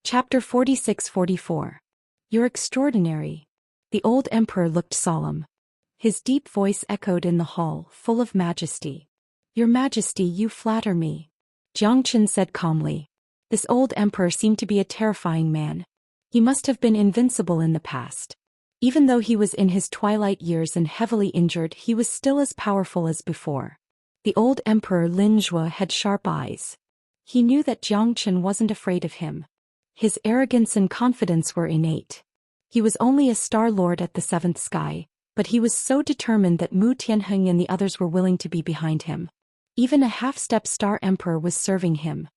Chapter 46-44. You're extraordinary. The old emperor looked solemn. His deep voice echoed in the hall, full of majesty. Your Majesty, you flatter me. Zhou Xian said calmly. This old emperor seemed to be a terrifying man. He must have been invincible in the past. Even though he was in his twilight years and heavily injured, he was still as powerful as before. The old emperor Lin Zhuo had sharp eyes. He knew that Zhou Xian wasn't afraid of him. His arrogance and confidence were innate. He was only a star lord at the seventh sky, but he was so determined that Mu Tianheng and the others were willing to be behind him. Even a half-step star emperor was serving him.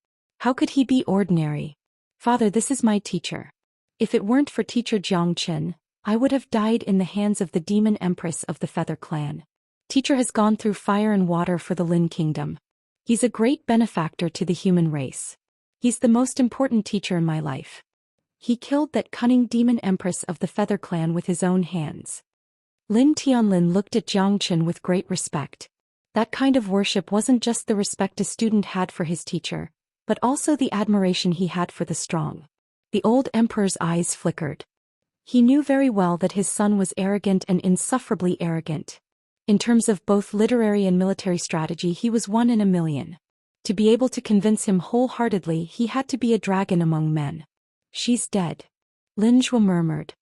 How could he be ordinary? Father, this is my teacher. If it weren't for teacher Zhou Xian, I would have died in the hands of the demon empress of the Feather Clan. Teacher has gone through fire and water for the Lin Kingdom. He's a great benefactor to the human race. He's the most important teacher in my life. He killed that cunning demon empress of the Feather Clan with his own hands. Lin Tianlin looked at Zhou Xian with great respect. That kind of worship wasn't just the respect a student had for his teacher, but also the admiration he had for the strong. The old emperor's eyes flickered. He knew very well that his son was arrogant and insufferably arrogant. In terms of both literary and military strategy, he was one in a million. To be able to convince him wholeheartedly, he had to be a dragon among men. She's dead. Lin Zhuo murmured.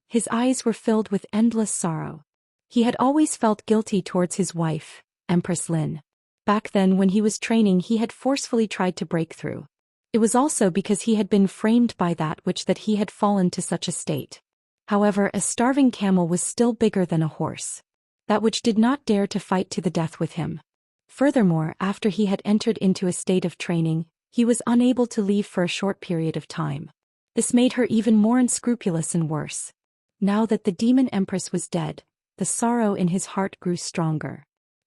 His eyes were filled with endless sorrow. He had always felt guilty towards his wife, Empress Lin. Back then when he was training, he had forcefully tried to break through. It was also because he had been framed by that which that he had fallen to such a state. However, a starving camel was still bigger than a horse. That which did not dare to fight to the death with him. Furthermore, after he had entered into a state of training, he was unable to leave for a short period of time. This made her even more unscrupulous and worse. Now that the demon empress was dead, the sorrow in his heart grew stronger.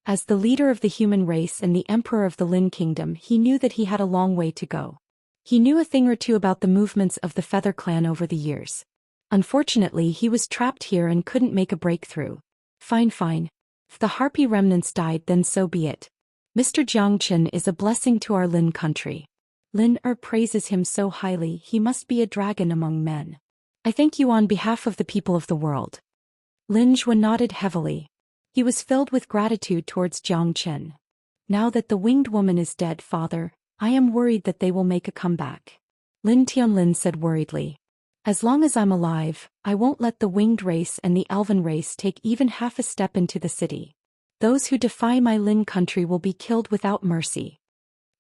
As the leader of the human race and the emperor of the Lin Kingdom, he knew that he had a long way to go. He knew a thing or two about the movements of the Feather Clan over the years. Unfortunately, he was trapped here and couldn't make a breakthrough. Fine. If the Harpy remnants died, then so be it. Mr. Zhou Xian is a blessing to our Lin country. Lin praises him so highly, he must be a dragon among men. I thank you on behalf of the people of the world. Lin Zhuo nodded heavily. He was filled with gratitude towards Zhou Xian. Now that the winged woman is dead, father, I am worried that they will make a comeback. Lin Tianlin said worriedly. As long as I'm alive, I won't let the winged race and the elven race take even half a step into the city. Those who defy my Lin country will be killed without mercy.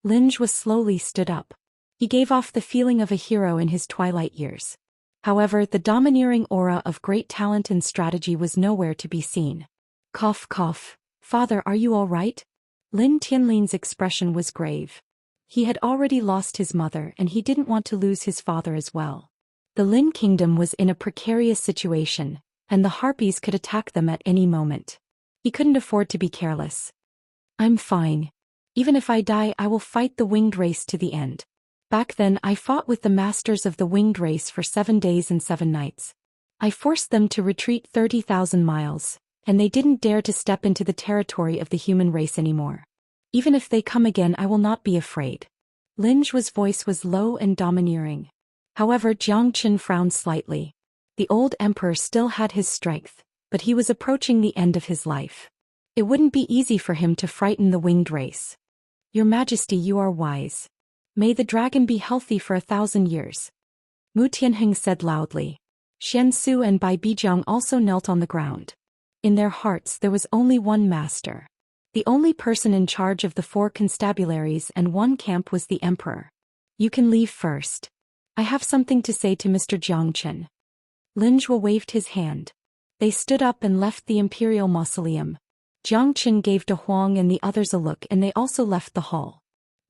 Lin Zhuo slowly stood up. He gave off the feeling of a hero in his twilight years. However, the domineering aura of great talent and strategy was nowhere to be seen. Cough, cough. Father, are you all right? Lin Tianlin's expression was grave. He had already lost his mother and he didn't want to lose his father as well. The Lin Kingdom was in a precarious situation, and the Harpies could attack them at any moment. He couldn't afford to be careless. I'm fine. Even if I die, I will fight the winged race to the end. Back then I fought with the masters of the winged race for 7 days and 7 nights. I forced them to retreat 30,000 miles, and they didn't dare to step into the territory of the human race anymore. Even if they come again, I will not be afraid. Lin Zhuo's voice was low and domineering. However, Zhou Xian frowned slightly. The old emperor still had his strength, but he was approaching the end of his life. It wouldn't be easy for him to frighten the winged race. Your Majesty, you are wise. May the dragon be healthy for 1,000 years. Mu Tianheng said loudly. Xianxia and Bai Bijong also knelt on the ground. In their hearts there was only one master. The only person in charge of the 4 constabularies and 1 camp was the emperor. You can leave first. I have something to say to Mr. Zhou Xian. Lin Zhuo waved his hand. They stood up and left the imperial mausoleum. Zhou Xian gave De Huang and the others a look and they also left the hall.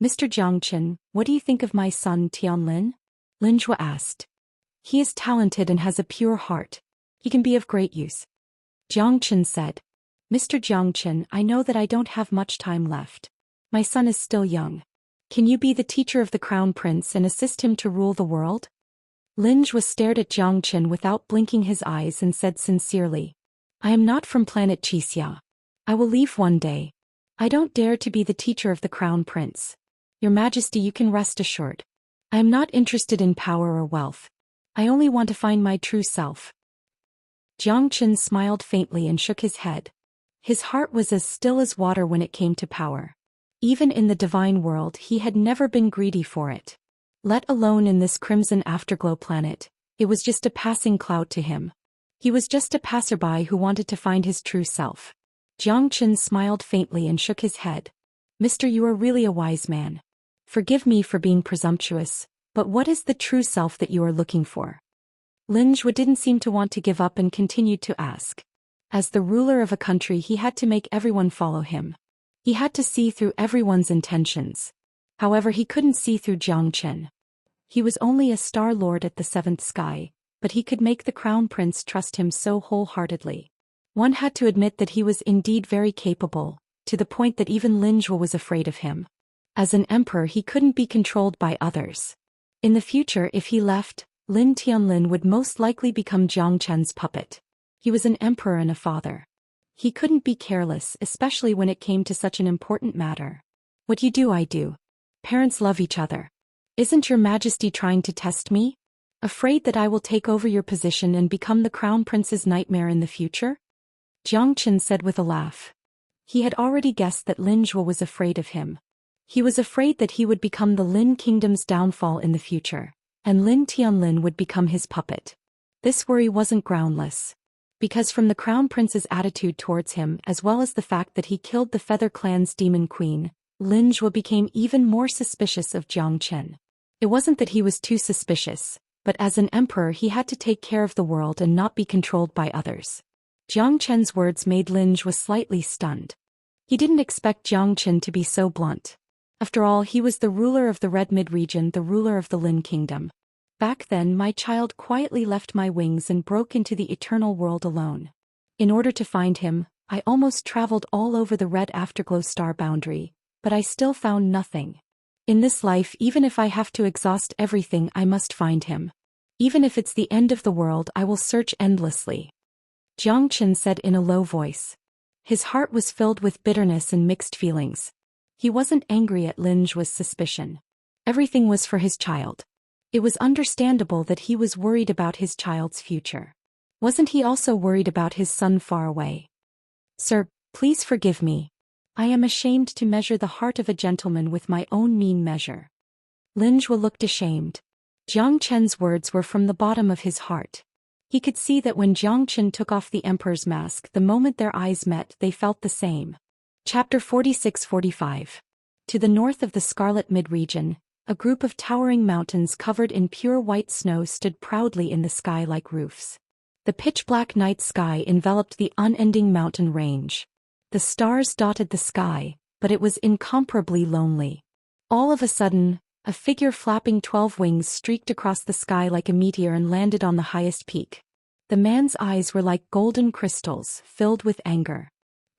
Mr. Zhou Xian, what do you think of my son Tianlin? Lin Zhuo asked. He is talented and has a pure heart. He can be of great use. Zhou Xian said. Mr. Zhou Xian, I know that I don't have much time left. My son is still young. Can you be the teacher of the crown prince and assist him to rule the world? Lin Zhuo stared at Zhou Xian without blinking his eyes and said sincerely. I am not from planet Xia. I will leave one day. I don't dare to be the teacher of the crown prince. Your Majesty, you can rest assured. I am not interested in power or wealth. I only want to find my true self. Jiang Chen smiled faintly and shook his head. His heart was as still as water when it came to power. Even in the divine world he had never been greedy for it. Let alone in this crimson afterglow planet, it was just a passing cloud to him. He was just a passerby who wanted to find his true self. Jiang Chen smiled faintly and shook his head. Mister, you are really a wise man. Forgive me for being presumptuous, but what is the true self that you are looking for? Lin Zhuo didn't seem to want to give up and continued to ask. As the ruler of a country he had to make everyone follow him. He had to see through everyone's intentions. However, he couldn't see through Jiang Chen. He was only a star lord at the seventh sky, but he could make the crown prince trust him so wholeheartedly. One had to admit that he was indeed very capable, to the point that even Lin Zhuo was afraid of him. As an emperor he couldn't be controlled by others. In the future, if he left, Lin Tianlin would most likely become Jiang Chen's puppet. He was an emperor and a father. He couldn't be careless, especially when it came to such an important matter. What you do, I do. Parents love each other. Isn't your majesty trying to test me? Afraid that I will take over your position and become the crown prince's nightmare in the future? Jiang Chen said with a laugh. He had already guessed that Lin Zhuo was afraid of him. He was afraid that he would become the Lin kingdom's downfall in the future, and Lin Tianlin would become his puppet. This worry wasn't groundless. Because from the crown prince's attitude towards him as well as the fact that he killed the Feather Clan's demon queen, Lin Zhuo became even more suspicious of Jiang Chen. It wasn't that he was too suspicious, but as an emperor he had to take care of the world and not be controlled by others. Jiang Chen's words made Lin Zhuo slightly stunned. He didn't expect Jiang Chen to be so blunt. After all, he was the ruler of the Red Mid-region, the ruler of the Lin kingdom. Back then my child quietly left my wings and broke into the eternal world alone. In order to find him, I almost traveled all over the red afterglow star boundary, but I still found nothing. In this life, even if I have to exhaust everything, I must find him. Even if it's the end of the world, I will search endlessly. Jiang Chen said in a low voice. His heart was filled with bitterness and mixed feelings. He wasn't angry at Lin Zhuo's suspicion. Everything was for his child. It was understandable that he was worried about his child's future. Wasn't he also worried about his son far away? Sir, please forgive me. I am ashamed to measure the heart of a gentleman with my own mean measure. Lin Zhuo looked ashamed. Jiang Chen's words were from the bottom of his heart. He could see that when Jiang Chen took off the emperor's mask, the moment their eyes met, they felt the same. Chapter 46-45. To the north of the Scarlet Mid-region, a group of towering mountains covered in pure white snow stood proudly in the sky like roofs. The pitch-black night sky enveloped the unending mountain range. The stars dotted the sky, but it was incomparably lonely. All of a sudden, a figure flapping 12 wings streaked across the sky like a meteor and landed on the highest peak. The man's eyes were like golden crystals, filled with anger.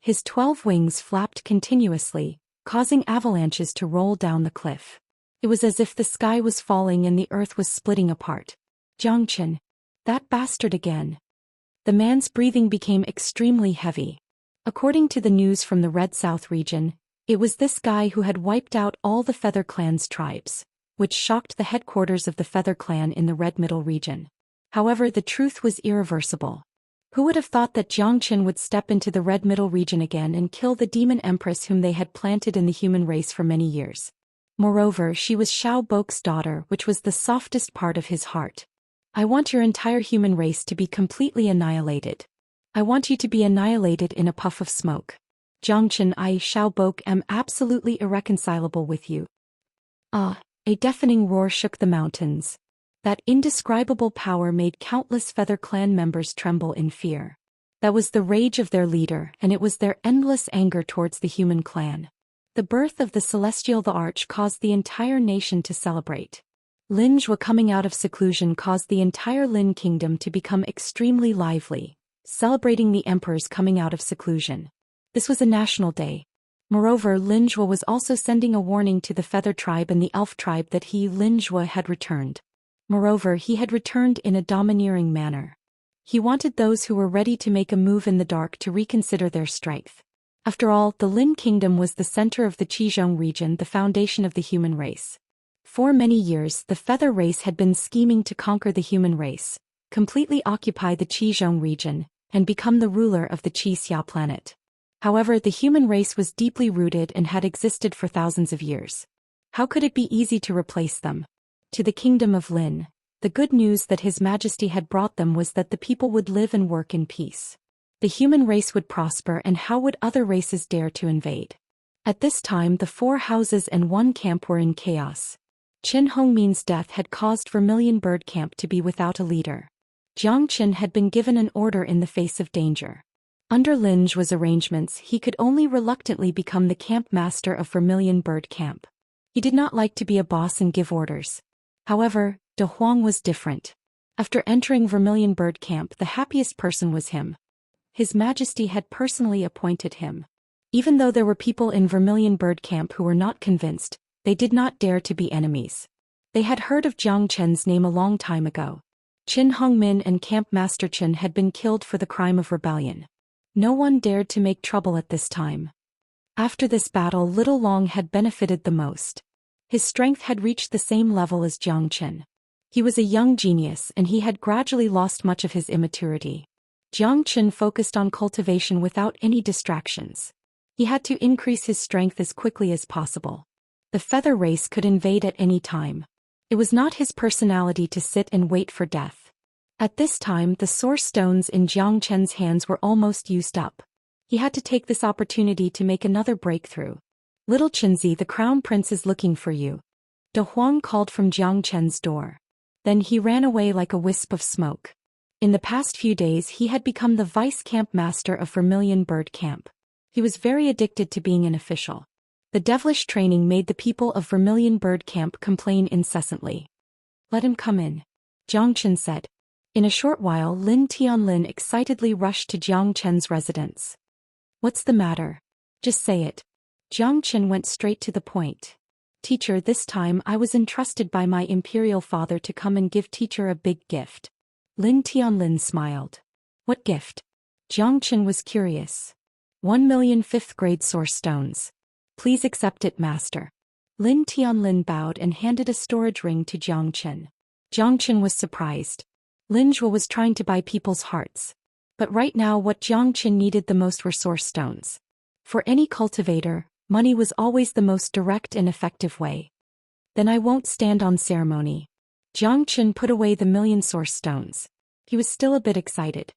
His 12 wings flapped continuously, causing avalanches to roll down the cliff. It was as if the sky was falling and the earth was splitting apart. Jiang Chen. That bastard again. The man's breathing became extremely heavy. According to the news from the Red South region, it was this guy who had wiped out all the Feather Clan's tribes, which shocked the headquarters of the Feather Clan in the Red Middle region. However, the truth was irreversible. Who would have thought that Jiang Chen would step into the Red Middle region again and kill the demon empress whom they had planted in the human race for many years? Moreover, she was Xiao Bok's daughter, which was the softest part of his heart. I want your entire human race to be completely annihilated. I want you to be annihilated in a puff of smoke. Jiang Chen, I, Xiao Bok, am absolutely irreconcilable with you. Ah, a deafening roar shook the mountains. That indescribable power made countless Feather Clan members tremble in fear. That was the rage of their leader, and it was their endless anger towards the human clan. The birth of the Celestial the Arch caused the entire nation to celebrate. Lin Zhuo coming out of seclusion caused the entire Lin kingdom to become extremely lively, celebrating the emperor's coming out of seclusion. This was a national day. Moreover, Lin Zhuo was also sending a warning to the Feather tribe and the Elf tribe that he, Lin Zhuo, had returned. Moreover, he had returned in a domineering manner. He wanted those who were ready to make a move in the dark to reconsider their strength. After all, the Lin kingdom was the center of the Qizhong region, the foundation of the human race. For many years, the feather race had been scheming to conquer the human race, completely occupy the Qizhong region, and become the ruler of the Xianxia planet. However, the human race was deeply rooted and had existed for thousands of years. How could it be easy to replace them? To the kingdom of Lin, the good news that His Majesty had brought them was that the people would live and work in peace. The human race would prosper, and how would other races dare to invade? At this time, the 4 houses and 1 camp were in chaos. Qin Hongmin's death had caused Vermilion Bird Camp to be without a leader. Jiang Qin had been given an order in the face of danger. Under Lin Zhuo's arrangements, he could only reluctantly become the camp master of Vermilion Bird Camp. He did not like to be a boss and give orders. However, De Huang was different. After entering Vermilion Bird Camp, the happiest person was him. His Majesty had personally appointed him. Even though there were people in Vermilion Bird Camp who were not convinced, they did not dare to be enemies. They had heard of Jiang Chen's name a long time ago. Qin Hongmin and Camp Master Qin had been killed for the crime of rebellion. No one dared to make trouble at this time. After this battle, Little Long had benefited the most. His strength had reached the same level as Jiang Qin. He was a young genius, and he had gradually lost much of his immaturity. Jiang Qin focused on cultivation without any distractions. He had to increase his strength as quickly as possible. The feather race could invade at any time. It was not his personality to sit and wait for death. At this time, the source stones in Jiang Chen's hands were almost used up. He had to take this opportunity to make another breakthrough. Little Qinzi, the crown prince is looking for you. De Huang called from Jiang Chen's door. Then he ran away like a wisp of smoke. In the past few days, he had become the vice camp master of Vermilion Bird Camp. He was very addicted to being an official. The devilish training made the people of Vermilion Bird Camp complain incessantly. Let him come in, Jiang Chen said. In a short while, Lin Tianlin excitedly rushed to Jiang Chen's residence. What's the matter? Just say it. Jiang Chen went straight to the point. Teacher, this time I was entrusted by my imperial father to come and give teacher a big gift. Lin Tianlin smiled. What gift? Jiang Chen was curious. 1,000,000 fifth-grade source stones. Please accept it, master. Lin Tianlin bowed and handed a storage ring to Jiang Chen. Jiang Chen was surprised. Lin Zhuo was trying to buy people's hearts. But right now what Jiang Chen needed the most were source stones. For any cultivator, money was always the most direct and effective way. Then I won't stand on ceremony. Jiang Chen put away the 1,000,000 source stones. He was still a bit excited.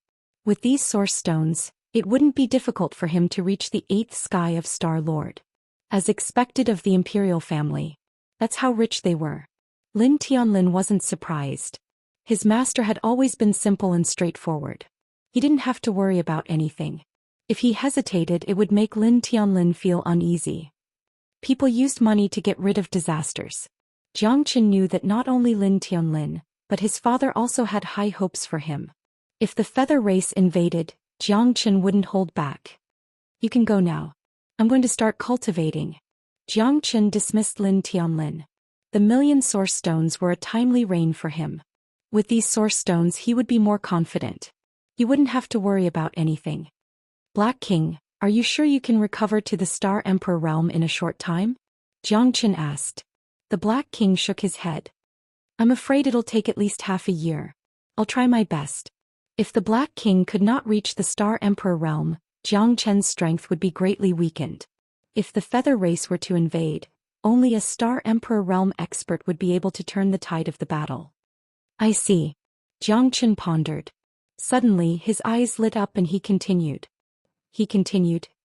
With these source stones, it wouldn't be difficult for him to reach the 8th sky of Star Lord. As expected of the imperial family. That's how rich they were. Lin Tianlin wasn't surprised. His master had always been simple and straightforward. He didn't have to worry about anything. If he hesitated, it would make Lin Tianlin feel uneasy. People used money to get rid of disasters. Jiang Chen knew that not only Lin Tianlin, but his father also had high hopes for him. If the feather race invaded, Jiang Chen wouldn't hold back. You can go now. I'm going to start cultivating. Jiang Chen dismissed Lin Tianlin. The 1,000,000 source stones were a timely rain for him. With these source stones he would be more confident. He wouldn't have to worry about anything. Black King, are you sure you can recover to the Star Emperor realm in a short time? Jiang Chen asked. The Black King shook his head. I'm afraid it'll take at least half a year. I'll try my best. If the Black King could not reach the Star Emperor realm, Jiang Chen's strength would be greatly weakened. If the feather race were to invade, only a Star Emperor realm expert would be able to turn the tide of the battle. I see. Jiang Chen pondered. Suddenly his eyes lit up and he continued.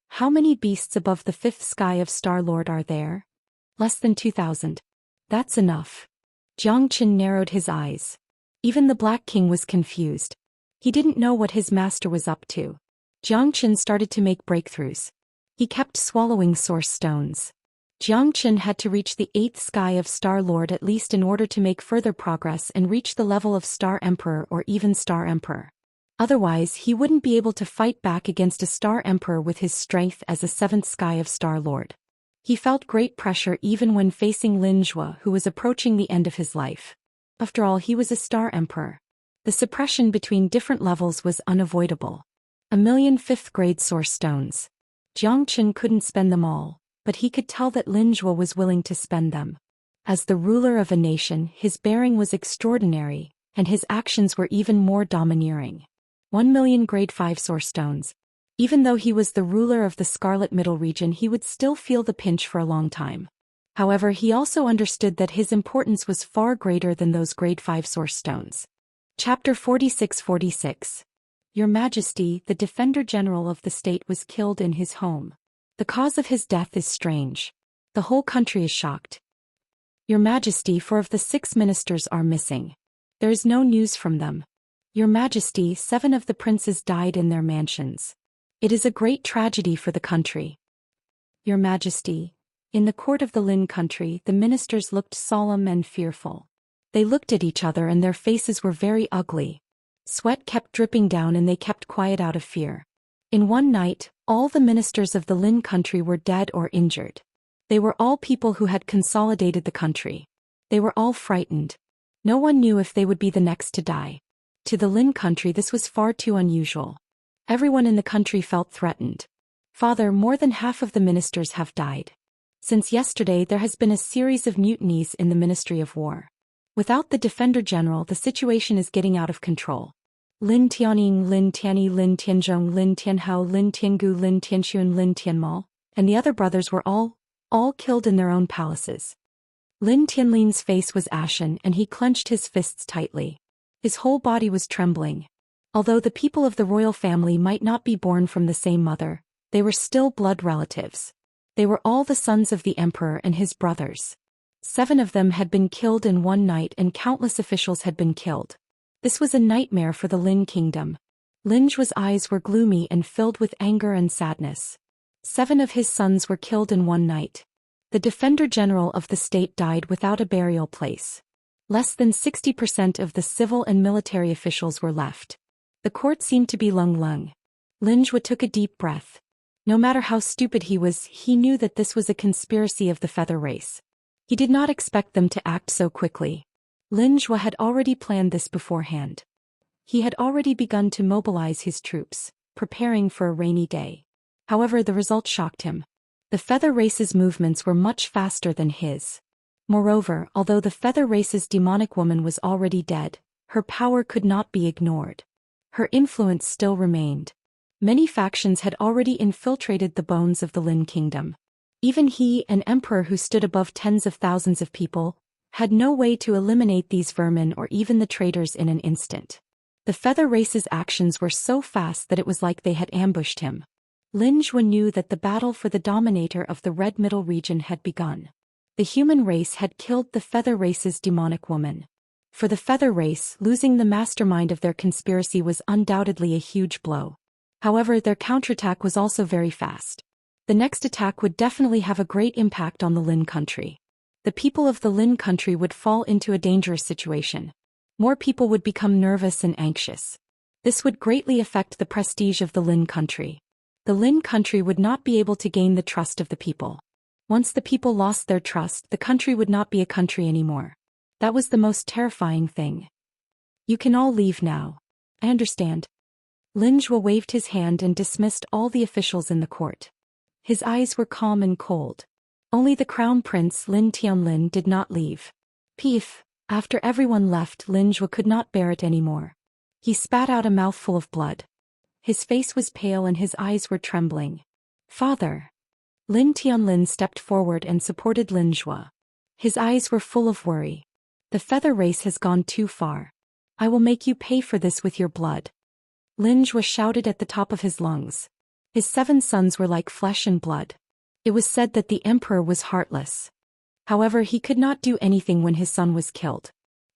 How many beasts above the 5th sky of Star Lord are there? Less than 2,000. That's enough. Jiang Chen narrowed his eyes. Even the Black King was confused. He didn't know what his master was up to. Jiang Chen started to make breakthroughs. He kept swallowing source stones. Jiang Chen had to reach the 8th sky of Star Lord at least in order to make further progress and reach the level of Star Emperor or even Star Emperor. Otherwise, he wouldn't be able to fight back against a Star Emperor with his strength as a 7th sky of Star Lord. He felt great pressure even when facing Lin Zhuo, who was approaching the end of his life. After all, he was a Star Emperor. The suppression between different levels was unavoidable. 1,000,000 5th-grade source stones. Jiang Chen couldn't spend them all, but he could tell that Lin Zhuo was willing to spend them. As the ruler of a nation, his bearing was extraordinary, and his actions were even more domineering. 1,000,000 grade 5 source stones. Even though he was the ruler of the Scarlet Middle region, he would still feel the pinch for a long time. However, he also understood that his importance was far greater than those grade 5 source stones. Chapter 46-46. Your Majesty, the Defender General of the state was killed in his home. The cause of his death is strange. The whole country is shocked. Your Majesty, 4 of the 6 ministers are missing. There is no news from them. Your Majesty, 7 of the princes died in their mansions. It is a great tragedy for the country. Your Majesty, in the court of the Lin country, the ministers looked solemn and fearful. They looked at each other and their faces were very ugly. Sweat kept dripping down and they kept quiet out of fear. In one night, all the ministers of the Lin country were dead or injured. They were all people who had consolidated the country. They were all frightened. No one knew if they would be the next to die. To the Lin country, this was far too unusual. Everyone in the country felt threatened. Father, more than half of the ministers have died. Since yesterday, there has been a series of mutinies in the Ministry of War. Without the Defender General, the situation is getting out of control. Lin Tianying, Lin Tianyi, Lin Tianzhong, Lin Tianhao, Lin Tiangu, Lin Tianxuan, Lin Tianmao, and the other brothers were all killed in their own palaces. Lin Tianlin's face was ashen and he clenched his fists tightly. His whole body was trembling. Although the people of the royal family might not be born from the same mother, they were still blood relatives. They were all the sons of the emperor and his brothers. 7 of them had been killed in one night and countless officials had been killed. This was a nightmare for the Lin kingdom. Lin Zhuo's eyes were gloomy and filled with anger and sadness. 7 of his sons were killed in one night. The Defender General of the state died without a burial place. Less than 60% of the civil and military officials were left. The court seemed to be lung. Lin Zhuo took a deep breath. No matter how stupid he was, he knew that this was a conspiracy of the feather race. He did not expect them to act so quickly. Lin Zhuo had already planned this beforehand. He had already begun to mobilize his troops, preparing for a rainy day. However, the result shocked him. The feather race's movements were much faster than his. Moreover, although the feather race's demonic woman was already dead, her power could not be ignored. Her influence still remained. Many factions had already infiltrated the bones of the Lin kingdom. Even he, an emperor who stood above tens of thousands of people, had no way to eliminate these vermin or even the traitors in an instant. The feather race's actions were so fast that it was like they had ambushed him. Lin Zhuo knew that the battle for the dominator of the Red Middle region had begun. The human race had killed the feather race's demonic woman. For the feather race, losing the mastermind of their conspiracy was undoubtedly a huge blow. However, their counterattack was also very fast. The next attack would definitely have a great impact on the Lin country. The people of the Lin country would fall into a dangerous situation. More people would become nervous and anxious. This would greatly affect the prestige of the Lin country. The Lin country would not be able to gain the trust of the people. Once the people lost their trust, the country would not be a country anymore. That was the most terrifying thing. You can all leave now. I understand. Lin Zhuo waved his hand and dismissed all the officials in the court. His eyes were calm and cold. Only the crown prince Lin Tianlin did not leave. Peef. After everyone left, Lin Zhuo could not bear it anymore. He spat out a mouthful of blood. His face was pale and his eyes were trembling. Father. Lin Tianlin stepped forward and supported Lin Zhuo. His eyes were full of worry. The feather race has gone too far. I will make you pay for this with your blood. Lin Zhuo shouted at the top of his lungs. His 7 sons were like flesh and blood. It was said that the emperor was heartless. However, he could not do anything when his son was killed.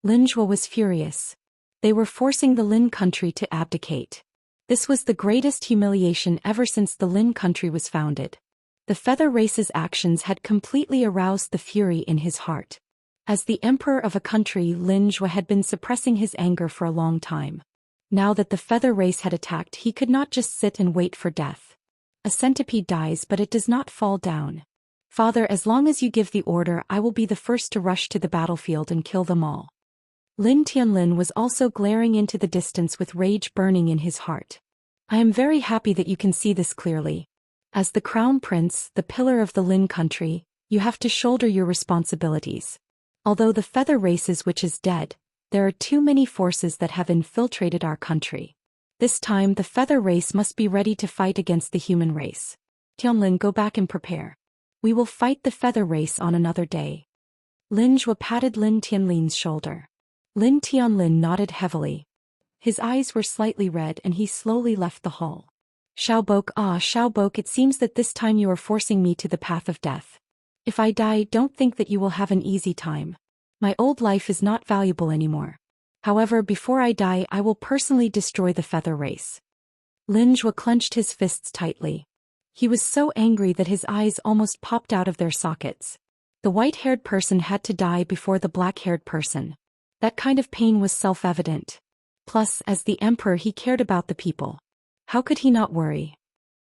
Lin Zhuo was furious. They were forcing the Lin country to abdicate. This was the greatest humiliation ever since the Lin country was founded. The feather race's actions had completely aroused the fury in his heart. As the emperor of a country, Lin Zhuo had been suppressing his anger for a long time. Now that the feather race had attacked, he could not just sit and wait for death. A centipede dies, but it does not fall down. Father, as long as you give the order, I will be the first to rush to the battlefield and kill them all. Lin Tianlin was also glaring into the distance with rage burning in his heart. I am very happy that you can see this clearly. As the crown prince, the pillar of the Lin country, you have to shoulder your responsibilities. Although the feather race's witch is dead, there are too many forces that have infiltrated our country. This time the feather race must be ready to fight against the human race. Tianlin, go back and prepare. We will fight the feather race on another day. Lin Zhuo patted Lin Tianlin's shoulder. Lin Tianlin nodded heavily. His eyes were slightly red and he slowly left the hall. Xiaobok, it seems that this time you are forcing me to the path of death. If I die, don't think that you will have an easy time. My old life is not valuable anymore. However, before I die, I will personally destroy the feather race. Lin Zhuo clenched his fists tightly. He was so angry that his eyes almost popped out of their sockets. The white-haired person had to die before the black-haired person. That kind of pain was self-evident. Plus, as the emperor, he cared about the people. How could he not worry?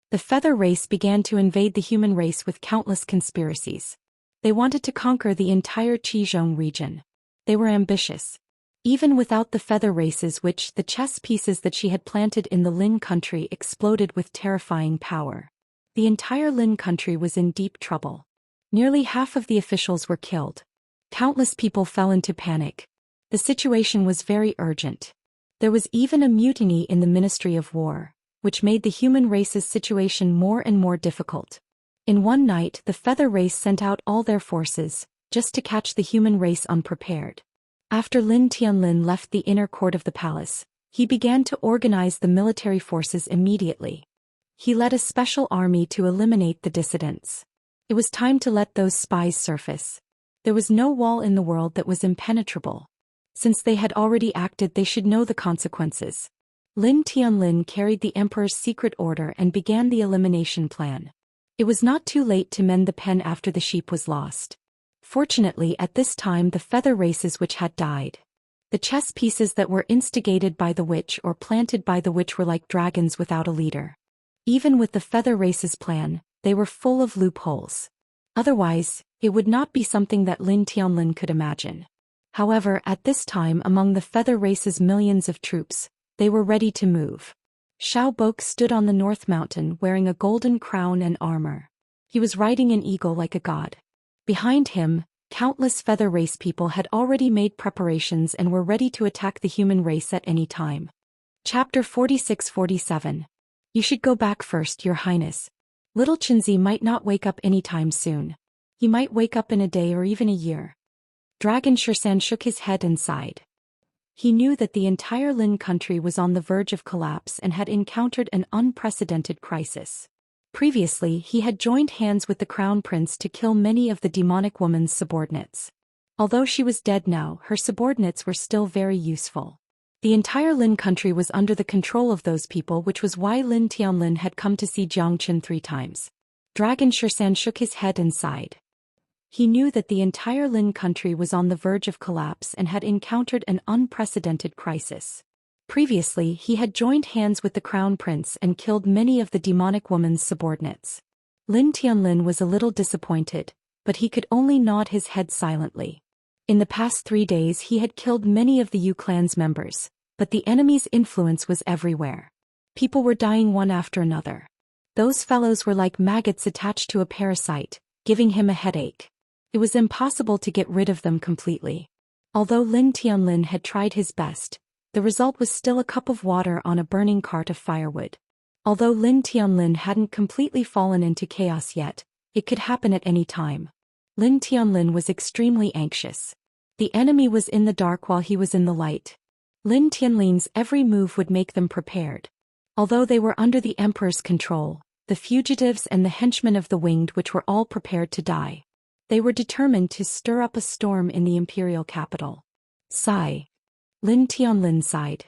The feather race began to invade the human race with countless conspiracies. They wanted to conquer the entire Qizhong region. They were ambitious. Even without the feather races, which the chess pieces that she had planted in the Lin country exploded with terrifying power. The entire Lin country was in deep trouble. Nearly half of the officials were killed. Countless people fell into panic. The situation was very urgent. There was even a mutiny in the Ministry of War, which made the human race's situation more and more difficult. In one night, the feather race sent out all their forces, just to catch the human race unprepared. After Lin Tianlin left the inner court of the palace, he began to organize the military forces immediately. He led a special army to eliminate the dissidents. It was time to let those spies surface. There was no wall in the world that was impenetrable. Since they had already acted, they should know the consequences. Lin Tianlin carried the emperor's secret order and began the elimination plan. It was not too late to mend the pen after the sheep was lost. Fortunately, at this time the feather races which had died. The chess pieces that were instigated by the witch or planted by the witch were like dragons without a leader. Even with the feather race's plan, they were full of loopholes. Otherwise, it would not be something that Lin Tianlin could imagine. However, at this time among the feather race's millions of troops, they were ready to move. Xiaobok stood on the North Mountain wearing a golden crown and armor. He was riding an eagle like a god. Behind him, countless feather race people had already made preparations and were ready to attack the human race at any time. Chapter 46-47. You should go back first, Your Highness. Little Chinzi might not wake up anytime soon. He might wake up in a day or even a year. Dragon Xian shook his head and sighed. He knew that the entire Lin country was on the verge of collapse and had encountered an unprecedented crisis. Previously, he had joined hands with the crown prince to kill many of the demonic woman's subordinates. Although she was dead now, her subordinates were still very useful. The entire Lin country was under the control of those people, which was why Lin Tianlin had come to see Jiang Qin 3 times. Dragon Xian shook his head and sighed. He knew that the entire Lin country was on the verge of collapse and had encountered an unprecedented crisis. Previously, he had joined hands with the crown prince and killed many of the demonic woman's subordinates. Lin Tianlin was a little disappointed, but he could only nod his head silently. In the past 3 days he had killed many of the Yu clan's members, but the enemy's influence was everywhere. People were dying one after another. Those fellows were like maggots attached to a parasite, giving him a headache. It was impossible to get rid of them completely. Although Lin Tianlin had tried his best, the result was still a cup of water on a burning cart of firewood. Although Lin Tianlin hadn't completely fallen into chaos yet, it could happen at any time. Lin Tianlin was extremely anxious. The enemy was in the dark while he was in the light. Lin Tianlin's every move would make them prepared. Although they were under the emperor's control, the fugitives and the henchmen of the winged which were all prepared to die. They were determined to stir up a storm in the imperial capital. Sigh. Lin Tianlin sighed.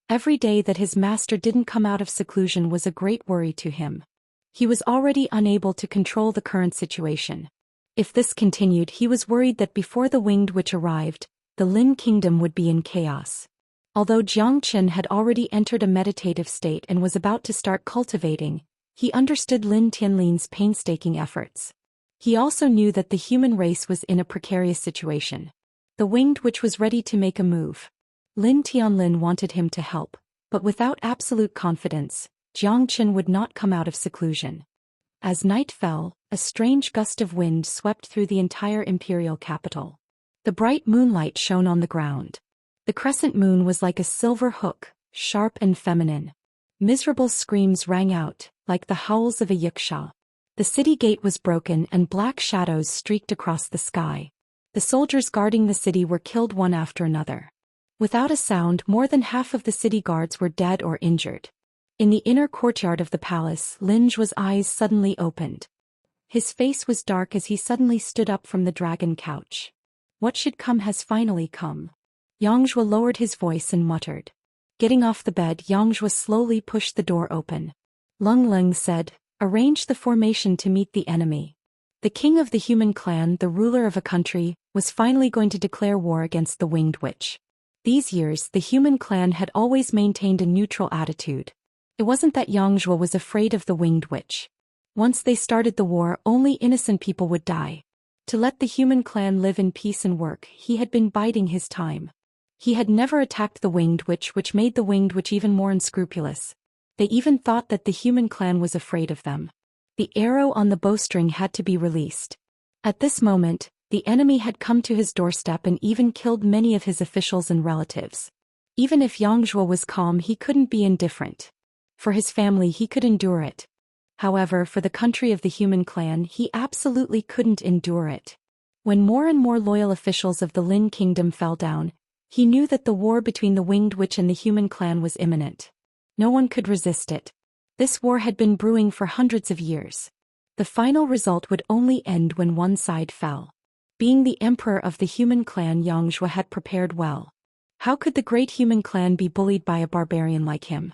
Every day that his master didn't come out of seclusion was a great worry to him. He was already unable to control the current situation. If this continued, he was worried that before the winged witch arrived, the Lin kingdom would be in chaos. Although Jiang Qin had already entered a meditative state and was about to start cultivating, he understood Lin Tianlin's painstaking efforts. He also knew that the human race was in a precarious situation. The winged witch was ready to make a move. Lin Tianlin wanted him to help, but without absolute confidence, Jiang Qin would not come out of seclusion. As night fell, a strange gust of wind swept through the entire imperial capital. The bright moonlight shone on the ground. The crescent moon was like a silver hook, sharp and feminine. Miserable screams rang out, like the howls of a Wuxia. The city gate was broken and black shadows streaked across the sky. The soldiers guarding the city were killed one after another. Without a sound, more than half of the city guards were dead or injured. In the inner courtyard of the palace, Lin Zhuo's eyes suddenly opened. His face was dark as he suddenly stood up from the dragon couch. What should come has finally come. Yang Zhuo lowered his voice and muttered. Getting off the bed, Yang Zhuo slowly pushed the door open. Lung Leng said, "Arrange the formation to meet the enemy." The king of the human clan, the ruler of a country, was finally going to declare war against the winged witch. These years, the human clan had always maintained a neutral attitude. It wasn't that Yang Zhuo was afraid of the winged witch. Once they started the war, only innocent people would die. To let the human clan live in peace and work, he had been biding his time. He had never attacked the winged witch, which made the winged witch even more unscrupulous. They even thought that the human clan was afraid of them. The arrow on the bowstring had to be released. At this moment, the enemy had come to his doorstep and even killed many of his officials and relatives. Even if Yang Zhuo was calm, he couldn't be indifferent. For his family, he could endure it. However, for the country of the human clan, he absolutely couldn't endure it. When more and more loyal officials of the Lin kingdom fell down, he knew that the war between the winged witch and the human clan was imminent. No one could resist it. This war had been brewing for hundreds of years. The final result would only end when one side fell. Being the emperor of the human clan, Yang Zhuo had prepared well. How could the great human clan be bullied by a barbarian like him?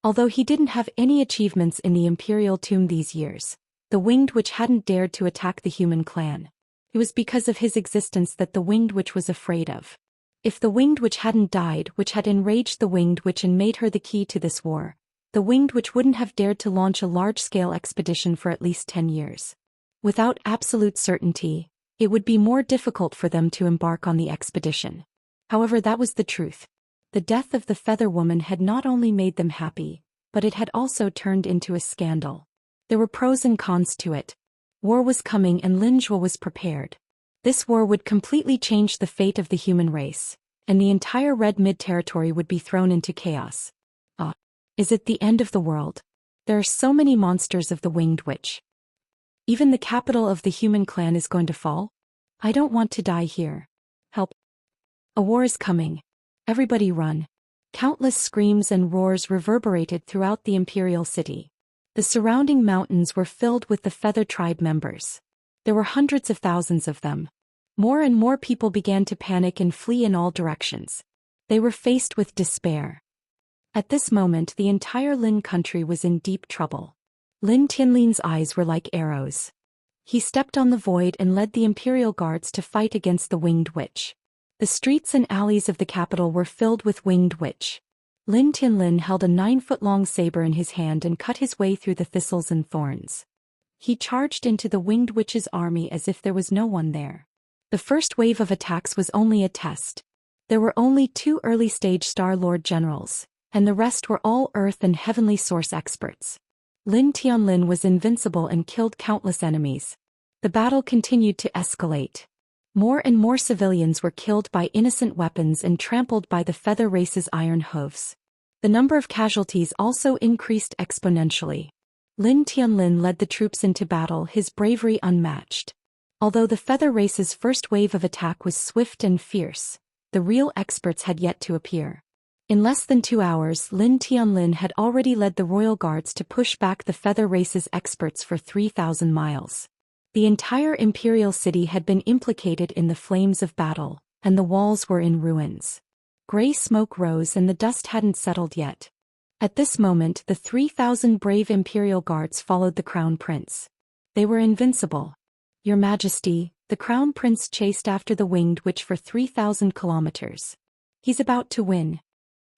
Although he didn't have any achievements in the imperial tomb these years, the winged witch hadn't dared to attack the human clan. It was because of his existence that the winged witch was afraid of. If the winged witch hadn't died, which had enraged the winged witch and made her the key to this war, the winged witch wouldn't have dared to launch a large-scale expedition for at least 10 years. Without absolute certainty, it would be more difficult for them to embark on the expedition. However, that was the truth. The death of the feather woman had not only made them happy, but it had also turned into a scandal. There were pros and cons to it. War was coming and Lin Zhuo was prepared. This war would completely change the fate of the human race, and the entire Red Mid territory would be thrown into chaos. Is it the end of the world? There are so many monsters of the winged witch. Even the capital of the human clan is going to fall? I don't want to die here. Help. A war is coming. Everybody run. Countless screams and roars reverberated throughout the imperial city. The surrounding mountains were filled with the Feather Tribe members. There were hundreds of thousands of them. More and more people began to panic and flee in all directions. They were faced with despair. At this moment, the entire Lin country was in deep trouble. Lin Tianlin's eyes were like arrows. He stepped on the void and led the imperial guards to fight against the winged witch. The streets and alleys of the capital were filled with winged witch. Lin Tianlin held a 9-foot-long saber in his hand and cut his way through the thistles and thorns. He charged into the winged witch's army as if there was no one there. The first wave of attacks was only a test. There were only 2 early-stage Star Lord generals, and the rest were all Earth and Heavenly Source experts. Lin Tianlin was invincible and killed countless enemies. The battle continued to escalate. More and more civilians were killed by innocent weapons and trampled by the feather race's iron hooves. The number of casualties also increased exponentially. Lin Tianlin led the troops into battle, his bravery unmatched. Although the feather race's first wave of attack was swift and fierce, the real experts had yet to appear. In less than 2 hours, Lin Tianlin had already led the royal guards to push back the feather race's experts for 3,000 miles. The entire imperial city had been implicated in the flames of battle, and the walls were in ruins. Gray smoke rose and the dust hadn't settled yet. At this moment, the 3,000 brave imperial guards followed the crown prince. They were invincible. Your Majesty, the crown prince chased after the winged witch for 3,000 kilometers. He's about to win.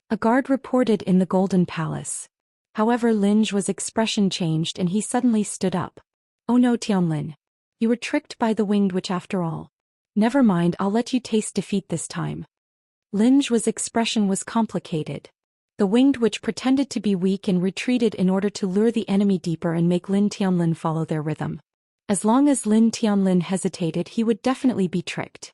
A guard reported in the Golden Palace. However, Lin Zhuo's expression changed and he suddenly stood up. Oh no, Tianlin. You were tricked by the winged witch after all. Never mind, I'll let you taste defeat this time. Lin Zhuo's expression was complicated. The winged witch pretended to be weak and retreated in order to lure the enemy deeper and make Lin Tianlin follow their rhythm. As long as Lin Tianlin hesitated, he would definitely be tricked.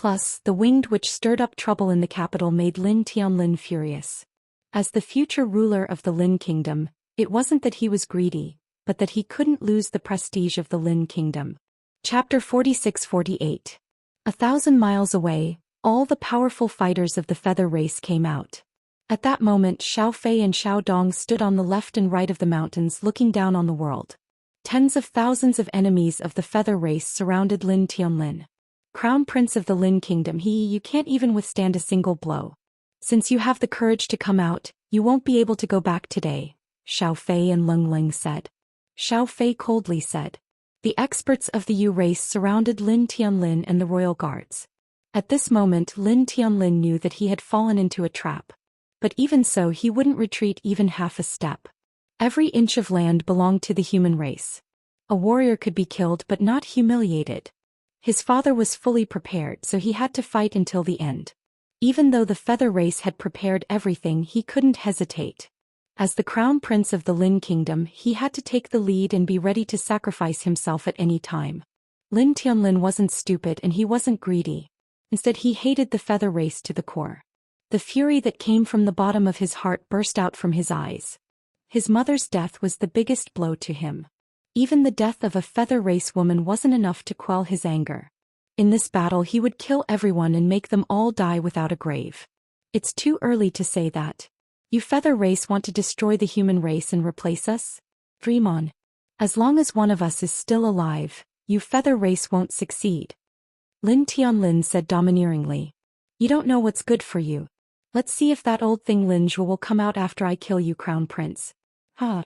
Plus, the wind which stirred up trouble in the capital made Lin Tianlin furious. As the future ruler of the Lin Kingdom, it wasn't that he was greedy, but that he couldn't lose the prestige of the Lin Kingdom. Chapter 46-48. 1,000 miles away, all the powerful fighters of the feather race came out. At that moment Xiao Fei and Xiao Dong stood on the left and right of the mountains looking down on the world. Tens of thousands of enemies of the feather race surrounded Lin Tianlin. Crown Prince of the Lin Kingdom, you can't even withstand a single blow. Since you have the courage to come out, you won't be able to go back today, Xiao Fei and Leng Ling said. Xiao Fei coldly said. The experts of the Yu race surrounded Lin Tianlin and the royal guards. At this moment Lin Tianlin knew that he had fallen into a trap. But even so he wouldn't retreat even half a step. Every inch of land belonged to the human race. A warrior could be killed but not humiliated. His father was fully prepared, so he had to fight until the end. Even though the feather race had prepared everything, he couldn't hesitate. As the crown prince of the Lin Kingdom, he had to take the lead and be ready to sacrifice himself at any time. Lin Tianlin wasn't stupid and he wasn't greedy. Instead he hated the feather race to the core. The fury that came from the bottom of his heart burst out from his eyes. His mother's death was the biggest blow to him. Even the death of a feather race woman wasn't enough to quell his anger. In this battle he would kill everyone and make them all die without a grave. It's too early to say that. You feather race want to destroy the human race and replace us? Dream on. As long as one of us is still alive, you feather race won't succeed. Lin Tianlin said domineeringly. You don't know what's good for you. Let's see if that old thing Lin Zhou will come out after I kill you, Crown Prince. Ha!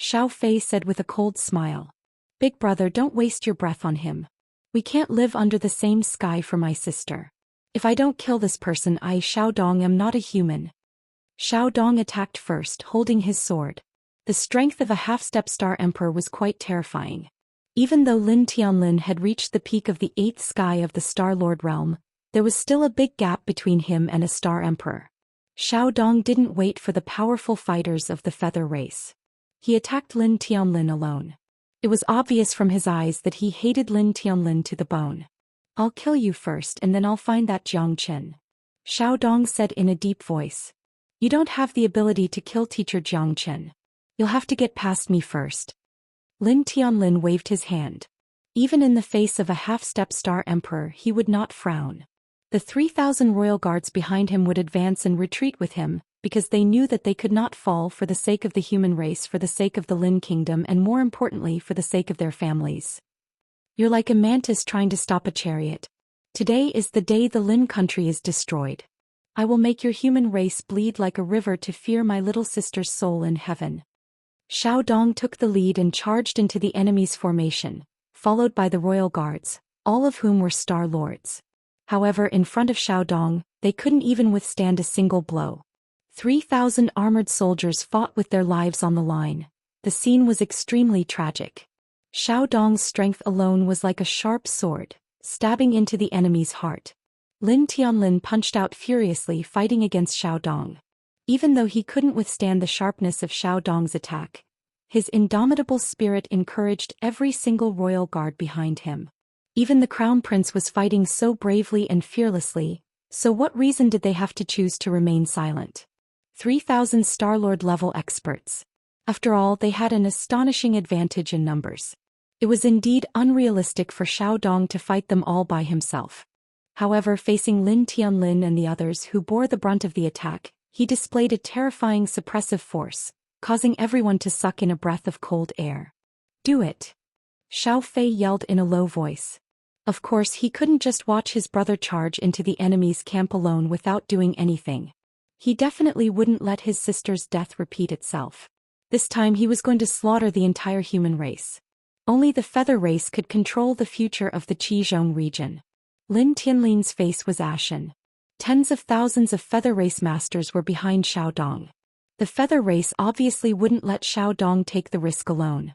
Xiao Fei said with a cold smile. Big brother, don't waste your breath on him. We can't live under the same sky for my sister. If I don't kill this person, I, Xiao Dong, am not a human. Xiao Dong attacked first, holding his sword. The strength of a half-step star emperor was quite terrifying. Even though Lin Tianlin had reached the peak of the 8th sky of the Star Lord realm, there was still a big gap between him and a star emperor. Xiao Dong didn't wait for the powerful fighters of the feather race. He attacked Lin Tianlin alone. It was obvious from his eyes that he hated Lin Tianlin to the bone. I'll kill you first and then I'll find that Jiang Chen. Xiao Dong said in a deep voice. You don't have the ability to kill teacher Jiang Chen. You'll have to get past me first. Lin Tianlin waved his hand. Even in the face of a half-step star emperor he would not frown. The 3,000 royal guards behind him would advance and retreat with him, because they knew that they could not fall for the sake of the human race, for the sake of the Lin Kingdom, and more importantly for the sake of their families. You're like a mantis trying to stop a chariot. Today is the day the Lin country is destroyed. I will make your human race bleed like a river to fear my little sister's soul in heaven. Xiao Dong took the lead and charged into the enemy's formation, followed by the royal guards, all of whom were star lords. However, in front of Xiao Dong, they couldn't even withstand a single blow. 3,000 armored soldiers fought with their lives on the line. The scene was extremely tragic. Xiao Dong's strength alone was like a sharp sword, stabbing into the enemy's heart. Lin Tianlin punched out furiously, fighting against Xiao Dong. Even though he couldn't withstand the sharpness of Xiao Dong's attack, his indomitable spirit encouraged every single royal guard behind him. Even the crown prince was fighting so bravely and fearlessly, so what reason did they have to choose to remain silent? 3,000 Star-Lord level experts. After all, they had an astonishing advantage in numbers. It was indeed unrealistic for Xiao Dong to fight them all by himself. However, facing Lin Tianlin and the others who bore the brunt of the attack, he displayed a terrifying suppressive force, causing everyone to suck in a breath of cold air. Do it! Xiao Fei yelled in a low voice. Of course, he couldn't just watch his brother charge into the enemy's camp alone without doing anything. He definitely wouldn't let his sister's death repeat itself. This time he was going to slaughter the entire human race. Only the feather race could control the future of the Qizhong region. Lin Tianlin's face was ashen. Tens of thousands of feather race masters were behind Xiao Dong. The feather race obviously wouldn't let Xiao Dong take the risk alone.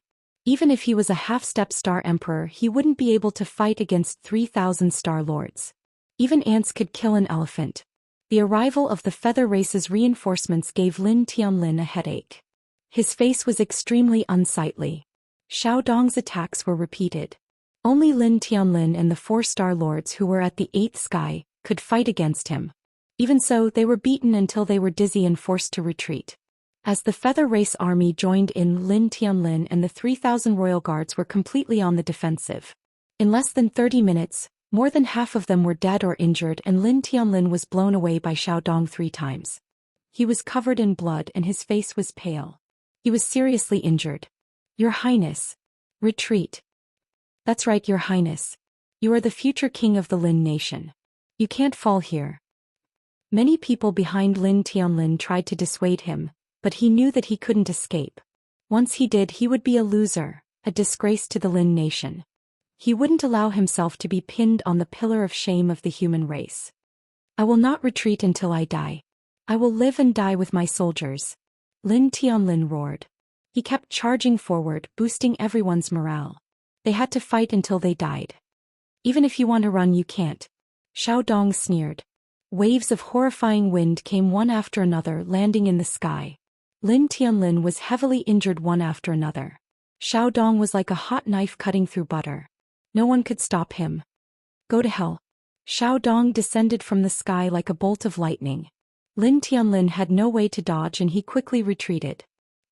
Even if he was a half-step star emperor, he wouldn't be able to fight against 3,000 star lords. Even ants could kill an elephant. The arrival of the feather race's reinforcements gave Lin Tianlin a headache. His face was extremely unsightly. Xiao Dong's attacks were repeated. Only Lin Tianlin and the 4-star lords who were at the 8th sky could fight against him. Even so, they were beaten until they were dizzy and forced to retreat. As the Feather Race army joined in, Lin Tianlin and the 3,000 royal guards were completely on the defensive. In less than 30 minutes, more than half of them were dead or injured, and Lin Tianlin was blown away by Xiao Dong 3 times. He was covered in blood and his face was pale. He was seriously injured. "Your Highness. Retreat." "That's right, Your Highness. You are the future king of the Lin nation. You can't fall here." Many people behind Lin Tianlin tried to dissuade him, but he knew that he couldn't escape. Once he did, he would be a loser, a disgrace to the Lin nation. He wouldn't allow himself to be pinned on the pillar of shame of the human race. "I will not retreat until I die. I will live and die with my soldiers," Lin Tianlin roared. He kept charging forward, boosting everyone's morale. They had to fight until they died. "Even if you want to run, you can't," Xiao Dong sneered. Waves of horrifying wind came one after another, landing in the sky. Lin Tianlin was heavily injured one after another. Xiao Dong was like a hot knife cutting through butter. No one could stop him. "Go to hell." Xiao Dong descended from the sky like a bolt of lightning. Lin Tianlin had no way to dodge and he quickly retreated.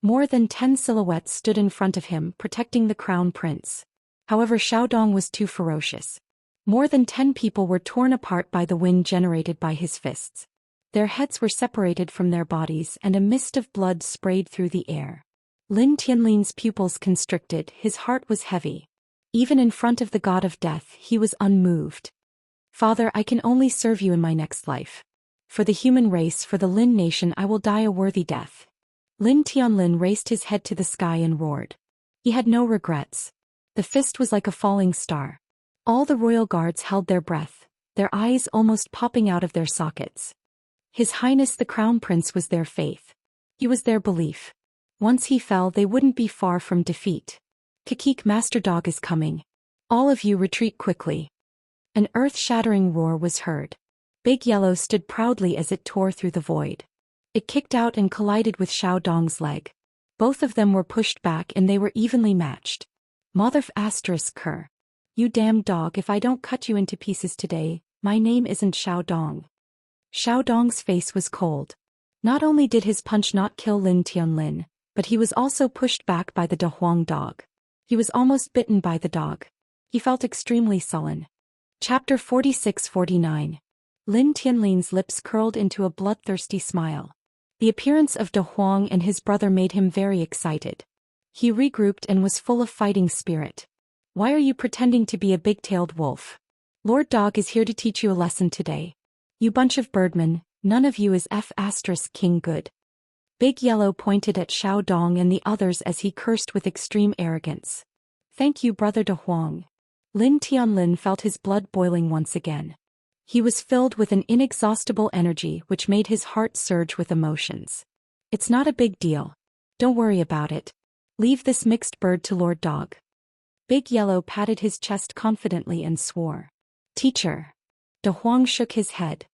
More than 10 silhouettes stood in front of him, protecting the crown prince. However, Xiao Dong was too ferocious. More than 10 people were torn apart by the wind generated by his fists. Their heads were separated from their bodies and a mist of blood sprayed through the air. Lin Tianlin's pupils constricted, his heart was heavy. Even in front of the god of death, he was unmoved. "Father, I can only serve you in my next life. For the human race, for the Lin nation, I will die a worthy death." Lin Tianlin raised his head to the sky and roared. He had no regrets. The fist was like a falling star. All the royal guards held their breath, their eyes almost popping out of their sockets. His Highness the Crown Prince was their faith. He was their belief. Once he fell, they wouldn't be far from defeat. "Kikik, Master Dog is coming. All of you retreat quickly." An earth-shattering roar was heard. Big Yellow stood proudly as it tore through the void. It kicked out and collided with Xiao Dong's leg. Both of them were pushed back and they were evenly matched. "Mother asterisk cur. You damn dog, if I don't cut you into pieces today, my name isn't Xiao Dong." Xiao Dong's face was cold. Not only did his punch not kill Lin Tianlin, but he was also pushed back by the De Huang dog. He was almost bitten by the dog. He felt extremely sullen. Chapter 46-49. Lin Tianlin's lips curled into a bloodthirsty smile. The appearance of De Huang and his brother made him very excited. He regrouped and was full of fighting spirit. "Why are you pretending to be a big-tailed wolf? Lord Dog is here to teach you a lesson today. You bunch of birdmen, none of you is King good." Big Yellow pointed at Xiao Dong and the others as he cursed with extreme arrogance. "Thank you, Brother De Huang." Lin Tianlin felt his blood boiling once again. He was filled with an inexhaustible energy which made his heart surge with emotions. "It's not a big deal. Don't worry about it. Leave this mixed bird to Lord Dog." Big Yellow patted his chest confidently and swore. "Teacher." De Huang shook his head.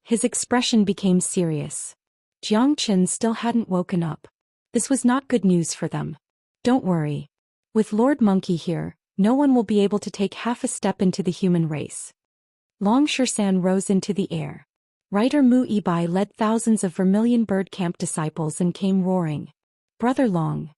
His expression became serious. Jiang Qin still hadn't woken up. This was not good news for them. "Don't worry. With Lord Monkey here, no one will be able to take half a step into the human race." Long Shirshan rose into the air. Writer Mu Yibai led thousands of Vermilion Bird Camp disciples and came roaring. "Brother Long."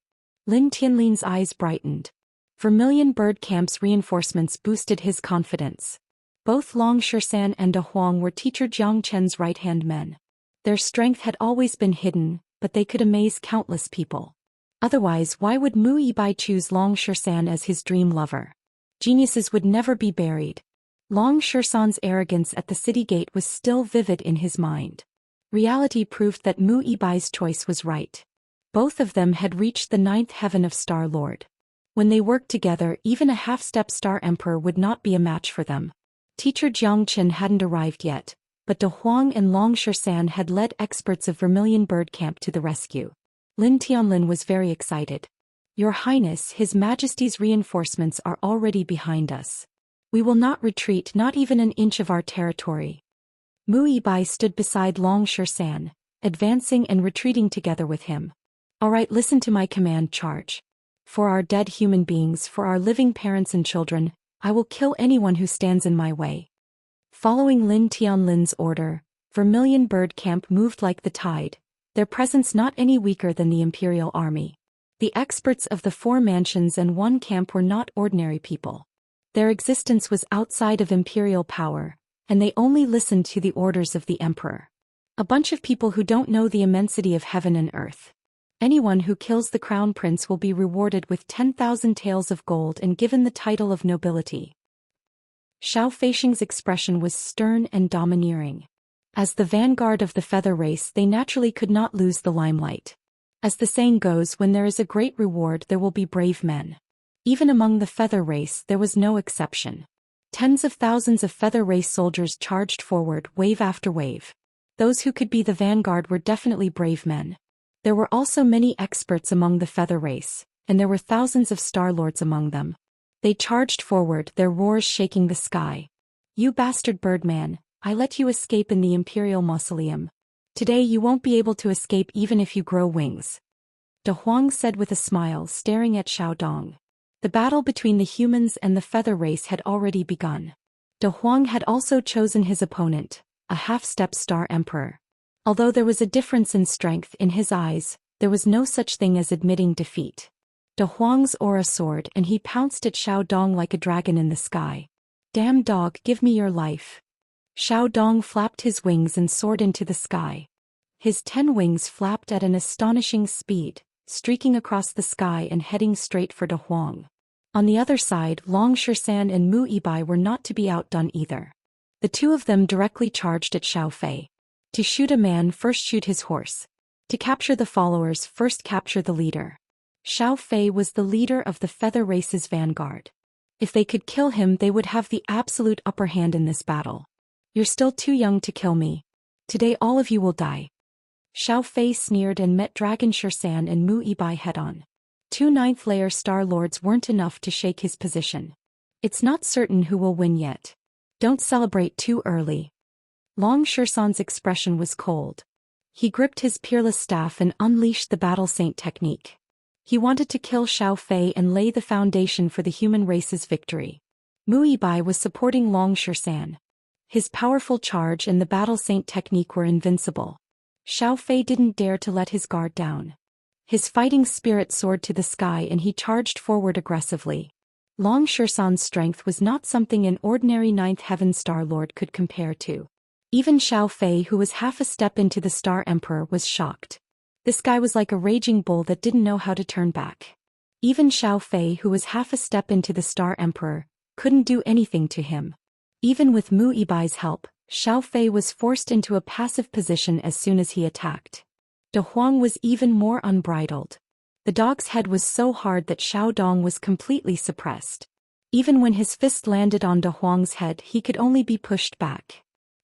Lin Tianlin's eyes brightened. Vermilion Bird Camp's reinforcements boosted his confidence. Both Long Shirshan and De Huang were teacher Jiang Chen's right-hand men. Their strength had always been hidden, but they could amaze countless people. Otherwise, why would Mu Yibai choose Long Shirshan as his dream lover? Geniuses would never be buried. Long Shirshan's arrogance at the city gate was still vivid in his mind. Reality proved that Mu Yibai's choice was right. Both of them had reached the 9th heaven of Star Lord. When they worked together, even a half-step Star Emperor would not be a match for them. Teacher Jiang Qin hadn't arrived yet, but De Huang and Long Shirshan had led experts of Vermilion Bird Camp to the rescue. Lin Tianlin was very excited. "Your Highness, His Majesty's reinforcements are already behind us. We will not retreat, not even an inch of our territory." Mu Yibai stood beside Long Shirshan, advancing and retreating together with him. "All right, listen to my command, charge. For our dead human beings, for our living parents and children, I will kill anyone who stands in my way. Following Lin Tianlin's order, Vermilion Bird Camp moved like the tide, their presence not any weaker than the Imperial Army. The experts of the 4 mansions and 1 camp were not ordinary people. Their existence was outside of Imperial power, and they only listened to the orders of the Emperor. A bunch of people who don't know the immensity of heaven and earth. Anyone who kills the Crown Prince will be rewarded with 10,000 taels of gold and given the title of nobility. Xiao Feisheng's expression was stern and domineering. As the vanguard of the feather race, they naturally could not lose the limelight. As the saying goes, when there is a great reward there will be brave men. Even among the feather race there was no exception. Tens of thousands of feather race soldiers charged forward, wave after wave. Those who could be the vanguard were definitely brave men. There were also many experts among the feather race, and there were thousands of Star Lords among them. They charged forward, their roars shaking the sky. You bastard birdman, I let you escape in the Imperial Mausoleum. Today you won't be able to escape even if you grow wings. De Huang said with a smile, staring at Xiao Dong. The battle between the humans and the feather race had already begun. De Huang had also chosen his opponent, a half-step Star Emperor. Although there was a difference in strength in his eyes, there was no such thing as admitting defeat. De Huang's aura soared and he pounced at Xiao Dong like a dragon in the sky. Damn dog, give me your life. Xiao Dong flapped his wings and soared into the sky. His 10 wings flapped at an astonishing speed, streaking across the sky and heading straight for De Huang. On the other side, Long Shisan and Mu Yibai were not to be outdone either. The 2 of them directly charged at Xiao Fei. To shoot a man, first shoot his horse. To capture the followers, first capture the leader. Xiao Fei was the leader of the feather race's vanguard. If they could kill him, they would have the absolute upper hand in this battle. You're still too young to kill me. Today all of you will die. Xiao Fei sneered and met Dragon Shisan and Mu Yibai head-on. 2 ninth-layer Star Lords weren't enough to shake his position. It's not certain who will win yet. Don't celebrate too early. Long Shisan's expression was cold. He gripped his peerless staff and unleashed the Battle Saint technique. He wanted to kill Xiao Fei and lay the foundation for the human race's victory. Mu Yibai was supporting Long Shisan. His powerful charge and the Battle Saint technique were invincible. Xiao Fei didn't dare to let his guard down. His fighting spirit soared to the sky and he charged forward aggressively. Long Shisan's strength was not something an ordinary 9th Heaven Star Lord could compare to. Even Xiao Fei, who was half a step into the Star Emperor, was shocked. This guy was like a raging bull that didn't know how to turn back. Even Xiao Fei, who was half a step into the Star Emperor, couldn't do anything to him. Even with Mu Yibai's help, Xiao Fei was forced into a passive position as soon as he attacked. De Huang was even more unbridled. The dog's head was so hard that Xiao Dong was completely suppressed. Even when his fist landed on De Huang's head, he could only be pushed back.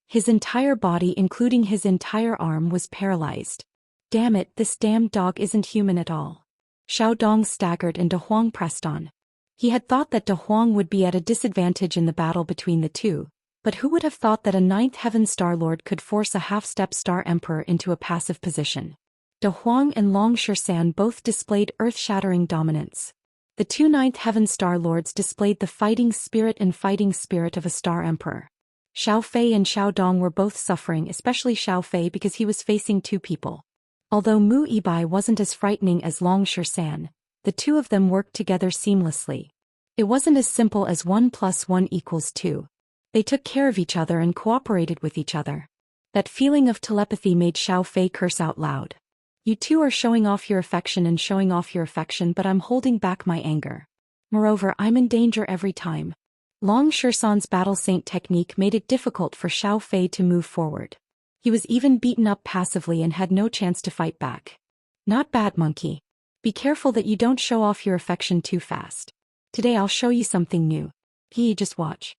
His entire body, including his entire arm, was paralyzed. Damn it, this damned dog isn't human at all. Xiao Dong staggered and De Huang pressed on. He had thought that De Huang would be at a disadvantage in the battle between the 2, but who would have thought that a 9th Heaven Star Lord could force a half-step Star Emperor into a passive position? De Huang and Long Shisan both displayed earth-shattering dominance. The 2 9th Heaven Star Lords displayed the fighting spirit of a Star Emperor. Xiao Fei and Xiao Dong were both suffering, especially Xiao Fei because he was facing 2 people. Although Mu Yibai wasn't as frightening as Long Shisan, the 2 of them worked together seamlessly. It wasn't as simple as 1 + 1 = 2. They took care of each other and cooperated with each other. That feeling of telepathy made Xiao Fei curse out loud. You 2 are showing off your affection and showing off your affection, but I'm holding back my anger. Moreover, I'm in danger every time. Long Shisan's Battle Saint technique made it difficult for Xiao Fei to move forward. He was even beaten up passively and had no chance to fight back. Not bad, monkey. Be careful that you don't show off your affection too fast. Today I'll show you something new. Just watch.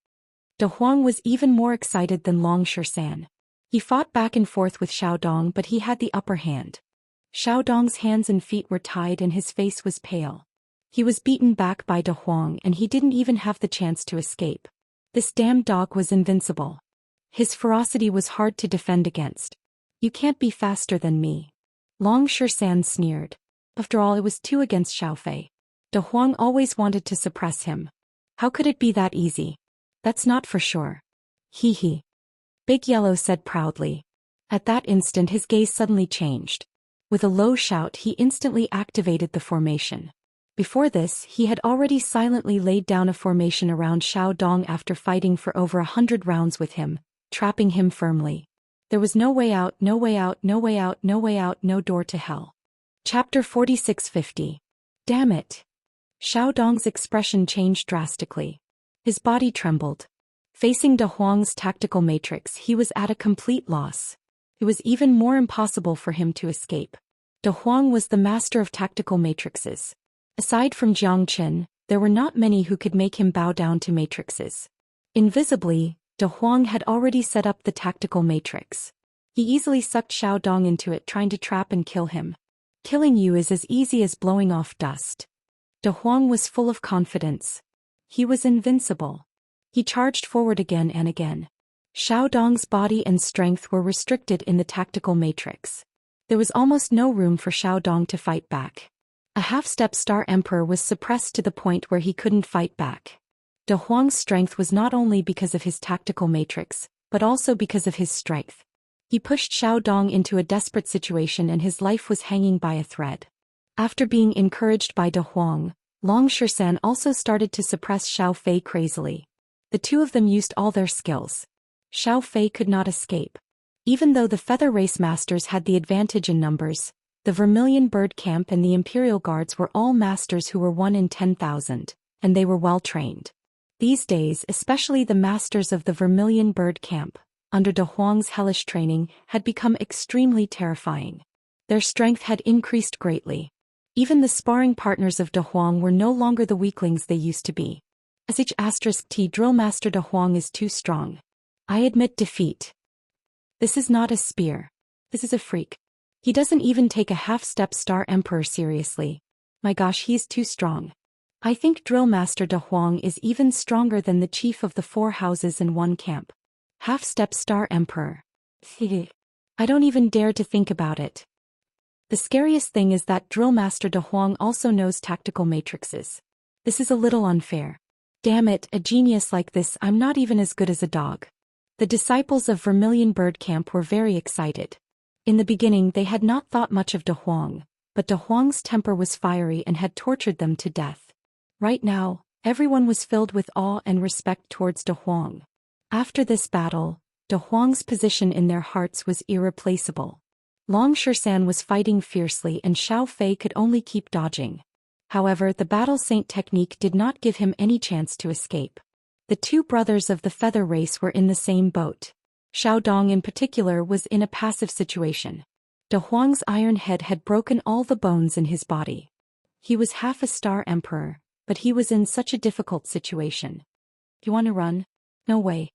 De Huang was even more excited than Long Shisan. He fought back and forth with Xiao Dong, but he had the upper hand. Xiao Dong's hands and feet were tied and his face was pale. He was beaten back by De Huang and he didn't even have the chance to escape. This damn dog was invincible. His ferocity was hard to defend against. You can't be faster than me. Long Shisan sneered. After all, it was 2 against Xiao Fei. De Huang always wanted to suppress him. How could it be that easy? That's not for sure. Hee hee. Big Yellow said proudly. At that instant his gaze suddenly changed. With a low shout he instantly activated the formation. Before this he had already silently laid down a formation around Xiao Dong after fighting for over 100 rounds with him, trapping him firmly. There was no way out, no way out, no way out, no way out, no door to hell. Chapter 4650. Damn it. Xiao Dong's expression changed drastically. His body trembled. Facing De Huang's tactical matrix he was at a complete loss. It was even more impossible for him to escape. De Huang was the master of tactical matrices. Aside from Jiang Qin, there were not many who could make him bow down to matrices. Invisibly, De Huang had already set up the tactical matrix. He easily sucked Xiao Dong into it, trying to trap and kill him. Killing you is as easy as blowing off dust. De Huang was full of confidence. He was invincible. He charged forward again and again. Xiao Dong's body and strength were restricted in the tactical matrix. There was almost no room for Xiao Dong to fight back. A half-step Star Emperor was suppressed to the point where he couldn't fight back. De Huang's strength was not only because of his tactical matrix, but also because of his strength. He pushed Xiao Dong into a desperate situation and his life was hanging by a thread. After being encouraged by De Huang, Xian also started to suppress Xiao Fei crazily. The two of them used all their skills. Xiao Fei could not escape. Even though the Feather Race Masters had the advantage in numbers, the Vermilion Bird Camp and the Imperial Guards were all masters who were 1 in 10,000, and they were well trained. These days, especially the masters of the Vermilion Bird Camp, under De Huang's hellish training, had become extremely terrifying. Their strength had increased greatly. Even the sparring partners of De Huang were no longer the weaklings they used to be. *T Drill Master De Huang is too strong. I admit defeat. This is not a spear. This is a freak. He doesn't even take a half-step Star Emperor seriously. My gosh, he's too strong. I think Drill Master De Huang is even stronger than the chief of the 4 houses in one camp. Half-step Star Emperor. I don't even dare to think about it. The scariest thing is that Drill Master De Huang also knows tactical matrices. This is a little unfair. Damn it, a genius like this, I'm not even as good as a dog. The disciples of Vermilion Bird Camp were very excited. In the beginning they had not thought much of De Huang, but De Huang's temper was fiery and had tortured them to death. Right now, everyone was filled with awe and respect towards De Huang. After this battle, De Huang's position in their hearts was irreplaceable. Xian was fighting fiercely and Xiao Fei could only keep dodging. However, the Battle Saint technique did not give him any chance to escape. The two brothers of the Feather Race were in the same boat. Xiao Dong in particular was in a passive situation. De Huang's iron head had broken all the bones in his body. He was half a Star Emperor, but he was in such a difficult situation. You want to run? No way.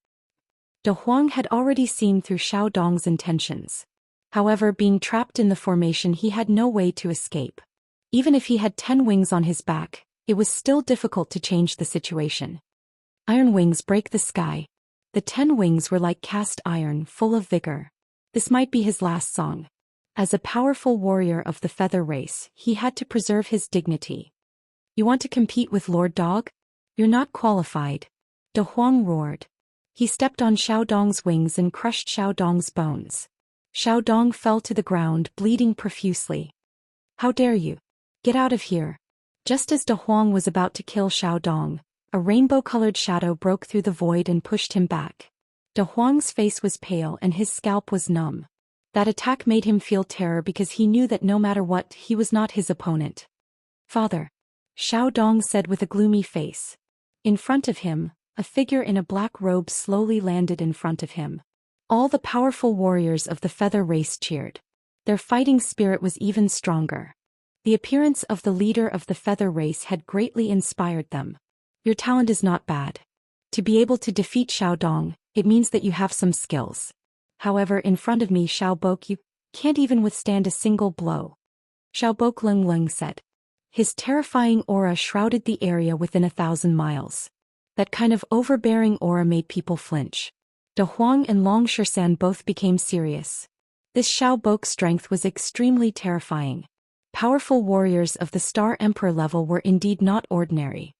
De Huang had already seen through Xiao Dong's intentions. However, being trapped in the formation he had no way to escape. Even if he had 10 wings on his back, it was still difficult to change the situation. Iron wings break the sky. The 10 wings were like cast iron, full of vigor. This might be his last song. As a powerful warrior of the Feather Race, he had to preserve his dignity. You want to compete with Lord Dog? You're not qualified. De Huang roared. He stepped on Xiao Dong's wings and crushed Xiao Dong's bones. Xiao Dong fell to the ground, bleeding profusely. How dare you? Get out of here. Just as De Huang was about to kill Xiao Dong, a rainbow-colored shadow broke through the void and pushed him back. De Huang's face was pale and his scalp was numb. That attack made him feel terror because he knew that no matter what, he was not his opponent. Father. Xiao Dong said with a gloomy face. In front of him, a figure in a black robe slowly landed in front of him. All the powerful warriors of the Feather Race cheered. Their fighting spirit was even stronger. The appearance of the leader of the Feather Race had greatly inspired them. Your talent is not bad. To be able to defeat Xiao Dong, it means that you have some skills. However, in front of me Xiao Bok you can't even withstand a single blow. Xiao Bok Lung said. His terrifying aura shrouded the area within 1,000 miles. That kind of overbearing aura made people flinch. De Huang and Xian both became serious. This Xiao Bok's strength was extremely terrifying. Powerful warriors of the Star Emperor level were indeed not ordinary.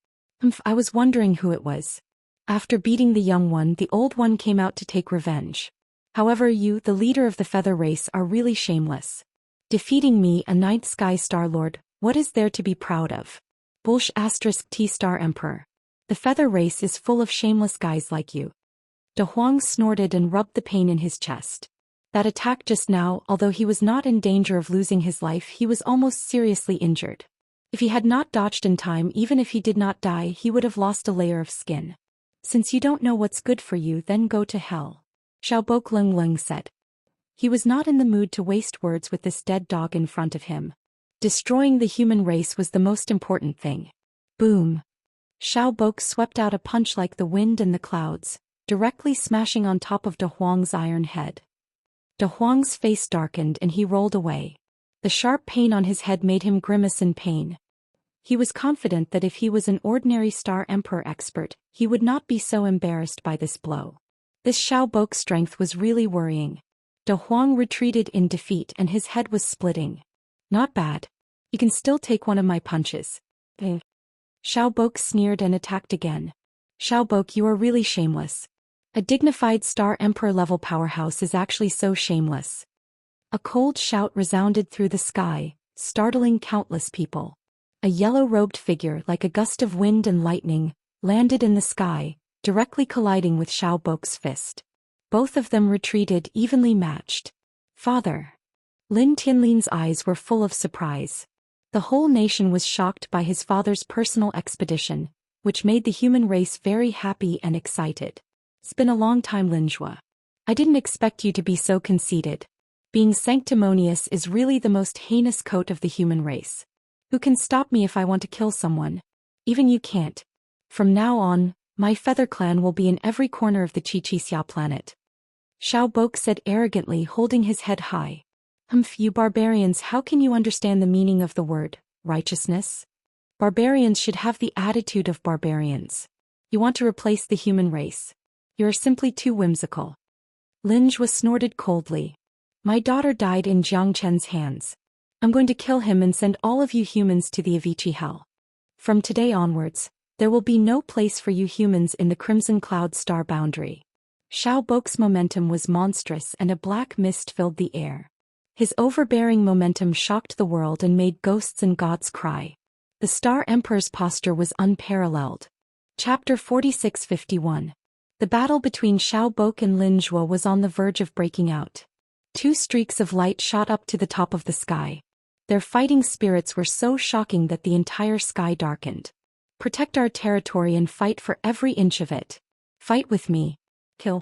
I was wondering who it was. After beating the young one, the old one came out to take revenge. However, you, the leader of the feather race, are really shameless. Defeating me, a ninth sky star lord, what is there to be proud of? Bullsh * T-star emperor. The feather race is full of shameless guys like you. De Huang snorted and rubbed the pain in his chest. That attack just now, although he was not in danger of losing his life, he was almost seriously injured. If he had not dodged in time, even if he did not die, he would have lost a layer of skin. Since you don't know what's good for you, then go to hell. Xiao Boklung said. He was not in the mood to waste words with this dead dog in front of him. Destroying the human race was the most important thing. Boom. Xiao Bok swept out a punch like the wind and the clouds, directly smashing on top of De Huang's iron head. De Huang's face darkened and he rolled away. The sharp pain on his head made him grimace in pain. He was confident that if he was an ordinary Star Emperor expert, he would not be so embarrassed by this blow. This Xiao Bok's strength was really worrying. De Huang retreated in defeat and his head was splitting. Not bad. You can still take one of my punches. Xiao Bok sneered and attacked again. Xiao Bok, you are really shameless. A dignified Star Emperor level powerhouse is actually so shameless. A cold shout resounded through the sky, startling countless people. A yellow-robed figure, like a gust of wind and lightning, landed in the sky, directly colliding with Xiao Bok's fist. Both of them retreated evenly matched. Father. Lin Tianlin's eyes were full of surprise. The whole nation was shocked by his father's personal expedition, which made the human race very happy and excited. It's been a long time, Lin Zhua. I didn't expect you to be so conceited. Being sanctimonious is really the most heinous coat of the human race. Who can stop me if I want to kill someone? Even you can't. From now on, my feather clan will be in every corner of the Xianxia planet. Xiao Bok said arrogantly, holding his head high. You barbarians, how can you understand the meaning of the word righteousness? Barbarians should have the attitude of barbarians. You want to replace the human race. You are simply too whimsical. Lin Zhua snorted coldly. My daughter died in Jiang Chen's hands. I'm going to kill him and send all of you humans to the Avicii hell. From today onwards, there will be no place for you humans in the Crimson Cloud Star boundary. Xiao Bok's momentum was monstrous and a black mist filled the air. His overbearing momentum shocked the world and made ghosts and gods cry. The Star Emperor's posture was unparalleled. Chapter 4651. The battle between Xiao Bok and Lin Zhua was on the verge of breaking out. Two streaks of light shot up to the top of the sky. Their fighting spirits were so shocking that the entire sky darkened. Protect our territory and fight for every inch of it. Fight with me. Kill.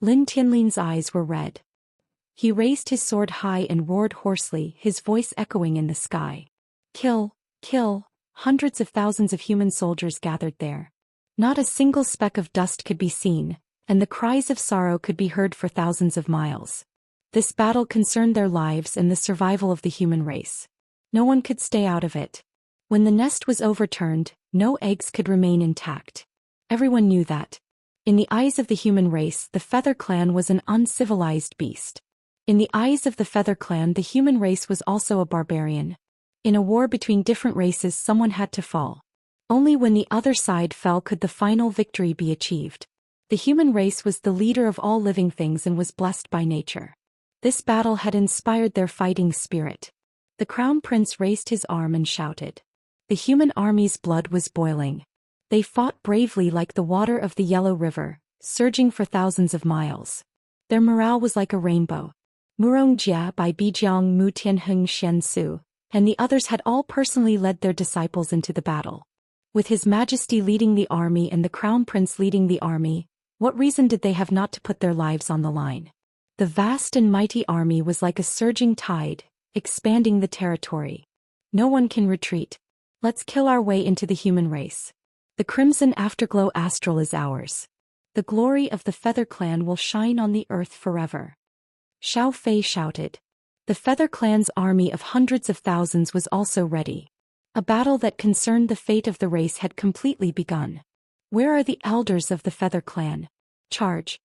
Lin Tianlin's eyes were red. He raised his sword high and roared hoarsely, his voice echoing in the sky. Kill, kill. Hundreds of thousands of human soldiers gathered there. Not a single speck of dust could be seen, and the cries of sorrow could be heard for thousands of miles. This battle concerned their lives and the survival of the human race. No one could stay out of it. When the nest was overturned, no eggs could remain intact. Everyone knew that. In the eyes of the human race, the Feather Clan was an uncivilized beast. In the eyes of the Feather Clan, the human race was also a barbarian. In a war between different races, someone had to fall. Only when the other side fell could the final victory be achieved. The human race was the leader of all living things and was blessed by nature. This battle had inspired their fighting spirit. The Crown Prince raised his arm and shouted. The human army's blood was boiling. They fought bravely like the water of the Yellow River, surging for thousands of miles. Their morale was like a rainbow. Murong Jia by Bijiang Mu Tianheng Shen Su, and the others had all personally led their disciples into the battle. With His Majesty leading the army and the Crown Prince leading the army, what reason did they have not to put their lives on the line? The vast and mighty army was like a surging tide, expanding the territory. No one can retreat. Let's kill our way into the human race. The crimson afterglow astral is ours. The glory of the Feather Clan will shine on the earth forever. Xiao Fei shouted. The Feather Clan's army of hundreds of thousands was also ready. A battle that concerned the fate of the race had completely begun. Where are the elders of the Feather Clan? Charge.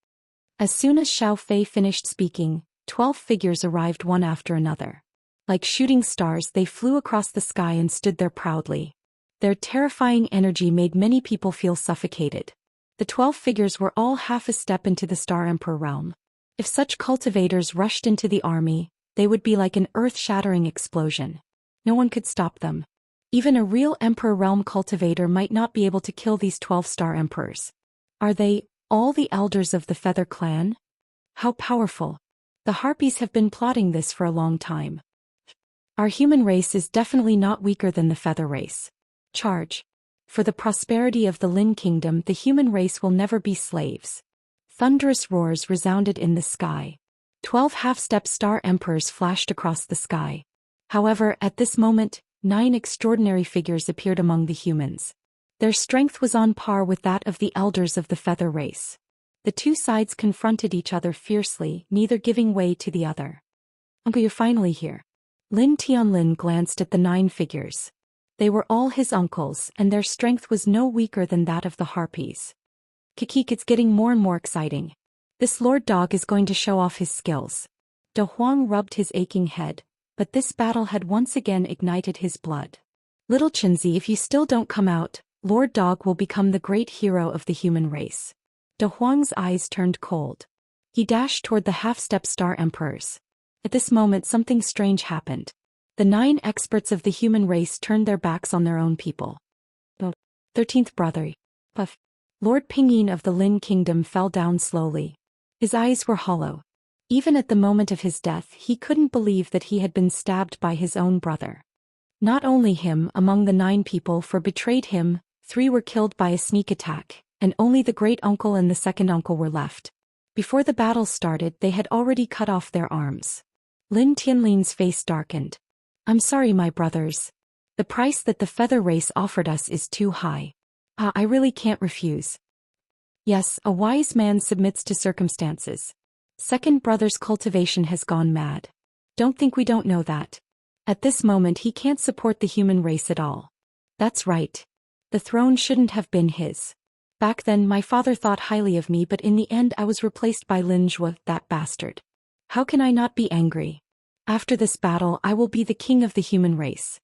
As soon as Xiao Fei finished speaking, 12 figures arrived one after another. Like shooting stars, they flew across the sky and stood there proudly. Their terrifying energy made many people feel suffocated. The 12 figures were all half a step into the Star Emperor realm. If such cultivators rushed into the army, they would be like an earth-shattering explosion. No one could stop them. Even a real Emperor realm cultivator might not be able to kill these 12 Star Emperors. Are they all the elders of the Feather Clan? How powerful. The Harpies have been plotting this for a long time. Our human race is definitely not weaker than the Feather race. Charge. For the prosperity of the Lin Kingdom, the human race will never be slaves. Thunderous roars resounded in the sky. 12 half-step Star Emperors flashed across the sky. However, at this moment, 9 extraordinary figures appeared among the humans. Their strength was on par with that of the elders of the Feather race. The two sides confronted each other fiercely, neither giving way to the other. Uncle, you're finally here. Lin Tianlin glanced at the 9 figures. They were all his uncles, and their strength was no weaker than that of the Harpies. Kikik, it's getting more and more exciting. This Lord Dog is going to show off his skills. De Huang rubbed his aching head, but this battle had once again ignited his blood. Little Chinzi, if you still don't come out, Lord Dog will become the great hero of the human race. De Huang's eyes turned cold. He dashed toward the half-step Star Emperors. At this moment something strange happened. The 9 experts of the human race turned their backs on their own people. The 13th brother, Puff. Lord Pingyin of the Lin Kingdom fell down slowly. His eyes were hollow. Even at the moment of his death he couldn't believe that he had been stabbed by his own brother. Not only him, among the 9 people who betrayed him, 3 were killed by a sneak attack, and only the great uncle and the second uncle were left. Before the battle started they had already cut off their arms. Lin Tianlin's face darkened. I'm sorry, my brothers. The price that the Feather race offered us is too high. I really can't refuse. Yes, a wise man submits to circumstances. Second brother's cultivation has gone mad. Don't think we don't know that. At this moment he can't support the human race at all. That's right. The throne shouldn't have been his. Back then my father thought highly of me, but in the end I was replaced by Lin Zhou, that bastard. How can I not be angry? After this battle I will be the king of the human race.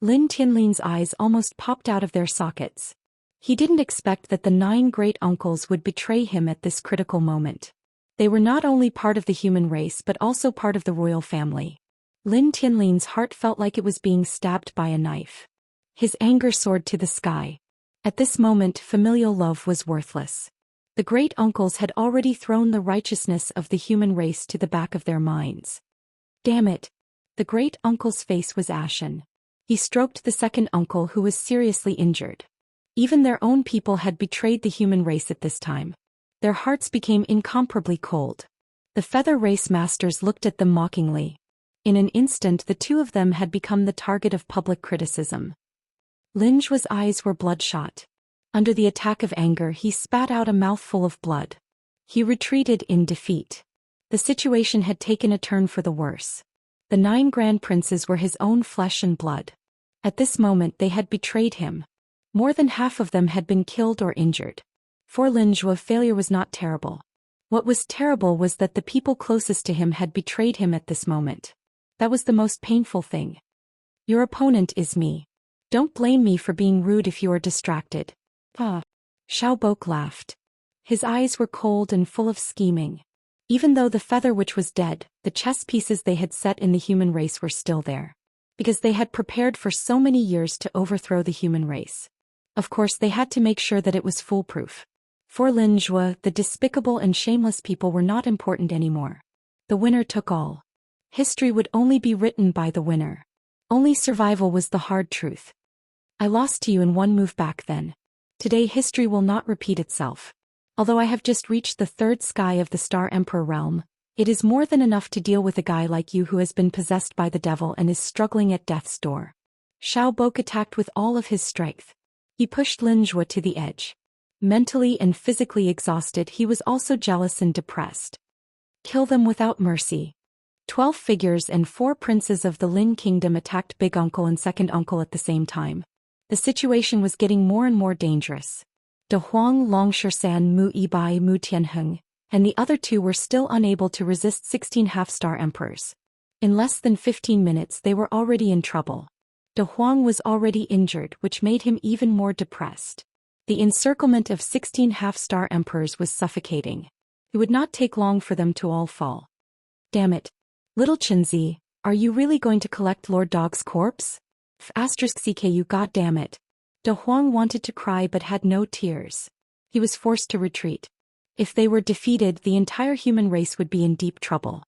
Lin Tianlin's eyes almost popped out of their sockets. He didn't expect that the 9 great uncles would betray him at this critical moment. They were not only part of the human race but also part of the royal family. Lin Tianlin's heart felt like it was being stabbed by a knife. His anger soared to the sky. At this moment familial love was worthless. The great uncles had already thrown the righteousness of the human race to the back of their minds. Damn it! The great uncle's face was ashen. He stroked the second uncle who was seriously injured. Even their own people had betrayed the human race at this time. Their hearts became incomparably cold. The Feather race masters looked at them mockingly. In an instant the 2 of them had become the target of public criticism. Lin Zhuo's eyes were bloodshot. Under the attack of anger he spat out a mouthful of blood. He retreated in defeat. The situation had taken a turn for the worse. The 9 grand princes were his own flesh and blood. At this moment they had betrayed him. More than half of them had been killed or injured. For Lin Zhou, failure was not terrible. What was terrible was that the people closest to him had betrayed him at this moment. That was the most painful thing. Your opponent is me. Don't blame me for being rude if you are distracted. Xiao Bok laughed. His eyes were cold and full of scheming. Even though the Feather Witch was dead, the chess pieces they had set in the human race were still there. Because they had prepared for so many years to overthrow the human race. Of course they had to make sure that it was foolproof. For Lin Zhou, the despicable and shameless people were not important anymore. The winner took all. History would only be written by the winner. Only survival was the hard truth. I lost to you in one move back then. Today history will not repeat itself. Although I have just reached the 3rd sky of the Star Emperor realm, it is more than enough to deal with a guy like you who has been possessed by the devil and is struggling at death's door. Xiao Bok attacked with all of his strength. He pushed Lin Zhou to the edge. Mentally and physically exhausted, he was also jealous and depressed. Kill them without mercy. 12 figures and 4 princes of the Lin Kingdom attacked Big Uncle and Second Uncle at the same time. The situation was getting more and more dangerous. De Huang, Longshisan, Mu Yibai, Mu Tianheng, and the other 2 were still unable to resist 16 half-star emperors. In less than 15 minutes they were already in trouble. De Huang was already injured, which made him even more depressed. The encirclement of 16 half-star emperors was suffocating. It would not take long for them to all fall. Damn it. Little Qinzi, are you really going to collect Lord Dog's corpse? *CKU, god damn it. De Huang wanted to cry but had no tears. He was forced to retreat. If they were defeated, the entire human race would be in deep trouble.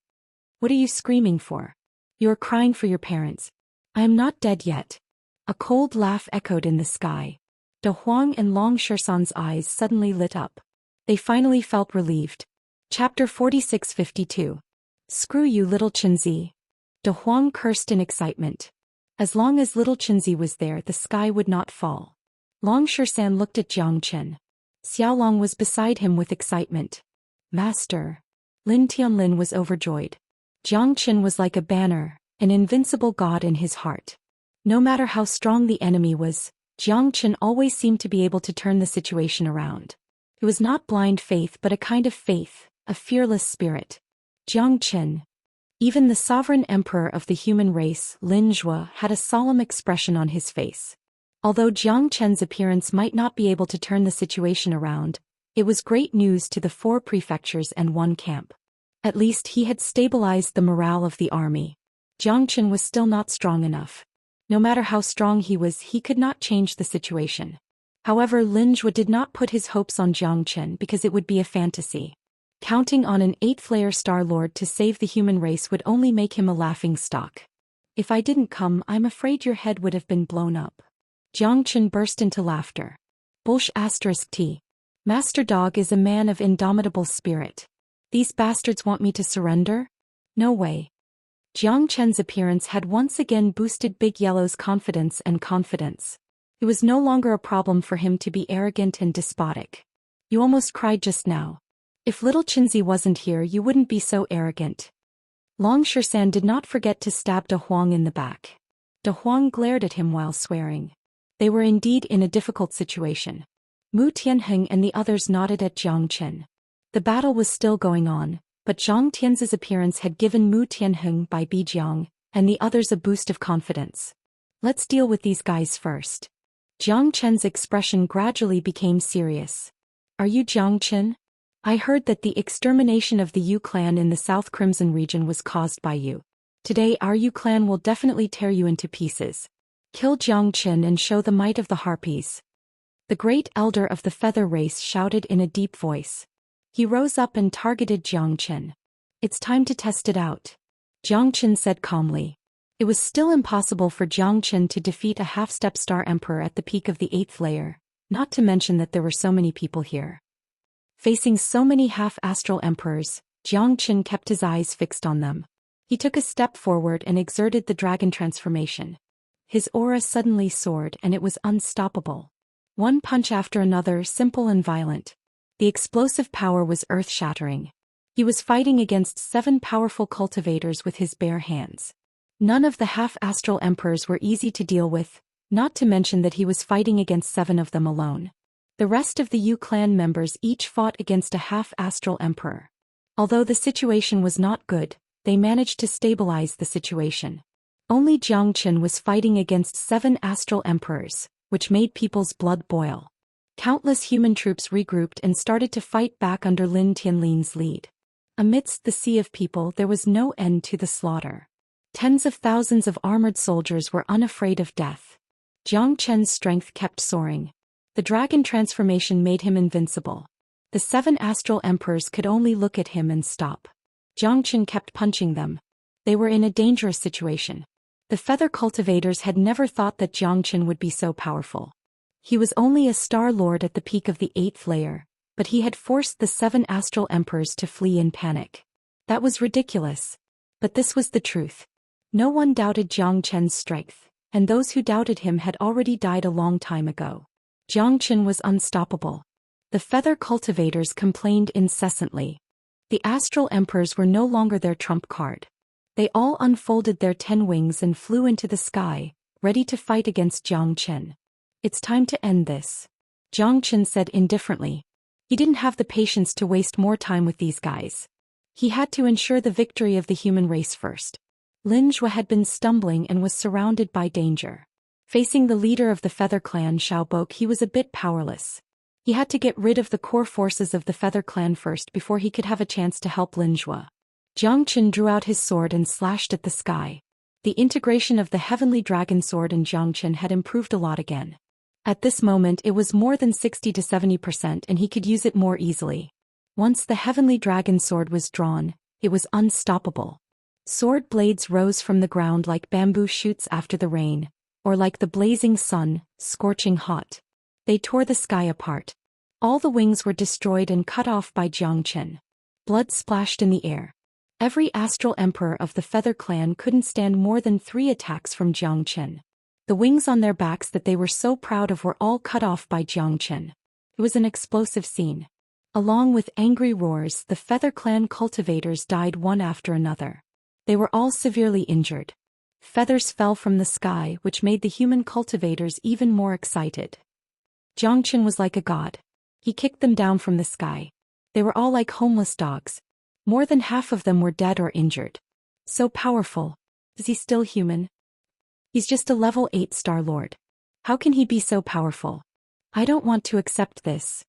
What are you screaming for? You are crying for your parents. I am not dead yet. A cold laugh echoed in the sky. De Huang and Long Shisan's eyes suddenly lit up. They finally felt relieved. Chapter 4652. Screw you, little Qinzi. De Huang cursed in excitement. As long as little Qinzi was there, the sky would not fall. Long Shisan looked at Jiang Qin. Xiaolong was beside him with excitement. Master. Lin Tianlin was overjoyed. Jiang Qin was like a banner, an invincible god in his heart. No matter how strong the enemy was, Jiang Qin always seemed to be able to turn the situation around. It was not blind faith but a kind of faith, a fearless spirit. Jiang Qin. Even the sovereign emperor of the human race, Lin Zhuo, had a solemn expression on his face. Although Jiang Qin's appearance might not be able to turn the situation around, it was great news to the 4 prefectures and 1 camp. At least he had stabilized the morale of the army. Jiang Qin was still not strong enough. No matter how strong he was, he could not change the situation. However, Lin Zhuo did not put his hopes on Jiang Qin because it would be a fantasy. Counting on an 8th-layer Star Lord to save the human race would only make him a laughingstock. If I didn't come, I'm afraid your head would have been blown up. Jiang Qin burst into laughter. Bullsh *T. Master Dog is a man of indomitable spirit. These bastards want me to surrender? No way. Jiang Qin's appearance had once again boosted Big Yellow's confidence. It was no longer a problem for him to be arrogant and despotic. You almost cried just now. If little Qinzi wasn't here, you wouldn't be so arrogant. Long Shisan did not forget to stab De Huang in the back. De Huang glared at him while swearing. They were indeed in a difficult situation. Mu Tianheng and the others nodded at Jiang Qin. The battle was still going on, but Zhang Tian's appearance had given Mu Tianheng by Bijiang and the others a boost of confidence. Let's deal with these guys first. Jiang Qin's expression gradually became serious. Are you Jiang Qin? I heard that the extermination of the Yu clan in the South Crimson region was caused by you. Today our Yu clan will definitely tear you into pieces. Kill Jiang Qin and show the might of the Harpies. The great elder of the feather race shouted in a deep voice. He rose up and targeted Jiang Qin. It's time to test it out. Jiang Qin said calmly. It was still impossible for Jiang Qin to defeat a half-step star emperor at the peak of the 8th layer, not to mention that there were so many people here. Facing so many half-astral emperors, Jiang Qin kept his eyes fixed on them. He took a step forward and exerted the dragon transformation. His aura suddenly soared and it was unstoppable. One punch after another, simple and violent. The explosive power was earth-shattering. He was fighting against 7 powerful cultivators with his bare hands. None of the half-astral emperors were easy to deal with, not to mention that he was fighting against 7 of them alone. The rest of the Yu clan members each fought against a half-astral emperor. Although the situation was not good, they managed to stabilize the situation. Only Jiang Qin was fighting against 7 astral emperors, which made people's blood boil. Countless human troops regrouped and started to fight back under Lin Tianlin's lead. Amidst the sea of people there was no end to the slaughter. Tens of thousands of armored soldiers were unafraid of death. Jiang Qin's strength kept soaring. The dragon transformation made him invincible. The 7 astral emperors could only look at him and stop. Jiang Qin kept punching them. They were in a dangerous situation. The feather cultivators had never thought that Jiang Qin would be so powerful. He was only a star lord at the peak of the 8th layer, but he had forced the 7 astral emperors to flee in panic. That was ridiculous. But this was the truth. No one doubted Jiang Qin's strength, and those who doubted him had already died a long time ago. Jiang Qin was unstoppable. The feather cultivators complained incessantly. The astral emperors were no longer their trump card. They all unfolded their 10 wings and flew into the sky, ready to fight against Jiang Qin. It's time to end this. Jiang Qin said indifferently. He didn't have the patience to waste more time with these guys. He had to ensure the victory of the human race first. Lin Zhuo had been stumbling and was surrounded by danger. Facing the leader of the Feather Clan Xiaobok, he was a bit powerless. He had to get rid of the core forces of the Feather Clan first before he could have a chance to help Lin Zhuo. Jiang Qin drew out his sword and slashed at the sky. The integration of the Heavenly Dragon Sword and Jiang Qin had improved a lot again. At this moment it was more than 60 to 70% and he could use it more easily. Once the Heavenly Dragon Sword was drawn, it was unstoppable. Sword blades rose from the ground like bamboo shoots after the rain, or like the blazing sun, scorching hot. They tore the sky apart. All the wings were destroyed and cut off by Jiang Qin. Blood splashed in the air. Every astral emperor of the Feather Clan couldn't stand more than 3 attacks from Jiang Qin. The wings on their backs that they were so proud of were all cut off by Jiang Qin. It was an explosive scene. Along with angry roars, the Feather Clan cultivators died one after another. They were all severely injured. Feathers fell from the sky, which made the human cultivators even more excited. Jiang Qin was like a god. He kicked them down from the sky. They were all like homeless dogs. More than half of them were dead or injured. So powerful. Is he still human? He's just a level 8 Star Lord. How can he be so powerful? I don't want to accept this.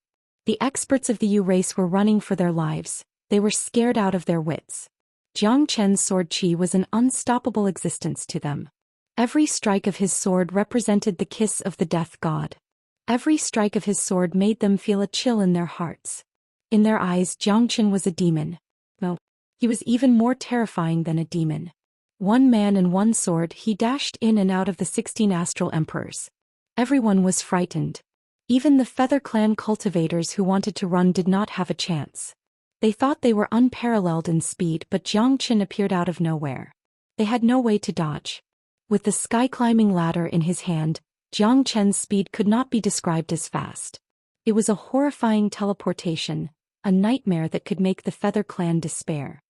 The experts of the Yu race were running for their lives. They were scared out of their wits. Jiang Qin's sword qi was an unstoppable existence to them. Every strike of his sword represented the kiss of the death god. Every strike of his sword made them feel a chill in their hearts. In their eyes, Jiang Qin was a demon. No, he was even more terrifying than a demon. One man and one sword, he dashed in and out of the 16 astral emperors. Everyone was frightened. Even the Feather Clan cultivators who wanted to run did not have a chance. They thought they were unparalleled in speed, but Jiang Qin appeared out of nowhere. They had no way to dodge. With the sky-climbing ladder in his hand, Jiang Qin's speed could not be described as fast. It was a horrifying teleportation, a nightmare that could make the Feather Clan despair.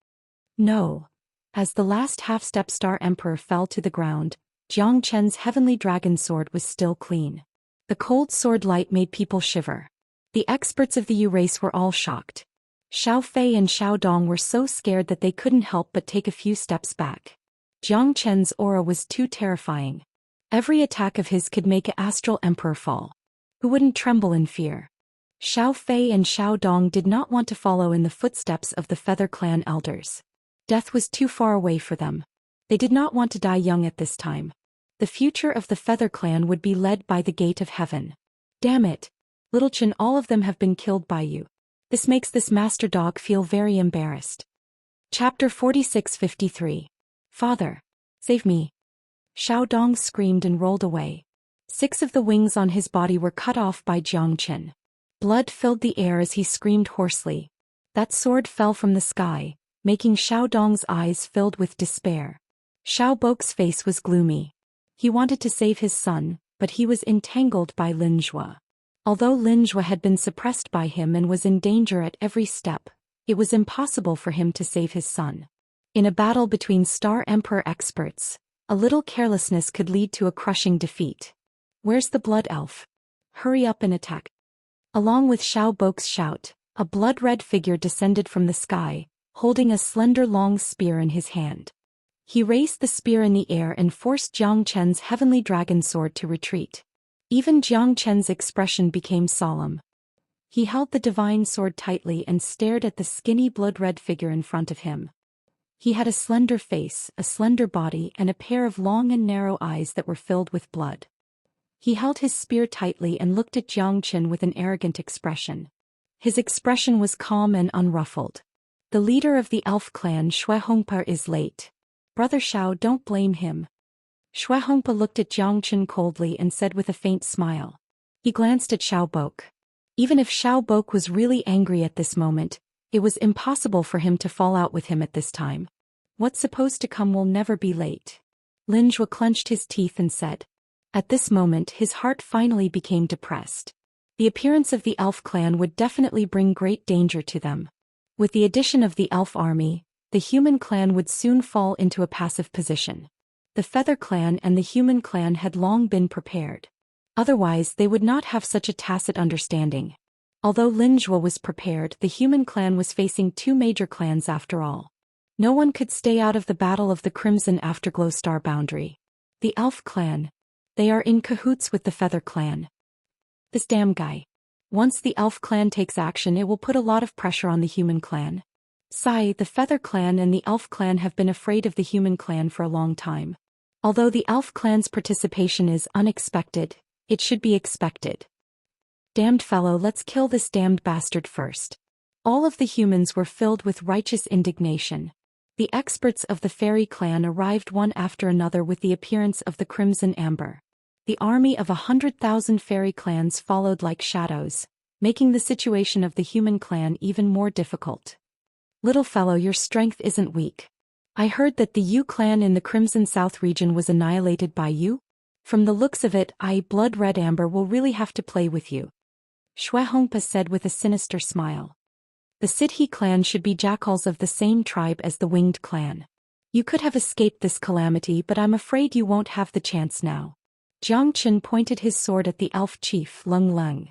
No. As the last half-step Star Emperor fell to the ground, Jiang Qin's Heavenly Dragon Sword was still clean. The cold sword light made people shiver. The experts of the Yu race were all shocked. Xiao Fei and Xiao Dong were so scared that they couldn't help but take a few steps back. Jiang Qin's aura was too terrifying. Every attack of his could make an astral emperor fall. Who wouldn't tremble in fear? Xiao Fei and Xiao Dong did not want to follow in the footsteps of the Feather Clan elders. Death was too far away for them. They did not want to die young at this time. The future of the Feather Clan would be led by the gate of heaven. Damn it! Little Qin, all of them have been killed by you. This makes this master dog feel very embarrassed. Chapter 46:53. Father, save me. Xiao Dong screamed and rolled away. 6 of the wings on his body were cut off by Jiang Qin. Blood filled the air as he screamed hoarsely. That sword fell from the sky, making Xiao Dong's eyes filled with despair. Xiao Bok's face was gloomy. He wanted to save his son, but he was entangled by Lin Zhuo. Although Lin Zhuo had been suppressed by him and was in danger at every step, it was impossible for him to save his son. In a battle between Star Emperor experts, a little carelessness could lead to a crushing defeat. Where's the blood elf? Hurry up and attack. Along with Xiao Bok's shout, a blood-red figure descended from the sky, holding a slender long spear in his hand. He raised the spear in the air and forced Jiang Qin's Heavenly Dragon Sword to retreat. Even Jiang Qin's expression became solemn. He held the divine sword tightly and stared at the skinny blood-red figure in front of him. He had a slender face, a slender body, and a pair of long and narrow eyes that were filled with blood. He held his spear tightly and looked at Jiang Qin with an arrogant expression. His expression was calm and unruffled. The leader of the elf clan Shui Hongpa is late. Brother Xiao, don't blame him. Shui Hongpa looked at Jiang Qin coldly and said with a faint smile. He glanced at Xiao Bok. Even if Xiao Bok was really angry at this moment, it was impossible for him to fall out with him at this time. What's supposed to come will never be late. Lin Zhuo clenched his teeth and said. At this moment his heart finally became depressed. The appearance of the elf clan would definitely bring great danger to them. With the addition of the elf army, the human clan would soon fall into a passive position. The Feather Clan and the human clan had long been prepared. Otherwise they would not have such a tacit understanding. Although Lin Zhuo was prepared, the human clan was facing 2 major clans after all. No one could stay out of the Battle of the Crimson Afterglow Star boundary. The elf clan. They are in cahoots with the Feather Clan. This damn guy. Once the Elf Clan takes action, it will put a lot of pressure on the Human Clan. The Feather Clan and the Elf Clan have been afraid of the Human Clan for a long time. Although the Elf Clan's participation is unexpected, it should be expected. Damned fellow, let's kill this damned bastard first. All of the humans were filled with righteous indignation. The experts of the Fairy Clan arrived one after another with the appearance of the Crimson Amber. The army of 100,000 fairy clans followed like shadows, making the situation of the Human Clan even more difficult. Little fellow, your strength isn't weak. I heard that the Yu clan in the Crimson South region was annihilated by you? From the looks of it, Blood Red Amber will really have to play with you. Xuehongpa said with a sinister smile. The Sidhe clan should be jackals of the same tribe as the Winged clan. You could have escaped this calamity, but I'm afraid you won't have the chance now. Jiang Chen pointed his sword at the elf chief, Lung Lung.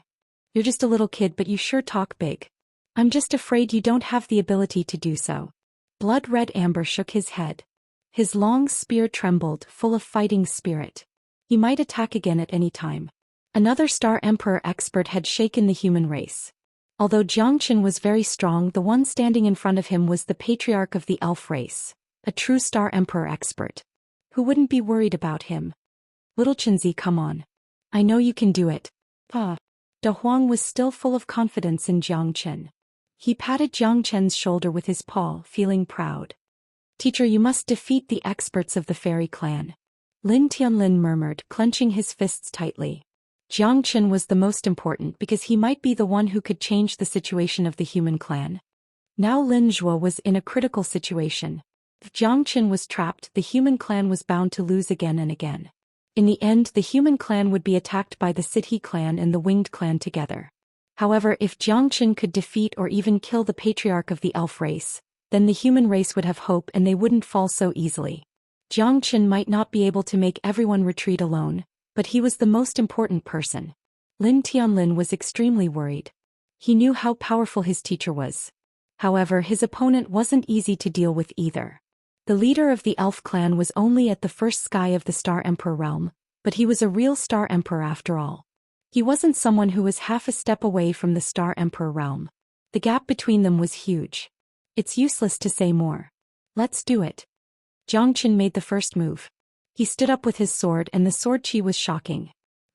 You're just a little kid, but you sure talk big. I'm just afraid you don't have the ability to do so. Blood Red Amber shook his head. His long spear trembled, full of fighting spirit. He might attack again at any time. Another Star Emperor expert had shaken the human race. Although Jiang Chen was very strong, the one standing in front of him was the patriarch of the elf race, a true Star Emperor expert. Who wouldn't be worried about him? Little Chenzi, come on. I know you can do it. De Huang was still full of confidence in Jiang Chen. He patted Jiang Chen's shoulder with his paw, feeling proud. Teacher, you must defeat the experts of the Fairy Clan. Lin Tianlin murmured, clenching his fists tightly. Jiang Chen was the most important because he might be the one who could change the situation of the Human Clan. Now Lin Zhuo was in a critical situation. If Jiang Chen was trapped, the Human Clan was bound to lose again and again. In the end, the Human Clan would be attacked by the Sidhe Clan and the Winged Clan together. However, if Jiang Chen could defeat or even kill the patriarch of the elf race, then the human race would have hope and they wouldn't fall so easily. Jiang Chen might not be able to make everyone retreat alone, but he was the most important person. Lin Tianlin was extremely worried. He knew how powerful his teacher was. However, his opponent wasn't easy to deal with either. The leader of the Elf Clan was only at the first sky of the Star Emperor realm, but he was a real Star Emperor after all. He wasn't someone who was half a step away from the Star Emperor realm. The gap between them was huge. It's useless to say more. Let's do it. Jiang Chen made the first move. He stood up with his sword and the sword chi was shocking.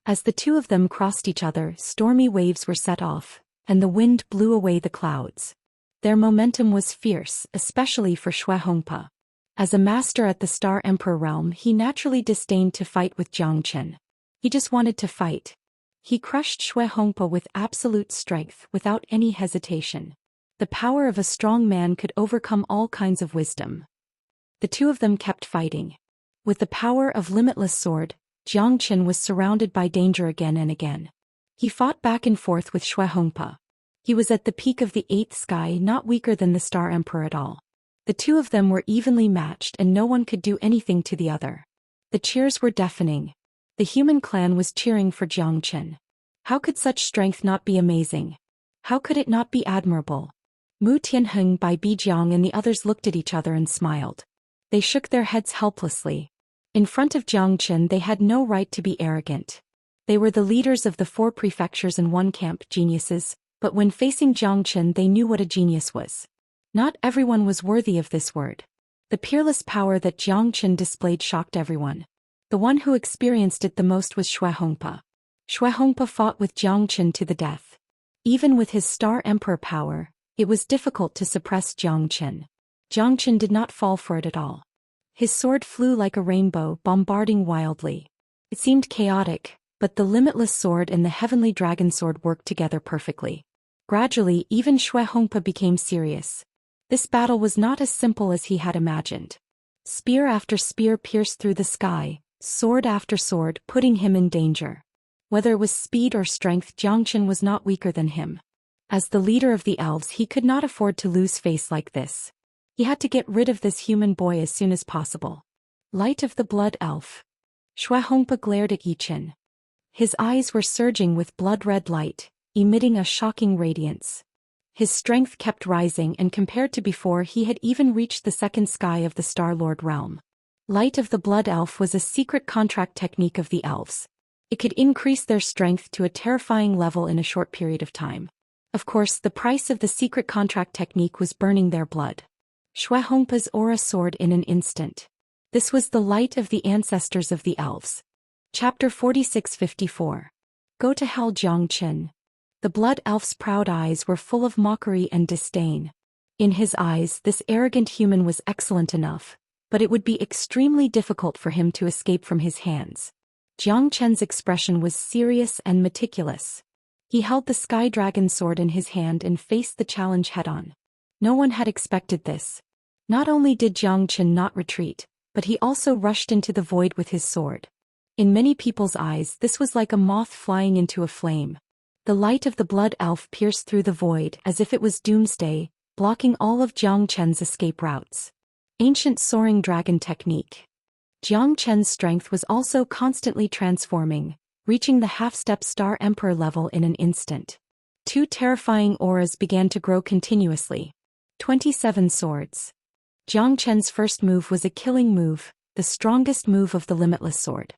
As the two of them crossed each other, stormy waves were set off, and the wind blew away the clouds. Their momentum was fierce, especially for Xuehongpa. As a master at the Star Emperor realm, he naturally disdained to fight with Jiang Chen. He just wanted to fight. He crushed Xuehongpa with absolute strength, without any hesitation. The power of a strong man could overcome all kinds of wisdom. The two of them kept fighting. With the power of Limitless Sword, Jiang Chen was surrounded by danger again and again. He fought back and forth with Xuehongpa. He was at the peak of the 8th sky, not weaker than the Star Emperor at all. The two of them were evenly matched and no one could do anything to the other. The cheers were deafening. The Human Clan was cheering for Jiang Chen. How could such strength not be amazing? How could it not be admirable? Mu Tianheng, Bai Bijiang and the others looked at each other and smiled. They shook their heads helplessly. In front of Jiang Chen they had no right to be arrogant. They were the leaders of the 4 prefectures and 1 camp, geniuses, but when facing Jiang Chen they knew what a genius was. Not everyone was worthy of this word. The peerless power that Jiang Chen displayed shocked everyone. The one who experienced it the most was Xuehongpa. Xuehongpa fought with Jiang Chen to the death. Even with his Star Emperor power, it was difficult to suppress Jiang Chen. Jiang Chen did not fall for it at all. His sword flew like a rainbow, bombarding wildly. It seemed chaotic, but the Limitless Sword and the Heavenly Dragon Sword worked together perfectly. Gradually, even Xuehongpa became serious. This battle was not as simple as he had imagined. Spear after spear pierced through the sky, sword after sword, putting him in danger. Whether it was speed or strength, Jiang Chen was not weaker than him. As the leader of the elves, he could not afford to lose face like this. He had to get rid of this human boy as soon as possible. Light of the Blood Elf. Xuehongpa glared at Yi Chen. His eyes were surging with blood-red light, emitting a shocking radiance. His strength kept rising and compared to before he had even reached the 2nd sky of the Star-Lord realm. Light of the Blood Elf was a secret contract technique of the elves. It could increase their strength to a terrifying level in a short period of time. Of course, the price of the secret contract technique was burning their blood. Shuehongpa's aura soared in an instant. This was the light of the ancestors of the elves. Chapter 46-54. Go to hell, Xianxia. The Blood Elf's proud eyes were full of mockery and disdain. In his eyes, this arrogant human was excellent enough, but it would be extremely difficult for him to escape from his hands. Xianxia's expression was serious and meticulous. He held the Sky Dragon sword in his hand and faced the challenge head-on. No one had expected this. Not only did Xianxia not retreat, but he also rushed into the void with his sword. In many people's eyes, this was like a moth flying into a flame. The light of the Blood Elf pierced through the void as if it was doomsday, blocking all of Xianxia's escape routes. Ancient Soaring Dragon Technique. Xianxia's strength was also constantly transforming, reaching the half-step Star Emperor level in an instant. Two terrifying auras began to grow continuously. 27 swords. Xianxia's first move was a killing move, the strongest move of the Limitless Sword.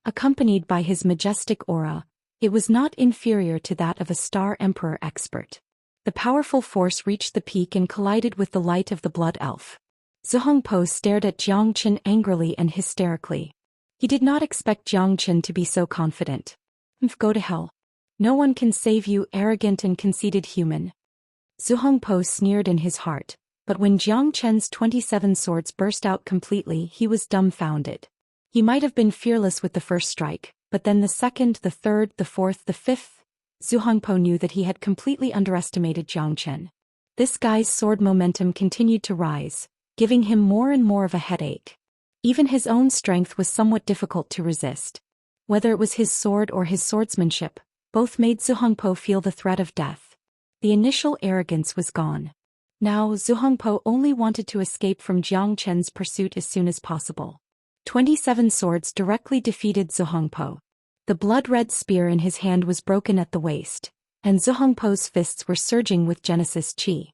Accompanied by his majestic aura, it was not inferior to that of a Star Emperor expert. The powerful force reached the peak and collided with the light of the Blood Elf. Zhou stared at Xianxia angrily and hysterically. He did not expect Xianxia to be so confident. Go to hell. No one can save you, arrogant and conceited human. Zhou sneered in his heart, but when Xianxia's 27 swords burst out completely, he was dumbfounded. He might have been fearless with the first strike, but then the second, the third, the fourth, the fifth. Zhou knew that he had completely underestimated Xianxia. This guy's sword momentum continued to rise, giving him more and more of a headache. Even his own strength was somewhat difficult to resist. Whether it was his sword or his swordsmanship, both made Zhou feel the threat of death. The initial arrogance was gone. Now Zhou only wanted to escape from Xianxia's pursuit as soon as possible. 27 swords directly defeated Zhou. The blood-red spear in his hand was broken at the waist, and Zhou fists were surging with Genesis Qi.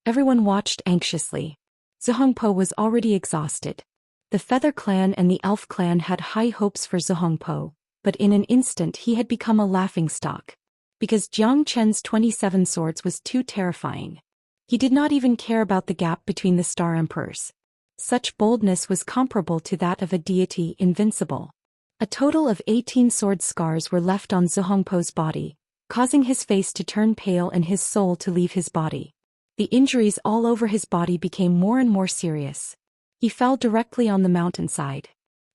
Everyone watched anxiously. Zhou was already exhausted. The Feather Clan and the Elf Clan had high hopes for Zhou, but in an instant he had become a laughingstock. Because Xianxia's 27 swords was too terrifying. He did not even care about the gap between the Star Emperors. Such boldness was comparable to that of a deity, invincible. A total of 18 sword scars were left on Zhou body, causing his face to turn pale and his soul to leave his body. The injuries all over his body became more and more serious. He fell directly on the mountainside.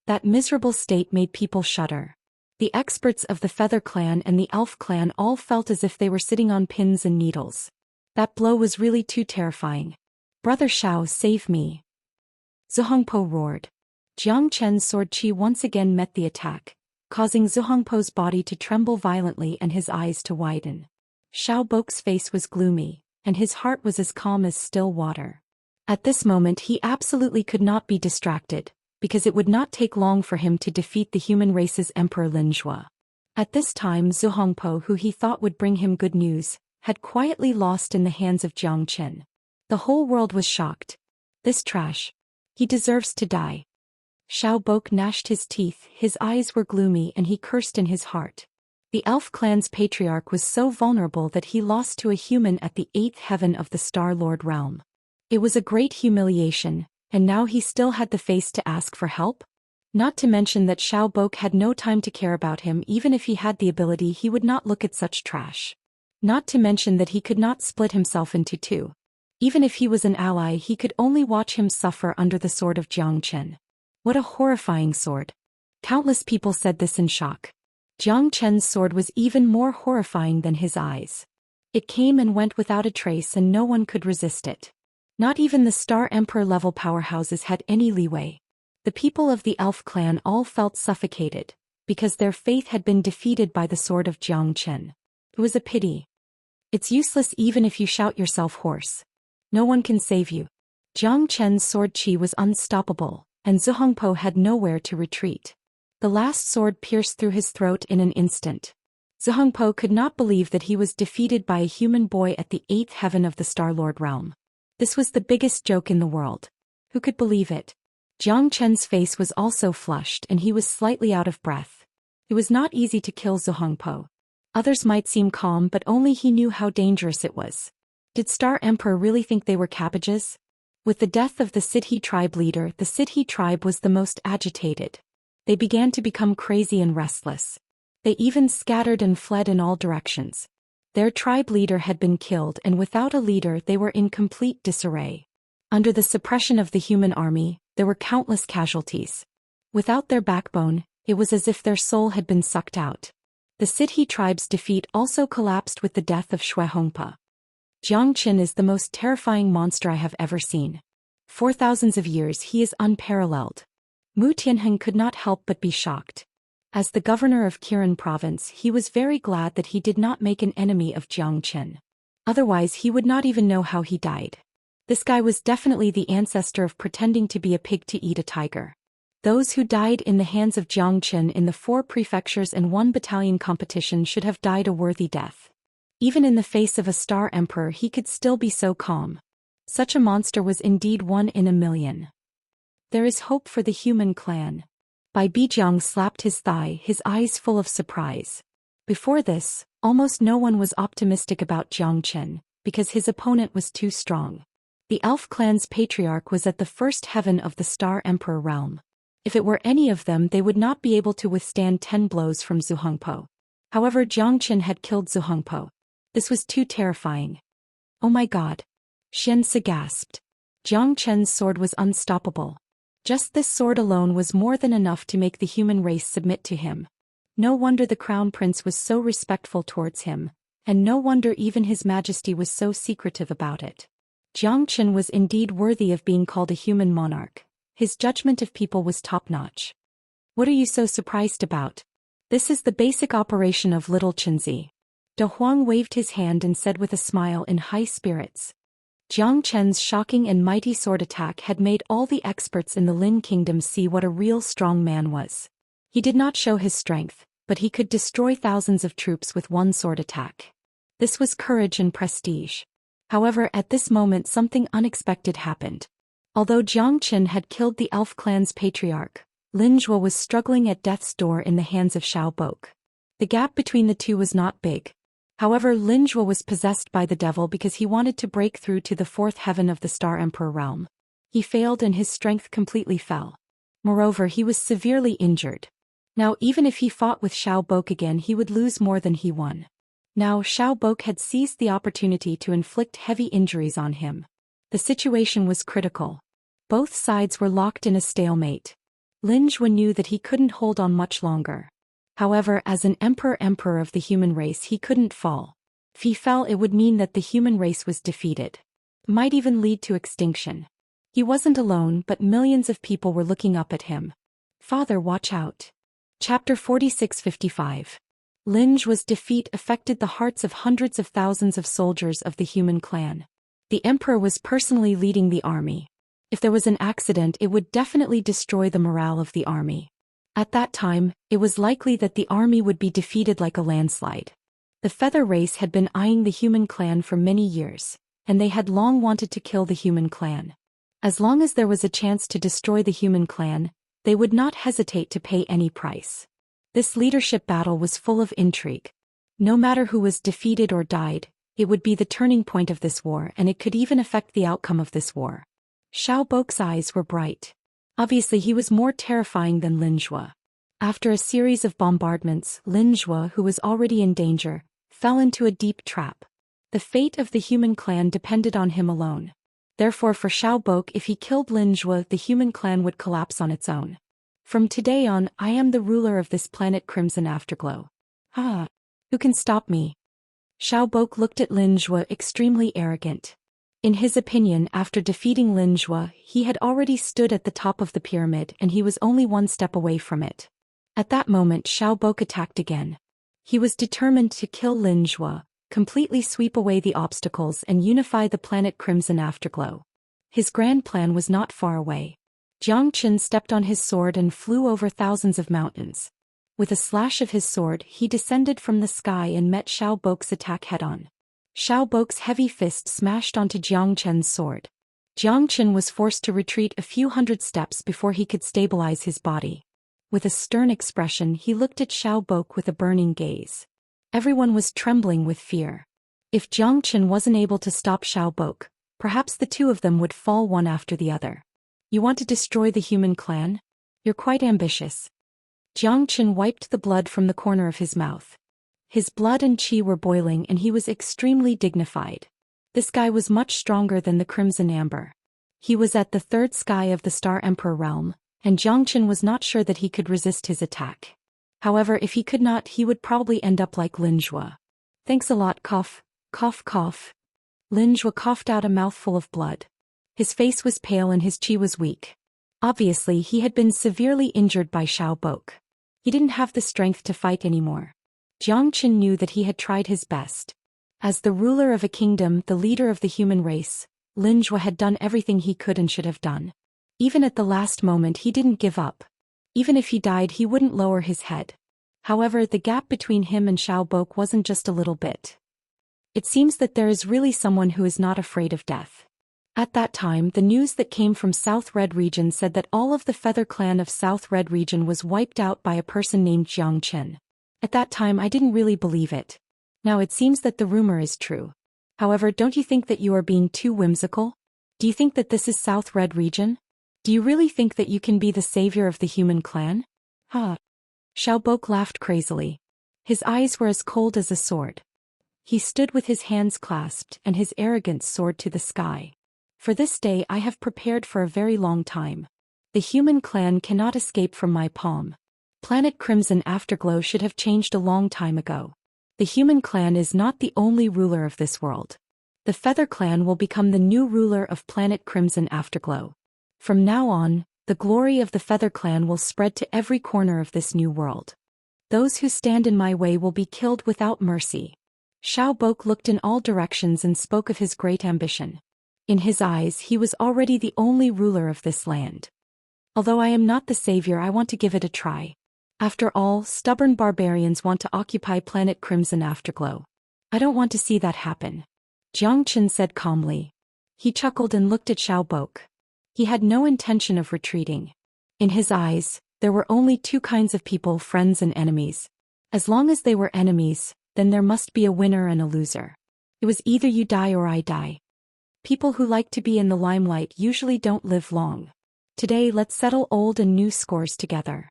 That miserable state made people shudder. The experts of the Feather Clan and the Elf Clan all felt as if they were sitting on pins and needles. That blow was really too terrifying. Brother Shao, save me. Zhou roared. Xianxia's sword qi once again met the attack, causing Zhou body to tremble violently and his eyes to widen. Shao Bok's face was gloomy, and his heart was as calm as still water. At this moment he absolutely could not be distracted, because it would not take long for him to defeat the human race's Emperor Lin Zhua. At this time Zhou, who he thought would bring him good news, had quietly lost in the hands of Xianxia. The whole world was shocked. This trash. He deserves to die. Shao Bok gnashed his teeth, his eyes were gloomy and he cursed in his heart. The Elf Clan's patriarch was so vulnerable that he lost to a human at the 8th heaven of the Star Lord realm. It was a great humiliation, and now he still had the face to ask for help? Not to mention that Shao Bok had no time to care about him. Even if he had the ability, he would not look at such trash. Not to mention that he could not split himself into two. Even if he was an ally, he could only watch him suffer under the sword of Xianxia. What a horrifying sword. Countless people said this in shock. Xianxia's sword was even more horrifying than his eyes. It came and went without a trace and no one could resist it. Not even the Star Emperor level powerhouses had any leeway. The people of the Elf Clan all felt suffocated, because their faith had been defeated by the sword of Xianxia. It was a pity. It's useless even if you shout yourself hoarse. No one can save you. Xianxia's sword qi was unstoppable, and Zhou had nowhere to retreat. The last sword pierced through his throat in an instant. Zhou could not believe that he was defeated by a human boy at the 8th heaven of the Star Lord realm. This was the biggest joke in the world. Who could believe it? Jiang Chen's face was also flushed and he was slightly out of breath. It was not easy to kill Zhu Hongpo. Others might seem calm, but only he knew how dangerous it was. Did Star Emperor really think they were cabbages? With the death of the Sidhe tribe leader, the Sidhe tribe was the most agitated. They began to become crazy and restless. They even scattered and fled in all directions. Their tribe leader had been killed, and without a leader they were in complete disarray. Under the suppression of the human army, there were countless casualties. Without their backbone, it was as if their soul had been sucked out. The Sidhe tribe's defeat also collapsed with the death of Shui Hongpa. Jiang Qin is the most terrifying monster I have ever seen. For thousands of years he is unparalleled. Mu Tianheng could not help but be shocked. As the governor of Qiren province, he was very glad that he did not make an enemy of Jiang Qin. Otherwise he would not even know how he died. This guy was definitely the ancestor of pretending to be a pig to eat a tiger. Those who died in the hands of Jiang Qin in the 4 prefectures and 1 battalion competition should have died a worthy death. Even in the face of a star emperor he could still be so calm. Such a monster was indeed one in a million. There is hope for the human clan. Bai Bijiang slapped his thigh, his eyes full of surprise. Before this, almost no one was optimistic about Jiang Qin, because his opponent was too strong. The Elf clan's patriarch was at the first heaven of the Star Emperor realm. If it were any of them, they would not be able to withstand 10 blows from Zhu Hongpo. However, Jiang Qin had killed Zhu Hongpo. This was too terrifying. Oh my god. Xianxia gasped. Jiang Chen's sword was unstoppable. Just this sword alone was more than enough to make the human race submit to him. No wonder the crown prince was so respectful towards him, and no wonder even his majesty was so secretive about it. Jiang Qin was indeed worthy of being called a human monarch. His judgment of people was top-notch. What are you so surprised about? This is the basic operation of Little Qinzi. De Huang waved his hand and said with a smile in high spirits. Jiang Chen's shocking and mighty sword attack had made all the experts in the Lin Kingdom see what a real strong man was. He did not show his strength, but he could destroy thousands of troops with one sword attack. This was courage and prestige. However, at this moment something unexpected happened. Although Jiang Qin had killed the Elf clan's patriarch, Lin Zhuo was struggling at death's door in the hands of Xiao Bok. The gap between the two was not big. However, Lin Zhuo was possessed by the devil because he wanted to break through to the 4th heaven of the Star Emperor realm. He failed and his strength completely fell. Moreover, he was severely injured. Now even if he fought with Xiao Bok again, he would lose more than he won. Now Xiao Bok had seized the opportunity to inflict heavy injuries on him. The situation was critical. Both sides were locked in a stalemate. Lin Zhuo knew that he couldn't hold on much longer. However, as an emperor of the human race, he couldn't fall. If he fell, it would mean that the human race was defeated. It might even lead to extinction. He wasn't alone, but millions of people were looking up at him. Father, watch out. Chapter 46-55. Lin Zhuo's defeat affected the hearts of hundreds of thousands of soldiers of the human clan. The emperor was personally leading the army. If there was an accident, it would definitely destroy the morale of the army. At that time, it was likely that the army would be defeated like a landslide. The feather race had been eyeing the human clan for many years, and they had long wanted to kill the human clan. As long as there was a chance to destroy the human clan, they would not hesitate to pay any price. This leadership battle was full of intrigue. No matter who was defeated or died, it would be the turning point of this war, and it could even affect the outcome of this war. Xiao Bok's eyes were bright. Obviously he was more terrifying than Lin Zhuo. After a series of bombardments, Lin Zhuo, who was already in danger, fell into a deep trap. The fate of the human clan depended on him alone. Therefore for Xiao Bok, if he killed Lin Zhuo, the human clan would collapse on its own. From today on, I am the ruler of this planet Crimson Afterglow. Ah! Who can stop me? Xiao Bok looked at Lin Zhuo extremely arrogant. In his opinion, after defeating Lin Zhuo, he had already stood at the top of the pyramid and he was only one step away from it. At that moment Xiao Bok attacked again. He was determined to kill Lin Zhuo, completely sweep away the obstacles and unify the planet Crimson Afterglow. His grand plan was not far away. Jiang Qin stepped on his sword and flew over thousands of mountains. With a slash of his sword, he descended from the sky and met Xiao Bok's attack head-on. Xiao Bok's heavy fist smashed onto Jiang Chen's sword. Jiang Qin was forced to retreat a few hundred steps before he could stabilize his body. With a stern expression, he looked at Xiao Bok with a burning gaze. Everyone was trembling with fear. If Jiang Qin wasn't able to stop Xiao Bok, perhaps the two of them would fall one after the other. You want to destroy the human clan? You're quite ambitious. Jiang Qin wiped the blood from the corner of his mouth. His blood and qi were boiling and he was extremely dignified. This guy was much stronger than the Crimson Amber. He was at the third sky of the Star Emperor realm, and Jiang Qin was not sure that he could resist his attack. However, if he could not, he would probably end up like Lin Zhuo. Thanks a lot, cough, cough, cough. Lin Zhuo coughed out a mouthful of blood. His face was pale and his qi was weak. Obviously, he had been severely injured by Xiao Bok. He didn't have the strength to fight anymore. Jiang Qin knew that he had tried his best. As the ruler of a kingdom, the leader of the human race, Lin Zhuo had done everything he could and should have done. Even at the last moment, he didn't give up. Even if he died, he wouldn't lower his head. However, the gap between him and Xiao Bok wasn't just a little bit. It seems that there is really someone who is not afraid of death. At that time, the news that came from South Red region said that all of the Feather clan of South Red region was wiped out by a person named Jiang Qin. At that time, I didn't really believe it. Now it seems that the rumor is true. However, don't you think that you are being too whimsical? Do you think that this is South Red region? Do you really think that you can be the savior of the human clan? Ha! Xiao Bok laughed crazily. His eyes were as cold as a sword. He stood with his hands clasped and his arrogance soared to the sky. For this day I have prepared for a very long time. The human clan cannot escape from my palm. Planet Crimson Afterglow should have changed a long time ago. The human clan is not the only ruler of this world. The Feather clan will become the new ruler of Planet Crimson Afterglow. From now on, the glory of the Feather clan will spread to every corner of this new world. Those who stand in my way will be killed without mercy. Xiao Bok looked in all directions and spoke of his great ambition. In his eyes, he was already the only ruler of this land. Although I am not the savior, I want to give it a try. After all, stubborn barbarians want to occupy Planet Crimson Afterglow. I don't want to see that happen. Jiang Qin said calmly. He chuckled and looked at Xiao Bok. He had no intention of retreating. In his eyes, there were only two kinds of people, friends and enemies. As long as they were enemies, then there must be a winner and a loser. It was either you die or I die. People who like to be in the limelight usually don't live long. Today, let's settle old and new scores together.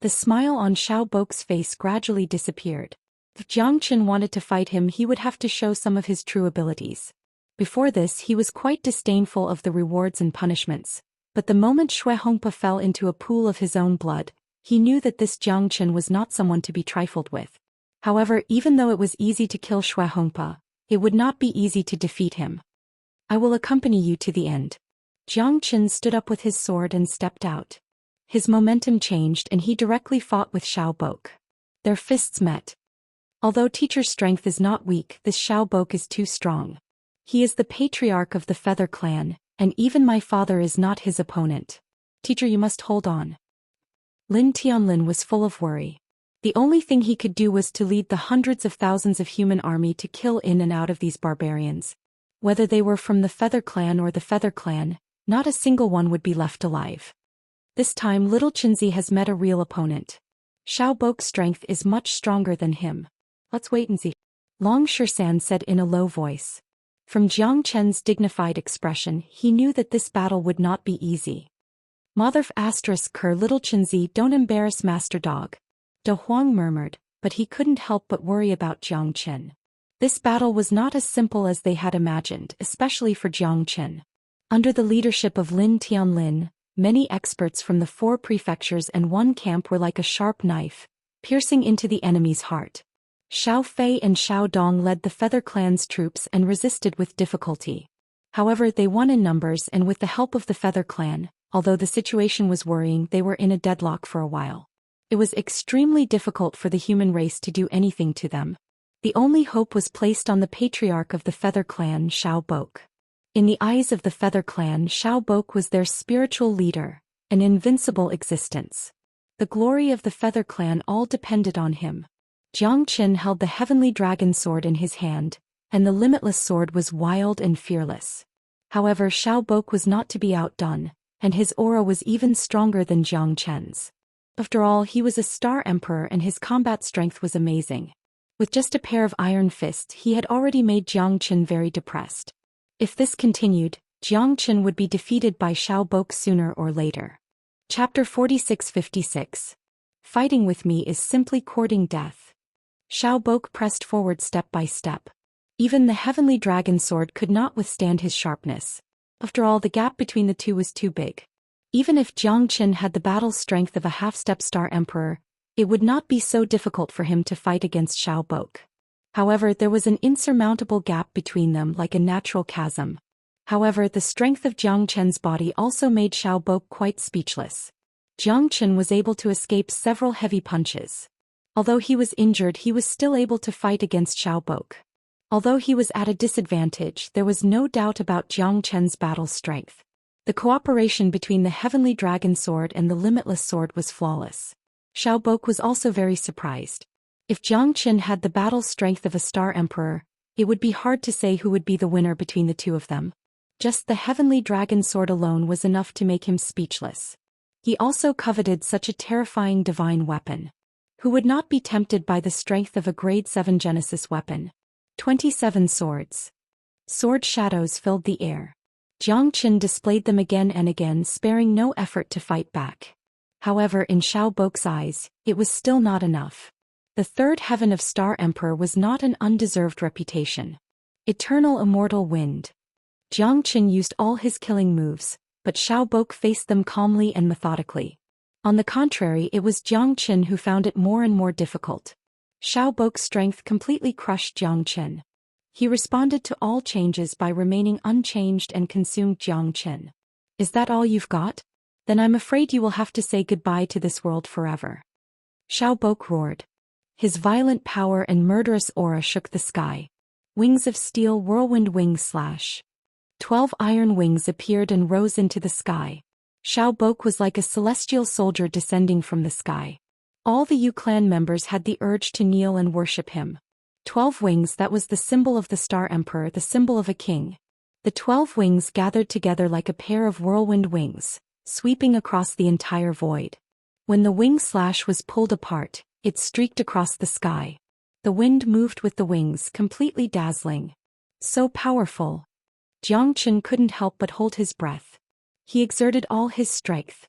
The smile on Xiao Bok's face gradually disappeared. If Jiang Qin wanted to fight him, he would have to show some of his true abilities. Before this, he was quite disdainful of the rewards and punishments, but the moment Xue Hongpa fell into a pool of his own blood, he knew that this Jiang Qin was not someone to be trifled with. However, even though it was easy to kill Xue Hongpa, it would not be easy to defeat him. I will accompany you to the end. Jiang Qin stood up with his sword and stepped out. His momentum changed and he directly fought with Xiao Bok. Their fists met. Although teacher's strength is not weak, this Xiao Bok is too strong. He is the patriarch of the Feather clan, and even my father is not his opponent. Teacher, you must hold on. Lin Tianlin was full of worry. The only thing he could do was to lead the hundreds of thousands of human army to kill in and out of these barbarians. Whether they were from the Feather clan or the Feather clan, not a single one would be left alive. This time little Qinzi has met a real opponent. Xiao Bok's strength is much stronger than him. Let's wait and see. Long Shisan said in a low voice. From Jiang Chen's dignified expression, he knew that this battle would not be easy. Motherf *Ker little Qinzi, don't embarrass Master Dog. De Huang murmured, but he couldn't help but worry about Jiang Chen. This battle was not as simple as they had imagined, especially for Jiang Chen. Under the leadership of Lin Tianlin, many experts from the 4 prefectures and 1 camp were like a sharp knife, piercing into the enemy's heart. Xiao Fei and Xiao Dong led the Feather clan's troops and resisted with difficulty. However, they won in numbers and with the help of the Feather clan, although the situation was worrying, they were in a deadlock for a while. It was extremely difficult for the human race to do anything to them. The only hope was placed on the patriarch of the Feather clan, Xiao Bok. In the eyes of the Feather clan, Xiao Bok was their spiritual leader, an invincible existence. The glory of the Feather clan all depended on him. Jiang Qin held the heavenly dragon sword in his hand, and the limitless sword was wild and fearless. However, Xiao Bok was not to be outdone, and his aura was even stronger than Jiang Chen's. After all, he was a star emperor and his combat strength was amazing. With just a pair of iron fists, he had already made Jiang Chen very depressed. If this continued, Jiang Chen would be defeated by Xiao Bok sooner or later. Chapter 46-56. Fighting with me is simply courting death. Xiao Bok pressed forward step by step. Even the heavenly dragon sword could not withstand his sharpness. After all, the gap between the two was too big. Even if Jiang Chen had the battle strength of a half-step star emperor, it would not be so difficult for him to fight against Xiao Bok. However, there was an insurmountable gap between them, like a natural chasm. However, the strength of Jiang Chen's body also made Xiao Bok quite speechless. Jiang Chen was able to escape several heavy punches. Although he was injured, he was still able to fight against Xiao Bok. Although he was at a disadvantage, there was no doubt about Jiang Chen's battle strength. The cooperation between the Heavenly Dragon Sword and the Limitless Sword was flawless. Xiao Bok was also very surprised. If Jiang Chen had the battle strength of a Star Emperor, it would be hard to say who would be the winner between the two of them. Just the Heavenly Dragon Sword alone was enough to make him speechless. He also coveted such a terrifying divine weapon. Who would not be tempted by the strength of a Grade 7 Genesis weapon? 27 swords. Sword shadows filled the air. Jiang Chen displayed them again and again, sparing no effort to fight back. However, in Xiao Bok's eyes, it was still not enough. The third heaven of Star Emperor was not an undeserved reputation. Eternal Immortal Wind. Jiang Chen used all his killing moves, but Xiao Bok faced them calmly and methodically. On the contrary, it was Jiang Chen who found it more and more difficult. Xiao Bok's strength completely crushed Jiang Chen. He responded to all changes by remaining unchanged and consumed Jiang Chen. Is that all you've got? Then I'm afraid you will have to say goodbye to this world forever. Xiao Bok roared. His violent power and murderous aura shook the sky. Wings of steel, whirlwind wings slash. 12 iron wings appeared and rose into the sky. Xiao Bok was like a celestial soldier descending from the sky. All the Yu clan members had the urge to kneel and worship him. 12 wings, that was the symbol of the Star Emperor, the symbol of a king. The 12 wings gathered together like a pair of whirlwind wings, sweeping across the entire void. When the wing slash was pulled apart, it streaked across the sky. The wind moved with the wings, completely dazzling. So powerful. Jiang Chen couldn't help but hold his breath. He exerted all his strength.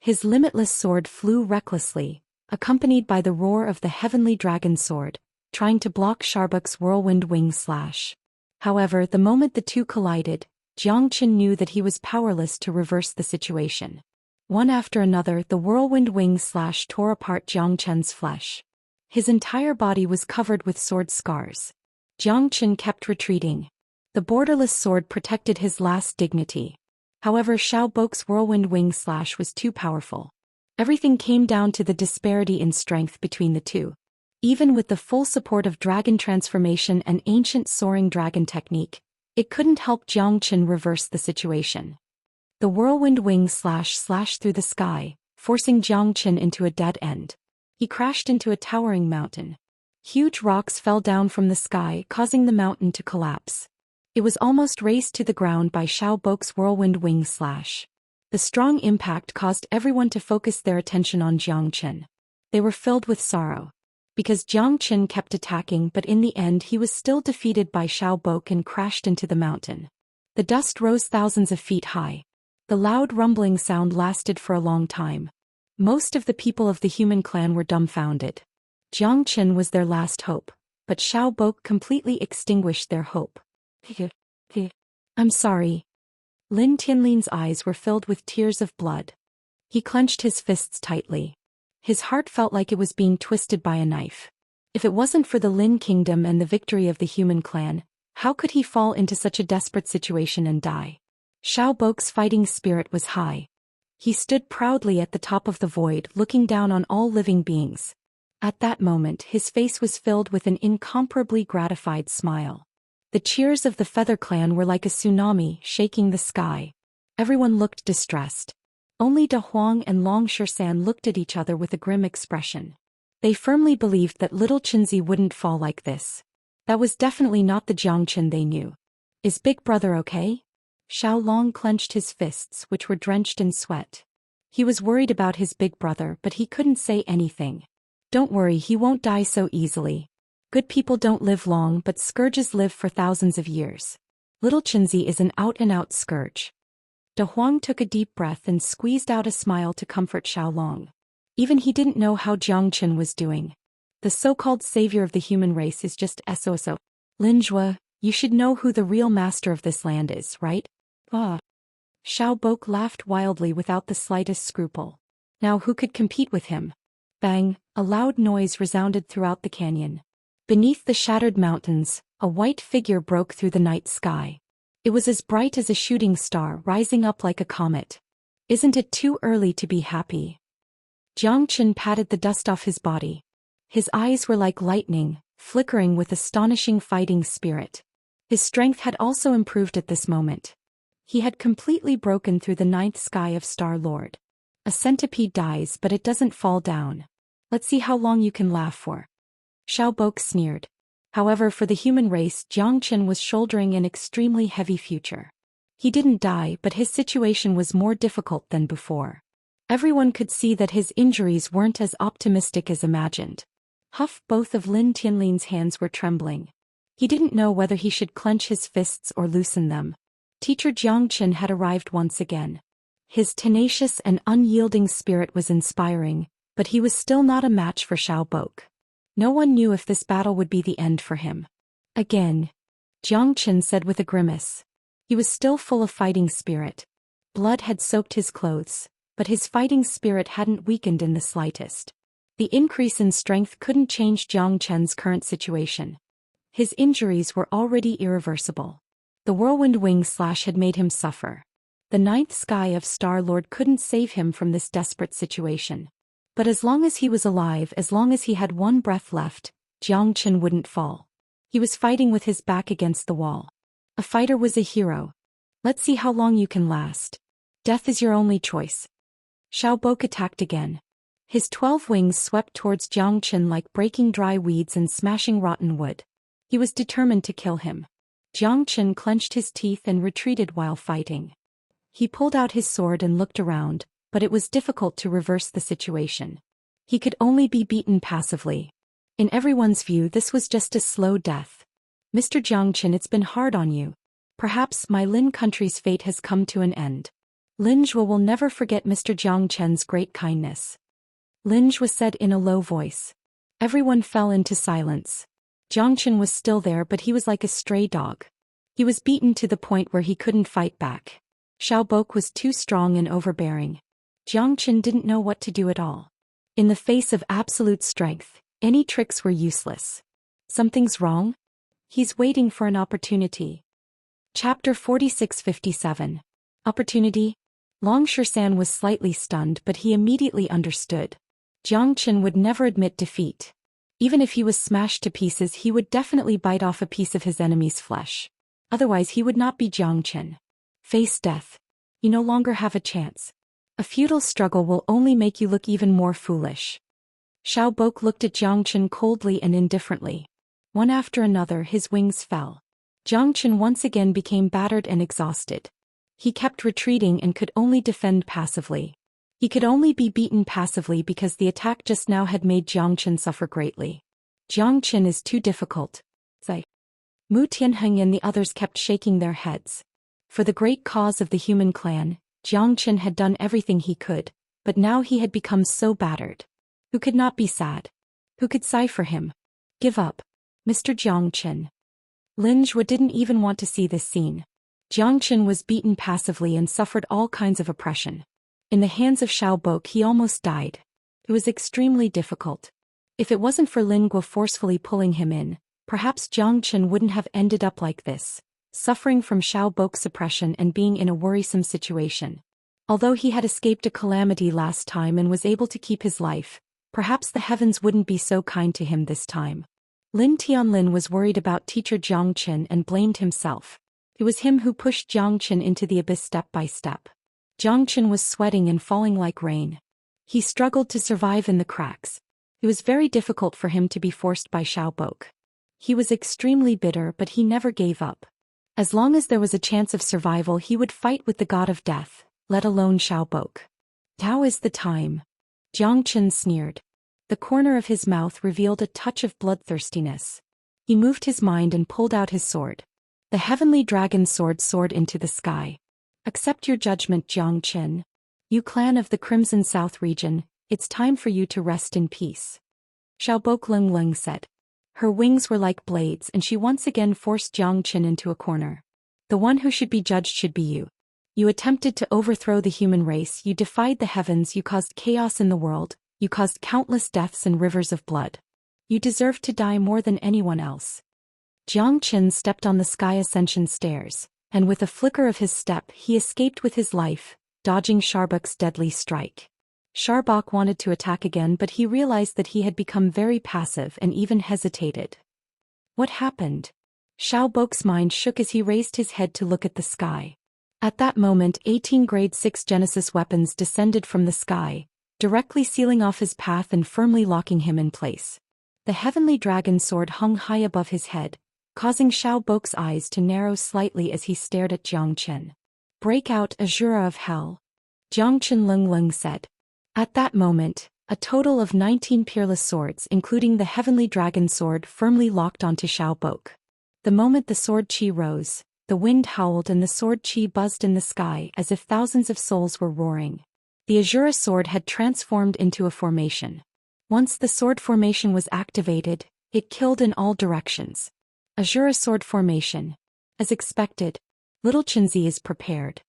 His limitless sword flew recklessly, accompanied by the roar of the Heavenly Dragon Sword, trying to block Xiao Bok's whirlwind wing slash. However, the moment the two collided, Jiang Chen knew that he was powerless to reverse the situation. One after another, the whirlwind wing slash tore apart Jiang Chen's flesh. His entire body was covered with sword scars. Jiang Chen kept retreating. The borderless sword protected his last dignity. However, Xiao Bok's whirlwind wing slash was too powerful. Everything came down to the disparity in strength between the two. Even with the full support of dragon transformation and ancient soaring dragon technique, it couldn't help Jiang Chen reverse the situation. The whirlwind wing slashed through the sky, forcing Jiang Chen into a dead end. He crashed into a towering mountain. Huge rocks fell down from the sky, causing the mountain to collapse. It was almost razed to the ground by Xiao Bok's whirlwind wing slash. The strong impact caused everyone to focus their attention on Jiang Chen. They were filled with sorrow. Because Jiang Chen kept attacking, but in the end he was still defeated by Xiao Bok and crashed into the mountain. The dust rose thousands of feet high. The loud rumbling sound lasted for a long time. Most of the people of the human clan were dumbfounded. Jiang Chen was their last hope, but Xiao Bok completely extinguished their hope. I'm sorry. Lin Tianlin's eyes were filled with tears of blood. He clenched his fists tightly. His heart felt like it was being twisted by a knife. If it wasn't for the Lin Kingdom and the victory of the human clan, how could he fall into such a desperate situation and die? Xiao Bok's fighting spirit was high. He stood proudly at the top of the void, looking down on all living beings. At that moment, his face was filled with an incomparably gratified smile. The cheers of the Feather Clan were like a tsunami, shaking the sky. Everyone looked distressed. Only Da Huang and Long Shisan looked at each other with a grim expression. They firmly believed that little Chenzi wouldn't fall like this. That was definitely not the Jiang Chen they knew. Is Big Brother okay? Xiaolong clenched his fists, which were drenched in sweat. He was worried about his big brother, but he couldn't say anything. Don't worry, he won't die so easily. Good people don't live long, but scourges live for thousands of years. Little Chenzi is an out-and-out scourge. De Huang took a deep breath and squeezed out a smile to comfort Xiaolong. Even he didn't know how Jiangchen was doing. The so-called savior of the human race is just SOSO. Lin Zhuo, you should know who the real master of this land is, right? Ah. Xiao Bok laughed wildly without the slightest scruple. Now who could compete with him? Bang, a loud noise resounded throughout the canyon. Beneath the shattered mountains, a white figure broke through the night sky. It was as bright as a shooting star, rising up like a comet. Isn't it too early to be happy? Jiangchen patted the dust off his body. His eyes were like lightning, flickering with astonishing fighting spirit. His strength had also improved at this moment. He had completely broken through the ninth sky of Star-Lord. A centipede dies, but it doesn't fall down. Let's see how long you can laugh for. Xiao Bok sneered. However, for the human race, Jiangchen was shouldering an extremely heavy future. He didn't die, but his situation was more difficult than before. Everyone could see that his injuries weren't as optimistic as imagined. Huff, both of Lin Tianlin's hands were trembling. He didn't know whether he should clench his fists or loosen them. Teacher Jiangchen had arrived once again. His tenacious and unyielding spirit was inspiring, but he was still not a match for Xiao Bok. No one knew if this battle would be the end for him. Again, Jiangchen said with a grimace. He was still full of fighting spirit. Blood had soaked his clothes, but his fighting spirit hadn't weakened in the slightest. The increase in strength couldn't change Jiangchen's current situation. His injuries were already irreversible. The whirlwind wing slash had made him suffer. The ninth sky of Star-Lord couldn't save him from this desperate situation. But as long as he was alive, as long as he had one breath left, Jiangchen wouldn't fall. He was fighting with his back against the wall. A fighter was a hero. Let's see how long you can last. Death is your only choice. Xiao Bok attacked again. His 12 wings swept towards Jiangchen like breaking dry weeds and smashing rotten wood. He was determined to kill him. Jiangchen clenched his teeth and retreated while fighting. He pulled out his sword and looked around, but it was difficult to reverse the situation. He could only be beaten passively. In everyone's view, this was just a slow death. Mr. Jiangchen, it's been hard on you. Perhaps my Lin country's fate has come to an end. Lin Zhuo will never forget Mr. Jiangchen's great kindness. Lin Zhuo said in a low voice. Everyone fell into silence. Jiangchen was still there, but he was like a stray dog. He was beaten to the point where he couldn't fight back. Xiao Bok was too strong and overbearing. Jiangchen didn't know what to do at all. In the face of absolute strength, any tricks were useless. Something's wrong? He's waiting for an opportunity. Chapter 4657. Opportunity? Long Shisan was slightly stunned, but he immediately understood. Jiangchen would never admit defeat. Even if he was smashed to pieces, he would definitely bite off a piece of his enemy's flesh. Otherwise he would not be Jiangchen. Face death. You no longer have a chance. A futile struggle will only make you look even more foolish. Xiao Bok looked at Jiangchen coldly and indifferently. One after another his wings fell. Jiangchen once again became battered and exhausted. He kept retreating and could only defend passively. He could only be beaten passively because the attack just now had made Jiangchen suffer greatly. Jiangchen is too difficult. Zai. Mu Tianheng and the others kept shaking their heads. For the great cause of the human clan, Jiangchen had done everything he could, but now he had become so battered. Who could not be sad? Who could sigh for him? Give up. Mr. Jiangchen. Lin Zhuo didn't even want to see this scene. Jiangchen was beaten passively and suffered all kinds of oppression. In the hands of Xiao Bok he almost died. It was extremely difficult. If it wasn't for Lin Guo forcefully pulling him in, perhaps Jiangchen wouldn't have ended up like this, suffering from Xiao Bok's oppression and being in a worrisome situation. Although he had escaped a calamity last time and was able to keep his life, perhaps the heavens wouldn't be so kind to him this time. Lin Tianlin was worried about teacher Jiangchen and blamed himself. It was him who pushed Jiangchen into the abyss step by step. Jiangchen was sweating and falling like rain. He struggled to survive in the cracks. It was very difficult for him to be forced by Xiao Bok. He was extremely bitter, but he never gave up. As long as there was a chance of survival, he would fight with the god of death, let alone Xiaobok. Now is the time. Jiang Chen sneered. The corner of his mouth revealed a touch of bloodthirstiness. He moved his mind and pulled out his sword. The heavenly dragon sword soared into the sky. Accept your judgment, Jiang Chen. You clan of the Crimson South region, it's time for you to rest in peace. Xiaobok Leng Leng said. Her wings were like blades and she once again forced Jiang Chen into a corner. The one who should be judged should be you. You attempted to overthrow the human race, you defied the heavens, you caused chaos in the world, you caused countless deaths and rivers of blood. You deserve to die more than anyone else. Jiang Chen stepped on the sky ascension stairs, and with a flicker of his step he escaped with his life, dodging Xiaobok's deadly strike. Xiaobok wanted to attack again, but he realized that he had become very passive and even hesitated. What happened? Xiaobok's mind shook as he raised his head to look at the sky. At that moment 18 grade 6 Genesis weapons descended from the sky, directly sealing off his path and firmly locking him in place. The heavenly dragon sword hung high above his head, causing Xiaobok's eyes to narrow slightly as he stared at Jiang Chen. Break out, Azura of Hell. Jiang Chen Leng Leng said. At that moment, a total of 19 peerless swords including the heavenly dragon sword firmly locked onto Xiaobok. The moment the sword chi rose, the wind howled and the sword chi buzzed in the sky as if thousands of souls were roaring. The Azura sword had transformed into a formation. Once the sword formation was activated, it killed in all directions. Azura sword formation. As expected, little Chenzi is prepared.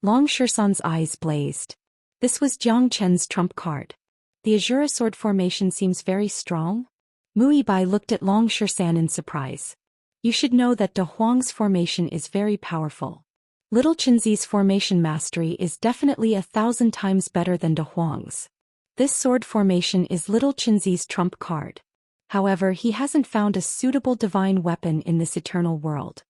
Long Shisan's eyes blazed. This was Jiang Chen's trump card. The Azura sword formation seems very strong? Mu Bai looked at Long Shisan in surprise. You should know that De Huang's formation is very powerful. Little Chenzi's formation mastery is definitely 1,000 times better than De Huang's. This sword formation is Little Chenzi's trump card. However, he hasn't found a suitable divine weapon in this eternal world.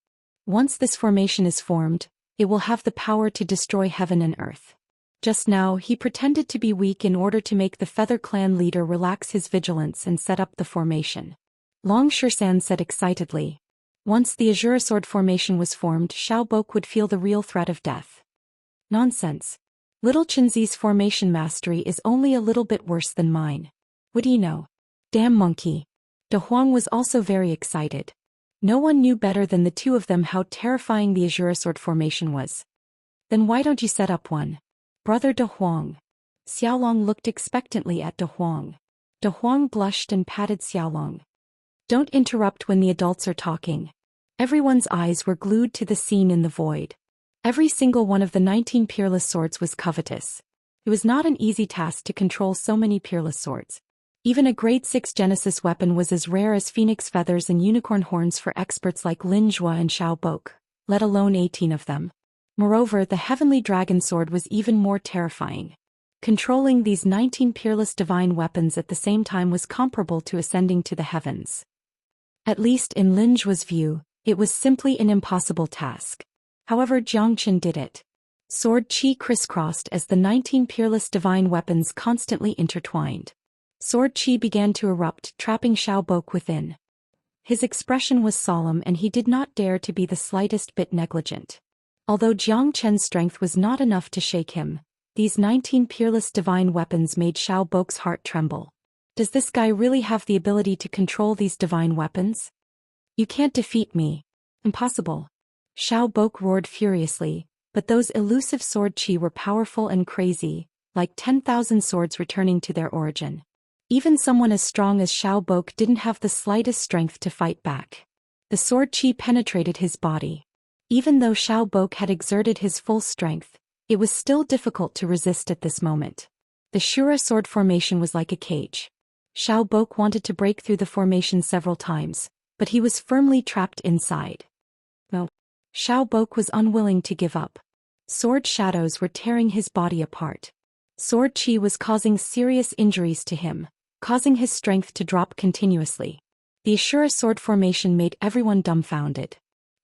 Once this formation is formed, it will have the power to destroy heaven and earth. Just now he pretended to be weak in order to make the Feather Clan leader relax his vigilance and set up the formation. Long Shisan said excitedly. Once the Azura sword formation was formed, Xiaobok would feel the real threat of death. Nonsense. Little Chenzi's formation mastery is only a little bit worse than mine. What do you know? Damn monkey. De Huang was also very excited. No one knew better than the two of them how terrifying the Azura sword formation was. Then why don't you set up one? Brother De Huang. Xiaolong looked expectantly at De Huang. De Huang blushed and patted Xiaolong. Don't interrupt when the adults are talking. Everyone's eyes were glued to the scene in the void. Every single one of the 19 peerless swords was covetous. It was not an easy task to control so many peerless swords. Even a grade 6 Genesis weapon was as rare as phoenix feathers and unicorn horns for experts like Lin Zhua and Xiaobok, let alone 18 of them. Moreover, the heavenly dragon sword was even more terrifying. Controlling these 19 peerless divine weapons at the same time was comparable to ascending to the heavens. At least in Lin Zhua's view, it was simply an impossible task. However, Jiang Chen did it. Sword chi crisscrossed as the 19 peerless divine weapons constantly intertwined. Sword chi began to erupt, trapping Xiaobok within. His expression was solemn and he did not dare to be the slightest bit negligent. Although Jiang Chen's strength was not enough to shake him, these 19 peerless divine weapons made Xiaobok's heart tremble. Does this guy really have the ability to control these divine weapons? You can't defeat me. Impossible. Xiaobok roared furiously, but those elusive sword chi were powerful and crazy, like 10,000 swords returning to their origin. Even someone as strong as Xiaobok didn't have the slightest strength to fight back. The sword chi penetrated his body. Even though Xiaobok had exerted his full strength, it was still difficult to resist at this moment. The Shura sword formation was like a cage. Xiaobok wanted to break through the formation several times, but he was firmly trapped inside. No. Xiaobok was unwilling to give up. Sword shadows were tearing his body apart. Sword chi was causing serious injuries to him, causing his strength to drop continuously. The Ashura sword formation made everyone dumbfounded.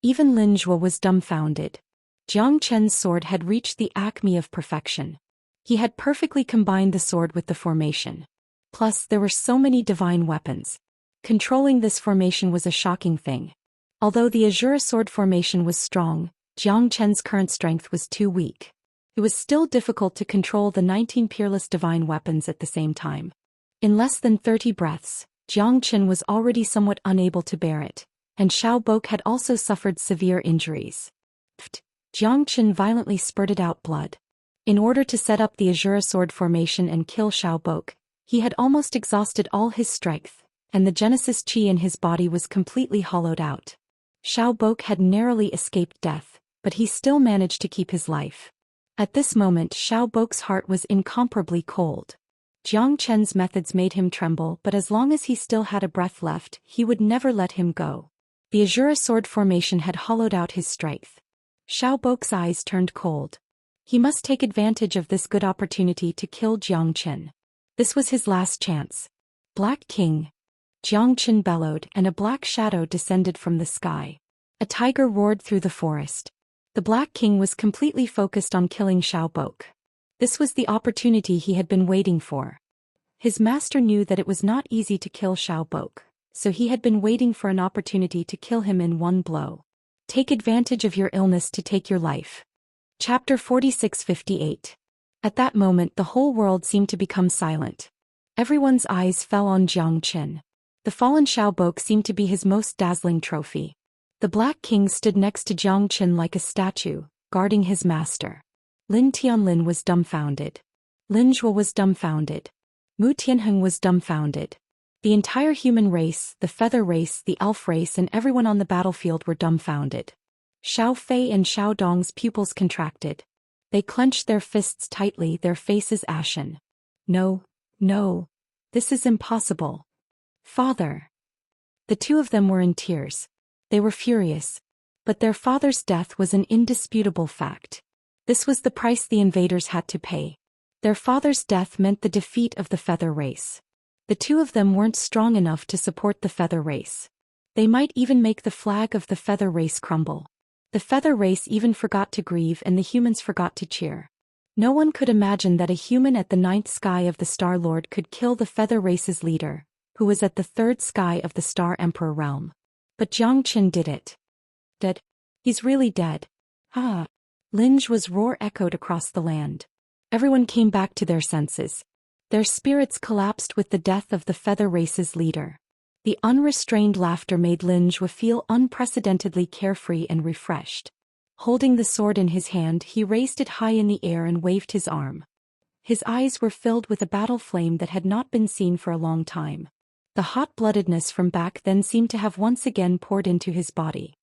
Even Lin Zhuo was dumbfounded. Jiang Chen's sword had reached the acme of perfection. He had perfectly combined the sword with the formation. Plus, there were so many divine weapons. Controlling this formation was a shocking thing. Although the Azure Sword formation was strong, Jiang Chen's current strength was too weak. It was still difficult to control the 19 peerless divine weapons at the same time. In less than 30 breaths, Jiang Chen was already somewhat unable to bear it, and Xiao Bok had also suffered severe injuries. Jiang Chen violently spurted out blood. In order to set up the Azure Sword formation and kill Xiao Bok, he had almost exhausted all his strength, and the Genesis Qi in his body was completely hollowed out. Xiao Bok had narrowly escaped death, but he still managed to keep his life. At this moment Xiao Bok's heart was incomparably cold. Jiang Chen's methods made him tremble, but as long as he still had a breath left, he would never let him go. The Azure Sword formation had hollowed out his strength. Xiao Bok's eyes turned cold. He must take advantage of this good opportunity to kill Jiang Chen. This was his last chance. Black King! Jiang Chen bellowed, and a black shadow descended from the sky. A tiger roared through the forest. The Black King was completely focused on killing Xiao Bok. This was the opportunity he had been waiting for. His master knew that it was not easy to kill Xiao Bok, so he had been waiting for an opportunity to kill him in one blow. Take advantage of your illness to take your life. Chapter 46-58. At that moment the whole world seemed to become silent. Everyone's eyes fell on Jiang Chen. The fallen Xiao Bok seemed to be his most dazzling trophy. The Black King stood next to Jiang Chen like a statue, guarding his master. Lin Tianlin was dumbfounded. Lin Zhuo was dumbfounded. Mu Tianheng was dumbfounded. The entire human race, the feather race, the elf race and everyone on the battlefield were dumbfounded. Xiao Fei and Xiao Dong's pupils contracted. They clenched their fists tightly, their faces ashen. No, no. This is impossible. Father. The two of them were in tears. They were furious. But their father's death was an indisputable fact. This was the price the invaders had to pay. Their father's death meant the defeat of the feather race. The two of them weren't strong enough to support the feather race. They might even make the flag of the feather race crumble. The feather race even forgot to grieve and the humans forgot to cheer. No one could imagine that a human at the 9th sky of the Star Lord could kill the feather race's leader, who was at the 3rd sky of the Star Emperor realm. But Jiang Chen did it. Dead? He's really dead. Ah! Lin Zhuo's roar echoed across the land. Everyone came back to their senses. Their spirits collapsed with the death of the feather race's leader. The unrestrained laughter made Lin Zhuo feel unprecedentedly carefree and refreshed. Holding the sword in his hand, he raised it high in the air and waved his arm. His eyes were filled with a battle flame that had not been seen for a long time. The hot-bloodedness from back then seemed to have once again poured into his body.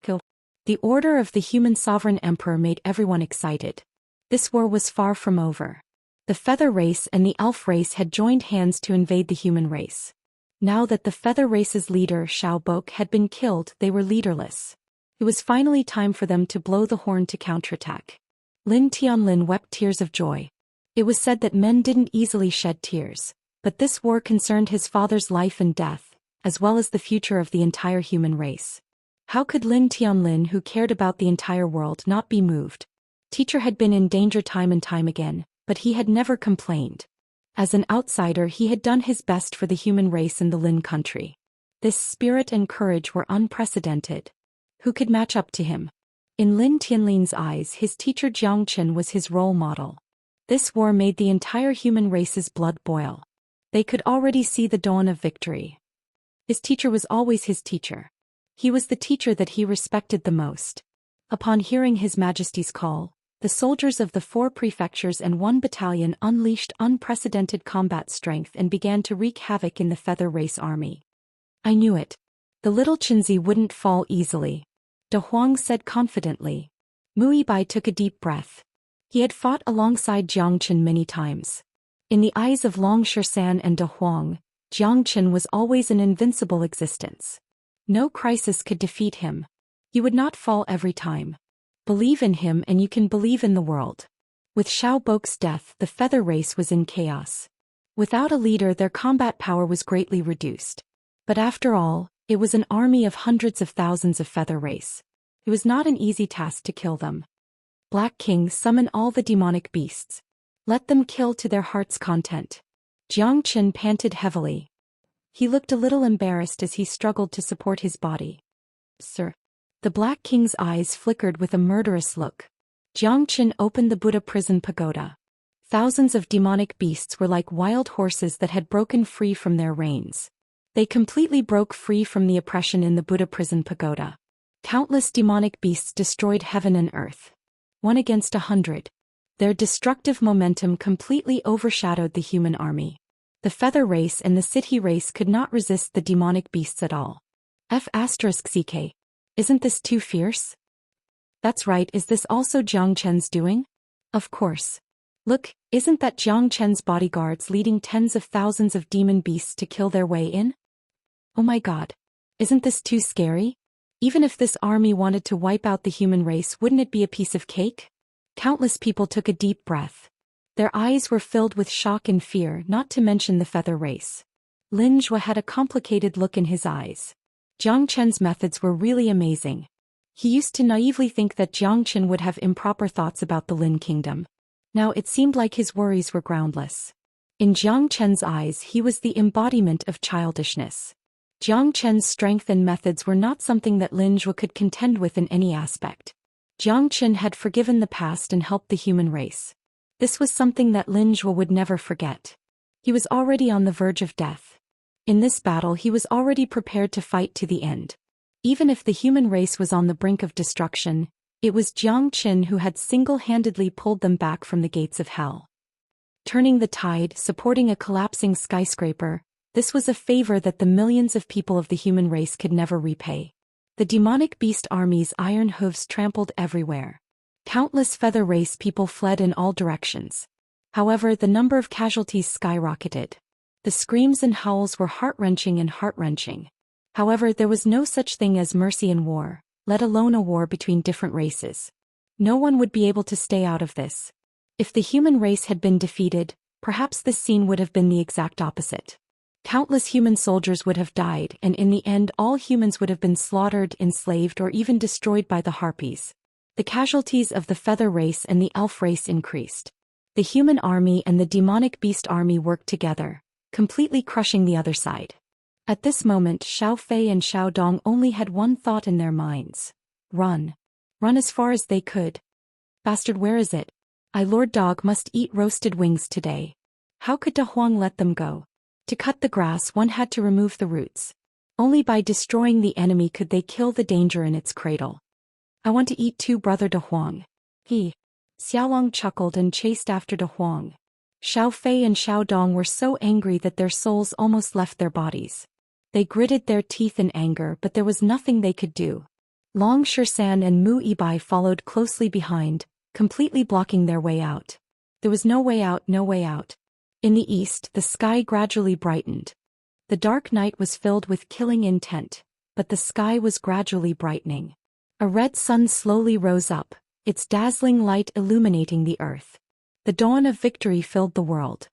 Kill. The order of the human sovereign emperor made everyone excited. This war was far from over. The feather race and the elf race had joined hands to invade the human race. Now that the feather race's leader Xiao Bok had been killed, they were leaderless. It was finally time for them to blow the horn to counterattack. Lin Tianlin wept tears of joy. It was said that men didn't easily shed tears, but this war concerned his father's life and death, as well as the future of the entire human race. How could Lin Tianlin, who cared about the entire world, not be moved? Teacher had been in danger time and time again, but he had never complained. As an outsider, he had done his best for the human race in the Lin country. This spirit and courage were unprecedented. Who could match up to him? In Lin Tianlin's eyes, his teacher Jiang Chen was his role model. This war made the entire human race's blood boil. They could already see the dawn of victory. His teacher was always his teacher. He was the teacher that he respected the most. Upon hearing His Majesty's call, the soldiers of the 4 prefectures and 1 battalion unleashed unprecedented combat strength and began to wreak havoc in the feather race army. I knew it. The little Chinzi wouldn't fall easily. De Huang said confidently. Mu Yibai took a deep breath. He had fought alongside Jiang Chen many times. In the eyes of Long Shisan and De Huang, Jiang Chen was always an invincible existence. No crisis could defeat him. He would not fall every time. Believe in him and you can believe in the world. With Xiao Bok's death, the feather race was in chaos. Without a leader, their combat power was greatly reduced. But after all, it was an army of hundreds of thousands of feather race. It was not an easy task to kill them. Black King, summon all the demonic beasts. Let them kill to their heart's content. Jiang Chen panted heavily. He looked a little embarrassed as he struggled to support his body. Sir. The Black King's eyes flickered with a murderous look. Xianxia opened the Buddha prison pagoda. Thousands of demonic beasts were like wild horses that had broken free from their reins. They completely broke free from the oppression in the Buddha prison pagoda. Countless demonic beasts destroyed heaven and earth. 1 against 100. Their destructive momentum completely overshadowed the human army. The feather race and the city race could not resist the demonic beasts at all. F***ck. Isn't this too fierce? That's right, is this also Jiang Chen's doing? Of course. Look, isn't that Jiang Chen's bodyguards leading tens of thousands of demon beasts to kill their way in? Oh my god. Isn't this too scary? Even if this army wanted to wipe out the human race, wouldn't it be a piece of cake? Countless people took a deep breath. Their eyes were filled with shock and fear, not to mention the feather race. Lin Zhua had a complicated look in his eyes. Jiang Chen's methods were really amazing. He used to naively think that Jiang Chen would have improper thoughts about the Lin Kingdom. Now it seemed like his worries were groundless. In Jiang Chen's eyes, he was the embodiment of childishness. Jiang Chen's strength and methods were not something that Lin Zhua could contend with in any aspect. Jiang Chen had forgiven the past and helped the human race. This was something that Lin Zhua would never forget. He was already on the verge of death. In this battle he was already prepared to fight to the end. Even if the human race was on the brink of destruction, it was Jiang Chen who had single-handedly pulled them back from the gates of hell. Turning the tide, supporting a collapsing skyscraper, this was a favor that the millions of people of the human race could never repay. The demonic beast army's iron hooves trampled everywhere. Countless feather race people fled in all directions. However, the number of casualties skyrocketed. The screams and howls were heart-wrenching and heart-wrenching. However, there was no such thing as mercy in war, let alone a war between different races. No one would be able to stay out of this. If the human race had been defeated, perhaps this scene would have been the exact opposite. Countless human soldiers would have died, and in the end all humans would have been slaughtered, enslaved, or even destroyed by the harpies. The casualties of the feather race and the elf race increased. The human army and the demonic beast army worked together, completely crushing the other side. At this moment, Xiao Fei and Xiao Dong only had one thought in their minds. Run. Run as far as they could. Bastard, where is it? Lord Dog must eat roasted wings today. How could De Huang let them go? To cut the grass, one had to remove the roots. Only by destroying the enemy could they kill the danger in its cradle. I want to eat too, brother De Huang. Xiaolong chuckled and chased after De Huang. Xiao Fei and Xiao Dong were so angry that their souls almost left their bodies. They gritted their teeth in anger, but there was nothing they could do. Long Shisan and Mu Ibai followed closely behind, completely blocking their way out. There was no way out, no way out. In the east, the sky gradually brightened. The dark night was filled with killing intent, but the sky was gradually brightening. A red sun slowly rose up, its dazzling light illuminating the earth. The dawn of victory filled the world.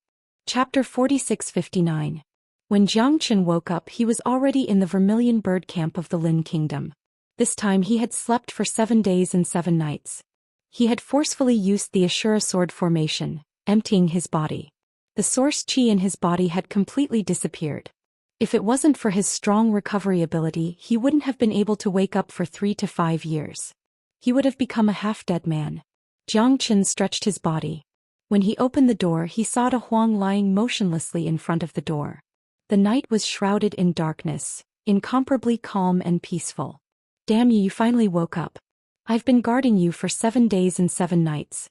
Chapter 46-59. When Jiang Chen woke up, he was already in the vermilion bird camp of the Lin Kingdom. This time he had slept for 7 days and 7 nights. He had forcefully used the Ashura sword formation, emptying his body. The source chi in his body had completely disappeared. If it wasn't for his strong recovery ability, he wouldn't have been able to wake up for 3 to 5 years. He would have become a half-dead man. Jiang Chen stretched his body. When he opened the door, he saw De Huang lying motionlessly in front of the door. The night was shrouded in darkness, incomparably calm and peaceful. Damn you, you finally woke up. I've been guarding you for 7 days and 7 nights.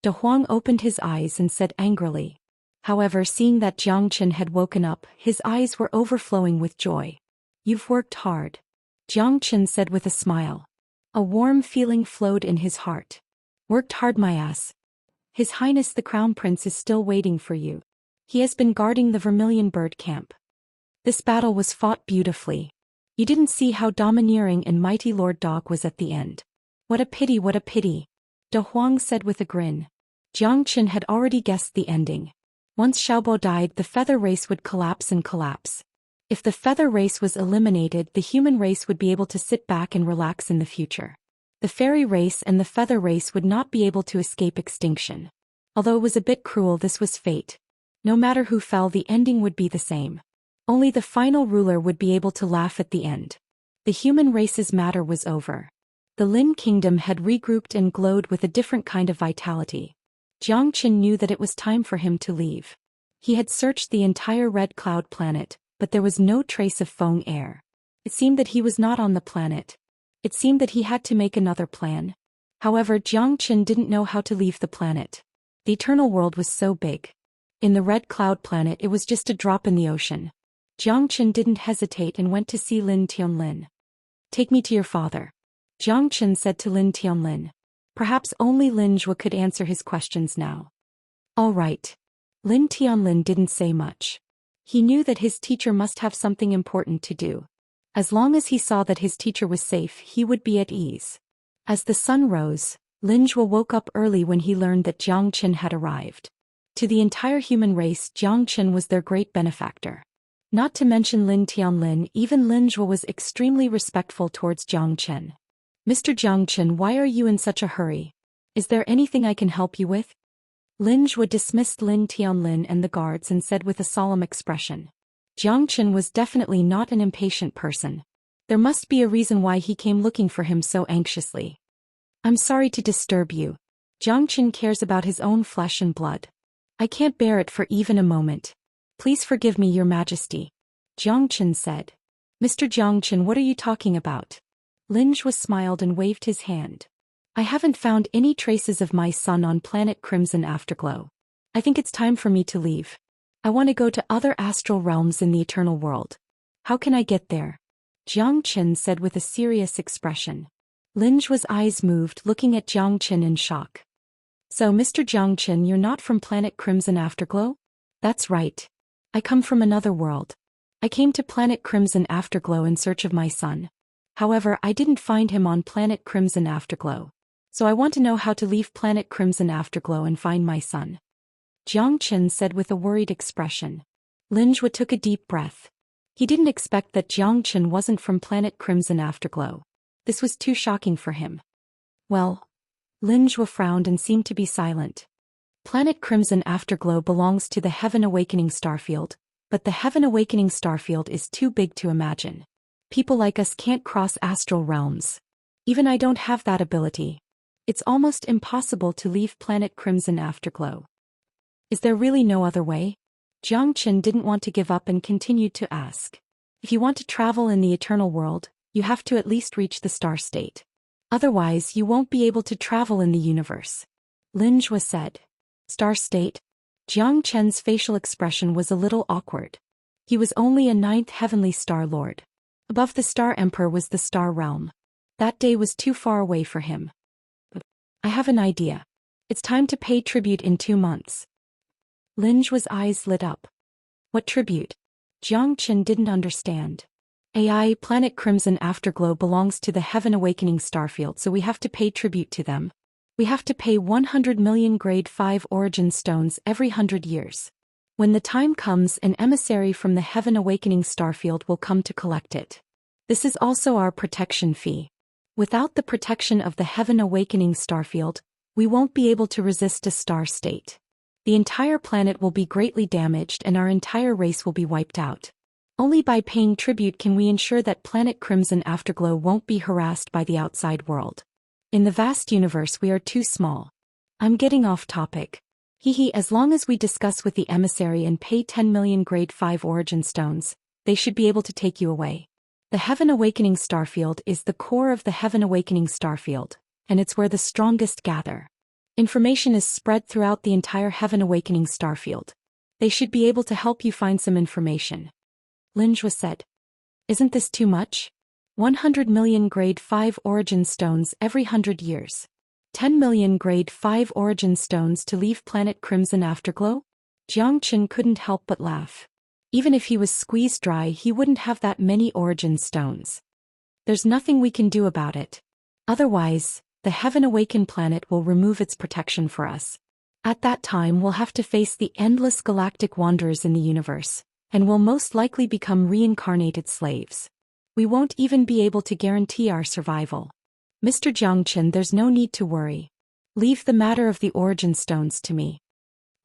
De Huang opened his eyes and said angrily. However, seeing that Jiang Chen had woken up, his eyes were overflowing with joy. You've worked hard. Jiang Chen said with a smile. A warm feeling flowed in his heart. Worked hard, my ass. His Highness the Crown Prince is still waiting for you. He has been guarding the Vermilion Bird Camp. This battle was fought beautifully. You didn't see how domineering and mighty Lord Dog was at the end. What a pity, what a pity. De Huang said with a grin. Jiang Chen had already guessed the ending. Once Xiaobo died, the feather race would collapse and collapse. If the feather race was eliminated, the human race would be able to sit back and relax in the future. The fairy race and the feather race would not be able to escape extinction. Although it was a bit cruel, this was fate. No matter who fell, the ending would be the same. Only the final ruler would be able to laugh at the end. The human race's matter was over. The Lin kingdom had regrouped and glowed with a different kind of vitality. Zhou Xian knew that it was time for him to leave. He had searched the entire Red Cloud planet, but there was no trace of Feng air. It seemed that he was not on the planet. It seemed that he had to make another plan. However, Zhou Xian didn't know how to leave the planet. The eternal world was so big. In the Red Cloud planet it was just a drop in the ocean. Zhou Xian didn't hesitate and went to see Lin Tianlin. "Take me to your father," Zhou Xian said to Lin Tianlin. Perhaps only Lin Zhuo could answer his questions now. All right. Lin Tianlin didn't say much. He knew that his teacher must have something important to do. As long as he saw that his teacher was safe, he would be at ease. As the sun rose, Lin Zhuo woke up early when he learned that Zhou Xian had arrived. To the entire human race, Zhou Xian was their great benefactor. Not to mention Lin Tianlin, even Lin Zhuo was extremely respectful towards Zhou Xian. "Mr. Zhou Xian, why are you in such a hurry? Is there anything I can help you with?" Lin Zhuo dismissed Lin Tianlin and the guards and said with a solemn expression. Zhou Xian was definitely not an impatient person. There must be a reason why he came looking for him so anxiously. "I'm sorry to disturb you. Zhou Xian cares about his own flesh and blood. I can't bear it for even a moment. Please forgive me, Your Majesty," Zhou Xian said. "Mr. Zhou Xian, what are you talking about?" Lin Zhuo smiled and waved his hand. "I haven't found any traces of my son on planet Crimson Afterglow. I think it's time for me to leave. I want to go to other astral realms in the eternal world. How can I get there?" Zhou Xian said with a serious expression. Lin Zhuo's eyes moved, looking at Zhou Xian in shock. "So, Mr. Zhou Xian, you're not from planet Crimson Afterglow?" "That's right. I come from another world. I came to planet Crimson Afterglow in search of my son. However, I didn't find him on planet Crimson Afterglow. So I want to know how to leave planet Crimson Afterglow and find my son," Zhou Xian said with a worried expression. Lin Zhuo took a deep breath. He didn't expect that Zhou Xian wasn't from planet Crimson Afterglow. This was too shocking for him. "Well," Lin Zhuo frowned and seemed to be silent. "Planet Crimson Afterglow belongs to the Heaven Awakening Starfield, but the Heaven Awakening Starfield is too big to imagine. People like us can't cross astral realms. Even I don't have that ability. It's almost impossible to leave planet Crimson Afterglow. Is there really no other way?" Zhou Xian didn't want to give up and continued to ask. "If you want to travel in the eternal world, you have to at least reach the star state. Otherwise, you won't be able to travel in the universe," Lin Zhuo said. "Star state?" Zhou Qian's facial expression was a little awkward. He was only a 9th heavenly star lord. Above the Star Emperor was the Star Realm. That day was too far away for him. "I have an idea. It's time to pay tribute in 2 months." Lin Zhuo's eyes lit up. "What tribute?" Zhou Qian didn't understand. "AI, planet Crimson Afterglow belongs to the Heaven Awakening Starfield, so we have to pay tribute to them. We have to pay 100 million grade 5 origin stones every 100 years. When the time comes, an emissary from the Heaven Awakening Starfield will come to collect it. This is also our protection fee. Without the protection of the Heaven Awakening Starfield, we won't be able to resist a star state. The entire planet will be greatly damaged and our entire race will be wiped out. Only by paying tribute can we ensure that planet Crimson Afterglow won't be harassed by the outside world. In the vast universe we are too small. I'm getting off topic. As long as we discuss with the emissary and pay 10 million grade 5 origin stones, they should be able to take you away. The Heaven Awakening Starfield is the core of the Heaven Awakening Starfield, and it's where the strongest gather. Information is spread throughout the entire Heaven Awakening Starfield. They should be able to help you find some information," Lin Zhuo said. "Isn't this too much? 100 million grade 5 origin stones every 100 years. 10 million grade 5 origin stones to leave planet Crimson Afterglow?" Zhou Qian couldn't help but laugh. Even if he was squeezed dry, he wouldn't have that many origin stones. "There's nothing we can do about it. Otherwise, the Heaven Awakened planet will remove its protection for us. At that time we'll have to face the endless galactic wanderers in the universe, and will most likely become reincarnated slaves. We won't even be able to guarantee our survival. Mr. Zhou Qian, there's no need to worry. Leave the matter of the origin stones to me,"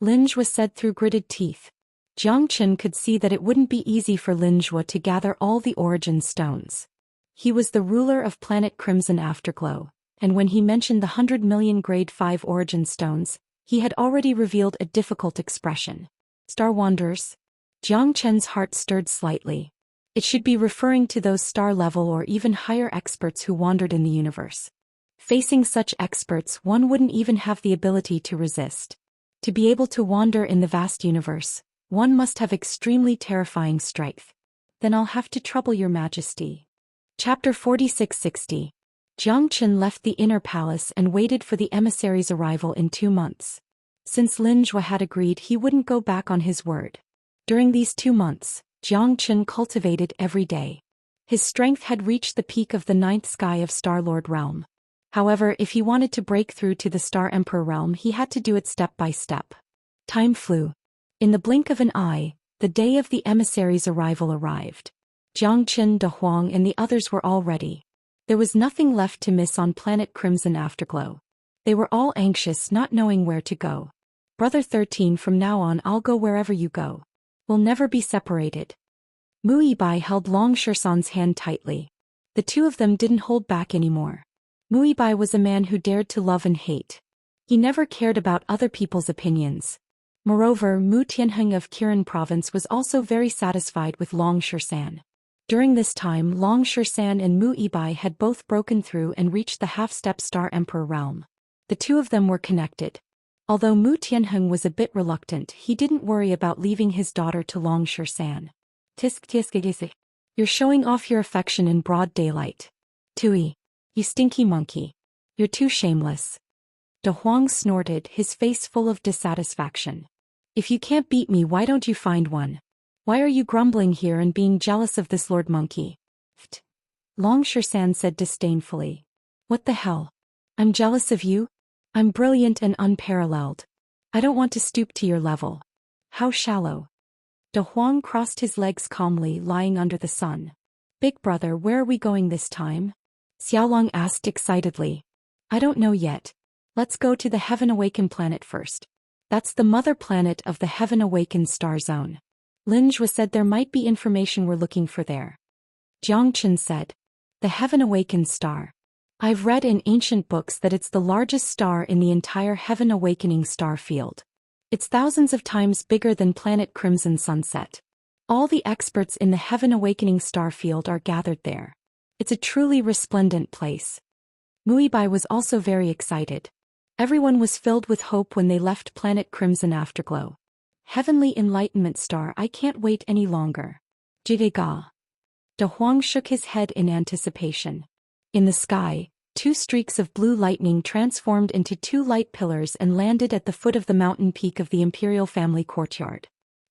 Lin Zhuo said through gritted teeth. Zhou Qian could see that it wouldn't be easy for Lin Zhuo to gather all the origin stones. He was the ruler of planet Crimson Afterglow, and when he mentioned the 100 million Grade 5 origin stones, he had already revealed a difficult expression. Star Wanderers? Jiang Chen's heart stirred slightly. It should be referring to those star-level or even higher experts who wandered in the universe. Facing such experts, one wouldn't even have the ability to resist. To be able to wander in the vast universe, one must have extremely terrifying strength. Then I'll have to trouble your majesty. Chapter 4660. Jiang Chen left the inner palace and waited for the emissary's arrival in 2 months. Since Lin Zhou had agreed he wouldn't go back on his word. During these 2 months, Jiang Chen cultivated every day. His strength had reached the peak of the 9th sky of Star-Lord realm. However, if he wanted to break through to the Star Emperor realm, he had to do it step by step. Time flew. In the blink of an eye, the day of the emissary's arrival arrived. Jiang Chen, De Huang and the others were all ready. There was nothing left to miss on planet Crimson Afterglow. They were all anxious, not knowing where to go. Brother 13, from now on I'll go wherever you go. We'll never be separated. Mu Yibai held Long Shersan's hand tightly. The two of them didn't hold back anymore. Mu Yibai was a man who dared to love and hate. He never cared about other people's opinions. Moreover, Mu Tianheng of Kirin province was also very satisfied with Long Shersan. During this time, Long Shersan and Mu Yibai had both broken through and reached the half-step Star Emperor realm. The two of them were connected. Although Mu Tianheng was a bit reluctant, he didn't worry about leaving his daughter to Long Shersan. Tisk. You're showing off your affection in broad daylight. Tui. You stinky monkey. You're too shameless. De Huang snorted, his face full of dissatisfaction. If you can't beat me, why don't you find one? Why are you grumbling here and being jealous of this Lord Monkey? Ft. Long Shersan said disdainfully. What the hell? I'm jealous of you? I'm brilliant and unparalleled. I don't want to stoop to your level. How shallow. De Huang crossed his legs calmly, lying under the sun. Big brother, where are we going this time? Xiaolong asked excitedly. I don't know yet. Let's go to the Heaven Awakened planet first. That's the mother planet of the Heaven Awakened star zone. Lin Zhou said there might be information we're looking for there. Jiang Chen said. The Heaven Awakened star. I've read in ancient books that it's the largest star in the entire Heaven Awakening star field. It's thousands of times bigger than planet Crimson Sunset. All the experts in the Heaven Awakening star field are gathered there. It's a truly resplendent place. Mu Yibai was also very excited. Everyone was filled with hope when they left planet Crimson Afterglow. Heavenly Enlightenment Star, I can't wait any longer. Jidiga. De Huang shook his head in anticipation. In the sky, 2 streaks of blue lightning transformed into 2 light pillars and landed at the foot of the mountain peak of the imperial family courtyard.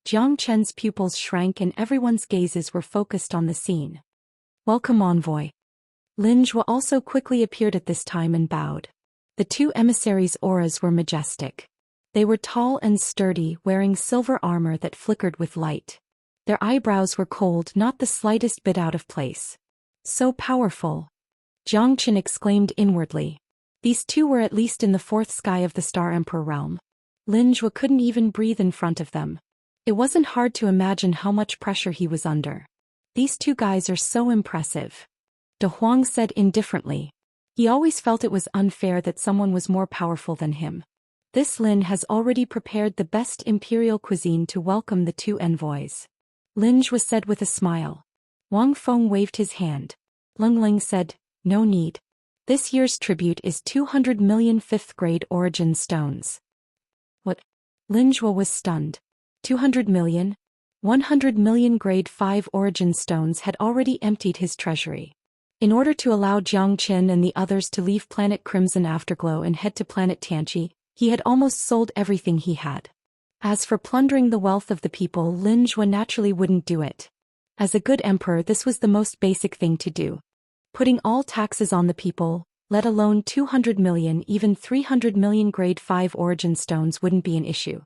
Jiang Chen's pupils shrank and everyone's gazes were focused on the scene. Welcome, envoy. Lin Zhou also quickly appeared at this time and bowed. The 2 emissaries' auras were majestic. They were tall and sturdy, wearing silver armor that flickered with light. Their eyebrows were cold, not the slightest bit out of place. So powerful. Jiang Chen exclaimed inwardly. These 2 were at least in the 4th sky of the Star Emperor realm. Lin Zhou couldn't even breathe in front of them. It wasn't hard to imagine how much pressure he was under. These 2 guys are so impressive. De Huang said indifferently. He always felt it was unfair that someone was more powerful than him. This Lin has already prepared the best imperial cuisine to welcome the 2 envoys. Lin Zhou said with a smile. Wang Feng waved his hand. Leng Ling said, no need. This year's tribute is 200 million 5th grade origin stones. What? Lin Zhou was stunned. 200 million? 100 million grade 5 origin stones had already emptied his treasury. In order to allow Jiang Chen and the others to leave planet Crimson Afterglow and head to planet Tianqi, he had almost sold everything he had. As for plundering the wealth of the people, Lin Zhou naturally wouldn't do it. As a good emperor, this was the most basic thing to do. Putting all taxes on the people, let alone 200 million, even 300 million grade 5 origin stones wouldn't be an issue.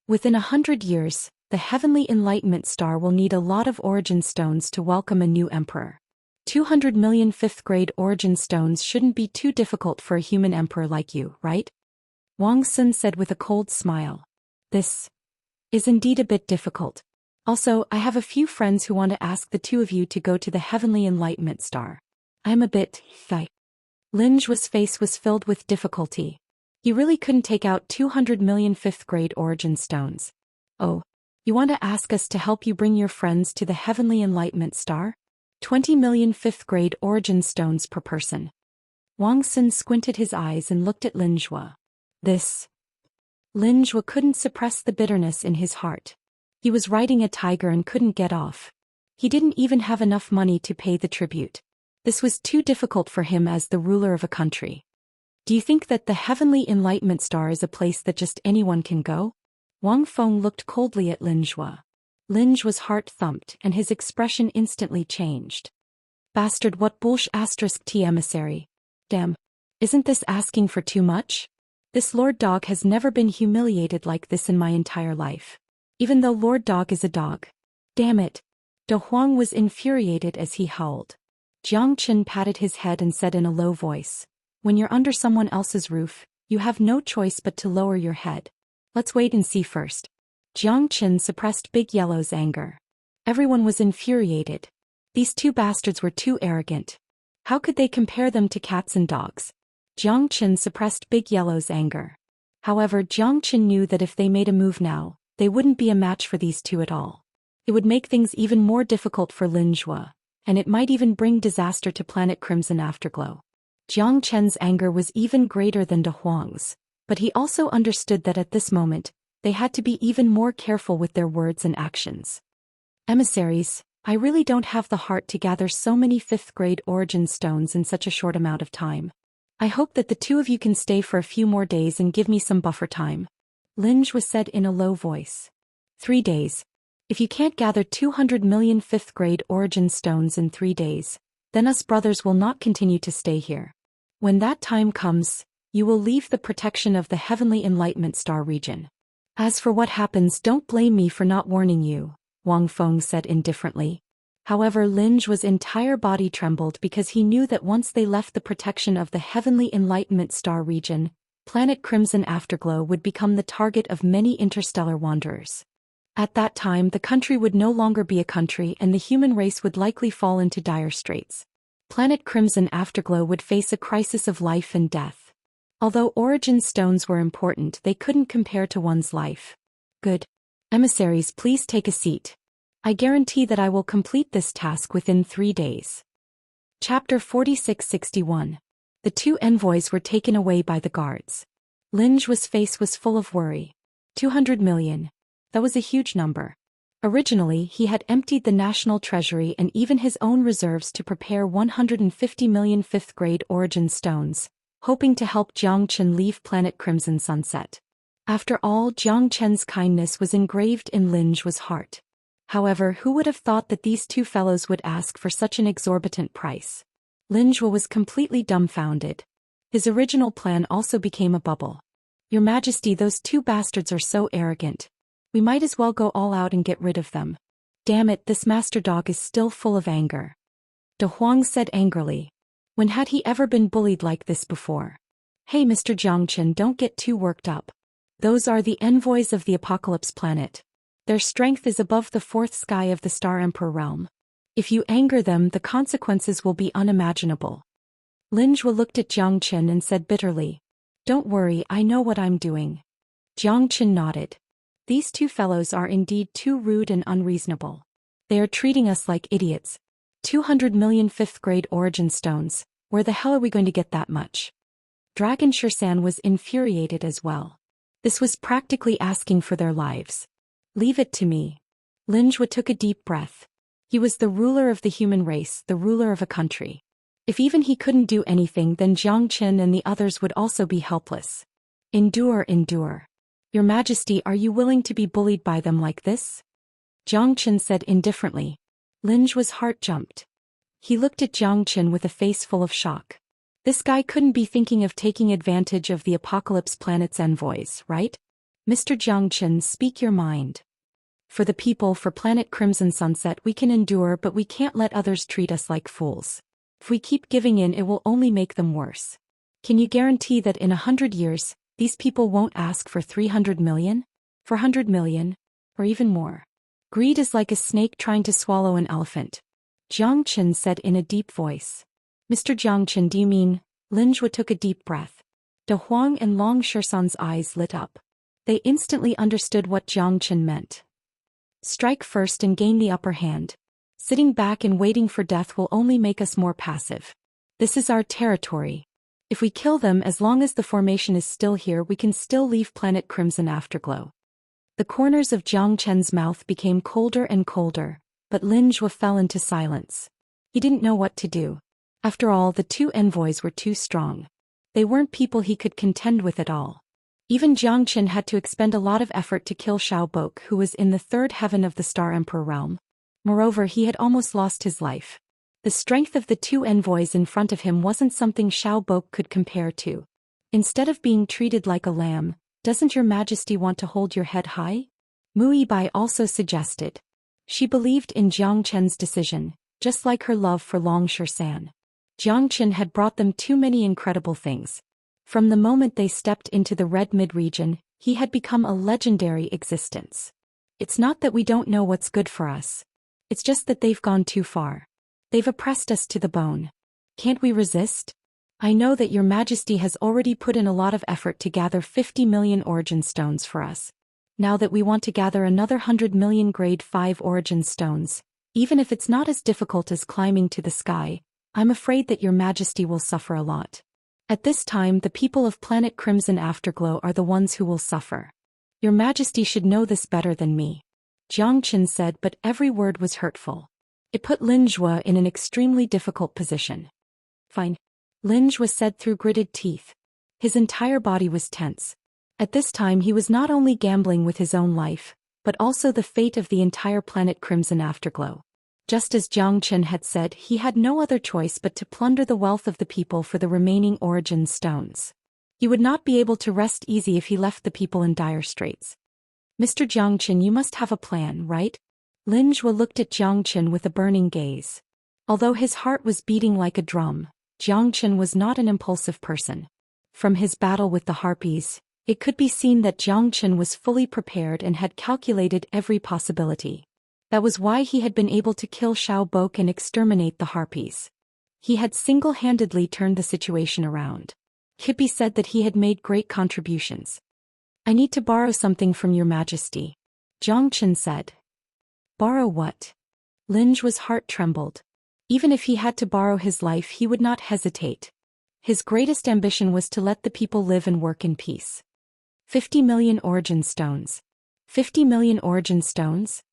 Within 100 years, the Heavenly Enlightenment Star will need a lot of origin stones to welcome a new emperor. 200 million 5th grade origin stones shouldn't be too difficult for a human emperor like you, right? Wang Sun said with a cold smile. This is indeed a bit difficult. Also, I have a few friends who want to ask the 2 of you to go to the Heavenly Enlightenment Star. I'm a bit, thy. Lin Zhuo's face was filled with difficulty. He really couldn't take out 200 million fifth-grade origin stones. Oh, you want to ask us to help you bring your friends to the heavenly enlightenment star? 20 million fifth-grade origin stones per person. Wang Xin squinted his eyes and looked at Lin Zhuo. This. Lin Zhuo couldn't suppress the bitterness in his heart. He was riding a tiger and couldn't get off. He didn't even have enough money to pay the tribute. This was too difficult for him as the ruler of a country. Do you think that the heavenly enlightenment star is a place that just anyone can go? Wang Feng looked coldly at Lin Zhuo. Lin Zhuo's heart thumped and his expression instantly changed. Bastard, what bullsh *t emissary. Damn. Isn't this asking for too much? This Lord Dog has never been humiliated like this in my entire life. Even though Lord Dog is a dog. Damn it. De Huang was infuriated as he howled. Jiang Qin patted his head and said in a low voice, when you're under someone else's roof, you have no choice but to lower your head. Let's wait and see first. Jiang Qin suppressed Big Yellow's anger. Everyone was infuriated. These two bastards were too arrogant. How could they compare them to cats and dogs? Jiang Qin suppressed Big Yellow's anger. However, Jiang Qin knew that if they made a move now, they wouldn't be a match for these two at all. It would make things even more difficult for Lin Zhuo, and it might even bring disaster to Planet Crimson Afterglow. Jiang Chen's anger was even greater than De Huang's, but he also understood that at this moment, they had to be even more careful with their words and actions. Emissaries, I really don't have the heart to gather so many fifth-grade origin stones in such a short amount of time. I hope that the two of you can stay for a few more days and give me some buffer time. Lin Zhuo said in a low voice. 3 days. If you can't gather 200 million fifth-grade origin stones in 3 days, then us brothers will not continue to stay here. When that time comes, you will leave the protection of the heavenly enlightenment star region. As for what happens, don't blame me for not warning you, Wang Feng said indifferently. However, Lin Zhuo's entire body trembled because he knew that once they left the protection of the heavenly enlightenment star region, Planet Crimson Afterglow would become the target of many interstellar wanderers. At that time, the country would no longer be a country and the human race would likely fall into dire straits. Planet Crimson Afterglow would face a crisis of life and death. Although origin stones were important, they couldn't compare to one's life. Good. Emissaries, please take a seat. I guarantee that I will complete this task within 3 days. Chapter 4661. The two envoys were taken away by the guards. Lin Zhuo's face was full of worry. 200 million. That was a huge number. Originally, he had emptied the national treasury and even his own reserves to prepare 150 million fifth-grade origin stones, hoping to help Jiang Qin leave Planet Crimson Sunset. After all, Jiang Chen's kindness was engraved in Lin Zhuo's heart. However, who would have thought that these two fellows would ask for such an exorbitant price? Lin Zhuo was completely dumbfounded. His original plan also became a bubble. Your Majesty, those two bastards are so arrogant. We might as well go all out and get rid of them. Damn it, this master dog is still full of anger. De Huang said angrily. When had he ever been bullied like this before? Hey Mr. Jiangchen, don't get too worked up. Those are the envoys of the Apocalypse planet. Their strength is above the fourth sky of the Star Emperor realm. If you anger them, the consequences will be unimaginable. Lin Zhuo looked at Jiang Qin and said bitterly. Don't worry, I know what I'm doing. Jiang Qin nodded. These two fellows are indeed too rude and unreasonable. They are treating us like idiots. 200 million fifth-grade origin stones, where the hell are we going to get that much? Dragon Zhou Xian was infuriated as well. This was practically asking for their lives. Leave it to me. Lin Zhuo took a deep breath. He was the ruler of the human race, the ruler of a country. If even he couldn't do anything, then Jiang Qin and the others would also be helpless. Endure, endure. Your Majesty, are you willing to be bullied by them like this? Jiang Qin said indifferently. Lin Zhuo's heart jumped. He looked at Jiang Qin with a face full of shock. This guy couldn't be thinking of taking advantage of the Apocalypse planet's envoys, right? Mr. Jiang Qin, speak your mind. For the people, for Planet Crimson Sunset, we can endure, but we can't let others treat us like fools. If we keep giving in, it will only make them worse. Can you guarantee that in 100 years, these people won't ask for 300 million? 400 million? Or even more? Greed is like a snake trying to swallow an elephant. Jiang Qin said in a deep voice. Mr. Jiangchen, do you mean? Lin Zhuo took a deep breath. De Huang and Long Shisan's eyes lit up. They instantly understood what Jiangchen meant. Strike first and gain the upper hand. Sitting back and waiting for death will only make us more passive. This is our territory. If we kill them, as long as the formation is still here, we can still leave planet Crimson Afterglow. The corners of Jiang Chen's mouth became colder and colder, but Lin Zhuo fell into silence. He didn't know what to do. After all, the two envoys were too strong. They weren't people he could contend with at all. Even Jiang Chen had to expend a lot of effort to kill Xiao Bok, who was in the third heaven of the Star Emperor realm. Moreover, he had almost lost his life. The strength of the two envoys in front of him wasn't something Xiao Bok could compare to. Instead of being treated like a lamb, doesn't your majesty want to hold your head high? Mu Yibai also suggested. She believed in Jiang Chen's decision, just like her love for Long Shisan. Jiang Chen had brought them too many incredible things. From the moment they stepped into the Red Mid-region, he had become a legendary existence. It's not that we don't know what's good for us. It's just that they've gone too far. They've oppressed us to the bone. Can't we resist? I know that your majesty has already put in a lot of effort to gather 50 million origin stones for us. Now that we want to gather another 100 million grade 5 origin stones, even if it's not as difficult as climbing to the sky, I'm afraid that your majesty will suffer a lot. At this time, the people of planet Crimson Afterglow are the ones who will suffer. Your majesty should know this better than me. Jiang Chen said, but every word was hurtful. It put Lin Zhuo in an extremely difficult position. Fine. Lin Zhuo said through gritted teeth. His entire body was tense. At this time he was not only gambling with his own life, but also the fate of the entire planet Crimson Afterglow. Just as Jiang Chen had said, he had no other choice but to plunder the wealth of the people for the remaining origin stones. He would not be able to rest easy if he left the people in dire straits. Mr. Jiang Chen, you must have a plan, right? Lin Zhuo looked at Jiang Chen with a burning gaze. Although his heart was beating like a drum, Jiang Chen was not an impulsive person. From his battle with the harpies, it could be seen that Jiang Chen was fully prepared and had calculated every possibility. That was why he had been able to kill Xiao Bok and exterminate the harpies. He had single-handedly turned the situation around. Kippi said that he had made great contributions. I need to borrow something from your majesty. Jiang Chen said. Borrow what? Lin Zhuo's heart trembled. Even if he had to borrow his life, he would not hesitate. His greatest ambition was to let the people live and work in peace. 50 million origin stones. 50 million origin stones?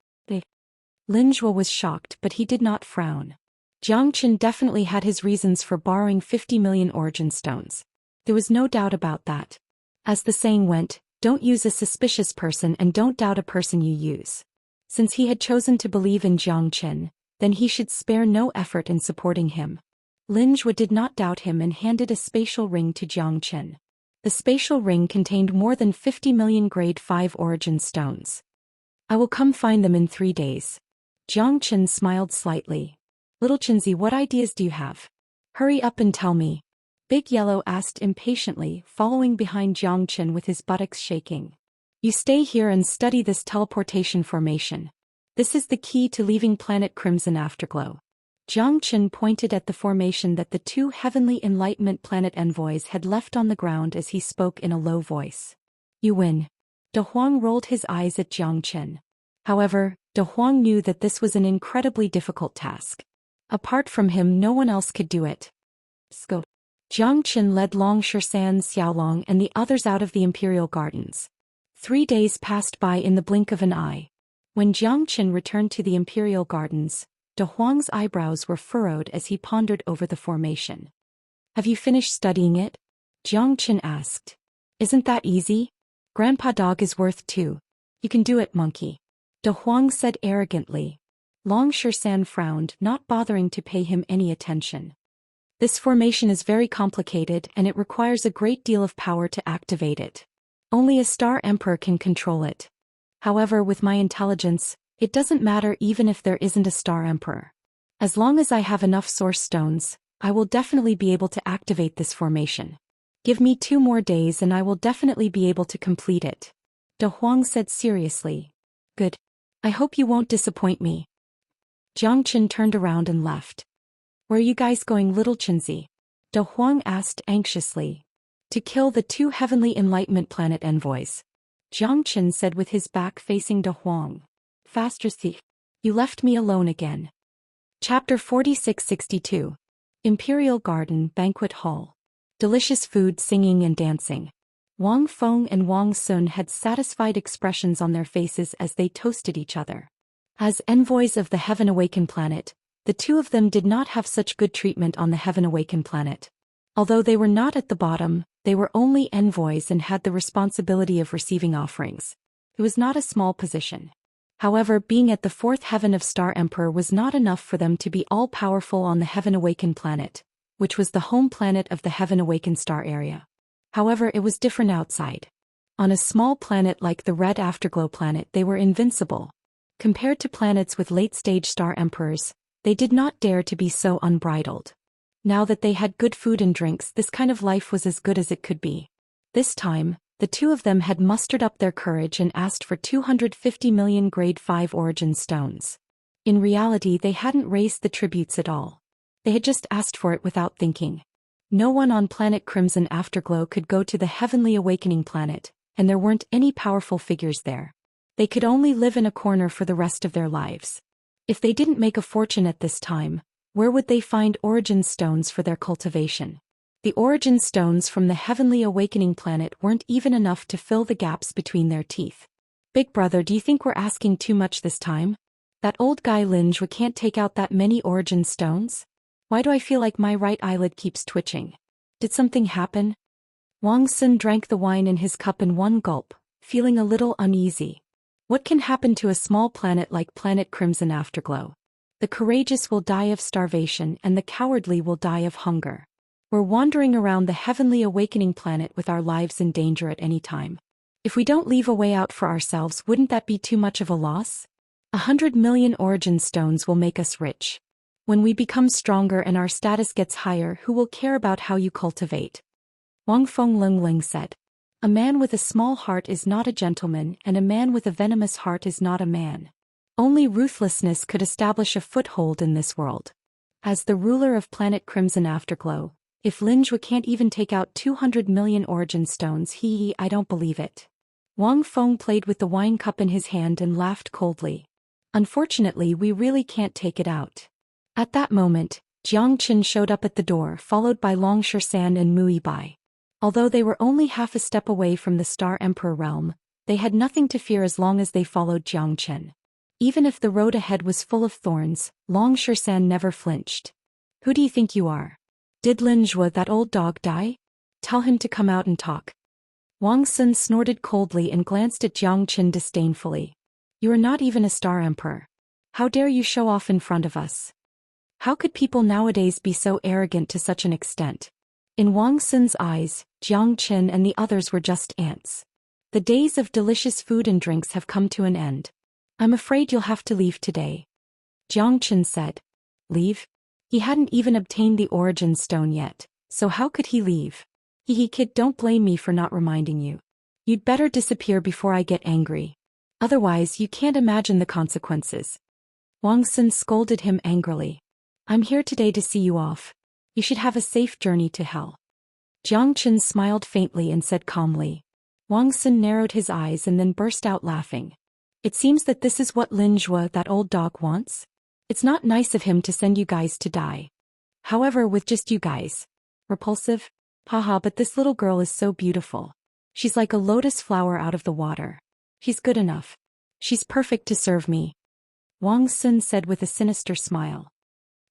Lin Zhuo was shocked, but he did not frown. Jiang Chen definitely had his reasons for borrowing 50 million origin stones. There was no doubt about that. As the saying went, don't use a suspicious person and don't doubt a person you use. Since he had chosen to believe in Jiang Chen, then he should spare no effort in supporting him. Lin Zhuo did not doubt him and handed a spatial ring to Jiang Chen. The spatial ring contained more than 50 million grade 5 origin stones. I will come find them in 3 days. Jiang Chen smiled slightly. Little Chenzi, what ideas do you have? Hurry up and tell me. Big Yellow asked impatiently, following behind Jiang Chen with his buttocks shaking. You stay here and study this teleportation formation. This is the key to leaving planet Crimson Afterglow. Jiang Chen pointed at the formation that the two Heavenly Enlightenment planet envoys had left on the ground as he spoke in a low voice. You win. De Huang rolled his eyes at Jiang Chen. However, De Huang knew that this was an incredibly difficult task. Apart from him, no one else could do it. Scope. Jiang Chen led Long Shisan, Xiaolong and the others out of the Imperial Gardens. 3 days passed by in the blink of an eye. When Jiang Chen returned to the Imperial Gardens, De Huang's eyebrows were furrowed as he pondered over the formation. Have you finished studying it? Jiang Chen asked. Isn't that easy? Grandpa Dog is worth 2. You can do it, monkey. De Huang said arrogantly. Long Shisan frowned, not bothering to pay him any attention. This formation is very complicated and it requires a great deal of power to activate it. Only a Star Emperor can control it. However, with my intelligence, it doesn't matter even if there isn't a Star Emperor. As long as I have enough source stones, I will definitely be able to activate this formation. Give me 2 more days and I will definitely be able to complete it. De Huang said seriously. Good. I hope you won't disappoint me. Jiang Chen turned around and left. Where are you guys going, little Chinzi? De Huang asked anxiously. To kill the 2 heavenly enlightenment planet envoys. Jiang Qin said with his back facing De Huang. Faster, thief. You left me alone again. Chapter 4662. Imperial Garden Banquet Hall. Delicious food, singing and dancing. Wang Feng and Wang Sun had satisfied expressions on their faces as they toasted each other. As envoys of the Heaven Awakened planet, the 2 of them did not have such good treatment on the Heaven Awakened planet. Although they were not at the bottom, they were only envoys and had the responsibility of receiving offerings. It was not a small position. However, being at the 4th heaven of Star Emperor was not enough for them to be all-powerful on the Heaven Awakened planet, which was the home planet of the Heaven Awakened star area. However, it was different outside. On a small planet like the Red Afterglow planet, they were invincible. Compared to planets with late-stage star emperors, they did not dare to be so unbridled. Now that they had good food and drinks, this kind of life was as good as it could be. This time, the 2 of them had mustered up their courage and asked for 250 million grade 5 origin stones. In reality, they hadn't raised the tributes at all. They had just asked for it without thinking. No one on planet Crimson Afterglow could go to the Heavenly Awakening planet, and there weren't any powerful figures there. They could only live in a corner for the rest of their lives. If they didn't make a fortune at this time, where would they find origin stones for their cultivation? The origin stones from the Heavenly Awakening planet weren't even enough to fill the gaps between their teeth. Big brother, do you think we're asking too much this time? That old guy Lin Zhou can't take out that many origin stones? Why do I feel like my right eyelid keeps twitching? Did something happen? Wang Sun drank the wine in his cup in one gulp, feeling a little uneasy. What can happen to a small planet like planet Crimson Afterglow? The courageous will die of starvation and the cowardly will die of hunger. We're wandering around the Heavenly Awakening planet with our lives in danger at any time. If we don't leave a way out for ourselves, wouldn't that be too much of a loss? 100 million origin stones will make us rich. When we become stronger and our status gets higher, who will care about how you cultivate? Wang Feng said. A man with a small heart is not a gentleman, and a man with a venomous heart is not a man. Only ruthlessness could establish a foothold in this world. As the ruler of planet Crimson Afterglow, if Lin Zhou can't even take out 200 million origin stones, I don't believe it. Wang Feng played with the wine cup in his hand and laughed coldly. Unfortunately, we really can't take it out. At that moment, Jiang Qin showed up at the door, followed by Long Shisan and Mui Bai. Although they were only half a step away from the Star Emperor realm, they had nothing to fear as long as they followed Jiang Qin. Even if the road ahead was full of thorns, Long Shisan never flinched. Who do you think you are? Did Lin Zhou, that old dog, die? Tell him to come out and talk. Wang Sun snorted coldly and glanced at Jiang Qin disdainfully. You are not even a Star Emperor. How dare you show off in front of us? How could people nowadays be so arrogant to such an extent? In Wang Sun's eyes, Jiang Qin and the others were just ants. The days of delicious food and drinks have come to an end. I'm afraid you'll have to leave today. Jiang Qin said. Leave? He hadn't even obtained the origin stone yet, so how could he leave? Kid, don't blame me for not reminding you. You'd better disappear before I get angry. Otherwise, you can't imagine the consequences. Wang Sun scolded him angrily. I'm here today to see you off. You should have a safe journey to hell. Jiang Qin smiled faintly and said calmly. Wang Sun narrowed his eyes and then burst out laughing. It seems that this is what Lin Zhou, that old dog, wants. It's not nice of him to send you guys to die. However, with just you guys. Repulsive? Haha, but this little girl is so beautiful. She's like a lotus flower out of the water. She's good enough. She's perfect to serve me. Wang Sun said with a sinister smile.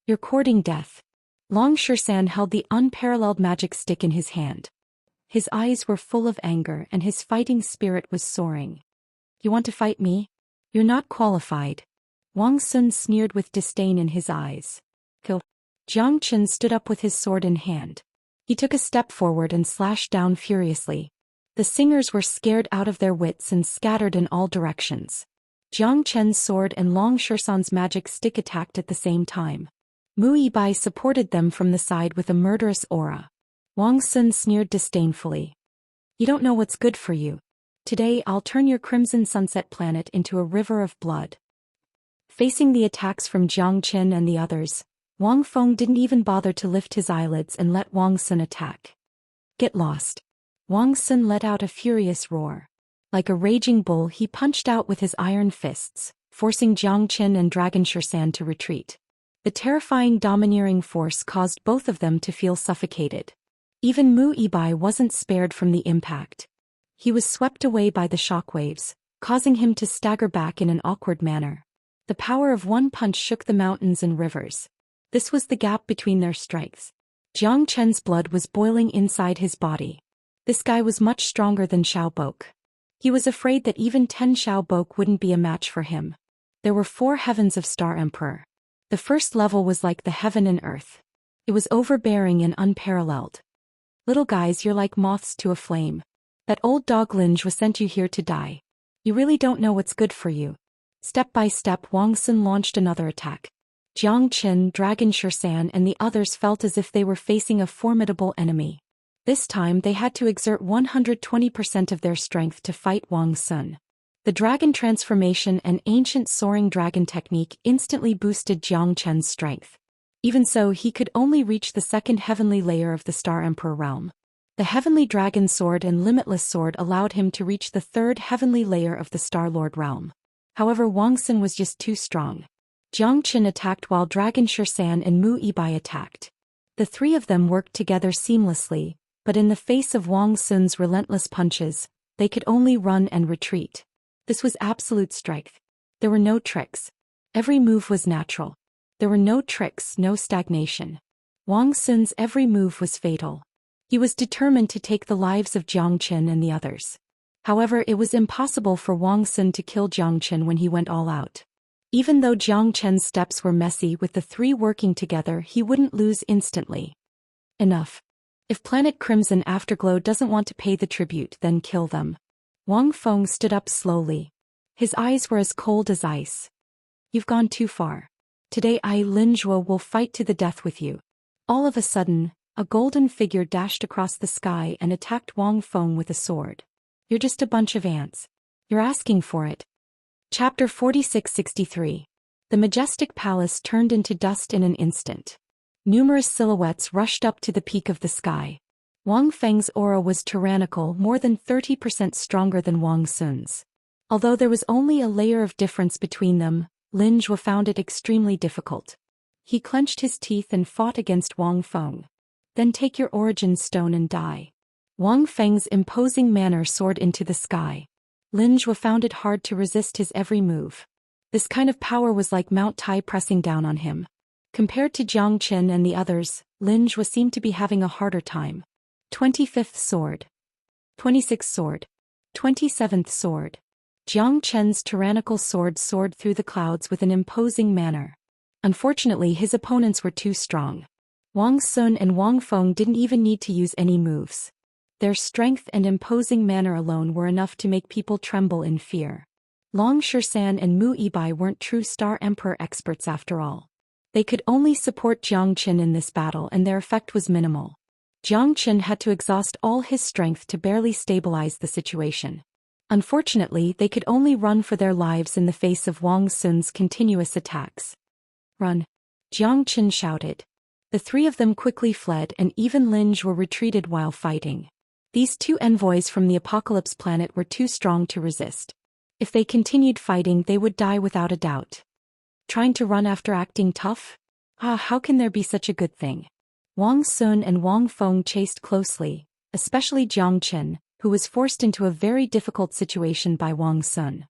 You're courting death. Long Shisan held the unparalleled magic stick in his hand. His eyes were full of anger and his fighting spirit was soaring. You want to fight me? You're not qualified. Wang Sun sneered with disdain in his eyes. Kill. Jiang Qin stood up with his sword in hand. He took a step forward and slashed down furiously. The singers were scared out of their wits and scattered in all directions. Jiang Chen's sword and Long Shisan's magic stick attacked at the same time. Mui Bai supported them from the side with a murderous aura. Wang Sun sneered disdainfully. You don't know what's good for you. Today I'll turn your Crimson Sunset planet into a river of blood. Facing the attacks from Jiang Qin and the others, Wang Feng didn't even bother to lift his eyelids and let Wang Sun attack. Get lost. Wang Sun let out a furious roar. Like a raging bull, he punched out with his iron fists, forcing Jiang Qin and Dragon Shan to retreat. The terrifying domineering force caused both of them to feel suffocated. Even Mu Yibai wasn't spared from the impact. He was swept away by the shockwaves, causing him to stagger back in an awkward manner. The power of one punch shook the mountains and rivers. This was the gap between their strengths. Jiang Chen's blood was boiling inside his body. This guy was much stronger than Xiao Bok. He was afraid that even 10 Xiao Bok wouldn't be a match for him. There were 4 heavens of Star Emperor. The first level was like the heaven and earth. It was overbearing and unparalleled. Little guys, you're like moths to a flame. That old dog Linge was sent you here to die. You really don't know what's good for you. Step by step, Wang Sun launched another attack. Jiang Qin, Dragon Shan, and the others felt as if they were facing a formidable enemy. This time they had to exert 120% of their strength to fight Wang Sun. The dragon transformation and ancient soaring dragon technique instantly boosted Jiang Chen's strength. Even so, he could only reach the second heavenly layer of the Star Emperor realm. The heavenly dragon sword and limitless sword allowed him to reach the third heavenly layer of the Star Lord realm. However, Wang Sun was just too strong. Jiang Qin attacked while Dragon Shan and Mu Yibai attacked. The 3 of them worked together seamlessly, but in the face of Wang Sun's relentless punches, they could only run and retreat. This was absolute strength. There were no tricks. Every move was natural. There were no tricks, no stagnation. Wang Sun's every move was fatal. He was determined to take the lives of Jiang Qin and the others. However, it was impossible for Wang Sun to kill Jiang Qin when he went all out. Even though Jiang Chen's steps were messy, with the 3 working together, he wouldn't lose instantly. Enough. If Planet Crimson Afterglow doesn't want to pay the tribute, then kill them. Wang Feng stood up slowly. His eyes were as cold as ice. You've gone too far. Today Lin Zhuo will fight to the death with you. All of a sudden, a golden figure dashed across the sky and attacked Wang Feng with a sword. You're just a bunch of ants. You're asking for it. Chapter 4663. The majestic palace turned into dust in an instant. Numerous silhouettes rushed up to the peak of the sky. Wang Feng's aura was tyrannical, more than 30% stronger than Wang Sun's. Although there was only a layer of difference between them, Lin Zhuo found it extremely difficult. He clenched his teeth and fought against Wang Feng. Then take your origin stone and die. Wang Feng's imposing manner soared into the sky. Lin Zhuo found it hard to resist his every move. This kind of power was like Mount Tai pressing down on him. Compared to Jiang Qin and the others, Lin Zhuo seemed to be having a harder time. 25th sword. 26th sword. 27th sword. Jiang Chen's tyrannical sword soared through the clouds with an imposing manner. Unfortunately, his opponents were too strong. Wang Sun and Wang Feng didn't even need to use any moves. Their strength and imposing manner alone were enough to make people tremble in fear. Long Shan and Mu Yibai weren't true Star Emperor experts after all. They could only support Jiang Qin in this battle, and their effect was minimal. Jiang Qin had to exhaust all his strength to barely stabilize the situation. Unfortunately, they could only run for their lives in the face of Wang Sun's continuous attacks. Run! Jiang Qin shouted. The 3 of them quickly fled, and even Lin Zhuo retreated while fighting. These 2 envoys from the Apocalypse planet were too strong to resist. If they continued fighting, they would die without a doubt. Trying to run after acting tough? How can there be such a good thing? Wang Sun and Wang Feng chased closely, especially Jiang Qin, who was forced into a very difficult situation by Wang Sun.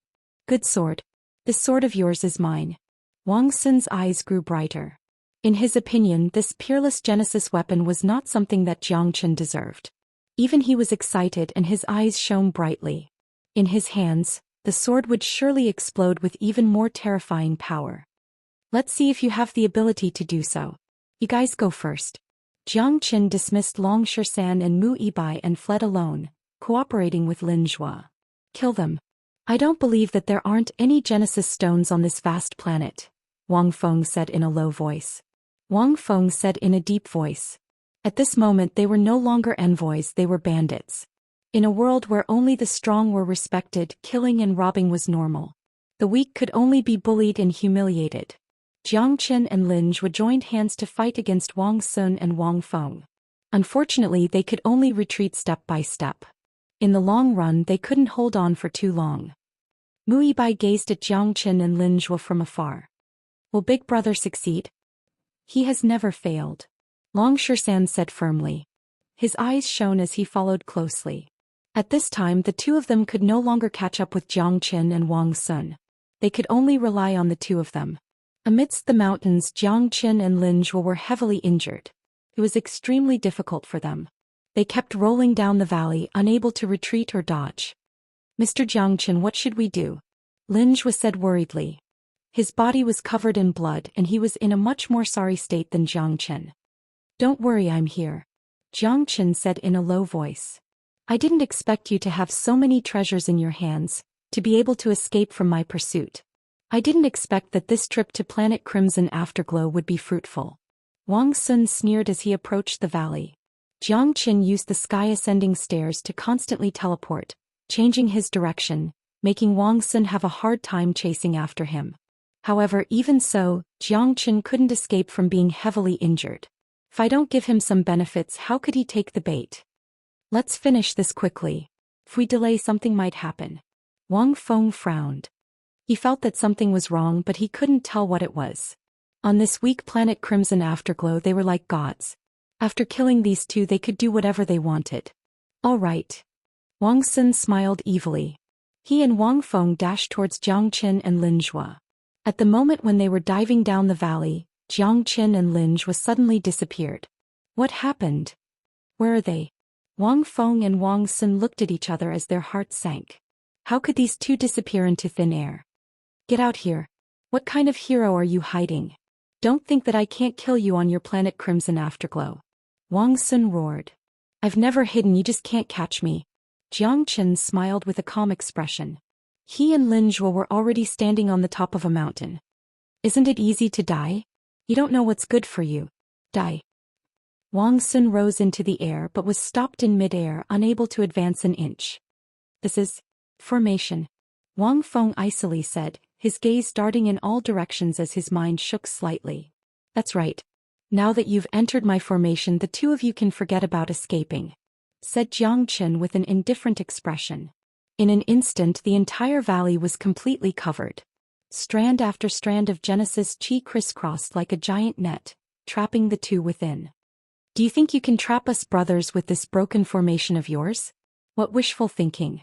Good sword. This sword of yours is mine. Wang Sun's eyes grew brighter. In his opinion, this peerless Genesis weapon was not something that Jiang Qin deserved. Even he was excited and his eyes shone brightly. In his hands, the sword would surely explode with even more terrifying power. Let's see if you have the ability to do so. You guys go first. Jiang Qin dismissed Long Shan and Mu Yibai and fled alone, cooperating with Lin Zhuo. Kill them. I don't believe that there aren't any Genesis stones on this vast planet, Wang Feng said in a low voice. Wang Feng said in a deep voice. At this moment they were no longer envoys, they were bandits. In a world where only the strong were respected, killing and robbing was normal. The weak could only be bullied and humiliated. Jiang Qin and Lin Zhuo joined hands to fight against Wang Sun and Wang Feng. Unfortunately, they could only retreat step by step. In the long run, they couldn't hold on for too long. Mu Yibai gazed at Jiang Qin and Lin Zhuo from afar. Will Big Brother succeed? He has never failed, Long Shisan said firmly. His eyes shone as he followed closely. At this time, the two of them could no longer catch up with Jiang Qin and Wang Sun. They could only rely on the two of them. Amidst the mountains, Jiang Qin and Lin Zhuo were heavily injured. It was extremely difficult for them. They kept rolling down the valley, unable to retreat or dodge. Mr. Jiang Qin, what should we do? Lin Zhuo said worriedly. His body was covered in blood and he was in a much more sorry state than Jiang Qin. Don't worry, I'm here, Jiang Qin said in a low voice. I didn't expect you to have so many treasures in your hands, to be able to escape from my pursuit. I didn't expect that this trip to Planet Crimson Afterglow would be fruitful. Wang Sun sneered as he approached the valley. Jiang Qin used the sky-ascending stairs to constantly teleport, changing his direction, making Wang Sun have a hard time chasing after him. However, even so, Jiang Qin couldn't escape from being heavily injured. If I don't give him some benefits, how could he take the bait? Let's finish this quickly. If we delay, something might happen. Wang Feng frowned. He felt that something was wrong, but he couldn't tell what it was. On this weak planet Crimson Afterglow, they were like gods. After killing these two, they could do whatever they wanted. All right. Wang Sun smiled evilly. He and Wang Feng dashed towards Jiang Qin and Lin Zhuo. At the moment when they were diving down the valley, Jiang Qin and Lin Zhuo suddenly disappeared. What happened? Where are they? Wang Feng and Wang Sun looked at each other as their hearts sank. How could these two disappear into thin air? Get out here. What kind of hero are you hiding? Don't think that I can't kill you on your planet Crimson Afterglow. Wang Sun roared. I've never hidden, you just can't catch me. Jiang Qin smiled with a calm expression. He and Lin Zhuo were already standing on the top of a mountain. Isn't it easy to die? You don't know what's good for you. Die. Wang Sun rose into the air but was stopped in mid-air, unable to advance an inch. This is formation, Wang Feng icily said, his gaze darting in all directions as his mind shook slightly. That's right. Now that you've entered my formation, the two of you can forget about escaping, said Jiang Qin with an indifferent expression. In an instant, the entire valley was completely covered. Strand after strand of Genesis chi crisscrossed like a giant net, trapping the two within. Do you think you can trap us brothers with this broken formation of yours? What wishful thinking.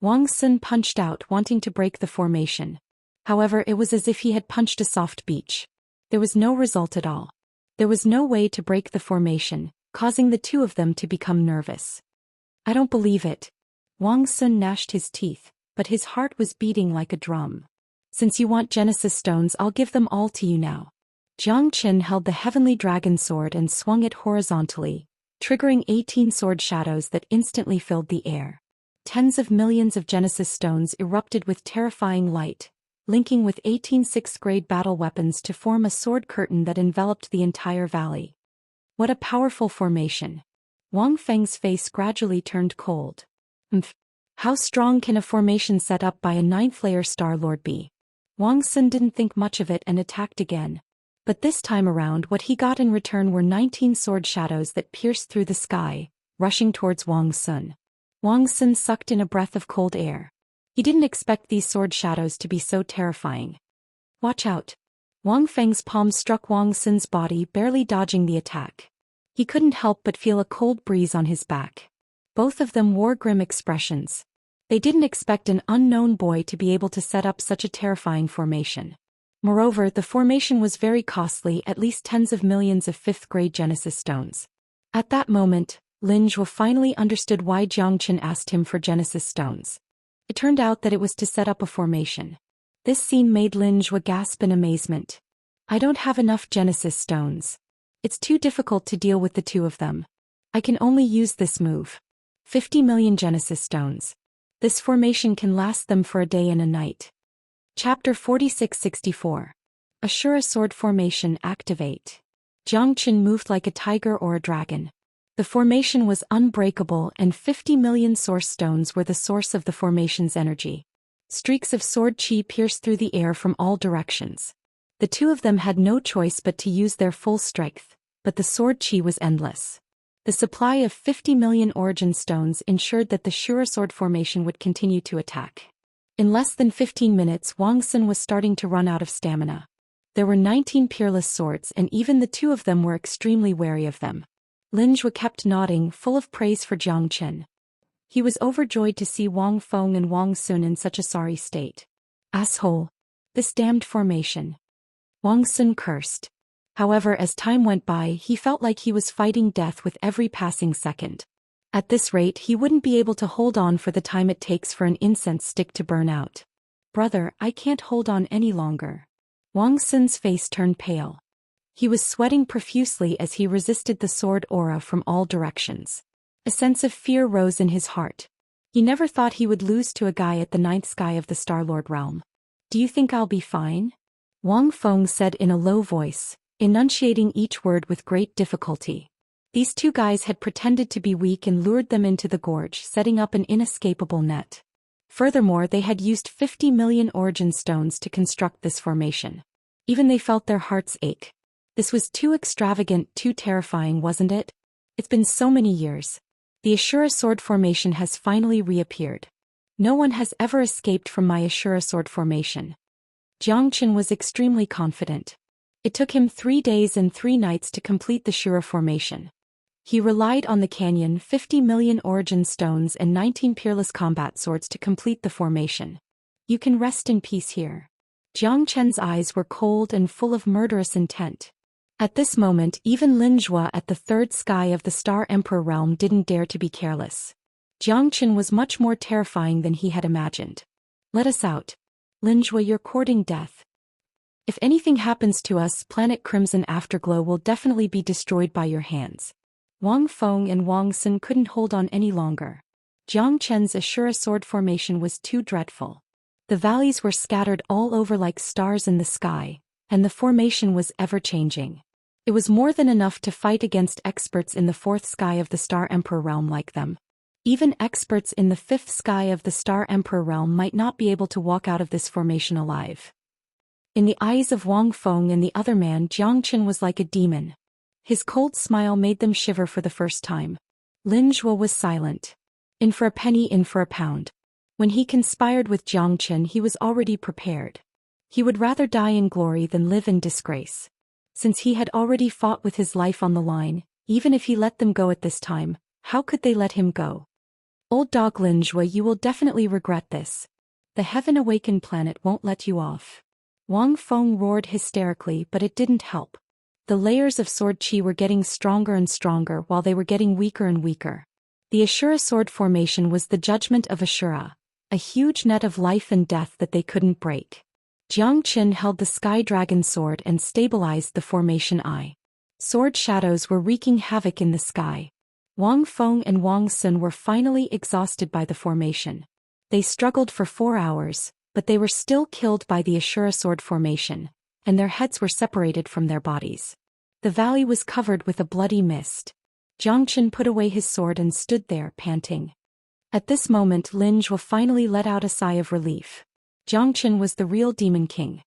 Wang Sun punched out, wanting to break the formation. However, it was as if he had punched a soft beach. There was no result at all. There was no way to break the formation, causing the two of them to become nervous. I don't believe it. Wang Sun gnashed his teeth, but his heart was beating like a drum. Since you want Genesis stones, I'll give them all to you now. Jiang Qin held the heavenly dragon sword and swung it horizontally, triggering 18 sword shadows that instantly filled the air. Tens of millions of Genesis stones erupted with terrifying light, linking with 18 sixth-grade battle weapons to form a sword curtain that enveloped the entire valley. What a powerful formation. Wang Feng's face gradually turned cold. How strong can a formation set up by a 9th-layer Star Lord be? Wang Sun didn't think much of it and attacked again. But this time around, what he got in return were 19 sword shadows that pierced through the sky, rushing towards Wang Sun. Wang Sun sucked in a breath of cold air. He didn't expect these sword shadows to be so terrifying. Watch out. Wang Feng's palm struck Wang Sun's body, barely dodging the attack. He couldn't help but feel a cold breeze on his back. Both of them wore grim expressions. They didn't expect an unknown boy to be able to set up such a terrifying formation. Moreover, the formation was very costly, at least tens of millions of 5th-grade Genesis stones. At that moment, Lin Zhuo finally understood why Jiang Qin asked him for Genesis stones. It turned out that it was to set up a formation. This scene made Lin Zhuo gasp in amazement. I don't have enough Genesis stones. It's too difficult to deal with the two of them. I can only use this move. 50 million Genesis stones. This formation can last them for a day and a night. Chapter 46-64. Ashura Sword Formation Activate. Jiang Qin moved like a tiger or a dragon. The formation was unbreakable and 50 million source stones were the source of the formation's energy. Streaks of sword chi pierced through the air from all directions. The two of them had no choice but to use their full strength, but the sword chi was endless. The supply of 50 million origin stones ensured that the Shura sword formation would continue to attack. In less than 15 minutes, Wang Sun was starting to run out of stamina. There were 19 peerless swords, and even the two of them were extremely wary of them. Lin Zhuo kept nodding, full of praise for Jiang Qin. He was overjoyed to see Wang Feng and Wang Sun in such a sorry state. Asshole! This damned formation. Wang Sun cursed. However, as time went by, he felt like he was fighting death with every passing second. At this rate, he wouldn't be able to hold on for the time it takes for an incense stick to burn out. Brother, I can't hold on any longer. Wang Sun's face turned pale. He was sweating profusely as he resisted the sword aura from all directions. A sense of fear rose in his heart. He never thought he would lose to a guy at the 9th sky of the Star-Lord realm. Do you think I'll be fine? Wang Feng said in a low voice, enunciating each word with great difficulty. These two guys had pretended to be weak and lured them into the gorge, setting up an inescapable net. Furthermore, they had used 50 million origin stones to construct this formation. Even they felt their hearts ache. This was too extravagant, too terrifying, wasn't it? It's been so many years. The Ashura sword formation has finally reappeared. No one has ever escaped from my Ashura sword formation. Jiang Qin was extremely confident. It took him 3 days and 3 nights to complete the Shura formation. He relied on the canyon, 50 million origin stones and 19 peerless combat swords to complete the formation. You can rest in peace here. Jiang Chen's eyes were cold and full of murderous intent. At this moment, even Lin Zhuo at the 3rd sky of the Star Emperor realm didn't dare to be careless. Jiang Qin was much more terrifying than he had imagined. Let us out. Lin Zhuo, you're courting death. If anything happens to us, Planet Crimson Afterglow will definitely be destroyed by your hands. Wang Feng and Wang Sun couldn't hold on any longer. Jiang Chen's Ashura sword formation was too dreadful. The valleys were scattered all over like stars in the sky, and the formation was ever-changing. It was more than enough to fight against experts in the 4th sky of the Star Emperor realm like them. Even experts in the 5th sky of the Star Emperor realm might not be able to walk out of this formation alive. In the eyes of Wang Feng and the other man, Jiang Qin was like a demon. His cold smile made them shiver for the first time. Lin Zhuo was silent. In for a penny, in for a pound. When he conspired with Jiang Qin, he was already prepared. He would rather die in glory than live in disgrace. Since he had already fought with his life on the line, even if he let them go at this time, how could they let him go? Old dog Lin Zhuo, you will definitely regret this. The heaven-awakened planet won't let you off. Wang Feng roared hysterically, but it didn't help. The layers of sword chi were getting stronger and stronger while they were getting weaker and weaker. The Ashura sword formation was the judgment of Ashura, a huge net of life and death that they couldn't break. Jiang Qin held the Sky Dragon sword and stabilized the formation eye. Sword shadows were wreaking havoc in the sky. Wang Feng and Wang Sun were finally exhausted by the formation. They struggled for 4 hours, but they were still killed by the Ashura sword formation, and their heads were separated from their bodies. The valley was covered with a bloody mist. Jiang Qin put away his sword and stood there, panting. At this moment, Lin Zhuo finally let out a sigh of relief. Jiang Qin was the real Demon King.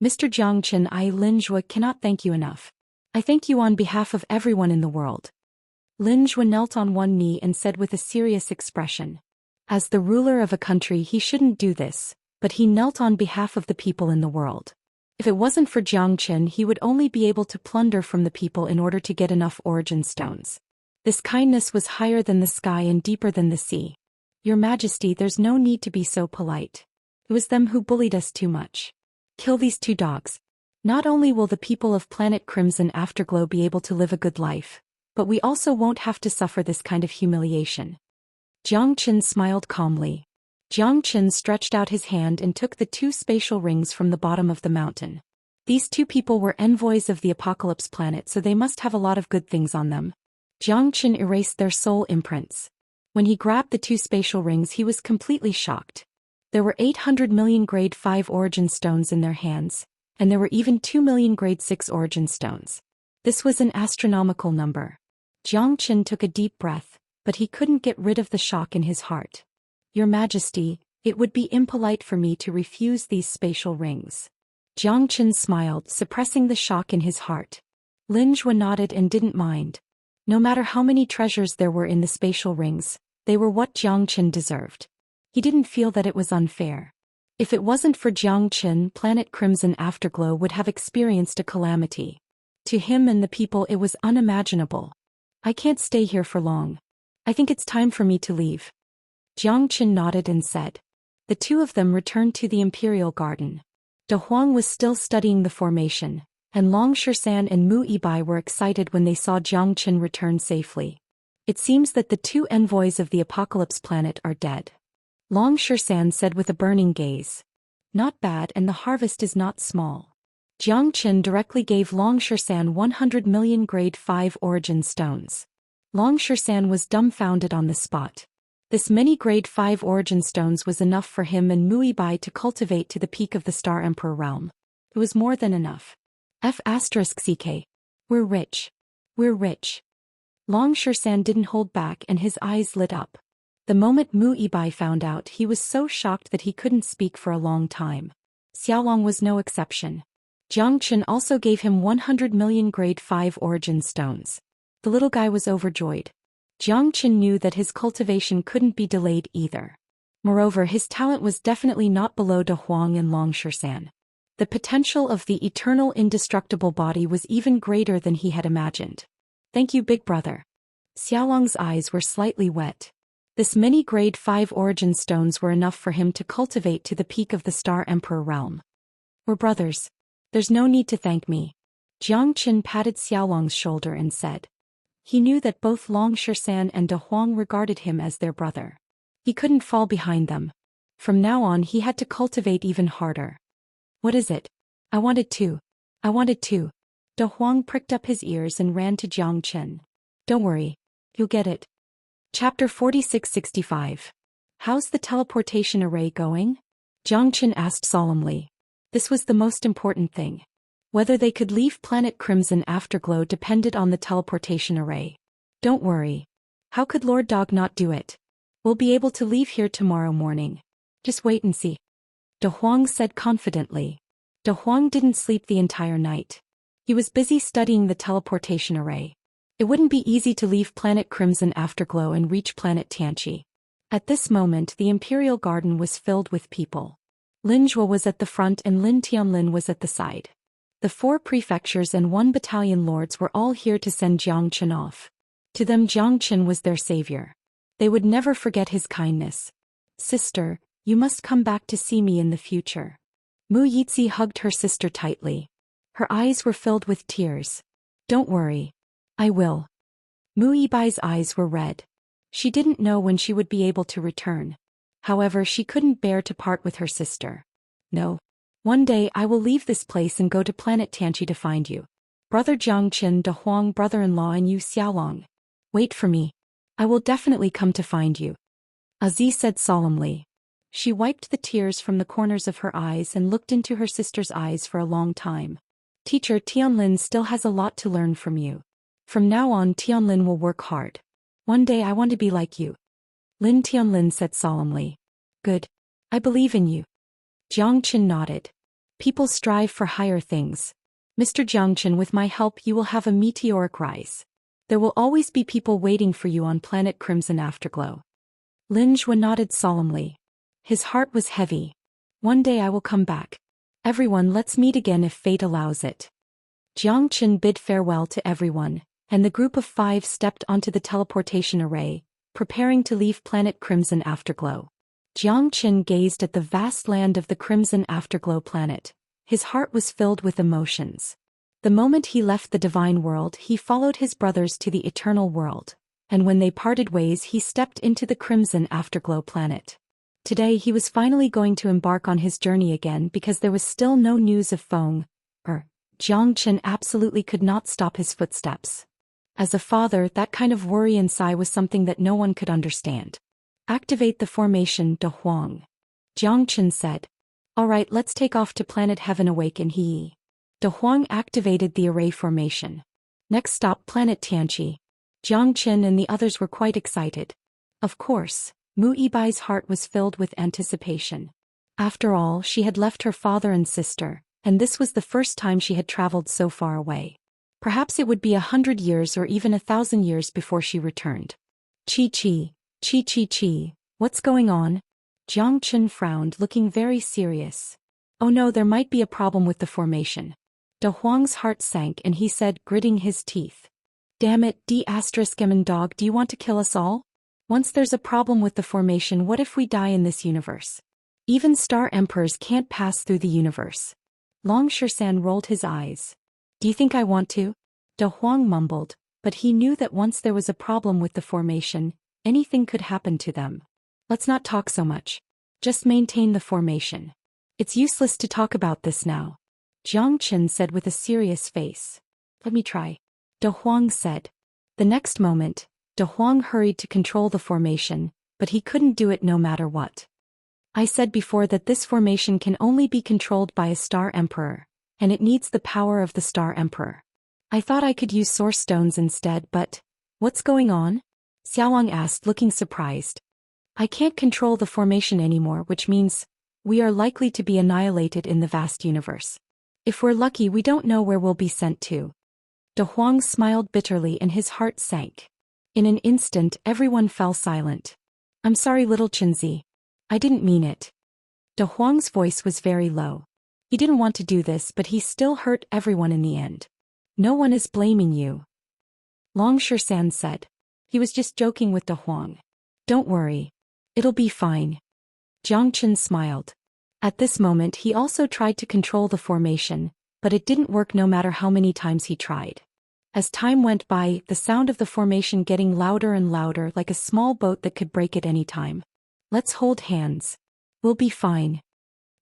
Mr. Jiang Qin, I, Lin Zhuo, cannot thank you enough. I thank you on behalf of everyone in the world. Lin Zhuo knelt on one knee and said with a serious expression. As the ruler of a country, he shouldn't do this, but he knelt on behalf of the people in the world. If it wasn't for Jiang Qin, he would only be able to plunder from the people in order to get enough origin stones. This kindness was higher than the sky and deeper than the sea. Your Majesty, there's no need to be so polite. It was them who bullied us too much. Kill these 2 dogs. Not only will the people of Planet Crimson Afterglow be able to live a good life, but we also won't have to suffer this kind of humiliation. Jiang Qin smiled calmly. Jiang Qin stretched out his hand and took the 2 spatial rings from the bottom of the mountain. These 2 people were envoys of the Apocalypse planet, so they must have a lot of good things on them. Jiang Qin erased their soul imprints. When he grabbed the 2 spatial rings, he was completely shocked. There were 800 million grade 5 origin stones in their hands, and there were even 2 million grade 6 origin stones. This was an astronomical number. Jiang Qin took a deep breath, but he couldn't get rid of the shock in his heart. Your Majesty, it would be impolite for me to refuse these spatial rings. Jiang Chen smiled, suppressing the shock in his heart. Lin Zhuo nodded and didn't mind. No matter how many treasures there were in the spatial rings, they were what Jiang Chen deserved. He didn't feel that it was unfair. If it wasn't for Jiang Chen, planet Crimson Afterglow would have experienced a calamity. To him and the people it was unimaginable. I can't stay here for long. I think it's time for me to leave. Jiang Chen nodded and said. The two of them returned to the Imperial Garden. De Huang was still studying the formation, and Long Shisan and Mu Yibai were excited when they saw Jiang Chen return safely. It seems that the two envoys of the Apocalypse planet are dead. Long Shisan said with a burning gaze. Not bad, and the harvest is not small. Jiang Chen directly gave Long Shisan 100 million grade 5 origin stones. Long Shisan was dumbfounded on the spot. This many grade 5 origin stones was enough for him and Mu Yibai to cultivate to the peak of the Star Emperor realm. It was more than enough. F***ck. We're rich. We're rich. Long Shisan didn't hold back and his eyes lit up. The moment Mu Yibai found out, he was so shocked that he couldn't speak for a long time. Xiaolong was no exception. Jiang Chen also gave him 100 million grade 5 origin stones. The little guy was overjoyed. Jiang Chen knew that his cultivation couldn't be delayed either. Moreover, his talent was definitely not below De Huang and Long Shisan. The potential of the eternal indestructible body was even greater than he had imagined. Thank you, big brother. Xiaolong's eyes were slightly wet. This many grade 5 origin stones were enough for him to cultivate to the peak of the Star Emperor realm. We're brothers. There's no need to thank me. Jiang Chen patted Xiaolong's shoulder and said. He knew that both Long Shisan and De Huang regarded him as their brother. He couldn't fall behind them. From now on he had to cultivate even harder. What is it? I wanted to. De Huang pricked up his ears and ran to Jiang Chen. Don't worry. You'll get it. Chapter 4665. How's the teleportation array going? Jiang Chen asked solemnly. This was the most important thing. Whether they could leave planet Crimson Afterglow depended on the teleportation array. Don't worry. How could Lord Dog not do it? We'll be able to leave here tomorrow morning. Just wait and see. De Huang said confidently. De Huang didn't sleep the entire night. He was busy studying the teleportation array. It wouldn't be easy to leave planet Crimson Afterglow and reach planet Tianqi. At this moment the Imperial Garden was filled with people. Lin Zhuo was at the front and Lin Tianlin was at the side. The 4 prefectures and 1 battalion lords were all here to send Jiang Chen off. To them Jiang Chen was their savior. They would never forget his kindness. Sister, you must come back to see me in the future. Mu Yizi hugged her sister tightly. Her eyes were filled with tears. Don't worry. I will. Mu Yibai's eyes were red. She didn't know when she would be able to return. However, she couldn't bear to part with her sister. No. One day I will leave this place and go to planet Tianqi to find you. Brother Jiang Chen, De Huang brother-in-law and you Xiaolong. Wait for me. I will definitely come to find you. Aziz said solemnly. She wiped the tears from the corners of her eyes and looked into her sister's eyes for a long time. Teacher, Tianlin still has a lot to learn from you. From now on Tianlin will work hard. One day I want to be like you. Lin Tianlin said solemnly. Good. I believe in you. Jiang Chen nodded. People strive for higher things. Mr. Jiang Chen, with my help you will have a meteoric rise. There will always be people waiting for you on planet Crimson Afterglow. Lin Zhuo nodded solemnly. His heart was heavy. One day I will come back. Everyone, let's meet again if fate allows it. Jiang Chen bid farewell to everyone, and the group of 5 stepped onto the teleportation array, preparing to leave planet Crimson Afterglow. Jiang Chen gazed at the vast land of the Crimson Afterglow planet. His heart was filled with emotions. The moment he left the divine world he followed his brothers to the eternal world, and when they parted ways he stepped into the Crimson Afterglow planet. Today he was finally going to embark on his journey again because there was still no news of Feng. Jiang Chen absolutely could not stop his footsteps. As a father, that kind of worry and sigh was something that no one could understand. Activate the formation, De Huang. Jiang Chen said. Alright, let's take off to planet Heaven Awaken He. De Huang activated the array formation. Next stop, planet Tianqi. Jiang Chen and the others were quite excited. Of course, Mu Yibai's heart was filled with anticipation. After all, she had left her father and sister, and this was the first time she had traveled so far away. Perhaps it would be 100 years or even 1,000 years before she returned. Chi, what's going on? Jiang Chen frowned, looking very serious. Oh no, there might be a problem with the formation. De Huang's heart sank and he said, gritting his teeth. Damn it, dog, do you want to kill us all? Once there's a problem with the formation, what if we die in this universe? Even star emperors can't pass through the universe. Long Xian rolled his eyes. Do you think I want to? De Huang mumbled, but he knew that once there was a problem with the formation, anything could happen to them. Let's not talk so much. Just maintain the formation. It's useless to talk about this now. Jiang Chen said with a serious face. Let me try. De Huang said. The next moment, De Huang hurried to control the formation, but he couldn't do it no matter what. I said before that this formation can only be controlled by a star emperor, and it needs the power of the star emperor. I thought I could use source stones instead, but what's going on? Xiaolong asked, looking surprised. I can't control the formation anymore, which means we are likely to be annihilated in the vast universe. If we're lucky, we don't know where we'll be sent to. De Huang smiled bitterly and his heart sank. In an instant, everyone fell silent. I'm sorry, little Chinzi. I didn't mean it. De Huang's voice was very low. He didn't want to do this, but he still hurt everyone in the end. No one is blaming you. Long Xian said. He was just joking with De Huang. Don't worry. It'll be fine. Jiang Chen smiled. At this moment he also tried to control the formation, but it didn't work no matter how many times he tried. As time went by, the sound of the formation getting louder and louder, like a small boat that could break at any time. Let's hold hands. We'll be fine.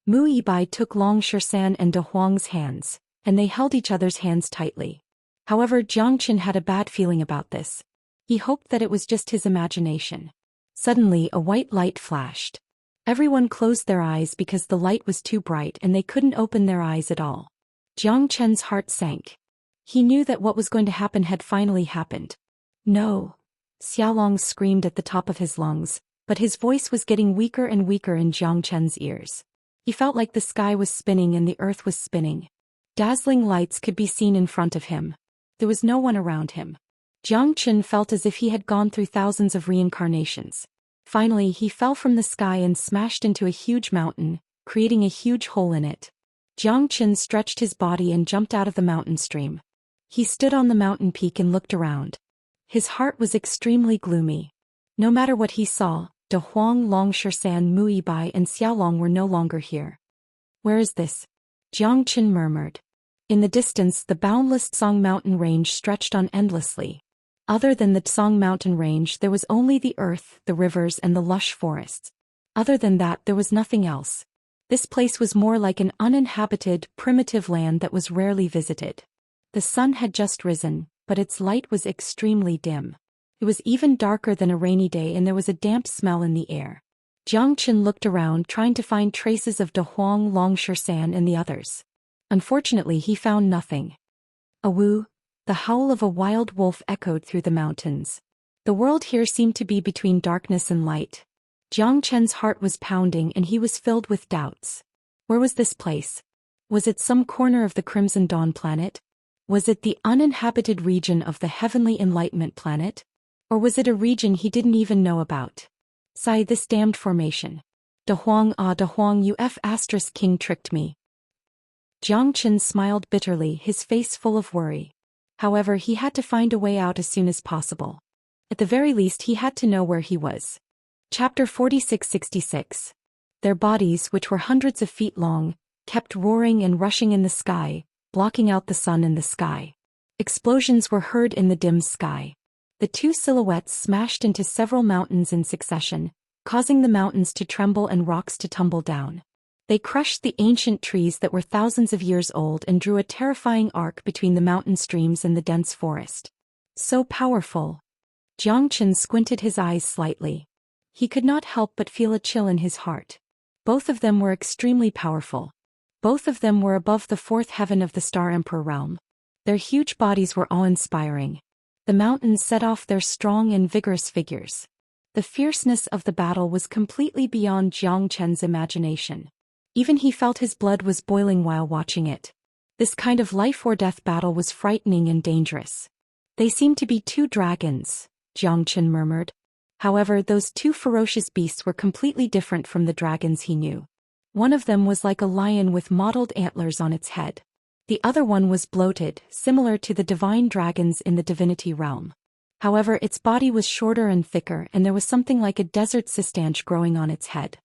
Mu Yibai took Long Xian and De Huang's hands, and they held each other's hands tightly. However, Jiang Chen had a bad feeling about this. He hoped that it was just his imagination. Suddenly a white light flashed. Everyone closed their eyes because the light was too bright and they couldn't open their eyes at all. Jiang Chen's heart sank. He knew that what was going to happen had finally happened. No! Xiaolong screamed at the top of his lungs, but his voice was getting weaker and weaker in Jiang Chen's ears. He felt like the sky was spinning and the earth was spinning. Dazzling lights could be seen in front of him. There was no one around him. Jiang Chen felt as if he had gone through thousands of reincarnations. Finally, he fell from the sky and smashed into a huge mountain, creating a huge hole in it. Jiang Chen stretched his body and jumped out of the mountain stream. He stood on the mountain peak and looked around. His heart was extremely gloomy. No matter what he saw, De Huang, Long Xian, Mu Yibai and Xiaolong were no longer here. Where is this? Jiang Chen murmured. In the distance, the boundless Tsang mountain range stretched on endlessly. Other than the Tsang mountain range, there was only the earth, the rivers and the lush forests. Other than that, there was nothing else. This place was more like an uninhabited, primitive land that was rarely visited. The sun had just risen, but its light was extremely dim. It was even darker than a rainy day and there was a damp smell in the air. Jiang Chen looked around trying to find traces of De Huang, Long Xian and the others. Unfortunately, he found nothing. Awoo! The howl of a wild wolf echoed through the mountains. The world here seemed to be between darkness and light. Jiang Chen's heart was pounding and he was filled with doubts. Where was this place? Was it some corner of the Crimson Dawn planet? Was it the uninhabited region of the Heavenly Enlightenment planet? Or was it a region he didn't even know about? Sigh, this damned formation. De Huang, you King tricked me. Jiang Chen smiled bitterly, his face full of worry. However, he had to find a way out as soon as possible. At the very least, he had to know where he was. Chapter 46-66. Their bodies, which were hundreds of feet long, kept roaring and rushing in the sky, blocking out the sun in the sky. Explosions were heard in the dim sky. The two silhouettes smashed into several mountains in succession, causing the mountains to tremble and rocks to tumble down. They crushed the ancient trees that were thousands of years old and drew a terrifying arc between the mountain streams and the dense forest. So powerful. Jiang Chen squinted his eyes slightly. He could not help but feel a chill in his heart. Both of them were extremely powerful. Both of them were above the fourth heaven of the Star Emperor realm. Their huge bodies were awe-inspiring. The mountains set off their strong and vigorous figures. The fierceness of the battle was completely beyond Jiang Chen's imagination. Even he felt his blood was boiling while watching it. This kind of life-or-death battle was frightening and dangerous. They seemed to be two dragons, Zhou Xian murmured. However, those two ferocious beasts were completely different from the dragons he knew. One of them was like a lion with mottled antlers on its head. The other one was bloated, similar to the divine dragons in the divinity realm. However, its body was shorter and thicker, and there was something like a desert cistanche growing on its head.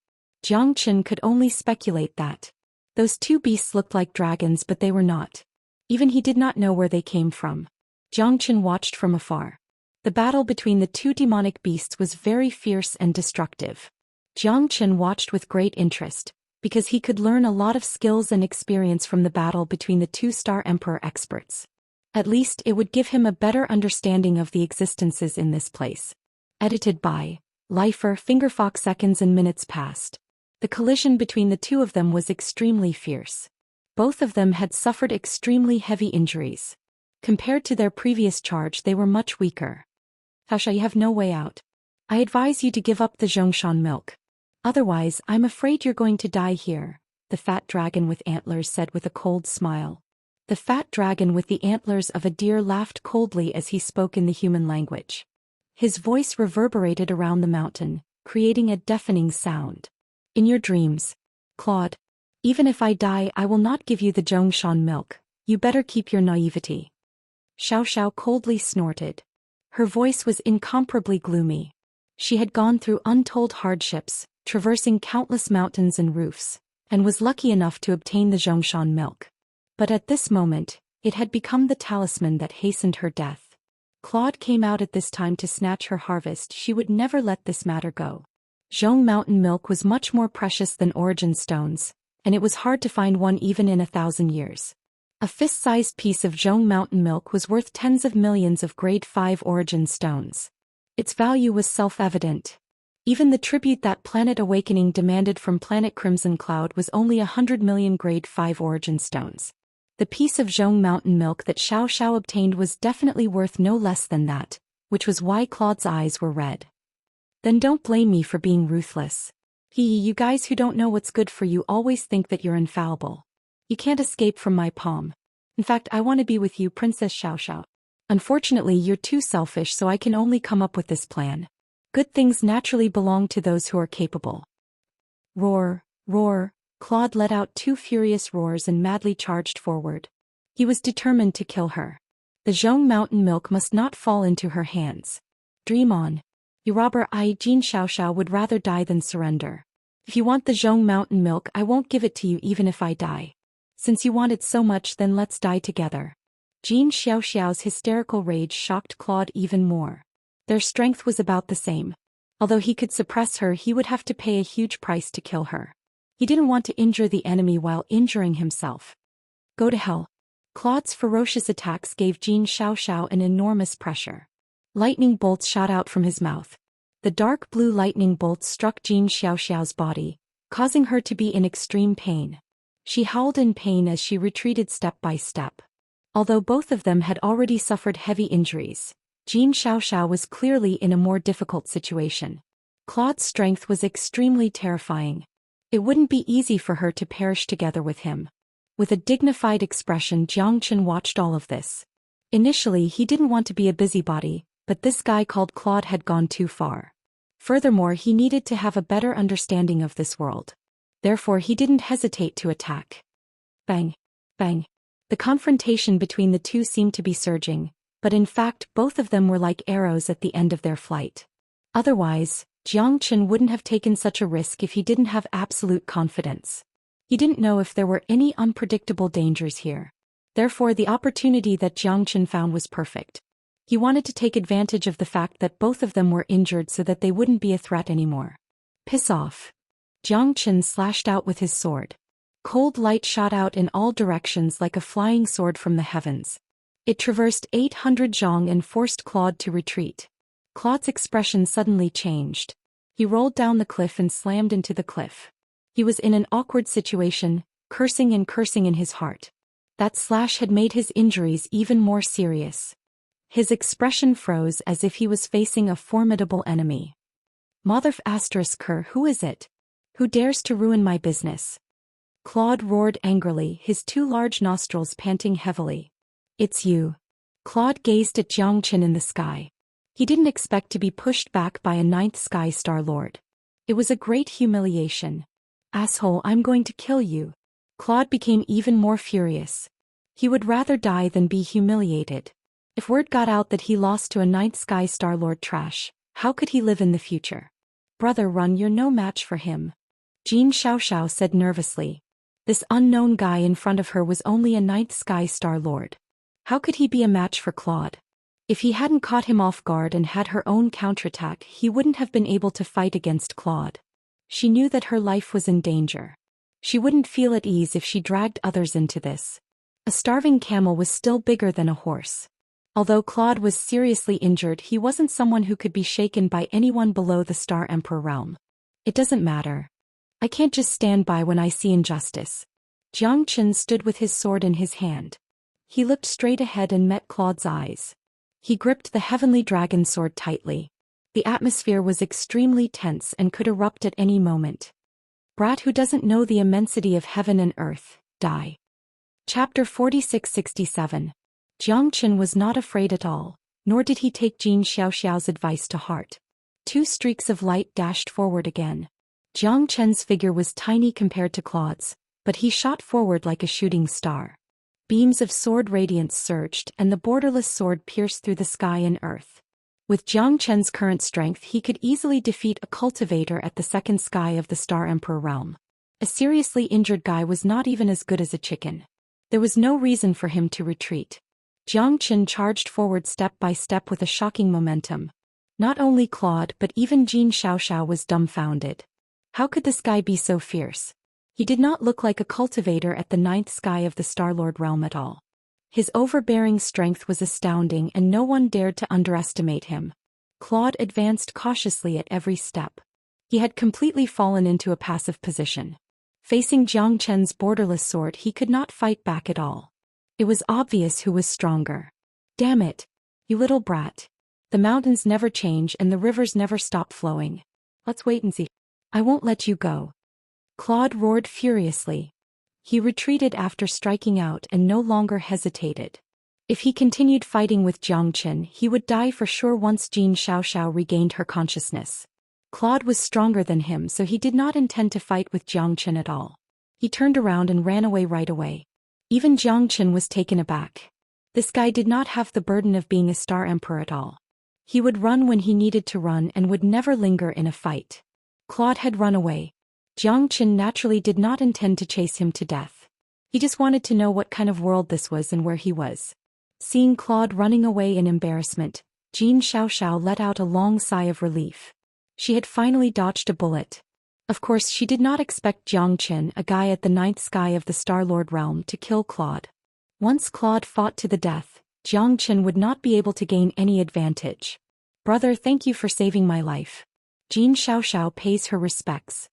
Zhou Xian could only speculate that those two beasts looked like dragons, but they were not. Even he did not know where they came from. Zhou Xian watched from afar. The battle between the two demonic beasts was very fierce and destructive. Zhou Xian watched with great interest, because he could learn a lot of skills and experience from the battle between the two Star Emperor experts. At least it would give him a better understanding of the existences in this place. Edited by Lifer. Fingerfox. Seconds and minutes passed. The collision between the two of them was extremely fierce. Both of them had suffered extremely heavy injuries. Compared to their previous charge, they were much weaker. Xianxia, you have no way out. I advise you to give up the Zhou Xian milk. Otherwise, I'm afraid you're going to die here, the fat dragon with antlers said with a cold smile. The fat dragon with the antlers of a deer laughed coldly as he spoke in the human language. His voice reverberated around the mountain, creating a deafening sound. In your dreams, Claude. Even if I die, I will not give you the Zhou Xian milk. You better keep your naivety. Xiaoxiao coldly snorted. Her voice was incomparably gloomy. She had gone through untold hardships, traversing countless mountains and roofs, and was lucky enough to obtain the Zhou Xian milk. But at this moment, it had become the talisman that hastened her death. Claude came out at this time to snatch her harvest. She would never let this matter go. Zhou mountain milk was much more precious than origin stones, and it was hard to find one even in 1,000 years. A fist-sized piece of Zhou mountain milk was worth tens of millions of grade 5 origin stones. Its value was self-evident. Even the tribute that Planet Awakening demanded from Planet Crimson Cloud was only 100 million grade 5 origin stones. The piece of Zhou mountain milk that Xiaoxiao obtained was definitely worth no less than that, which was why Claude's eyes were red. Then don't blame me for being ruthless. You guys who don't know what's good for you always think that you're infallible. You can't escape from my palm. In fact, I want to be with you, Princess Xiaoxiao. Unfortunately, you're too selfish, so I can only come up with this plan. Good things naturally belong to those who are capable. Roar, roar. Claude let out two furious roars and madly charged forward. He was determined to kill her. The Zhou mountain milk must not fall into her hands. Dream on. You robber, Jin Xiaoxiao would rather die than surrender. If you want the Zhou mountain milk, I won't give it to you even if I die. Since you want it so much, then let's die together. Jin Xiaoxiao's hysterical rage shocked Claude even more. Their strength was about the same. Although he could suppress her, he would have to pay a huge price to kill her. He didn't want to injure the enemy while injuring himself. Go to hell. Claude's ferocious attacks gave Jin Xiaoxiao an enormous pressure. Lightning bolts shot out from his mouth. The dark blue lightning bolts struck Jin Xiaoxiao's body, causing her to be in extreme pain. She howled in pain as she retreated step by step. Although both of them had already suffered heavy injuries, Jin Xiaoxiao was clearly in a more difficult situation. Claude's strength was extremely terrifying. It wouldn't be easy for her to perish together with him. With a dignified expression, Zhou Xian watched all of this. Initially, he didn't want to be a busybody, but this guy called Claude had gone too far. Furthermore, he needed to have a better understanding of this world. Therefore, he didn't hesitate to attack. Bang! Bang! The confrontation between the two seemed to be surging, but in fact both of them were like arrows at the end of their flight. Otherwise, Zhou Xian wouldn't have taken such a risk if he didn't have absolute confidence. He didn't know if there were any unpredictable dangers here. Therefore, the opportunity that Zhou Xian found was perfect. He wanted to take advantage of the fact that both of them were injured so that they wouldn't be a threat anymore. Piss off. Zhou Xian slashed out with his sword. Cold light shot out in all directions like a flying sword from the heavens. It traversed 800 zhong and forced Claude to retreat. Claude's expression suddenly changed. He rolled down the cliff and slammed into the cliff. He was in an awkward situation, cursing and cursing in his heart. That slash had made his injuries even more serious. His expression froze as if he was facing a formidable enemy. Motherf***, who is it? Who dares to ruin my business? Claude roared angrily, his two large nostrils panting heavily. It's you. Claude gazed at Zhou Xian in the sky. He didn't expect to be pushed back by a ninth Sky Star Lord. It was a great humiliation. Asshole, I'm going to kill you. Claude became even more furious. He would rather die than be humiliated. If word got out that he lost to a ninth Sky Star Lord trash, how could he live in the future? Brother, run, you're no match for him. Xianxia said nervously. This unknown guy in front of her was only a ninth Sky Star Lord. How could he be a match for Claude? If he hadn't caught him off guard and had her own counterattack, he wouldn't have been able to fight against Claude. She knew that her life was in danger. She wouldn't feel at ease if she dragged others into this. A starving camel was still bigger than a horse. Although Claude was seriously injured, he wasn't someone who could be shaken by anyone below the Star Emperor realm. It doesn't matter. I can't just stand by when I see injustice. Zhou Xian stood with his sword in his hand. He looked straight ahead and met Claude's eyes. He gripped the heavenly dragon sword tightly. The atmosphere was extremely tense and could erupt at any moment. Brat who doesn't know the immensity of heaven and earth, die. Chapter 46-67. Zhou Xian was not afraid at all, nor did he take Xiaoxiao's advice to heart. Two streaks of light dashed forward again. Zhou Xian's figure was tiny compared to Claude's, but he shot forward like a shooting star. Beams of sword radiance surged and the borderless sword pierced through the sky and earth. With Zhou Xian's current strength, he could easily defeat a cultivator at the second sky of the Star Emperor realm. A seriously injured guy was not even as good as a chicken. There was no reason for him to retreat. Zhou Xian charged forward step by step with a shocking momentum. Not only Claude but even Xianxia was dumbfounded. How could this guy be so fierce? He did not look like a cultivator at the ninth sky of the Star-Lord realm at all. His overbearing strength was astounding and no one dared to underestimate him. Claude advanced cautiously at every step. He had completely fallen into a passive position. Facing Zhou Xian's borderless sword, he could not fight back at all. It was obvious who was stronger. Damn it! You little brat. The mountains never change and the rivers never stop flowing. Let's wait and see. I won't let you go. Claude roared furiously. He retreated after striking out and no longer hesitated. If he continued fighting with Zhou Xian, he would die for sure once Xianxia regained her consciousness. Claude was stronger than him, so he did not intend to fight with Zhou Xian at all. He turned around and ran away right away. Even Zhou Xian was taken aback. This guy did not have the burden of being a Star Emperor at all. He would run when he needed to run and would never linger in a fight. Claude had run away. Zhou Xian naturally did not intend to chase him to death. He just wanted to know what kind of world this was and where he was. Seeing Claude running away in embarrassment, Xianxia let out a long sigh of relief. She had finally dodged a bullet. Of course, she did not expect Zhou Xian, a guy at the ninth sky of the Star-Lord realm, to kill Claude. Once Claude fought to the death, Zhou Xian would not be able to gain any advantage. Brother, thank you for saving my life. Xianxia pays her respects.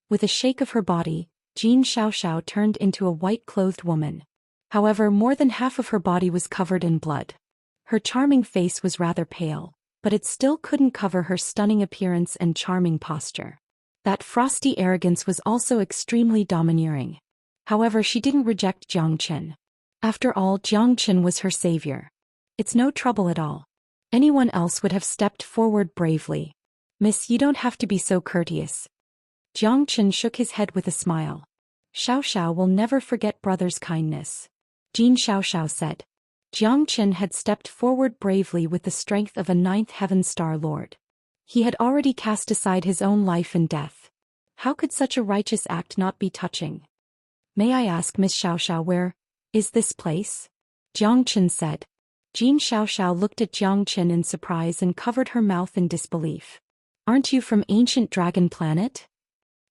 With a shake of her body, Xianxia turned into a white-clothed woman. However, more than half of her body was covered in blood. Her charming face was rather pale, but it still couldn't cover her stunning appearance and charming posture. That frosty arrogance was also extremely domineering. However, she didn't reject Zhou Xian. After all, Zhou Xian was her savior. It's no trouble at all. Anyone else would have stepped forward bravely. Miss, you don't have to be so courteous. Zhou Xian shook his head with a smile. Xiao will never forget brother's kindness. Xiao said. Zhou Xian had stepped forward bravely with the strength of a ninth heaven star lord. He had already cast aside his own life and death. How could such a righteous act not be touching? May I ask, Miss Xiao, where is this place? Zhou Xian said. Xiao looked at Zhou Xian in surprise and covered her mouth in disbelief. Aren't you from Ancient Dragon Planet?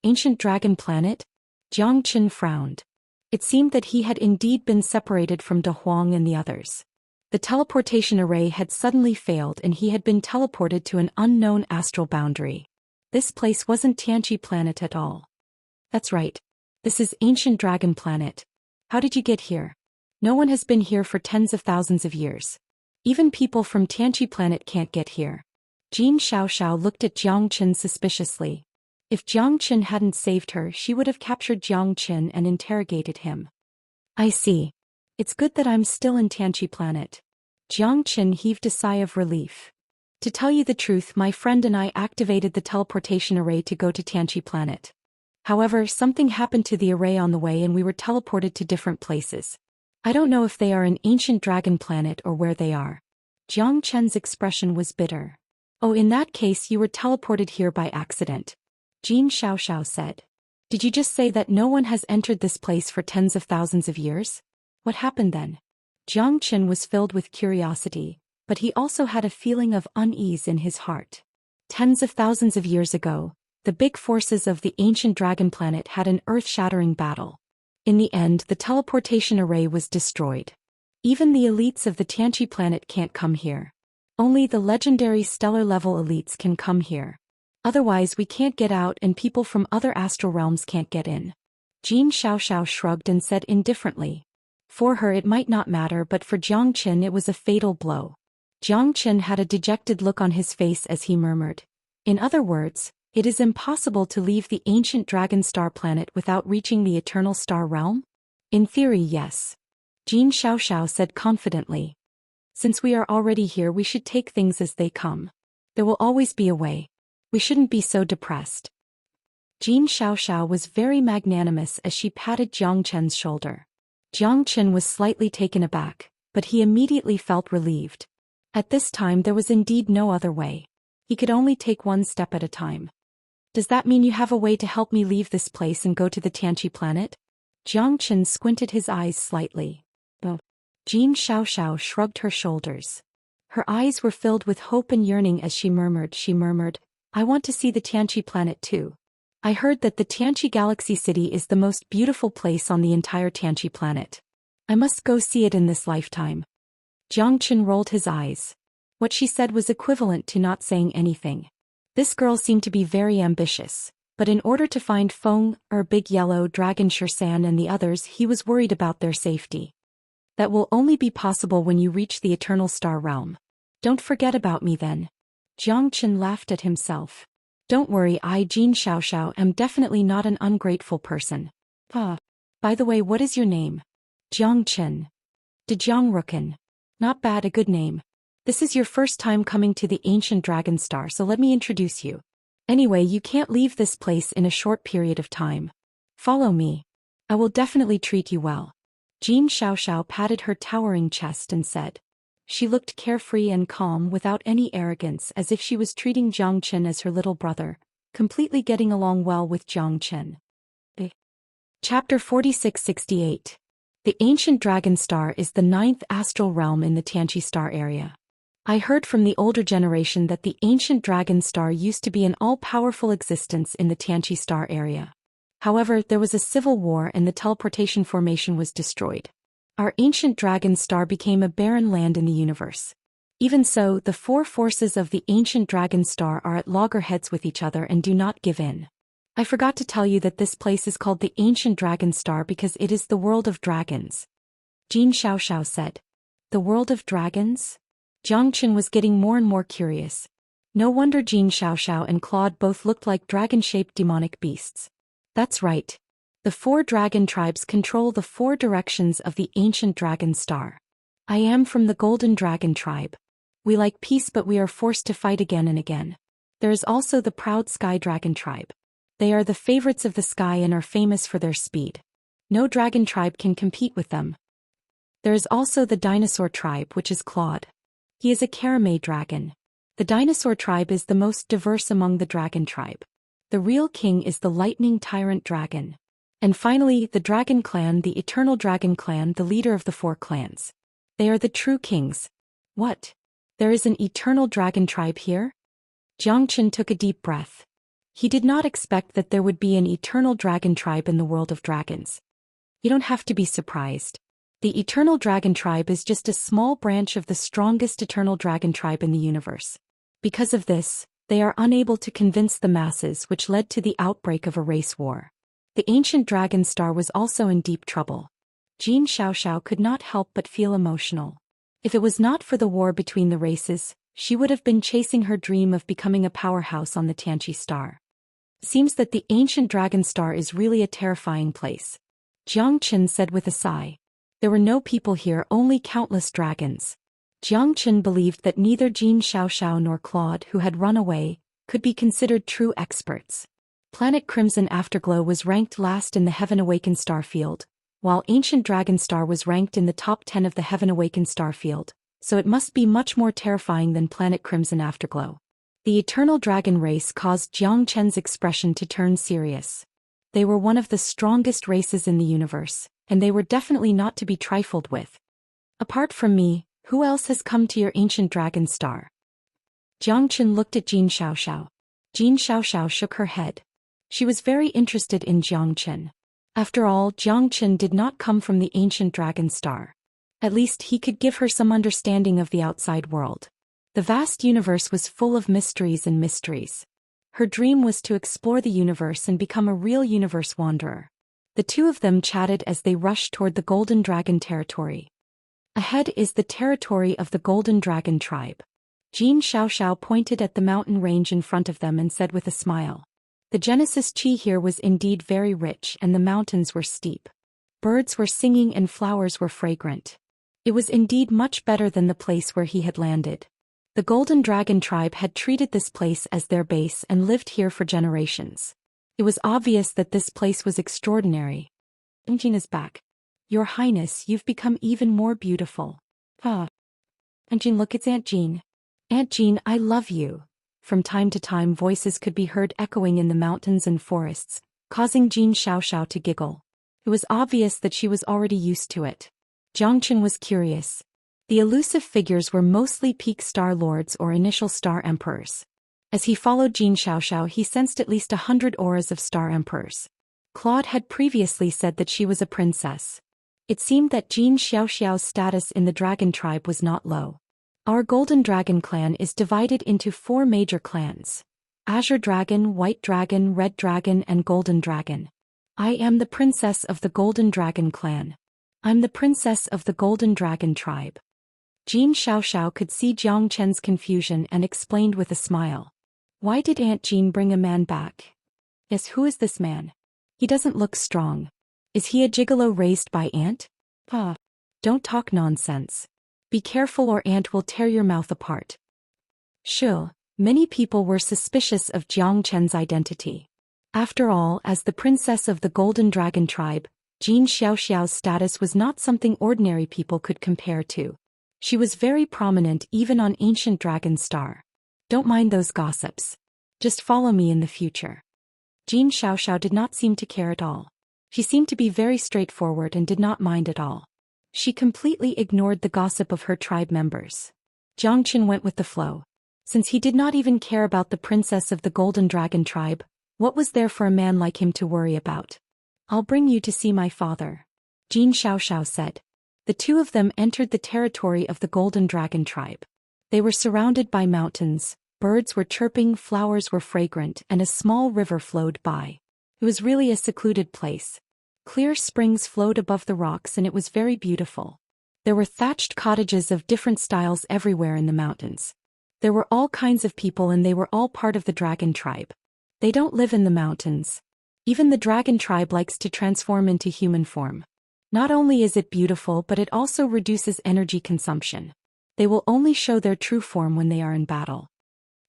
Ancient Dragon Planet? Zhou Xian frowned. It seemed that he had indeed been separated from De Huang and the others. The teleportation array had suddenly failed and he had been teleported to an unknown astral boundary. This place wasn't Tianqi Planet at all. That's right. This is Ancient Dragon Planet. How did you get here? No one has been here for tens of thousands of years. Even people from Tianqi Planet can't get here. Xiao looked at Zhou Xian suspiciously. If Jiang Qin hadn't saved her, she would have captured Jiang Qin and interrogated him. I see. It's good that I'm still in Tianqi planet. Jiang Qin heaved a sigh of relief. To tell you the truth, my friend and I activated the teleportation array to go to Tianqi planet. However, something happened to the array on the way and we were teleported to different places. I don't know if they are an ancient dragon planet or where they are. Jiang Chen's expression was bitter. Oh, in that case you were teleported here by accident. Jin Xiaoxiao said. Did you just say that no one has entered this place for tens of thousands of years? What happened then? Jiang Qin was filled with curiosity, but he also had a feeling of unease in his heart. Tens of thousands of years ago, the big forces of the ancient dragon planet had an earth-shattering battle. In the end, the teleportation array was destroyed. Even the elites of the Tianqi planet can't come here. Only the legendary stellar-level elites can come here. Otherwise we can't get out and people from other astral realms can't get in. Jin Xiaoxiao shrugged and said indifferently. For her it might not matter, but for Jiang Qin it was a fatal blow. Jiang Qin had a dejected look on his face as he murmured. In other words, it is impossible to leave the ancient dragon star planet without reaching the eternal star realm? In theory, yes. Jin Xiaoxiao said confidently. Since we are already here, we should take things as they come. There will always be a way. We shouldn't be so depressed. Jin Xiaoxiao was very magnanimous as she patted Jiang Chen's shoulder. Jiang Chen was slightly taken aback, but he immediately felt relieved. At this time there was indeed no other way. He could only take one step at a time. Does that mean you have a way to help me leave this place and go to the Tianqi planet? Jiang Chen squinted his eyes slightly. Oh. Jin Xiaoxiao shrugged her shoulders. Her eyes were filled with hope and yearning as she murmured, I want to see the Tianqi planet too. I heard that the Tianqi Galaxy City is the most beautiful place on the entire Tianqi planet. I must go see it in this lifetime. Jiang Chen rolled his eyes. What she said was equivalent to not saying anything. This girl seemed to be very ambitious, but in order to find Feng, Big Yellow Dragon Shersan and the others, he was worried about their safety. That will only be possible when you reach the Eternal Star Realm. Don't forget about me then. Jiang Chen laughed at himself. Don't worry, I, Jin Xiaoxiao, am definitely not an ungrateful person. By the way, what is your name? Jiang Chen. Jiang Rukin. Not bad, a good name. This is your first time coming to the ancient dragon star, so let me introduce you. Anyway, you can't leave this place in a short period of time. Follow me. I will definitely treat you well. Jin Xiaoxiao patted her towering chest and said. She looked carefree and calm without any arrogance, as if she was treating Jiang Chen as her little brother, completely getting along well with Jiang Chen. Chapter 4668. The ancient dragon star is the 9th astral realm in the Tianqi star area. I heard from the older generation that the ancient dragon star used to be an all-powerful existence in the Tianqi star area. However, there was a civil war and the teleportation formation was destroyed. Our ancient dragon star became a barren land in the universe. Even so, the four forces of the ancient dragon star are at loggerheads with each other and do not give in. I forgot to tell you that this place is called the ancient dragon star because it is the world of dragons. Jin Xiaoxiao said. The world of dragons? Jiang Chen was getting more and more curious. No wonder Jin Xiaoxiao and Claude both looked like dragon-shaped demonic beasts. That's right. The 4 dragon tribes control the 4 directions of the ancient dragon star. I am from the Golden Dragon tribe. We like peace, but we are forced to fight again and again. There is also the proud Sky Dragon tribe. They are the favorites of the sky and are famous for their speed. No dragon tribe can compete with them. There is also the Dinosaur tribe, which is Claude. He is a Caramay dragon. The Dinosaur tribe is the most diverse among the dragon tribe. The real king is the Lightning Tyrant dragon. And finally, the Dragon Clan, the Eternal Dragon Clan, the leader of the 4 clans. They are the true kings. What? There is an Eternal Dragon tribe here? Jiang Chen took a deep breath. He did not expect that there would be an Eternal Dragon tribe in the world of dragons. You don't have to be surprised. The Eternal Dragon tribe is just a small branch of the strongest Eternal Dragon tribe in the universe. Because of this, they are unable to convince the masses, which led to the outbreak of a race war. The ancient dragon star was also in deep trouble. Jin Xiaoxiao could not help but feel emotional. If it was not for the war between the races, she would have been chasing her dream of becoming a powerhouse on the Tianqi star. Seems that the ancient dragon star is really a terrifying place. Jiang Chen said with a sigh. There were no people here, only countless dragons. Jiang Chen believed that neither Jin Xiaoxiao nor Claude, who had run away, could be considered true experts. Planet Crimson Afterglow was ranked last in the Heaven Awakened star field, while Ancient Dragon Star was ranked in the top 10 of the Heaven Awakened star field, so it must be much more terrifying than Planet Crimson Afterglow. The eternal dragon race caused Jiang Chen's expression to turn serious. They were one of the strongest races in the universe, and they were definitely not to be trifled with. Apart from me, who else has come to your ancient dragon star? Jiang Chen looked at Jin Xiaoxiao. Jin Xiaoxiao shook her head. She was very interested in Jiang Chen. After all, Jiang Chen did not come from the ancient dragon star. At least he could give her some understanding of the outside world. The vast universe was full of mysteries and mysteries. Her dream was to explore the universe and become a real universe wanderer. The two of them chatted as they rushed toward the Golden Dragon territory. Ahead is the territory of the Golden Dragon tribe. Jin Xiaoxiao pointed at the mountain range in front of them and said with a smile. The Genesis Chi here was indeed very rich and the mountains were steep. Birds were singing and flowers were fragrant. It was indeed much better than the place where he had landed. The Golden Dragon tribe had treated this place as their base and lived here for generations. It was obvious that this place was extraordinary. Jin is back. Your Highness, you've become even more beautiful. Ah. Jin looked at Aunt Jean. Aunt Jean, I love you. From time to time voices could be heard echoing in the mountains and forests, causing Jin Xiaoxiao to giggle. It was obvious that she was already used to it. Jiang Chen was curious. The elusive figures were mostly peak star lords or initial star emperors. As he followed Jin Xiaoxiao, he sensed at least 100 auras of star emperors. Claude had previously said that she was a princess. It seemed that Jin Xiaoxiao's status in the dragon tribe was not low. Our Golden Dragon clan is divided into 4 major clans: Azure Dragon, White Dragon, Red Dragon, and Golden Dragon. I am the princess of the Golden Dragon clan. I'm the princess of the Golden Dragon tribe. Jin Xiaoxiao could see Jiang Chen's confusion and explained with a smile. Why did Aunt Jean bring a man back? Yes, who is this man? He doesn't look strong. Is he a gigolo raised by Aunt? Ah. Don't talk nonsense. Be careful or Aunt will tear your mouth apart. Sure, many people were suspicious of Jiang Chen's identity. After all, as the princess of the Golden Dragon tribe, Jin Xiaoxiao's status was not something ordinary people could compare to. She was very prominent even on Ancient Dragon Star. Don't mind those gossips. Just follow me in the future. Jin Xiaoxiao did not seem to care at all. She seemed to be very straightforward and did not mind at all. She completely ignored the gossip of her tribe members. Jiang Chen went with the flow. Since he did not even care about the princess of the Golden Dragon tribe, what was there for a man like him to worry about? I'll bring you to see my father, Jin Xiaoxiao said. The two of them entered the territory of the Golden Dragon tribe. They were surrounded by mountains, birds were chirping, flowers were fragrant, and a small river flowed by. It was really a secluded place. Clear springs flowed above the rocks and it was very beautiful. There were thatched cottages of different styles everywhere in the mountains. There were all kinds of people and they were all part of the dragon tribe. They don't live in the mountains. Even the dragon tribe likes to transform into human form. Not only is it beautiful but it also reduces energy consumption. They will only show their true form when they are in battle.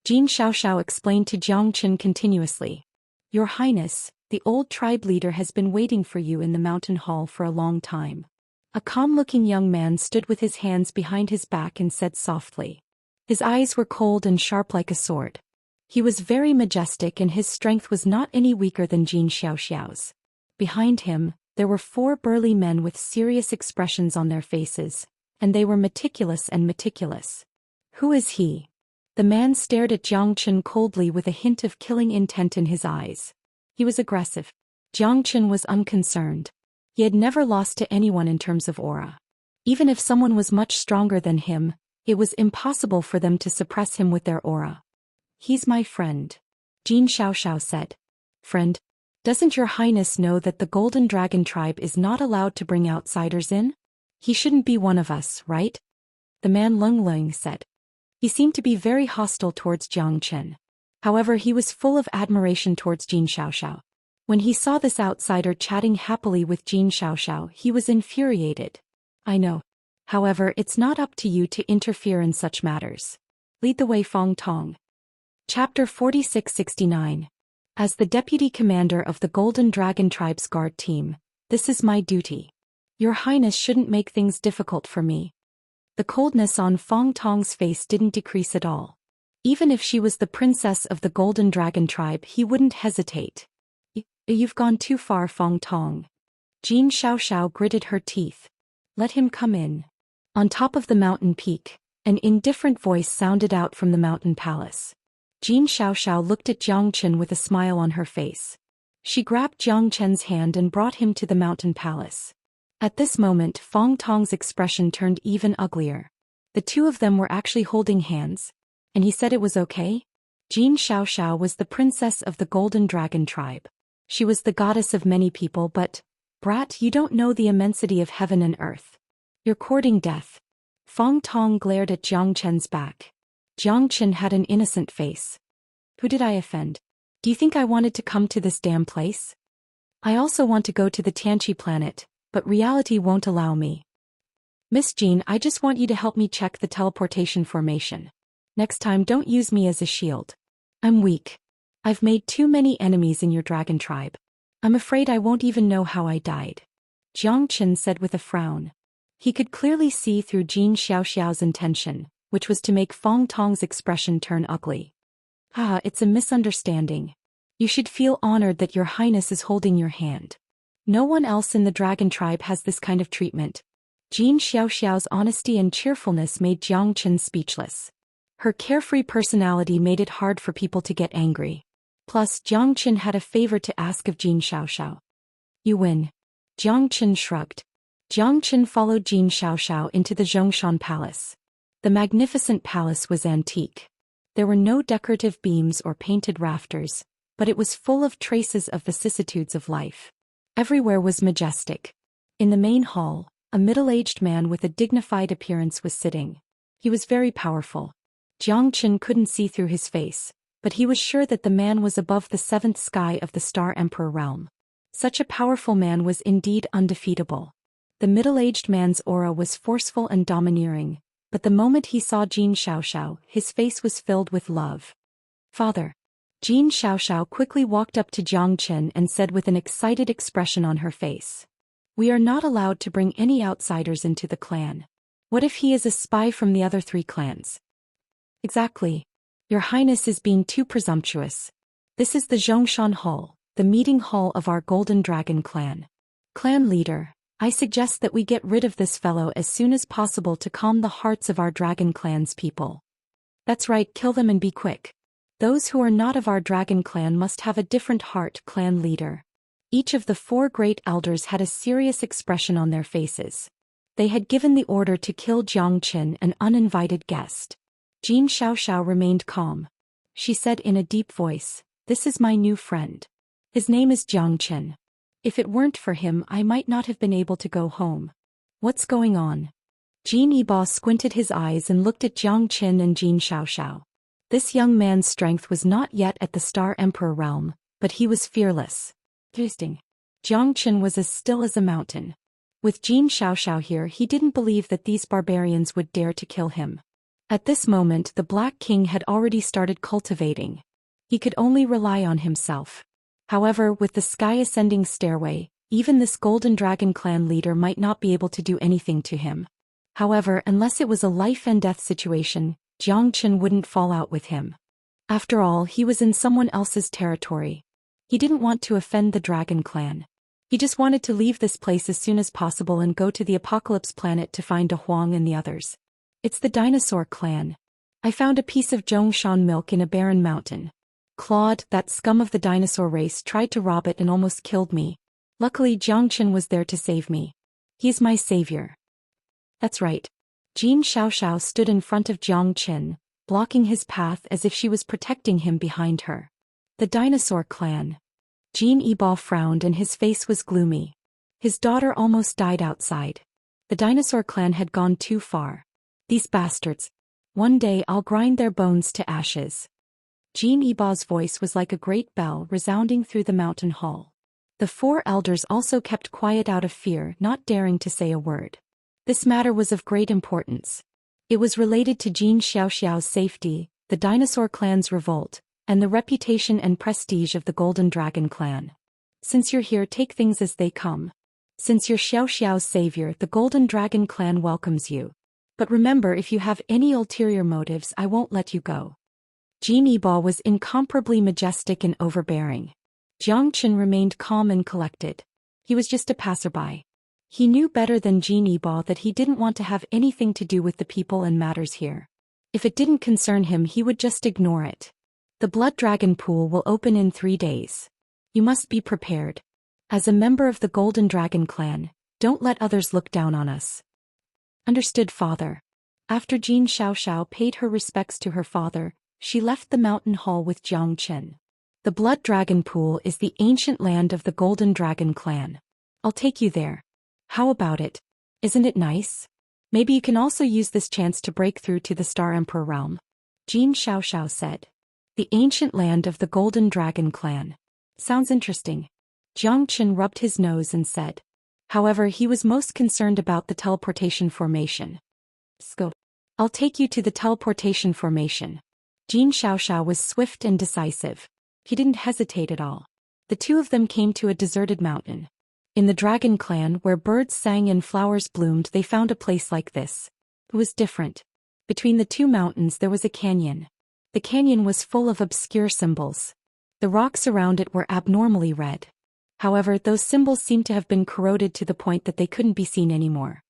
Jin Xiaoxiao explained to Jiang Chen continuously. Your Highness, the old tribe leader has been waiting for you in the mountain hall for a long time. A calm-looking young man stood with his hands behind his back and said softly. His eyes were cold and sharp like a sword. He was very majestic and his strength was not any weaker than Jin Xiaoxiao's. Behind him, there were 4 burly men with serious expressions on their faces, and they were meticulous and meticulous. Who is he? The man stared at Jiang Chen coldly with a hint of killing intent in his eyes. He was aggressive. Jiang Chen was unconcerned. He had never lost to anyone in terms of aura. Even if someone was much stronger than him, it was impossible for them to suppress him with their aura. He's my friend, Jin Xiaoxiao said. Friend? Doesn't your Highness know that the Golden Dragon tribe is not allowed to bring outsiders in? He shouldn't be one of us, right? The man Lung Lung said. He seemed to be very hostile towards Jiang Chen. However, he was full of admiration towards Jin Xiaoxiao. When he saw this outsider chatting happily with Jin Xiaoxiao, he was infuriated. I know. However, it's not up to you to interfere in such matters. Lead the way, Fong Tong. Chapter 4669. As the deputy commander of the Golden Dragon Tribe's guard team, this is my duty. Your Highness shouldn't make things difficult for me. The coldness on Fong Tong's face didn't decrease at all. Even if she was the princess of the Golden Dragon Tribe, he wouldn't hesitate. You've gone too far, Fong Tong. Jin Xiaoxiao gritted her teeth. Let him come in. On top of the mountain peak, an indifferent voice sounded out from the mountain palace. Jin Xiaoxiao looked at Jiang Chen with a smile on her face. She grabbed Jiang Chen's hand and brought him to the mountain palace. At this moment, Fong Tong's expression turned even uglier. The two of them were actually holding hands. And he said it was okay? Jin Xiaoxiao was the princess of the Golden Dragon Tribe. She was the goddess of many people, but, brat, you don't know the immensity of heaven and earth. You're courting death. Fong Tong glared at Jiang Chen's back. Jiang Chen had an innocent face. Who did I offend? Do you think I wanted to come to this damn place? I also want to go to the Tianqi planet, but reality won't allow me. Miss Jean, I just want you to help me check the teleportation formation. Next time don't use me as a shield. I'm weak. I've made too many enemies in your dragon tribe. I'm afraid I won't even know how I died. Jiang Chen said with a frown. He could clearly see through Jin Xiaoxiao's intention, which was to make Fong Tong's expression turn ugly. It's a misunderstanding. You should feel honored that your Highness is holding your hand. No one else in the dragon tribe has this kind of treatment. Jin Xiaoxiao's honesty and cheerfulness made Jiang Chen speechless. Her carefree personality made it hard for people to get angry. Plus, Jiang Chen had a favor to ask of Jin Xiaoxiao. You win. Jiang Chen shrugged. Jiang Chen followed Jin Xiaoxiao into the Zhou Xian palace. The magnificent palace was antique. There were no decorative beams or painted rafters, but it was full of traces of vicissitudes of life. Everywhere was majestic. In the main hall, a middle-aged man with a dignified appearance was sitting. He was very powerful. Jiang Chen couldn't see through his face, but he was sure that the man was above the seventh sky of the Star Emperor realm. Such a powerful man was indeed undefeatable. The middle-aged man's aura was forceful and domineering, but the moment he saw Jin Xiaoxiao, his face was filled with love. Father. Jin Xiaoxiao quickly walked up to Jiang Chen and said with an excited expression on her face. We are not allowed to bring any outsiders into the clan. What if he is a spy from the other 3 clans? Exactly. Your Highness is being too presumptuous. This is the Zhou Xian Hall, the meeting hall of our Golden Dragon clan. Clan leader, I suggest that we get rid of this fellow as soon as possible to calm the hearts of our Dragon clan's people. That's right, kill them and be quick. Those who are not of our Dragon clan must have a different heart, clan leader. Each of the 4 great elders had a serious expression on their faces. They had given the order to kill Jiang Chen, an uninvited guest. Jin Xiaoxiao remained calm. She said in a deep voice, This is my new friend. His name is Jiang Chen. If it weren't for him, I might not have been able to go home. What's going on? Jin Yibo squinted his eyes and looked at Jiang Chen and Jin Xiaoxiao. This young man's strength was not yet at the Star Emperor realm, but he was fearless. Interesting. Jiang Chen was as still as a mountain. With Jin Xiaoxiao here, he didn't believe that these barbarians would dare to kill him. At this moment, the Black King had already started cultivating. He could only rely on himself. However, with the sky-ascending stairway, even this Golden Dragon clan leader might not be able to do anything to him. However, unless it was a life-and-death situation, Jiang Chen wouldn't fall out with him. After all, he was in someone else's territory. He didn't want to offend the Dragon clan. He just wanted to leave this place as soon as possible and go to the Apocalypse planet to find De Huang and the others. It's the dinosaur clan. I found a piece of Zhou Xian milk in a barren mountain. Claude, that scum of the dinosaur race, tried to rob it and almost killed me. Luckily, Jiang Chen was there to save me. He's my savior. That's right. Jin Xiaoxiao stood in front of Jiang Chen, blocking his path as if she was protecting him behind her. The dinosaur clan. Jin Yibo frowned and his face was gloomy. His daughter almost died outside. The dinosaur clan had gone too far. These bastards. One day I'll grind their bones to ashes. Jean Eba's voice was like a great bell resounding through the mountain hall. The 4 elders also kept quiet out of fear, not daring to say a word. This matter was of great importance. It was related to Jin Xiaoxiao's safety, the dinosaur clan's revolt, and the reputation and prestige of the Golden Dragon clan. Since you're here, take things as they come. Since you're Xiaoxiao's savior, the Golden Dragon clan welcomes you. But remember, if you have any ulterior motives, I won't let you go. Jin Eba was incomparably majestic and overbearing. Jiang Chen remained calm and collected. He was just a passerby. He knew better than Jin Eba that he didn't want to have anything to do with the people and matters here. If it didn't concern him, he would just ignore it. The Blood Dragon Pool will open in 3 days. You must be prepared. As a member of the Golden Dragon clan, don't let others look down on us. Understood, father. After Jin Xiaoxiao paid her respects to her father, she left the mountain hall with Jiang Chen. The Blood Dragon Pool is the ancient land of the Golden Dragon clan. I'll take you there. How about it? Isn't it nice? Maybe you can also use this chance to break through to the Star Emperor realm. Jin Xiaoxiao said. The ancient land of the Golden Dragon clan. Sounds interesting. Jiang Chen rubbed his nose and said. However, he was most concerned about the teleportation formation. Go. I'll take you to the teleportation formation. Jin Xiaoxiao was swift and decisive. He didn't hesitate at all. The 2 of them came to a deserted mountain. In the Dragon clan, where birds sang and flowers bloomed, they found a place like this. It was different. Between the 2 mountains there was a canyon. The canyon was full of obscure symbols. The rocks around it were abnormally red. However, those symbols seemed to have been corroded to the point that they couldn't be seen anymore.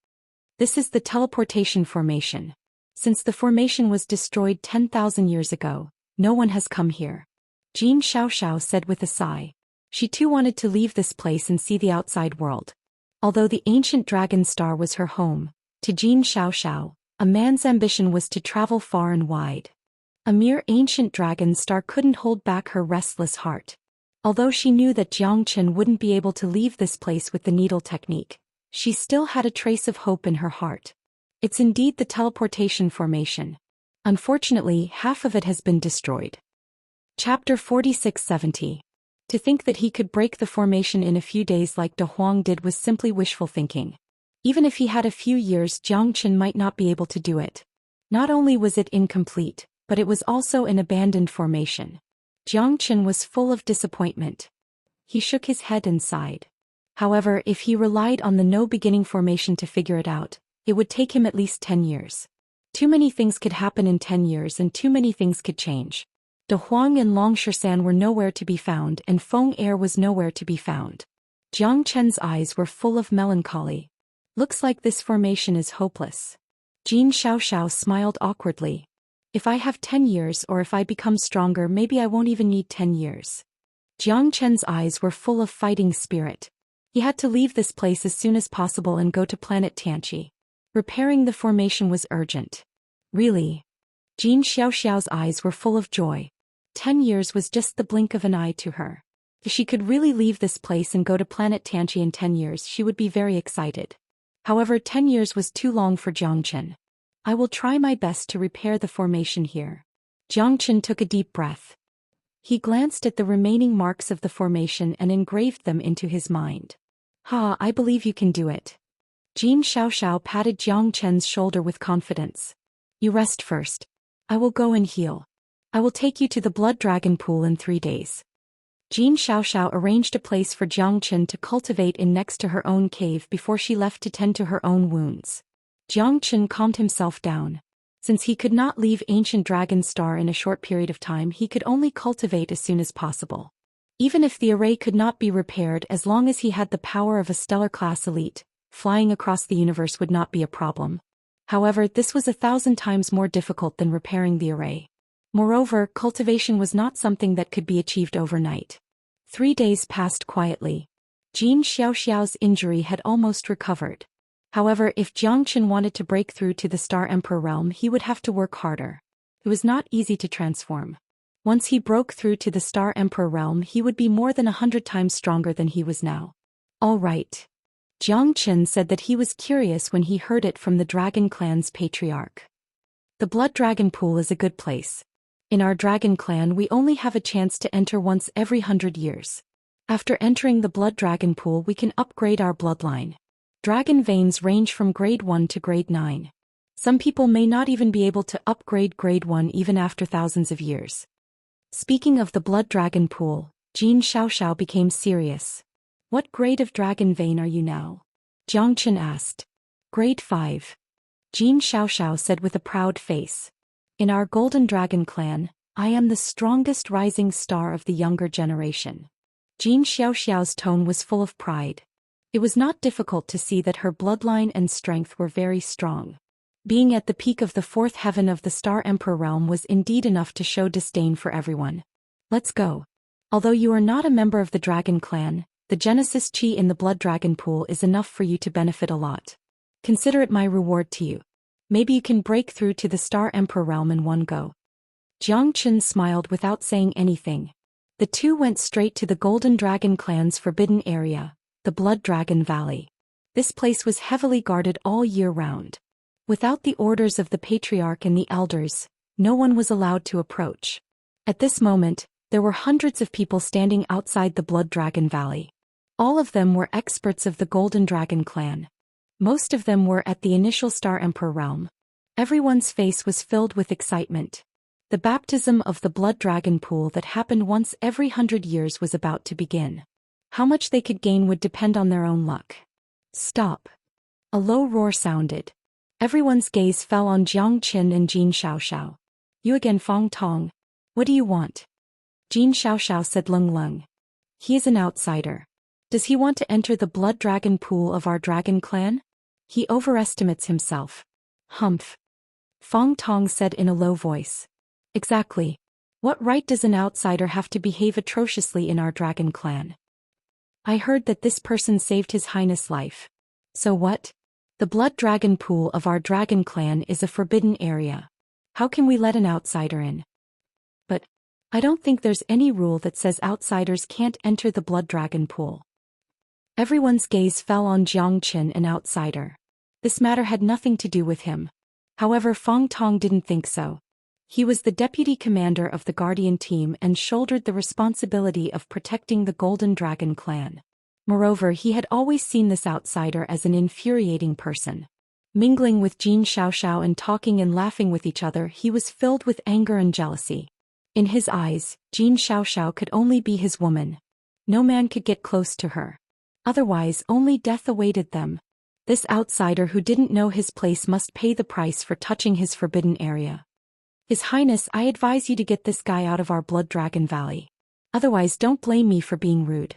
This is the teleportation formation. Since the formation was destroyed 10,000 years ago, no one has come here. Jin Xiaoxiao said with a sigh. She too wanted to leave this place and see the outside world. Although the ancient dragon star was her home, to Jin Xiaoxiao, a man's ambition was to travel far and wide. A mere ancient dragon star couldn't hold back her restless heart. Although she knew that Jiang Chen wouldn't be able to leave this place with the needle technique, she still had a trace of hope in her heart. It's indeed the teleportation formation. Unfortunately, half of it has been destroyed. Chapter 4670. To think that he could break the formation in a few days like De Huang did was simply wishful thinking. Even if he had a few years, Jiang Chen might not be able to do it. Not only was it incomplete, but it was also an abandoned formation. Jiang Chen was full of disappointment. He shook his head and sighed. However, if he relied on the no-beginning formation to figure it out, it would take him at least 10 years. Too many things could happen in 10 years and too many things could change. De Huang and Long Shisan were nowhere to be found and Feng Er was nowhere to be found. Jiang Chen's eyes were full of melancholy. Looks like this formation is hopeless. Jin Xiaoxiao smiled awkwardly. If I have 10 years or if I become stronger, maybe I won't even need 10 years. Jiang Chen's eyes were full of fighting spirit. He had to leave this place as soon as possible and go to planet Tianqi. Repairing the formation was urgent. Really? Jin Xiaoxiao's eyes were full of joy. 10 years was just the blink of an eye to her. If she could really leave this place and go to planet Tianqi in 10 years, she would be very excited. However, 10 years was too long for Jiang Chen. I will try my best to repair the formation here. Jiang Chen took a deep breath. He glanced at the remaining marks of the formation and engraved them into his mind. Ha, I believe you can do it. Jin Xiaoxiao patted Jiang Chen's shoulder with confidence. You rest first. I will go and heal. I will take you to the Blood Dragon Pool in 3 days. Jin Xiaoxiao arranged a place for Jiang Chen to cultivate in next to her own cave before she left to tend to her own wounds. Jiang Chen calmed himself down. Since he could not leave Ancient Dragon Star in a short period of time, he could only cultivate as soon as possible. Even if the array could not be repaired, as long as he had the power of a stellar-class elite, flying across the universe would not be a problem. However, this was 1,000 times more difficult than repairing the array. Moreover, cultivation was not something that could be achieved overnight. 3 days passed quietly. Jin Xiaoxiao's injury had almost recovered. However, if Jiang Chen wanted to break through to the Star Emperor realm, he would have to work harder. It was not easy to transform. Once he broke through to the Star Emperor realm, he would be more than 100 times stronger than he was now. All right. Jiang Chen said that he was curious when he heard it from the Dragon Clan's patriarch. The Blood Dragon Pool is a good place. In our dragon clan we only have a chance to enter once every 100 years. After entering the blood dragon pool we can upgrade our bloodline. Dragon veins range from grade 1 to grade 9. Some people may not even be able to upgrade grade 1 even after thousands of years. Speaking of the blood dragon pool, Xianxia became serious. What grade of dragon vein are you now? Xianxia asked. Grade 5. Xianxia said with a proud face. In our golden dragon clan, I am the strongest rising star of the younger generation. Xianxia's tone was full of pride. It was not difficult to see that her bloodline and strength were very strong. Being at the peak of the fourth heaven of the Star Emperor realm was indeed enough to show disdain for everyone. Let's go. Although you are not a member of the dragon clan, the Genesis Chi in the blood dragon pool is enough for you to benefit a lot. Consider it my reward to you. Maybe you can break through to the Star Emperor realm in one go. Jiang Chen smiled without saying anything. The two went straight to the Golden Dragon clan's forbidden area, the Blood Dragon Valley. This place was heavily guarded all year round. Without the orders of the Patriarch and the Elders, no one was allowed to approach. At this moment, there were hundreds of people standing outside the Blood Dragon Valley. All of them were experts of the Golden Dragon clan. Most of them were at the initial Star Emperor realm. Everyone's face was filled with excitement. The baptism of the Blood Dragon pool that happened once every 100 years was about to begin. How much they could gain would depend on their own luck. Stop. A low roar sounded. Everyone's gaze fell on Jiang Qin and Jin Xiaoxiao. You again, Fong Tong. What do you want? Jin Xiaoxiao said Lung Lung. He is an outsider. Does he want to enter the blood dragon pool of our dragon clan? He overestimates himself. Humph. Fong Tong said in a low voice. Exactly. What right does an outsider have to behave atrociously in our dragon clan? I heard that this person saved His Highness' life. So what? The blood dragon pool of our dragon clan is a forbidden area. How can we let an outsider in? But I don't think there's any rule that says outsiders can't enter the blood dragon pool. Everyone's gaze fell on Jiang Qin, an outsider. This matter had nothing to do with him. However, Fong Tong didn't think so. He was the deputy commander of the Guardian team and shouldered the responsibility of protecting the Golden Dragon clan. Moreover, he had always seen this outsider as an infuriating person. Mingling with Jin Xiaoxiao and talking and laughing with each other, he was filled with anger and jealousy. In his eyes, Jin Xiaoxiao could only be his woman. No man could get close to her. Otherwise, only death awaited them. This outsider who didn't know his place must pay the price for touching his forbidden area. His Highness, I advise you to get this guy out of our Blood Dragon Valley. Otherwise, don't blame me for being rude.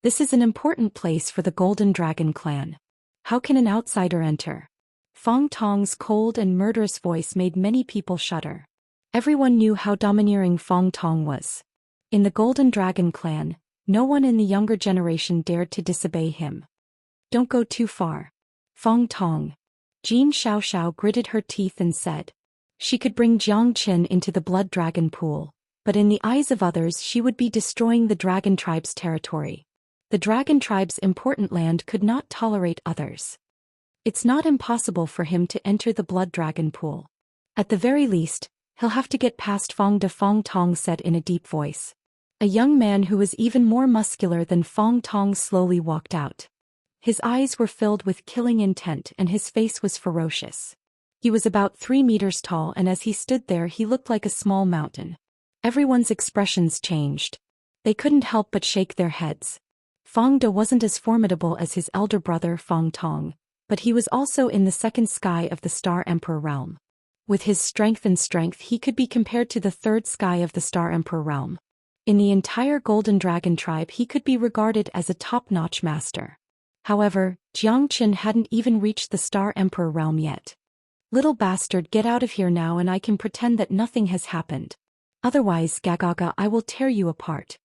This is an important place for the Golden Dragon clan. How can an outsider enter? Fong Tong's cold and murderous voice made many people shudder. Everyone knew how domineering Fong Tong was. In the Golden Dragon clan, no one in the younger generation dared to disobey him. Don't go too far. Fong Tong. Jin Xiaoxiao gritted her teeth and said. She could bring Jiang Qin into the Blood Dragon pool, but in the eyes of others she would be destroying the Dragon Tribe's territory. The Dragon Tribe's important land could not tolerate others. It's not impossible for him to enter the Blood Dragon pool. At the very least, he'll have to get past Fong Tong said in a deep voice. A young man who was even more muscular than Fong Tong slowly walked out. His eyes were filled with killing intent and his face was ferocious. He was about 3 meters tall, and as he stood there he looked like a small mountain. Everyone's expressions changed. They couldn't help but shake their heads. Fong De wasn't as formidable as his elder brother Fong Tong, but he was also in the second sky of the Star Emperor realm. With his strength he could be compared to the third sky of the Star Emperor realm. In the entire Golden Dragon tribe he could be regarded as a top-notch master. However, Jiang Qin hadn't even reached the Star Emperor realm yet. Little bastard, get out of here now and I can pretend that nothing has happened. Otherwise, Gagaga, I will tear you apart.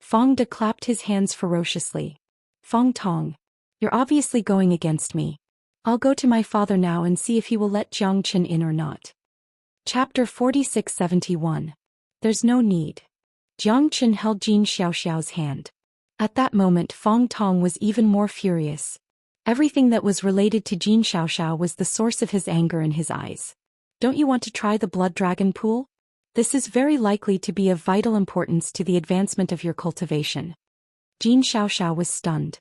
Fong De clapped his hands ferociously. Fong Tong. You're obviously going against me. I'll go to my father now and see if he will let Jiang Qin in or not. Chapter 4671. There's no need. Jiang Qin held Jin Xiaoxiao's hand. At that moment Fong Tong was even more furious. Everything that was related to Jin Xiaoxiao was the source of his anger in his eyes. Don't you want to try the Blood Dragon pool? This is very likely to be of vital importance to the advancement of your cultivation. Xianxia was stunned.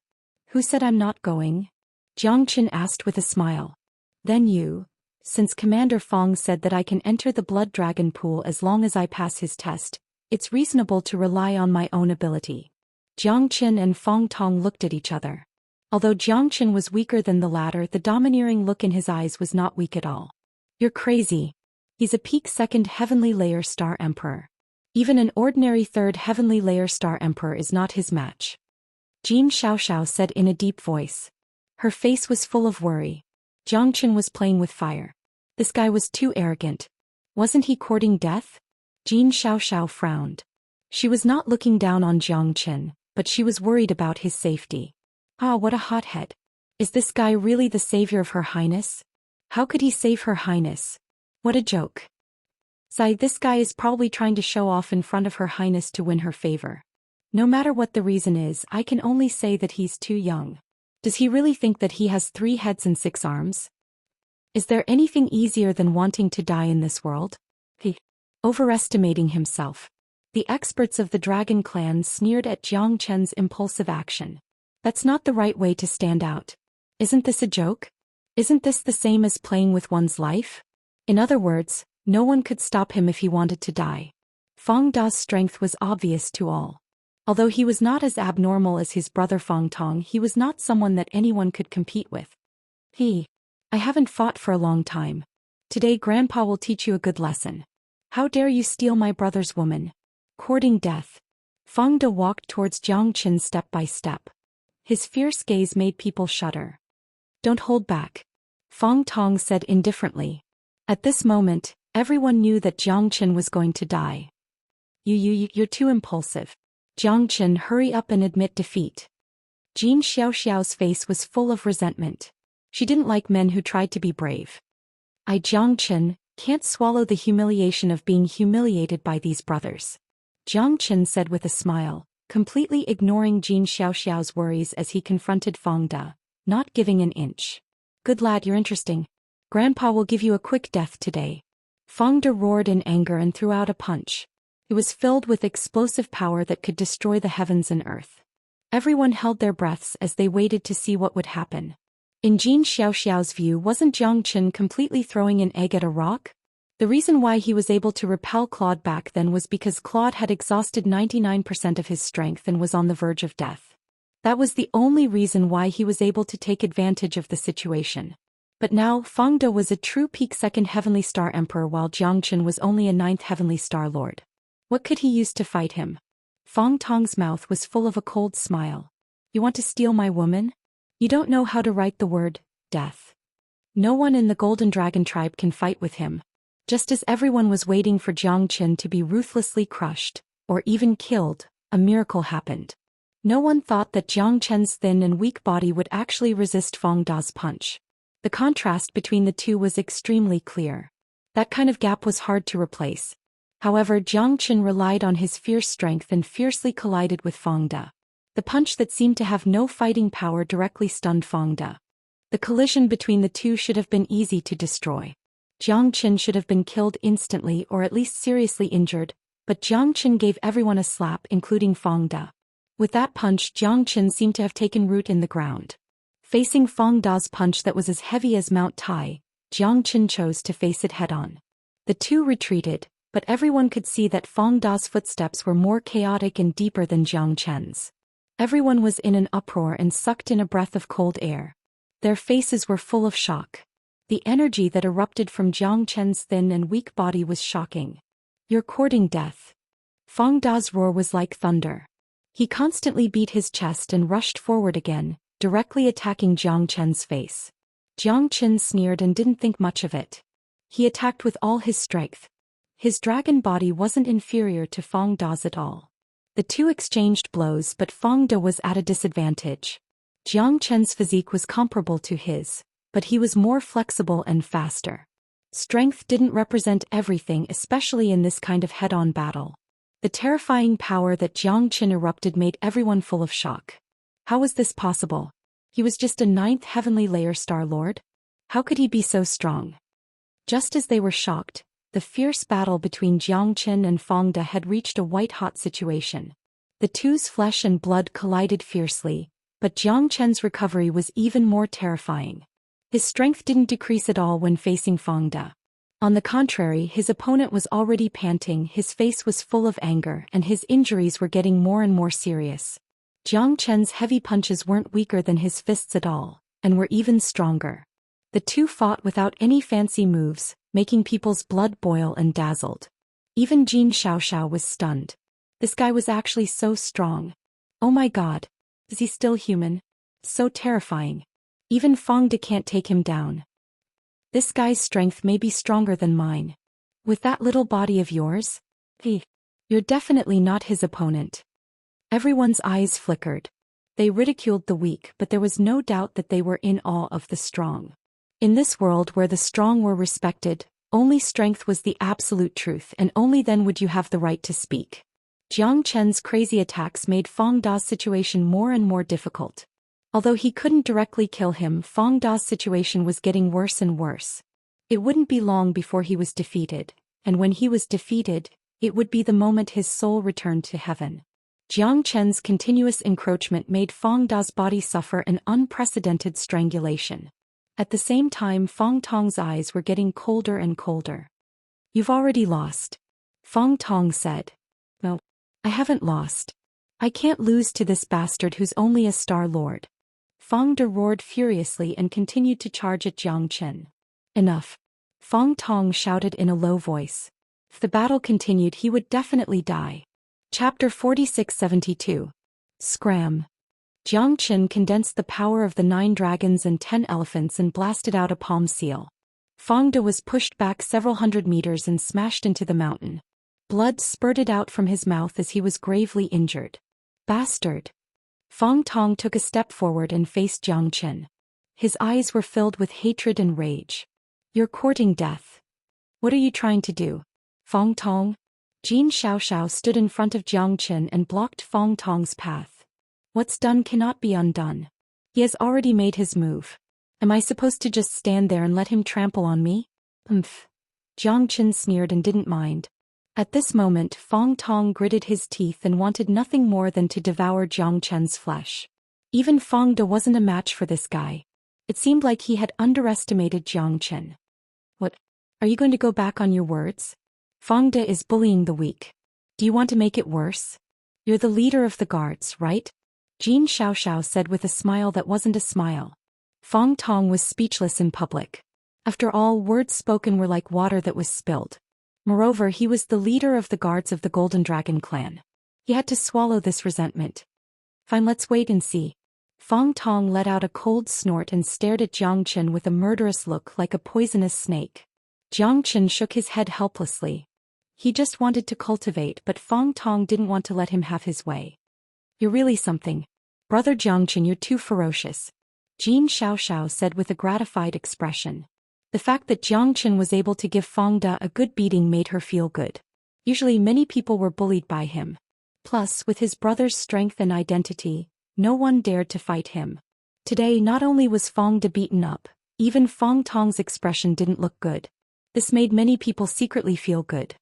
Who said I'm not going? Jiang Qin asked with a smile. Then you. Since Commander Fong said that I can enter the Blood Dragon pool as long as I pass his test, it's reasonable to rely on my own ability. Jiang Qin and Fong Tong looked at each other. Although Jiang Qin was weaker than the latter, the domineering look in his eyes was not weak at all. You're crazy. He's a peak second heavenly layer star emperor. Even an ordinary third heavenly layer star emperor is not his match. Xianxia said in a deep voice. Her face was full of worry. Jiang Qin was playing with fire. This guy was too arrogant. Wasn't he courting death? Xianxia frowned. She was not looking down on Jiang Qin, but she was worried about his safety. Ah, what a hothead. Is this guy really the savior of Her Highness? How could he save Her Highness? What a joke. This guy is probably trying to show off in front of Her Highness to win her favor. No matter what the reason is, I can only say that he's too young. Does he really think that he has 3 heads and 6 arms? Is there anything easier than wanting to die in this world? Overestimating himself. The experts of the Dragon Clan sneered at Jiang Chen's impulsive action. That's not the right way to stand out. Isn't this a joke? Isn't this the same as playing with one's life? In other words, no one could stop him if he wanted to die. Fong Da's strength was obvious to all. Although he was not as abnormal as his brother Fong Tong, he was not someone that anyone could compete with. I haven't fought for a long time. Today Grandpa will teach you a good lesson. How dare you steal my brother's woman? Courting death. Fong Da walked towards Jiang Qin step by step. His fierce gaze made people shudder. Don't hold back. Fong Tong said indifferently. At this moment, everyone knew that Jiang Qin was going to die. You're too impulsive. Jiang Qin, hurry up and admit defeat. Xiaoxiao's face was full of resentment. She didn't like men who tried to be brave. Jiang Qin, can't swallow the humiliation of being humiliated by these brothers. Jiang Qin said with a smile, completely ignoring Xiaoxiao's worries as he confronted Fong Da, not giving an inch. Good lad, you're interesting. Grandpa will give you a quick death today. Fong Da roared in anger and threw out a punch. It was filled with explosive power that could destroy the heavens and earth. Everyone held their breaths as they waited to see what would happen. In Xiaoxiao's view, wasn't Jiang Qin completely throwing an egg at a rock? The reason why he was able to repel Claude back then was because Claude had exhausted 99% of his strength and was on the verge of death. That was the only reason why he was able to take advantage of the situation. But now, Fong Da was a true peak second heavenly star emperor while Jiang Qin was only a 9th heavenly star lord. What could he use to fight him? Fong Tong's mouth was full of a cold smile. You want to steal my woman? You don't know how to write the word, death. No one in the Golden Dragon tribe can fight with him. Just as everyone was waiting for Jiang Qin to be ruthlessly crushed, or even killed, a miracle happened. No one thought that Jiang Qin's thin and weak body would actually resist Fong Da's punch. The contrast between the two was extremely clear. That kind of gap was hard to replace. However, Jiang Qin relied on his fierce strength and fiercely collided with Fong Da. The punch that seemed to have no fighting power directly stunned Fong Da. The collision between the two should have been easy to destroy. Jiang Qin should have been killed instantly or at least seriously injured, but Jiang Qin gave everyone a slap, including Fong Da. With that punch, Jiang Qin seemed to have taken root in the ground. Facing Fong Da's punch that was as heavy as Mount Tai, Jiang Qin chose to face it head-on. The two retreated, but everyone could see that Fong Da's footsteps were more chaotic and deeper than Jiang Qin's. Everyone was in an uproar and sucked in a breath of cold air. Their faces were full of shock. The energy that erupted from Jiang Qin's thin and weak body was shocking. You're courting death. Fong Da's roar was like thunder. He constantly beat his chest and rushed forward again, directly attacking Jiang Qin's face. Jiang Qin sneered and didn't think much of it. He attacked with all his strength. His dragon body wasn't inferior to Fong Da's at all. The two exchanged blows, but Fong Da was at a disadvantage. Jiang Qin's physique was comparable to his, but he was more flexible and faster. Strength didn't represent everything, especially in this kind of head-on battle. The terrifying power that Jiang Qin erupted made everyone full of shock. How was this possible? He was just a 9th heavenly layer star lord? How could he be so strong? Just as they were shocked, the fierce battle between Zhou Xian and Fang De had reached a white-hot situation. The two's flesh and blood collided fiercely, but Zhou Qian's recovery was even more terrifying. His strength didn't decrease at all when facing Fang De. On the contrary, his opponent was already panting, his face was full of anger, and his injuries were getting more and more serious. Zhou Qian's heavy punches weren't weaker than his fists at all, and were even stronger. The two fought without any fancy moves, making people's blood boil and dazzled. Even Xianxia was stunned. This guy was actually so strong. Oh my god. Is he still human? So terrifying. Even Fang De can't take him down. This guy's strength may be stronger than mine. With that little body of yours? You're definitely not his opponent. Everyone's eyes flickered. They ridiculed the weak, but there was no doubt that they were in awe of the strong. In this world where the strong were respected, only strength was the absolute truth, and only then would you have the right to speak. Zhou Qian's crazy attacks made Fang Da's situation more and more difficult. Although he couldn't directly kill him, Fang Da's situation was getting worse and worse. It wouldn't be long before he was defeated, and when he was defeated, it would be the moment his soul returned to heaven. Zhou Qian's continuous encroachment made Fang Da's body suffer an unprecedented strangulation. At the same time, Fang Tong's eyes were getting colder and colder. You've already lost. Fang Tong said. No, I haven't lost. I can't lose to this bastard who's only a Star Lord. Fang De roared furiously and continued to charge at Zhou Qian. Enough. Fang Tong shouted in a low voice. If the battle continued, he would definitely die. Chapter 4672. Scram. Zhou Qian condensed the power of the 9 dragons and 10 elephants and blasted out a palm seal. Fang De was pushed back several hundred meters and smashed into the mountain. Blood spurted out from his mouth as he was gravely injured. Bastard. Fang Tong took a step forward and faced Zhou Qian. His eyes were filled with hatred and rage. You're courting death. What are you trying to do? Fang Tong? Xianxia stood in front of Zhou Qian and blocked Fang Tong's path. What's done cannot be undone. He has already made his move. Am I supposed to just stand there and let him trample on me? Zhou Qian sneered and didn't mind. At this moment, Fang Tong gritted his teeth and wanted nothing more than to devour Zhou Qian's flesh. Even Fang De wasn't a match for this guy. It seemed like he had underestimated Zhou Qian. What? Are you going to go back on your words? Fang De is bullying the weak. Do you want to make it worse? You're the leader of the guards, right? Xianxia said with a smile that wasn't a smile. Fang Tong was speechless in public. After all, words spoken were like water that was spilled. Moreover, he was the leader of the guards of the Golden Dragon clan. He had to swallow this resentment. Fine, let's wait and see. Fang Tong let out a cold snort and stared at Zhou Qian with a murderous look like a poisonous snake. Zhou Qian shook his head helplessly. He just wanted to cultivate, but Fang Tong didn't want to let him have his way. You're really something. Brother Zhou Qian, you're too ferocious. Xianxia said with a gratified expression. The fact that Zhou Qian was able to give Fang De a good beating made her feel good. Usually many people were bullied by him. Plus, with his brother's strength and identity, no one dared to fight him. Today not only was Fang De beaten up, even Fang Tong's expression didn't look good. This made many people secretly feel good.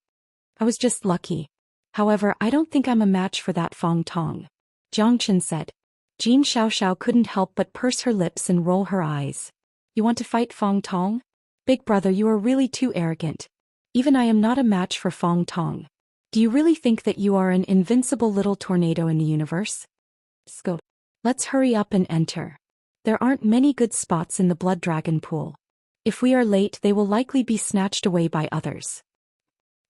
I was just lucky. However, I don't think I'm a match for that Fang Tong. Zhou Qian said. Xianxia couldn't help but purse her lips and roll her eyes. You want to fight Fang Tong? Big brother, you are really too arrogant. Even I am not a match for Fang Tong. Do you really think that you are an invincible little tornado in the universe? Go. Let's hurry up and enter. There aren't many good spots in the Blood Dragon pool. If we are late, they will likely be snatched away by others.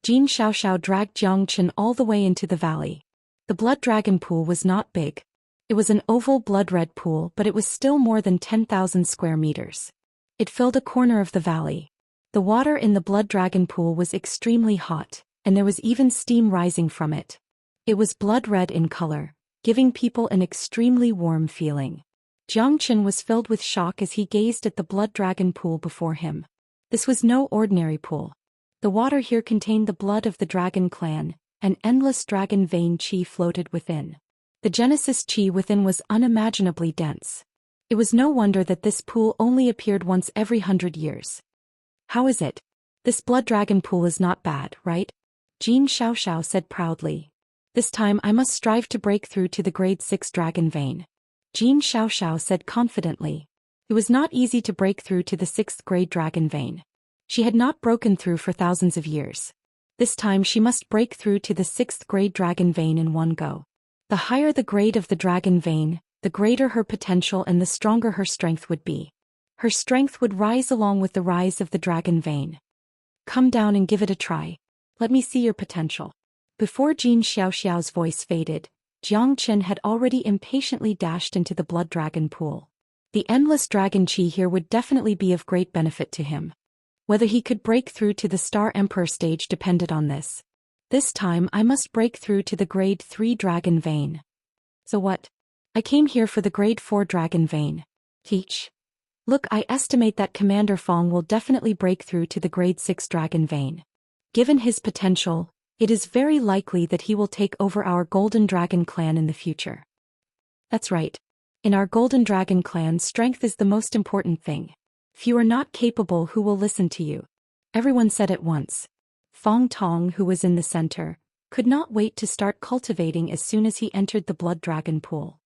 Xianxia dragged Zhou Qian all the way into the valley. The Blood Dragon pool was not big. It was an oval blood-red pool, but it was still more than 10,000 square meters. It filled a corner of the valley. The water in the Blood Dragon pool was extremely hot, and there was even steam rising from it. It was blood-red in color, giving people an extremely warm feeling. Zhou Qian was filled with shock as he gazed at the Blood Dragon pool before him. This was no ordinary pool. The water here contained the blood of the Dragon clan, an endless dragon vein qi floated within. The Genesis qi within was unimaginably dense. It was no wonder that this pool only appeared once every 100 years. How is it? This blood dragon pool is not bad, right? Xianxia said proudly. This time I must strive to break through to the grade 6 dragon vein. Xianxia said confidently. It was not easy to break through to the 6th grade dragon vein. She had not broken through for thousands of years. This time she must break through to the 6th grade dragon vein in one go. The higher the grade of the dragon vein, the greater her potential and the stronger her strength would be. Her strength would rise along with the rise of the dragon vein. Come down and give it a try. Let me see your potential. Before Xiaoxiao's voice faded, Zhou Xian had already impatiently dashed into the blood dragon pool. The endless dragon chi here would definitely be of great benefit to him. Whether he could break through to the Star Emperor stage depended on this. This time I must break through to the grade 3 dragon vein. So what? I came here for the grade 4 dragon vein. Teach. Look, I estimate that Commander Fong will definitely break through to the grade 6 dragon vein. Given his potential, it is very likely that he will take over our Golden Dragon clan in the future. That's right. In our Golden Dragon clan, strength is the most important thing. If you are not capable, who will listen to you? Everyone said at once. Fong Tong, who was in the center, could not wait to start cultivating as soon as he entered the blood dragon pool.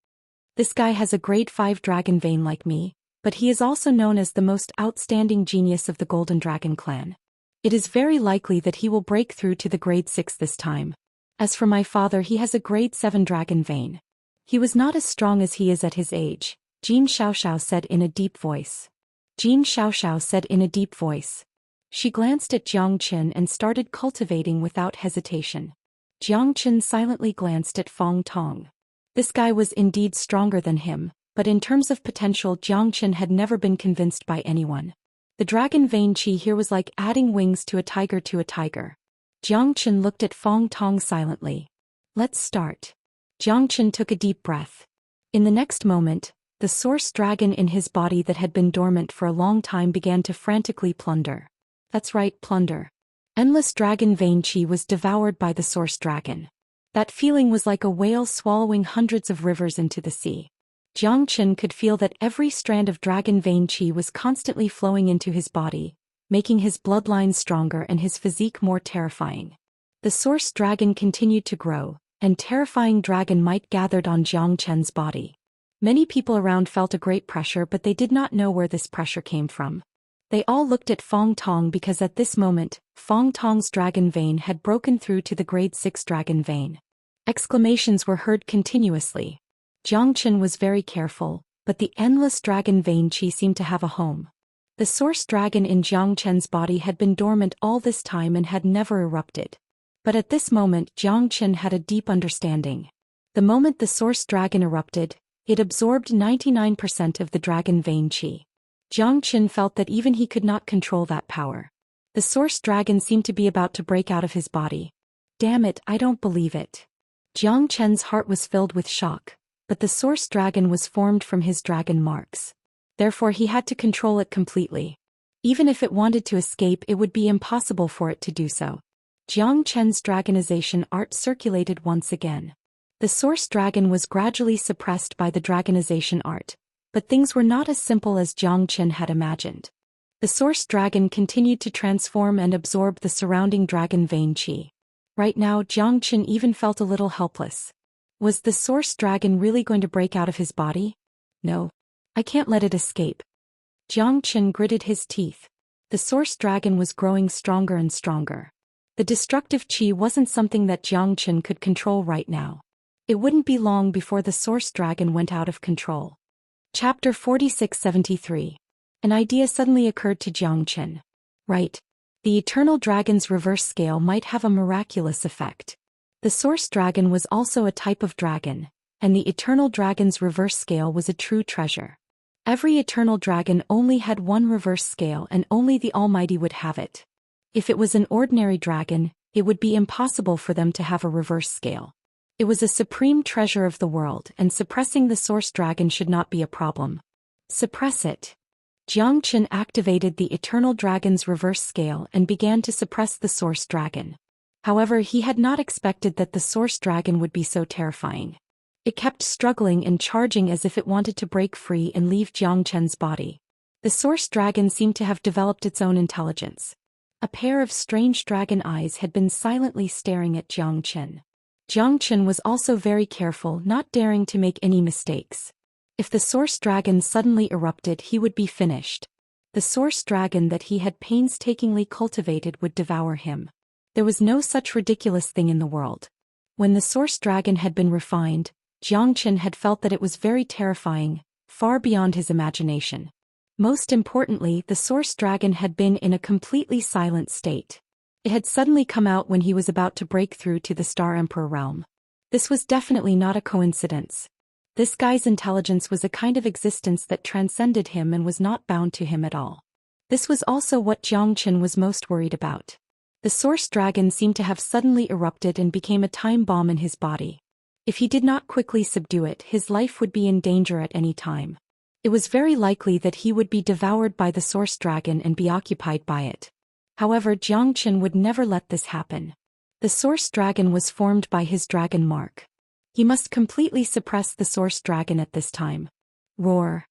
This guy has a grade 5 dragon vein like me, but he is also known as the most outstanding genius of the Golden Dragon clan. It is very likely that he will break through to the grade 6 this time. As for my father, he has a grade 7 dragon vein. He was not as strong as he is at his age, Xianxia said in a deep voice. Xianxia said in a deep voice. She glanced at Zhou Xian and started cultivating without hesitation. Zhou Xian silently glanced at Fong Tong. This guy was indeed stronger than him, but in terms of potential, Zhou Xian had never been convinced by anyone. The dragon vein chi here was like adding wings to a tiger to a tiger. Zhou Xian looked at Fong Tong silently. Let's start. Zhou Xian took a deep breath. In the next moment, the source dragon in his body that had been dormant for a long time began to frantically plunder. That's right, plunder. Endless dragon vein chi was devoured by the source dragon. That feeling was like a whale swallowing hundreds of rivers into the sea. Zhou Xian could feel that every strand of dragon vein chi was constantly flowing into his body, making his bloodline stronger and his physique more terrifying. The source dragon continued to grow, and terrifying dragon might gathered on Zhou Xian's body. Many people around felt a great pressure, but they did not know where this pressure came from. They all looked at Fong Tong because at this moment, Fong Tong's dragon vein had broken through to the grade 6 dragon vein. Exclamations were heard continuously. Zhou Xian was very careful, but the endless dragon vein chi seemed to have a home. The source dragon in Zhou Xian's body had been dormant all this time and had never erupted. But at this moment, Zhou Xian had a deep understanding. The moment the source dragon erupted, it absorbed 99% of the dragon vein chi. Zhou Xian felt that even he could not control that power. The source dragon seemed to be about to break out of his body. Damn it, I don't believe it. Zhou Qian's heart was filled with shock, but the source dragon was formed from his dragon marks. Therefore he had to control it completely. Even if it wanted to escape, it would be impossible for it to do so. Zhou Qian's dragonization art circulated once again. The source dragon was gradually suppressed by the dragonization art, but things were not as simple as Zhou Qian had imagined. The source dragon continued to transform and absorb the surrounding dragon vein chi. Right now, Zhou Qian even felt a little helpless. Was the source dragon really going to break out of his body? No. I can't let it escape. Zhou Qian gritted his teeth. The source dragon was growing stronger and stronger. The destructive chi wasn't something that Zhou Qian could control right now. It wouldn't be long before the source dragon went out of control. Chapter 4673. An idea suddenly occurred to Zhou Qian. Right. The eternal dragon's reverse scale might have a miraculous effect. The source dragon was also a type of dragon, and the eternal dragon's reverse scale was a true treasure. Every eternal dragon only had one reverse scale and only the Almighty would have it. If it was an ordinary dragon, it would be impossible for them to have a reverse scale. It was a supreme treasure of the world, and suppressing the source dragon should not be a problem. Suppress it. Zhou Qian activated the eternal dragon's reverse scale and began to suppress the source dragon. However, he had not expected that the source dragon would be so terrifying. It kept struggling and charging as if it wanted to break free and leave Zhou Qian's body. The source dragon seemed to have developed its own intelligence. A pair of strange dragon eyes had been silently staring at Zhou Xian. Zhou Xian was also very careful, not daring to make any mistakes. If the source dragon suddenly erupted, he would be finished. The source dragon that he had painstakingly cultivated would devour him. There was no such ridiculous thing in the world. When the source dragon had been refined, Zhou Xian had felt that it was very terrifying, far beyond his imagination. Most importantly, the source dragon had been in a completely silent state. It had suddenly come out when he was about to break through to the Star Emperor realm. This was definitely not a coincidence. This guy's intelligence was a kind of existence that transcended him and was not bound to him at all. This was also what Zhou Xian was most worried about. The source dragon seemed to have suddenly erupted and became a time bomb in his body. If he did not quickly subdue it, his life would be in danger at any time. It was very likely that he would be devoured by the source dragon and be occupied by it. However, Zhou Xian would never let this happen. The source dragon was formed by his dragon mark. He must completely suppress the source dragon at this time. Roar.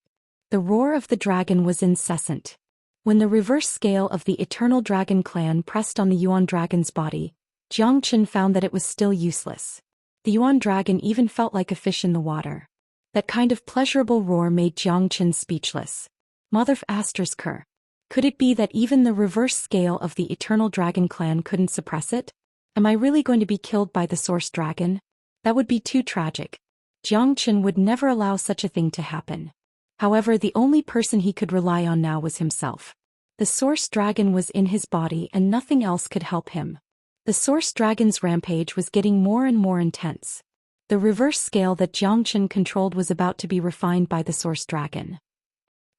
The roar of the dragon was incessant. When the reverse scale of the Eternal Dragon clan pressed on the Yuan dragon's body, Zhou Xian found that it was still useless. The Yuan dragon even felt like a fish in the water. That kind of pleasurable roar made Zhou Xian speechless. Mother-f***er. Could it be that even the reverse scale of the Eternal Dragon clan couldn't suppress it? Am I really going to be killed by the source dragon? That would be too tragic. Zhou Xian would never allow such a thing to happen. However, the only person he could rely on now was himself. The source dragon was in his body and nothing else could help him. The source dragon's rampage was getting more and more intense. The reverse scale that Zhou Xian controlled was about to be refined by the source dragon.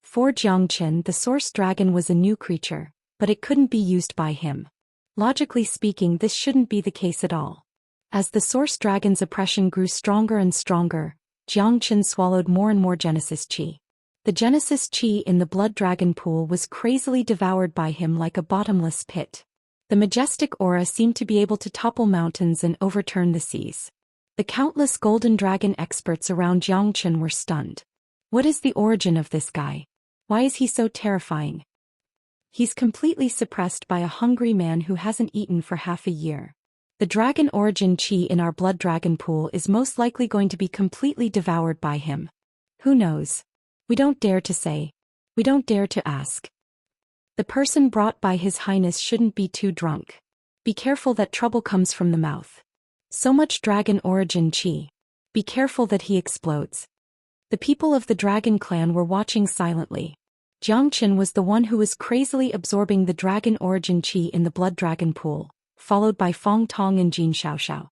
For Zhou Xian, the source dragon was a new creature, but it couldn't be used by him. Logically speaking, this shouldn't be the case at all. As the source dragon's oppression grew stronger and stronger, Zhou Xian swallowed more and more Genesis Qi. The Genesis Qi in the blood dragon pool was crazily devoured by him like a bottomless pit. The majestic aura seemed to be able to topple mountains and overturn the seas. The countless golden dragon experts around Zhou Xian were stunned. What is the origin of this guy? Why is he so terrifying? He's completely suppressed by a hungry man who hasn't eaten for half a year. The dragon origin Qi in our blood dragon pool is most likely going to be completely devoured by him. Who knows? We don't dare to say. We don't dare to ask. The person brought by His Highness shouldn't be too drunk. Be careful that trouble comes from the mouth. So much dragon origin Qi. Be careful that he explodes. The people of the dragon clan were watching silently. Zhou Xian was the one who was crazily absorbing the dragon origin Qi in the blood dragon pool, followed by Feng Tong and Jin Xiaoxiao.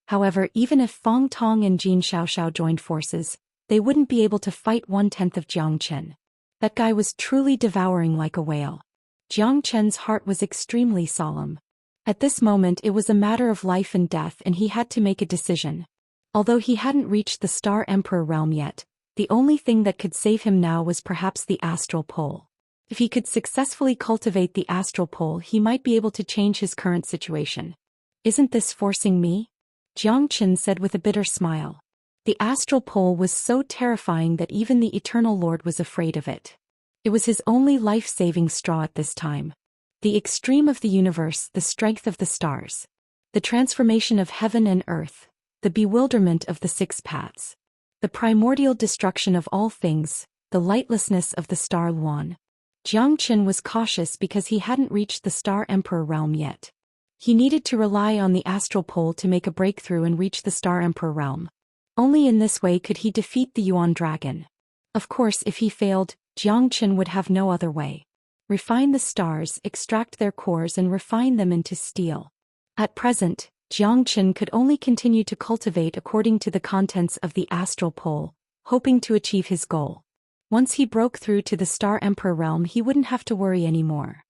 However, even if Feng Tong and Jin Xiaoxiao joined forces, they wouldn't be able to fight 1/10 of Zhou Xian. That guy was truly devouring like a whale. Zhou Qian's heart was extremely solemn. At this moment it was a matter of life and death and he had to make a decision. Although he hadn't reached the Star Emperor realm yet, the only thing that could save him now was perhaps the astral pole. If he could successfully cultivate the astral pole, he might be able to change his current situation. Isn't this forcing me? Zhou Xian said with a bitter smile. The astral pole was so terrifying that even the Eternal Lord was afraid of it. It was his only life-saving straw at this time. The extreme of the universe, the strength of the stars. The transformation of heaven and earth. The bewilderment of the six paths. The primordial destruction of all things, the lightlessness of the star Luan. Zhou Xian was cautious because he hadn't reached the Star Emperor realm yet. He needed to rely on the astral pole to make a breakthrough and reach the Star Emperor realm. Only in this way could he defeat the Yuan dragon. Of course, if he failed, Zhou Xian would have no other way. Refine the stars, extract their cores and refine them into steel. At present, Zhou Xian could only continue to cultivate according to the contents of the astral pole, hoping to achieve his goal. Once he broke through to the Star Emperor realm, he wouldn't have to worry anymore.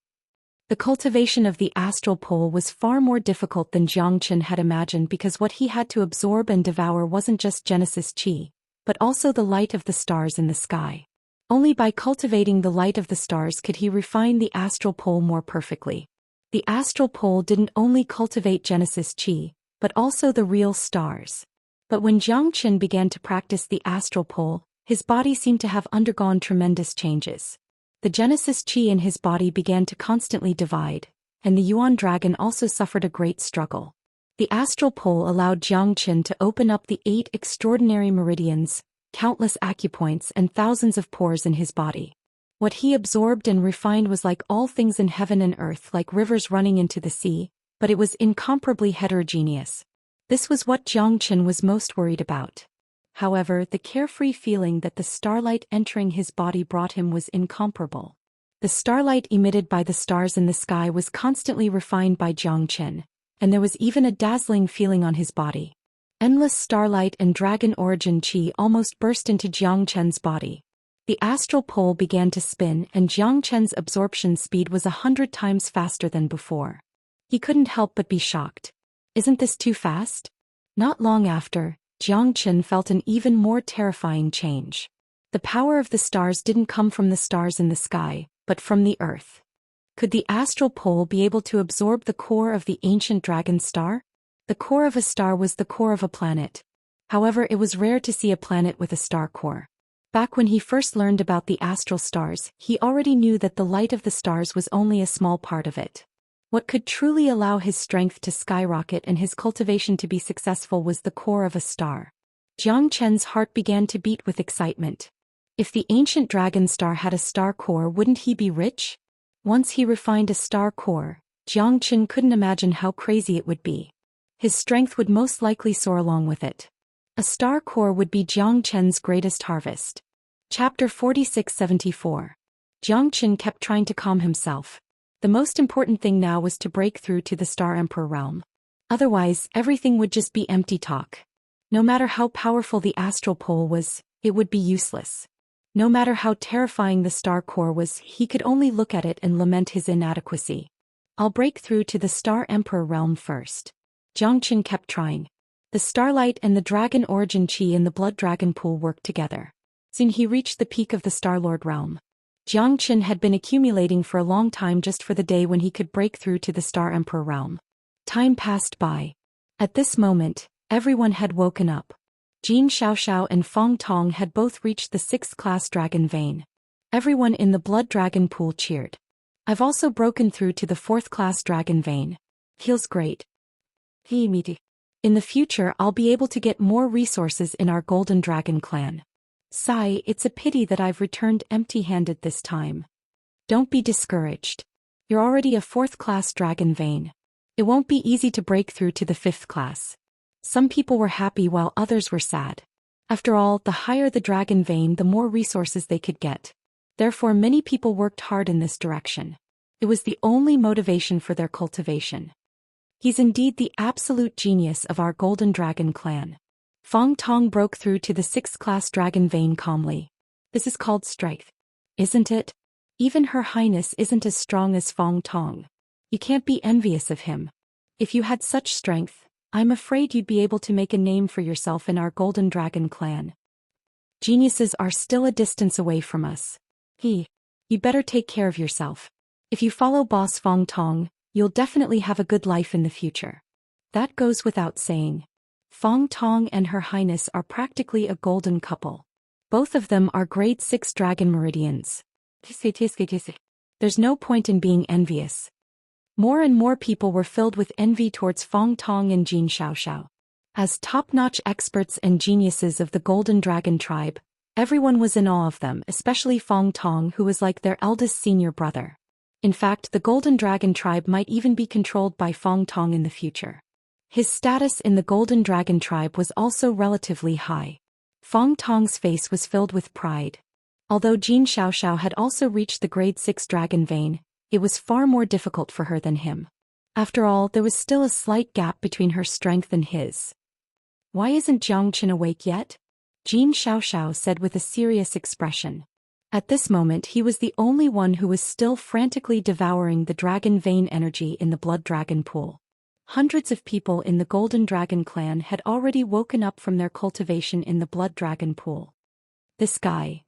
The cultivation of the astral pole was far more difficult than Zhou Xian had imagined because what he had to absorb and devour wasn't just Genesis Qi, but also the light of the stars in the sky. Only by cultivating the light of the stars could he refine the astral pole more perfectly. The astral pole didn't only cultivate Genesis Qi, but also the real stars. But when Zhou Xian began to practice the astral pole, his body seemed to have undergone tremendous changes. The Genesis Qi in his body began to constantly divide, and the Yuan dragon also suffered a great struggle. The astral pole allowed Jiang Qin to open up the 8 extraordinary meridians, countless acupoints and thousands of pores in his body. What he absorbed and refined was like all things in heaven and earth, like rivers running into the sea, but it was incomparably heterogeneous. This was what Jiang Qin was most worried about. However, the carefree feeling that the starlight entering his body brought him was incomparable. The starlight emitted by the stars in the sky was constantly refined by Jiang Qin, and there was even a dazzling feeling on his body. Endless starlight and dragon origin qi almost burst into Jiang Qin's body. The astral pole began to spin and Jiang Qin's absorption speed was 100 times faster than before. He couldn't help but be shocked. Isn't this too fast? Not long after, Jiang Qin felt an even more terrifying change. The power of the stars didn't come from the stars in the sky, but from the earth. Could the astral pole be able to absorb the core of the ancient dragon star? The core of a star was the core of a planet. However, it was rare to see a planet with a star core. Back when he first learned about the astral stars, he already knew that the light of the stars was only a small part of it. What could truly allow his strength to skyrocket and his cultivation to be successful was the core of a star. Jiang Qin's heart began to beat with excitement. If the ancient dragon star had a star core, wouldn't he be rich? Once he refined a star core, Jiang Qin couldn't imagine how crazy it would be. His strength would most likely soar along with it. A star core would be Jiang Qin's greatest harvest. Chapter 4674. Jiang Qin kept trying to calm himself. The most important thing now was to break through to the Star Emperor realm. Otherwise, everything would just be empty talk. No matter how powerful the astral pole was, it would be useless. No matter how terrifying the star core was, he could only look at it and lament his inadequacy. I'll break through to the Star Emperor realm first. Jiang Qin kept trying. The starlight and the dragon origin qi in the blood dragon pool worked together. Soon he reached the peak of the Starlord realm. Jiang Qin had been accumulating for a long time just for the day when he could break through to the Star Emperor realm. Time passed by. At this moment, everyone had woken up. Jin Xiaoxiao and Feng Tong had both reached the 6th class dragon vein. Everyone in the blood dragon pool cheered. I've also broken through to the 4th class dragon vein. Feels great. In the future I'll be able to get more resources in our golden dragon clan. Sigh, it's a pity that I've returned empty-handed this time. Don't be discouraged. You're already a 4th class dragon vein. It won't be easy to break through to the 5th class. Some people were happy while others were sad. After all, the higher the dragon vein, the more resources they could get. Therefore many people worked hard in this direction. It was the only motivation for their cultivation. He's indeed the absolute genius of our golden dragon clan. Feng Tong broke through to the 6th class dragon vein calmly. This is called strength, isn't it? Even Her Highness isn't as strong as Feng Tong. You can't be envious of him. If you had such strength, I'm afraid you'd be able to make a name for yourself in our golden dragon clan. Geniuses are still a distance away from us. You better take care of yourself. If you follow Boss Feng Tong, you'll definitely have a good life in the future. That goes without saying. Feng Tong and Her Highness are practically a golden couple. Both of them are grade 6 dragon meridians. There's no point in being envious. More and more people were filled with envy towards Feng Tong and Jin Xiaoxiao. As top-notch experts and geniuses of the Golden Dragon tribe, everyone was in awe of them, especially Feng Tong, who was like their eldest senior brother. In fact, the Golden Dragon tribe might even be controlled by Feng Tong in the future. His status in the Golden Dragon tribe was also relatively high. Feng Tong's face was filled with pride. Although Jin Xiaoxiao had also reached the grade 6 dragon vein, it was far more difficult for her than him. After all, there was still a slight gap between her strength and his. Why isn't Jiang Qin awake yet? Jin Xiaoxiao said with a serious expression. At this moment he was the only one who was still frantically devouring the dragon vein energy in the blood dragon pool. Hundreds of people in the Golden Dragon clan had already woken up from their cultivation in the blood dragon pool. This guy.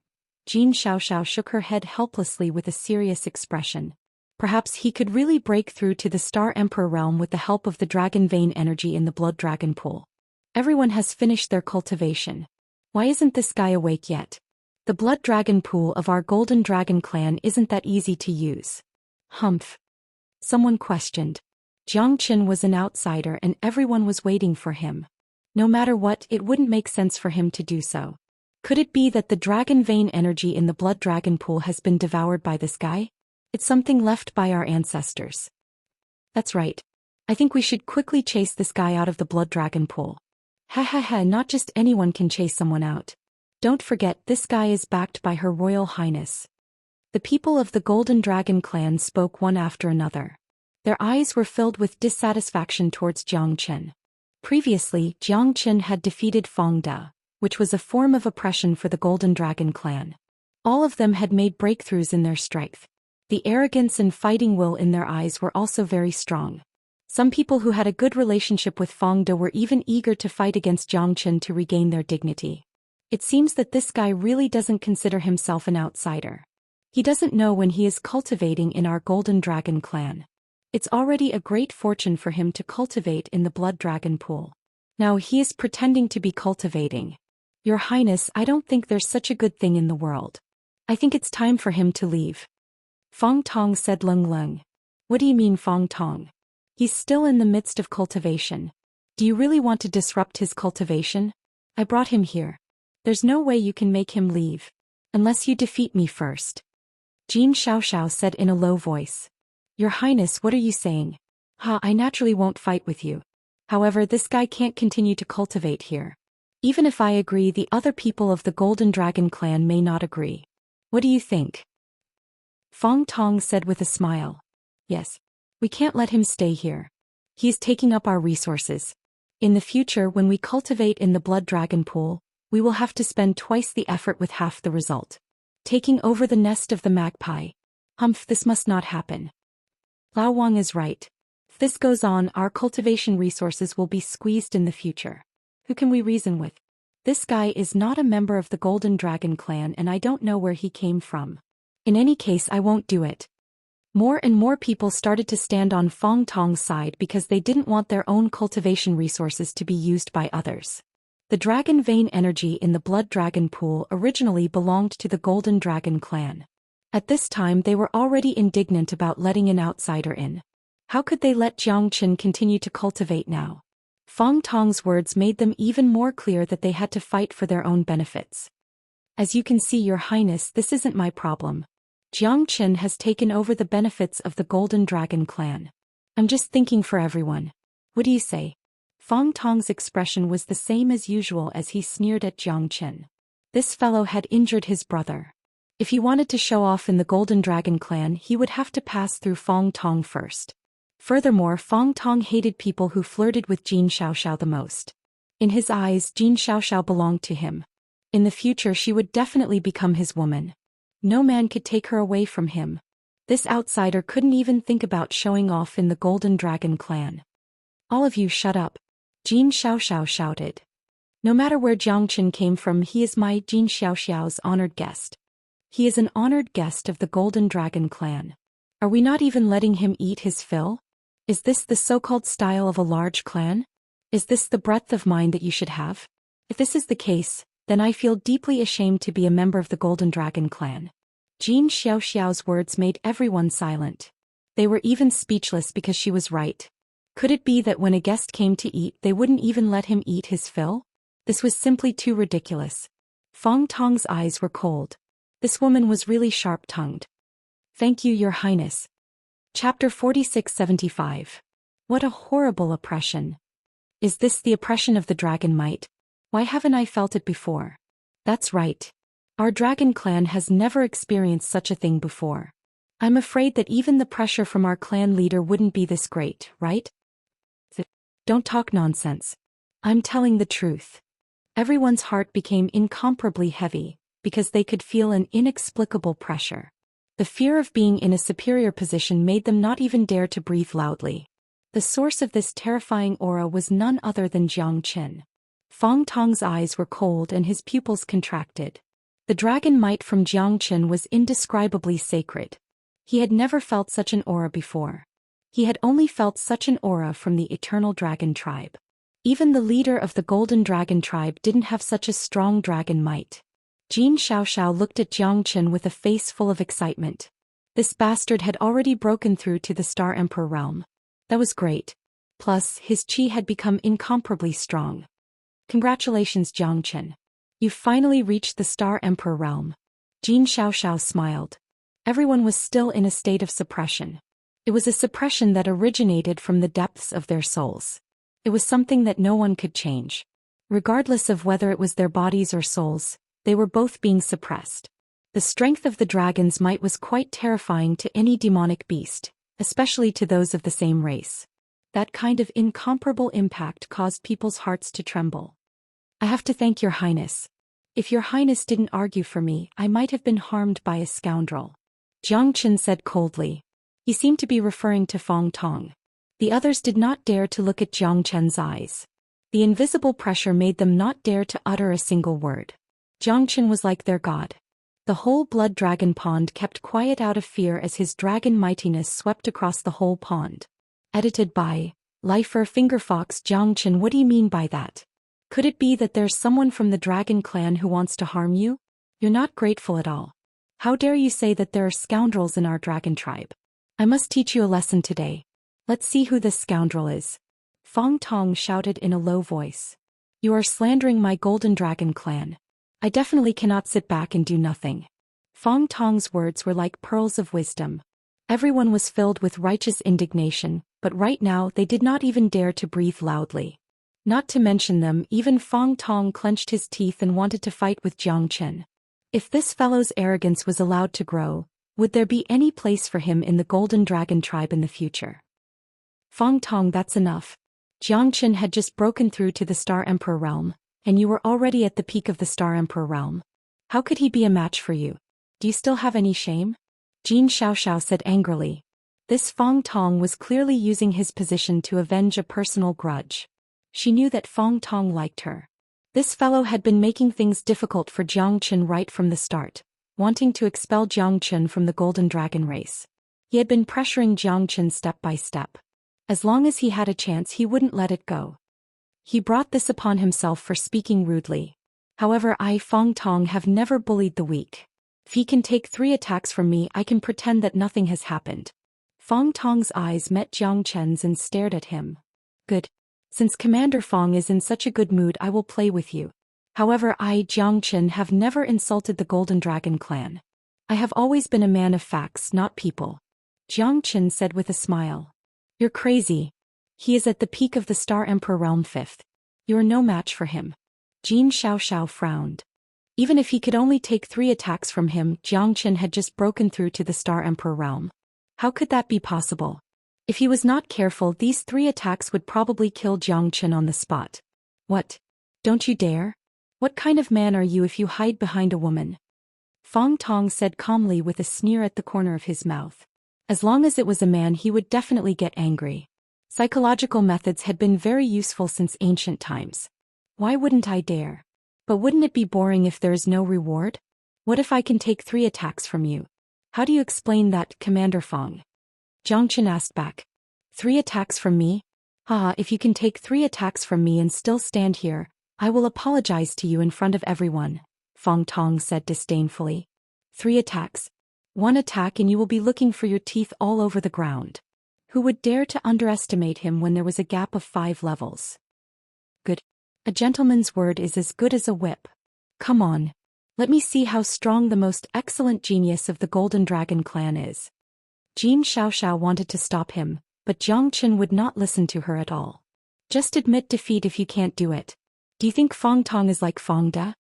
Jin Xiaoxiao shook her head helplessly with a serious expression. Perhaps he could really break through to the Star Emperor realm with the help of the dragon vein energy in the blood dragon pool. Everyone has finished their cultivation. Why isn't this guy awake yet? The blood dragon pool of our Golden Dragon clan isn't that easy to use. Humph. Someone questioned. Jiang Qin was an outsider and everyone was waiting for him. No matter what, it wouldn't make sense for him to do so. Could it be that the dragon vein energy in the blood dragon pool has been devoured by this guy? It's something left by our ancestors. That's right. I think we should quickly chase this guy out of the blood dragon pool. Ha ha ha, not just anyone can chase someone out. Don't forget, this guy is backed by Her Royal Highness. The people of the Golden Dragon clan spoke one after another. Their eyes were filled with dissatisfaction towards Jiang Qin. Previously, Jiang Qin had defeated Feng De, which was a form of oppression for the Golden Dragon clan. All of them had made breakthroughs in their strength. The arrogance and fighting will in their eyes were also very strong. Some people who had a good relationship with Feng De were even eager to fight against Jiang Qin to regain their dignity. It seems that this guy really doesn't consider himself an outsider. He doesn't know when he is cultivating in our Golden Dragon clan. It's already a great fortune for him to cultivate in the Blood Dragon pool. Now he is pretending to be cultivating. Your Highness, I don't think there's such a good thing in the world. I think it's time for him to leave. Feng Tong said Leng Leng. What do you mean, Feng Tong? He's still in the midst of cultivation. Do you really want to disrupt his cultivation? I brought him here. There's no way you can make him leave. Unless you defeat me first. Jin Xiaoxiao said in a low voice. Your Highness, what are you saying? I naturally won't fight with you. However, this guy can't continue to cultivate here. Even if I agree, the other people of the Golden Dragon clan may not agree. What do you think? Feng Tong said with a smile. Yes. We can't let him stay here. He's taking up our resources. In the future, when we cultivate in the Blood Dragon pool, we will have to spend twice the effort with half the result. Taking over the nest of the magpie. This must not happen. Lao Wang is right. If this goes on, our cultivation resources will be squeezed in the future. Who can we reason with? This guy is not a member of the Golden Dragon clan and I don't know where he came from. In any case, I won't do it. More and more people started to stand on Feng Tong's side because they didn't want their own cultivation resources to be used by others. The dragon vein energy in the Blood Dragon pool originally belonged to the Golden Dragon clan. At this time they were already indignant about letting an outsider in. How could they let Jiang Qin continue to cultivate now? Feng Tong's words made them even more clear that they had to fight for their own benefits. As you can see, Your Highness, this isn't my problem. Jiang Qin has taken over the benefits of the Golden Dragon clan. I'm just thinking for everyone. What do you say? Feng Tong's expression was the same as usual as he sneered at Jiang Qin. This fellow had injured his brother. If he wanted to show off in the Golden Dragon clan, he would have to pass through Feng Tong first. Furthermore, Feng Tong hated people who flirted with Jin Xiaoxiao the most. In his eyes, Jin Xiaoxiao belonged to him. In the future, she would definitely become his woman. No man could take her away from him. This outsider couldn't even think about showing off in the Golden Dragon clan. All of you shut up. Jin Xiaoxiao shouted. No matter where Jiang Qin came from, he is my Jin Xiaoxiao's honored guest. He is an honored guest of the Golden Dragon clan. Are we not even letting him eat his fill? Is this the so-called style of a large clan? Is this the breadth of mind that you should have? If this is the case, then I feel deeply ashamed to be a member of the Golden Dragon clan. Jin Xiaoxiao's words made everyone silent. They were even speechless because she was right. Could it be that when a guest came to eat, they wouldn't even let him eat his fill? This was simply too ridiculous. Feng Tong's eyes were cold. This woman was really sharp-tongued. Thank you, Your Highness. Chapter 4675. What a horrible oppression. Is this the oppression of the dragon might? Why haven't I felt it before? That's right. Our dragon clan has never experienced such a thing before. I'm afraid that even the pressure from our clan leader wouldn't be this great, right? Don't talk nonsense. I'm telling the truth. Everyone's heart became incomparably heavy, because they could feel an inexplicable pressure. The fear of being in a superior position made them not even dare to breathe loudly. The source of this terrifying aura was none other than Jiang Qin. Feng Tong's eyes were cold and his pupils contracted. The dragon might from Jiang Qin was indescribably sacred. He had never felt such an aura before. He had only felt such an aura from the Eternal Dragon tribe. Even the leader of the Golden Dragon tribe didn't have such a strong dragon might. Jin Xiaoxiao looked at Jiang Qin with a face full of excitement. This bastard had already broken through to the Star Emperor realm. That was great. Plus, his chi had become incomparably strong. Congratulations, Xianxia. You've finally reached the Star Emperor realm. Xianxia smiled. Everyone was still in a state of suppression. It was a suppression that originated from the depths of their souls. It was something that no one could change. Regardless of whether it was their bodies or souls, they were both being suppressed. The strength of the dragon's might was quite terrifying to any demonic beast, especially to those of the same race. That kind of incomparable impact caused people's hearts to tremble. I have to thank your highness. If your highness didn't argue for me, I might have been harmed by a scoundrel. Xianxia said coldly. He seemed to be referring to Feng Tong. The others did not dare to look at Xianxia's eyes. The invisible pressure made them not dare to utter a single word. Xianxia was like their god. The whole blood dragon pond kept quiet out of fear as his dragon mightiness swept across the whole pond. Edited by Lifer Fingerfox. Xianxia, what do you mean by that? Could it be that there's someone from the dragon clan who wants to harm you? You're not grateful at all. How dare you say that there are scoundrels in our dragon tribe? I must teach you a lesson today. Let's see who this scoundrel is. Feng Tong shouted in a low voice. You are slandering my golden dragon clan. I definitely cannot sit back and do nothing. Feng Tong's words were like pearls of wisdom. Everyone was filled with righteous indignation, but right now they did not even dare to breathe loudly. Not to mention them, even Feng Tong clenched his teeth and wanted to fight with Xianxia. If this fellow's arrogance was allowed to grow, would there be any place for him in the Golden Dragon tribe in the future? Feng Tong, that's enough. Xianxia had just broken through to the Star Emperor realm, and you were already at the peak of the Star Emperor realm. How could he be a match for you? Do you still have any shame? Xianxia said angrily. This Feng Tong was clearly using his position to avenge a personal grudge. She knew that Feng Tong liked her. This fellow had been making things difficult for Xianxia right from the start, wanting to expel Xianxia from the Golden Dragon race. He had been pressuring Xianxia step by step. As long as he had a chance, he wouldn't let it go. He brought this upon himself for speaking rudely. However, I, Feng Tong, have never bullied the weak. If he can take 3 attacks from me, I can pretend that nothing has happened. Feng Tong's eyes met Xianxia's and stared at him. Good. Since Commander Feng is in such a good mood, I will play with you. However, I, Xianxia, have never insulted the Golden Dragon clan. I have always been a man of facts, not people. Xianxia said with a smile. You're crazy. He is at the peak of the Star Emperor realm 5th. You are no match for him. Xianxia frowned. Even if he could only take 3 attacks from him, Xianxia had just broken through to the Star Emperor realm. How could that be possible? If he was not careful, these 3 attacks would probably kill Xianxia on the spot. What? Don't you dare? What kind of man are you if you hide behind a woman? Feng Tong said calmly with a sneer at the corner of his mouth. As long as it was a man, he would definitely get angry. Psychological methods had been very useful since ancient times. Why wouldn't I dare? But wouldn't it be boring if there is no reward? What if I can take 3 attacks from you? How do you explain that, Commander Feng? Xianxia asked back. 3 attacks from me? If you can take 3 attacks from me and still stand here, I will apologize to you in front of everyone, Feng Tong said disdainfully. 3 attacks. 1 attack and you will be looking for your teeth all over the ground. Who would dare to underestimate him when there was a gap of 5 levels? Good. A gentleman's word is as good as a whip. Come on. Let me see how strong the most excellent genius of the Golden Dragon clan is. Xianxia wanted to stop him, but Xianxia would not listen to her at all. Just admit defeat if you can't do it. Do you think Feng Tong is like Feng Da?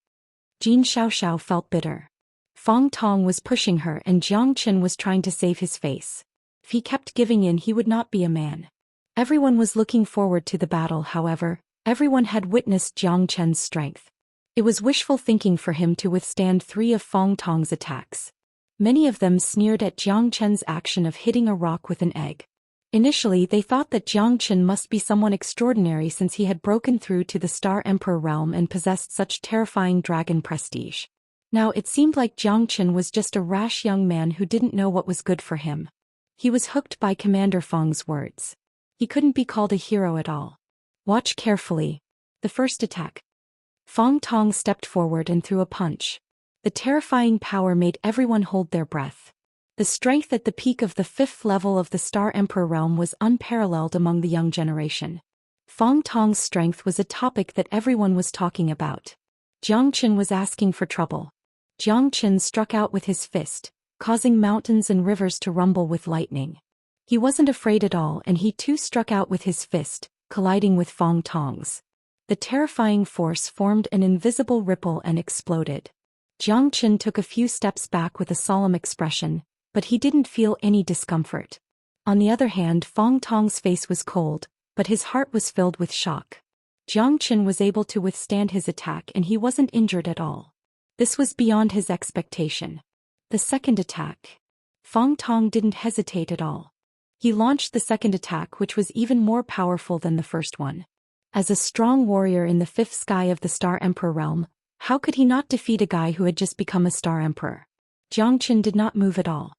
Xianxia felt bitter. Feng Tong was pushing her and Xianxia was trying to save his face. If he kept giving in, he would not be a man. Everyone was looking forward to the battle, however, everyone had witnessed Xianxia's strength. It was wishful thinking for him to withstand 3 of Feng Tong's attacks. Many of them sneered at Xianxia's action of hitting a rock with an egg. Initially, they thought that Xianxia must be someone extraordinary since he had broken through to the Star Emperor realm and possessed such terrifying dragon prestige. Now it seemed like Xianxia was just a rash young man who didn't know what was good for him. He was hooked by Commander Feng's words. He couldn't be called a hero at all. Watch carefully. The first attack. Feng Tong stepped forward and threw a punch. The terrifying power made everyone hold their breath. The strength at the peak of the 5th level of the Star Emperor realm was unparalleled among the young generation. Fang Tong's strength was a topic that everyone was talking about. Jiang Qin was asking for trouble. Jiang Qin struck out with his fist, causing mountains and rivers to rumble with lightning. He wasn't afraid at all, and he too struck out with his fist, colliding with Fang Tong's. The terrifying force formed an invisible ripple and exploded. Jiang Qin took a few steps back with a solemn expression, but he didn't feel any discomfort. On the other hand, Fang Tong's face was cold, but his heart was filled with shock. Jiang Qin was able to withstand his attack and he wasn't injured at all. This was beyond his expectation. The second attack. Fang Tong didn't hesitate at all. He launched the second attack, which was even more powerful than the first one. As a strong warrior in the 5th sky of the Star Emperor realm, how could he not defeat a guy who had just become a Star Emperor? Jiang Qin did not move at all.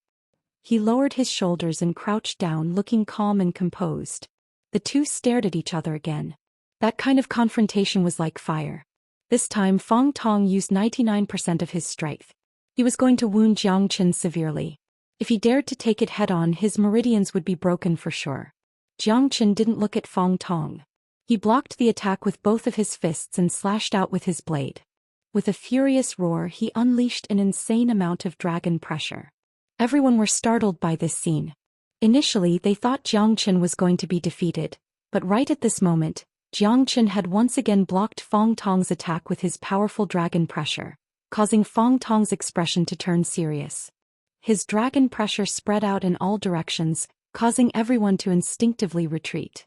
He lowered his shoulders and crouched down, looking calm and composed. The two stared at each other again. That kind of confrontation was like fire. This time Fang Tong used 99% of his strength. He was going to wound Jiang Qin severely. If he dared to take it head-on, his meridians would be broken for sure. Jiang Qin didn't look at Fang Tong. He blocked the attack with both of his fists and slashed out with his blade. With a furious roar, he unleashed an insane amount of dragon pressure. Everyone were startled by this scene. Initially, they thought Jiang Qin was going to be defeated, but right at this moment, Jiang Qin had once again blocked Fang Tong's attack with his powerful dragon pressure, causing Fang Tong's expression to turn serious. His dragon pressure spread out in all directions, causing everyone to instinctively retreat.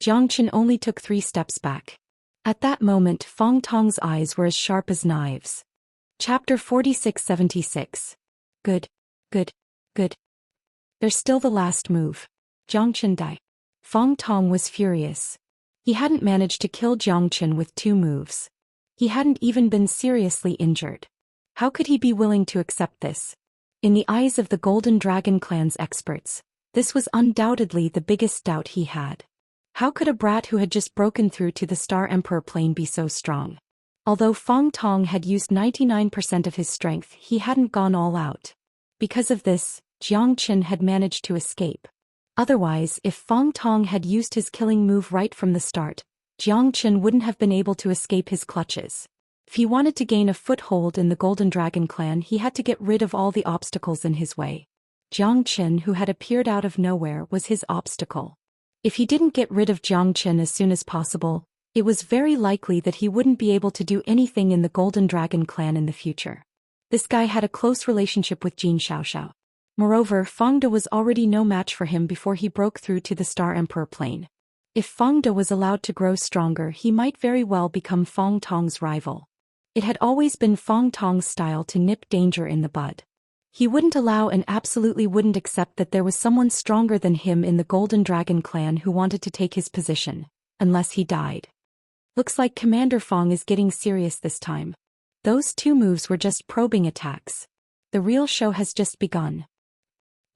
Jiang Qin only took 3 steps back. At that moment, Fang Tong's eyes were as sharp as knives. Chapter 4676. Good. There's still the last move. Jiang Qin died. Fang Tong was furious. He hadn't managed to kill Jiang Qin with 2 moves. He hadn't even been seriously injured. How could he be willing to accept this? In the eyes of the Golden Dragon Clan's experts, this was undoubtedly the biggest doubt he had. How could a brat who had just broken through to the Star Emperor plane be so strong? Although Fang Tong had used 99% of his strength, he hadn't gone all out. Because of this, Jiang Qin had managed to escape. Otherwise, if Fang Tong had used his killing move right from the start, Jiang Qin wouldn't have been able to escape his clutches. If he wanted to gain a foothold in the Golden Dragon Clan, he had to get rid of all the obstacles in his way. Jiang Qin, who had appeared out of nowhere, was his obstacle. If he didn't get rid of Jiang Qin as soon as possible, it was very likely that he wouldn't be able to do anything in the Golden Dragon Clan in the future. This guy had a close relationship with Xianxia. Moreover, Fang De was already no match for him before he broke through to the Star Emperor plane. If Fang De was allowed to grow stronger, he might very well become Fang Tong's rival. It had always been Fang Tong's style to nip danger in the bud. He wouldn't allow and absolutely wouldn't accept that there was someone stronger than him in the Golden Dragon Clan who wanted to take his position, unless he died. Looks like Commander Fang is getting serious this time. Those 2 moves were just probing attacks. The real show has just begun.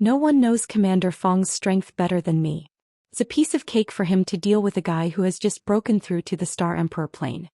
No one knows Commander Fang's strength better than me. It's a piece of cake for him to deal with a guy who has just broken through to the Star Emperor plane.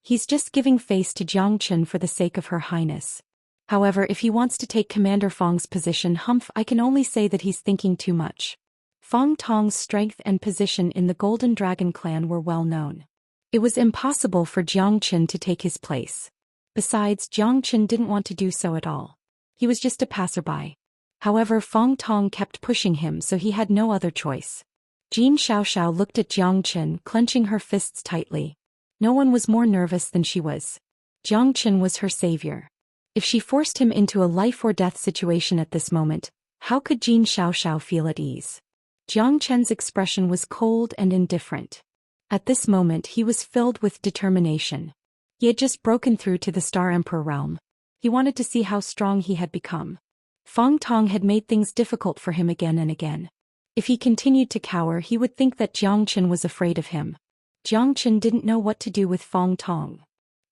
He's just giving face to Jiang Qin for the sake of Her Highness. However, if he wants to take Commander Fang's position, I can only say that he's thinking too much. Fang Tong's strength and position in the Golden Dragon Clan were well known. It was impossible for Jiang Qin to take his place. Besides, Jiang Qin didn't want to do so at all. He was just a passerby. However, Fang Tong kept pushing him, so he had no other choice. Xianxia looked at Jiang Qin, clenching her fists tightly. No one was more nervous than she was. Jiang Qin was her savior. If she forced him into a life-or-death situation at this moment, how could Xianxia feel at ease? Jiang Qin's expression was cold and indifferent. At this moment he was filled with determination. He had just broken through to the Star Emperor realm. He wanted to see how strong he had become. Fang Tong had made things difficult for him again and again. If he continued to cower, he would think that Jiang Qin was afraid of him. Jiang Qin didn't know what to do with Fang Tong.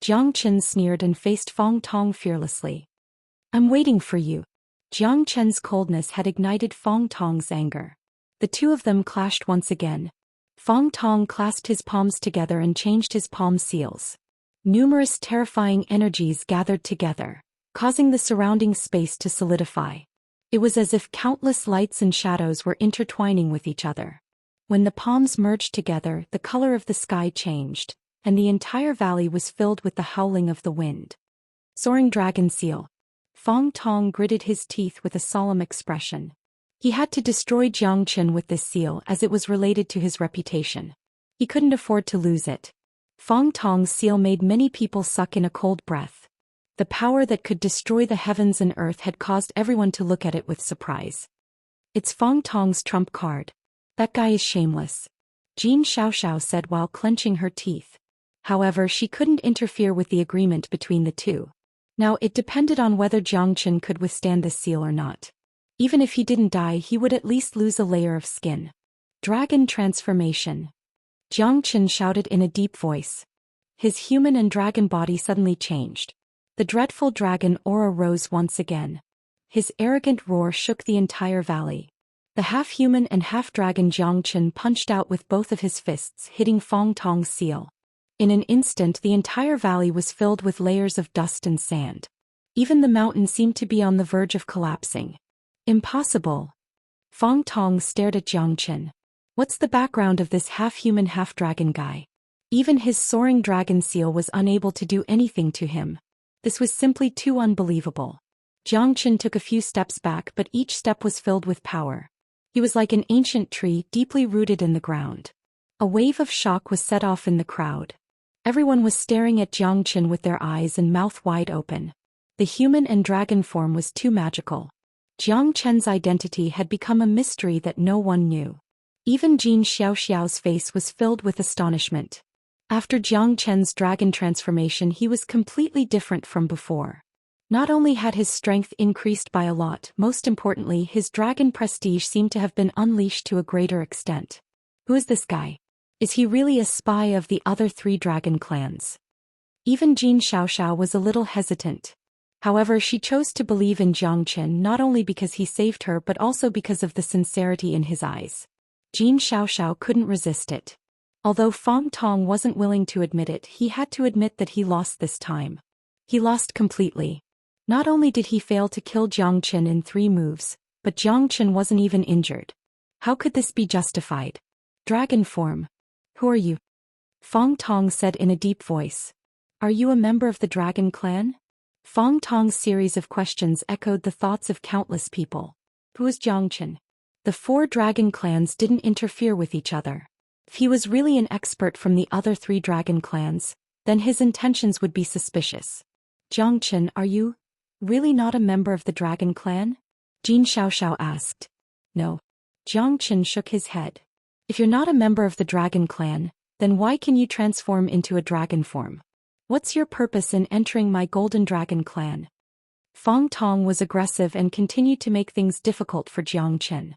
Jiang Qin sneered and faced Fang Tong fearlessly. "I'm waiting for you." Jiang Qin's coldness had ignited Fang Tong's anger. The 2 of them clashed once again. Fang Tong clasped his palms together and changed his palm seals. Numerous terrifying energies gathered together, causing the surrounding space to solidify. It was as if countless lights and shadows were intertwining with each other. When the palms merged together, the color of the sky changed, and the entire valley was filled with the howling of the wind. Soaring dragon seal. Fong Tong gritted his teeth with a solemn expression. He had to destroy Xianxia with this seal as it was related to his reputation. He couldn't afford to lose it. Fong Tong's seal made many people suck in a cold breath. The power that could destroy the heavens and earth had caused everyone to look at it with surprise. It's Fong Tong's trump card. That guy is shameless, Xianxia said while clenching her teeth. However, she couldn't interfere with the agreement between the two. Now it depended on whether Xianxia could withstand this seal or not. Even if he didn't die, he would at least lose a layer of skin. Dragon transformation. Xianxia shouted in a deep voice. His human and dragon body suddenly changed. The dreadful dragon aura rose once again. His arrogant roar shook the entire valley. The half-human and half-dragon Xianxia punched out with both of his fists, hitting Fong Tong's seal. In an instant, the entire valley was filled with layers of dust and sand. Even the mountain seemed to be on the verge of collapsing. Impossible. Fong Tong stared at Xianxia. What's the background of this half-human half-dragon guy? Even his soaring dragon seal was unable to do anything to him. This was simply too unbelievable. Xianxia took a few steps back, but each step was filled with power. He was like an ancient tree deeply rooted in the ground. A wave of shock was set off in the crowd. Everyone was staring at Xianxia with their eyes and mouth wide open. The human and dragon form was too magical. Xianxia's identity had become a mystery that no one knew. Even Xiaoxiao's face was filled with astonishment. After Xianxia's dragon transformation, he was completely different from before. Not only had his strength increased by a lot, most importantly, his dragon prestige seemed to have been unleashed to a greater extent. Who is this guy? Is he really a spy of the other three dragon clans? Even Xiaoxiao was a little hesitant. However, she chose to believe in Xianxia not only because he saved her but also because of the sincerity in his eyes. Xiaoxiao couldn't resist it. Although Fong Tong wasn't willing to admit it, he had to admit that he lost this time. He lost completely. Not only did he fail to kill Xianxia in 3 moves, but Xianxia wasn't even injured. How could this be justified? Dragon form. Who are you? Fong Tong said in a deep voice. Are you a member of the dragon clan? Fong Tong's series of questions echoed the thoughts of countless people. Who is Xianxia? The 4 dragon clans didn't interfere with each other. If he was really an expert from the other 3 dragon clans, then his intentions would be suspicious. Xianxia, are you really not a member of the dragon clan? Xiaoxiao asked. No. Xianxia shook his head. If you're not a member of the dragon clan, then why can you transform into a dragon form? What's your purpose in entering my golden dragon clan? Fong Tong was aggressive and continued to make things difficult for Xianxia.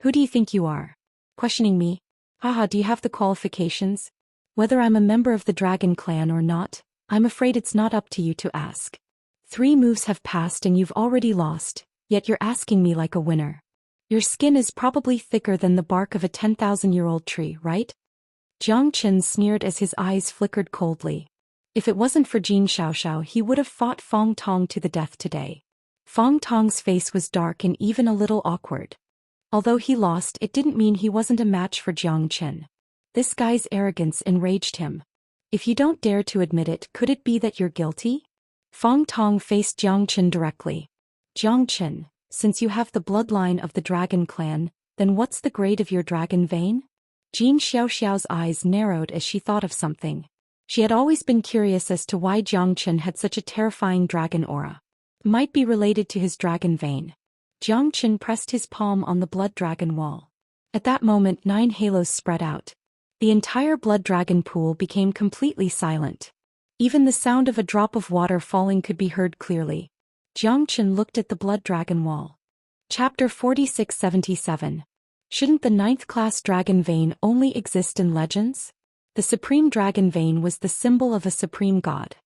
Who do you think you are? Questioning me? Haha, do you have the qualifications? Whether I'm a member of the dragon clan or not, I'm afraid it's not up to you to ask. 3 moves have passed and you've already lost, yet you're asking me like a winner. Your skin is probably thicker than the bark of a 10,000-year-old tree, right? Xianxia sneered as his eyes flickered coldly. If it wasn't for Xiaoxiao, he would have fought Fong Tong to the death today. Fong Tong's face was dark and even a little awkward. Although he lost, it didn't mean he wasn't a match for Xianxia. This guy's arrogance enraged him. If you don't dare to admit it, could it be that you're guilty? Fong Tong faced Xianxia directly. Xianxia, since you have the bloodline of the dragon clan, then what's the grade of your dragon vein? Xiaoxiao's eyes narrowed as she thought of something. She had always been curious as to why Xianxia had such a terrifying dragon aura. It might be related to his dragon vein. Xianxia pressed his palm on the blood dragon wall. At that moment 9 halos spread out. The entire blood dragon pool became completely silent. Even the sound of a drop of water falling could be heard clearly. Xianxia looked at the blood dragon wall. Chapter 4677. Shouldn't the 9th class dragon vein only exist in legends? The supreme dragon vein was the symbol of a supreme god.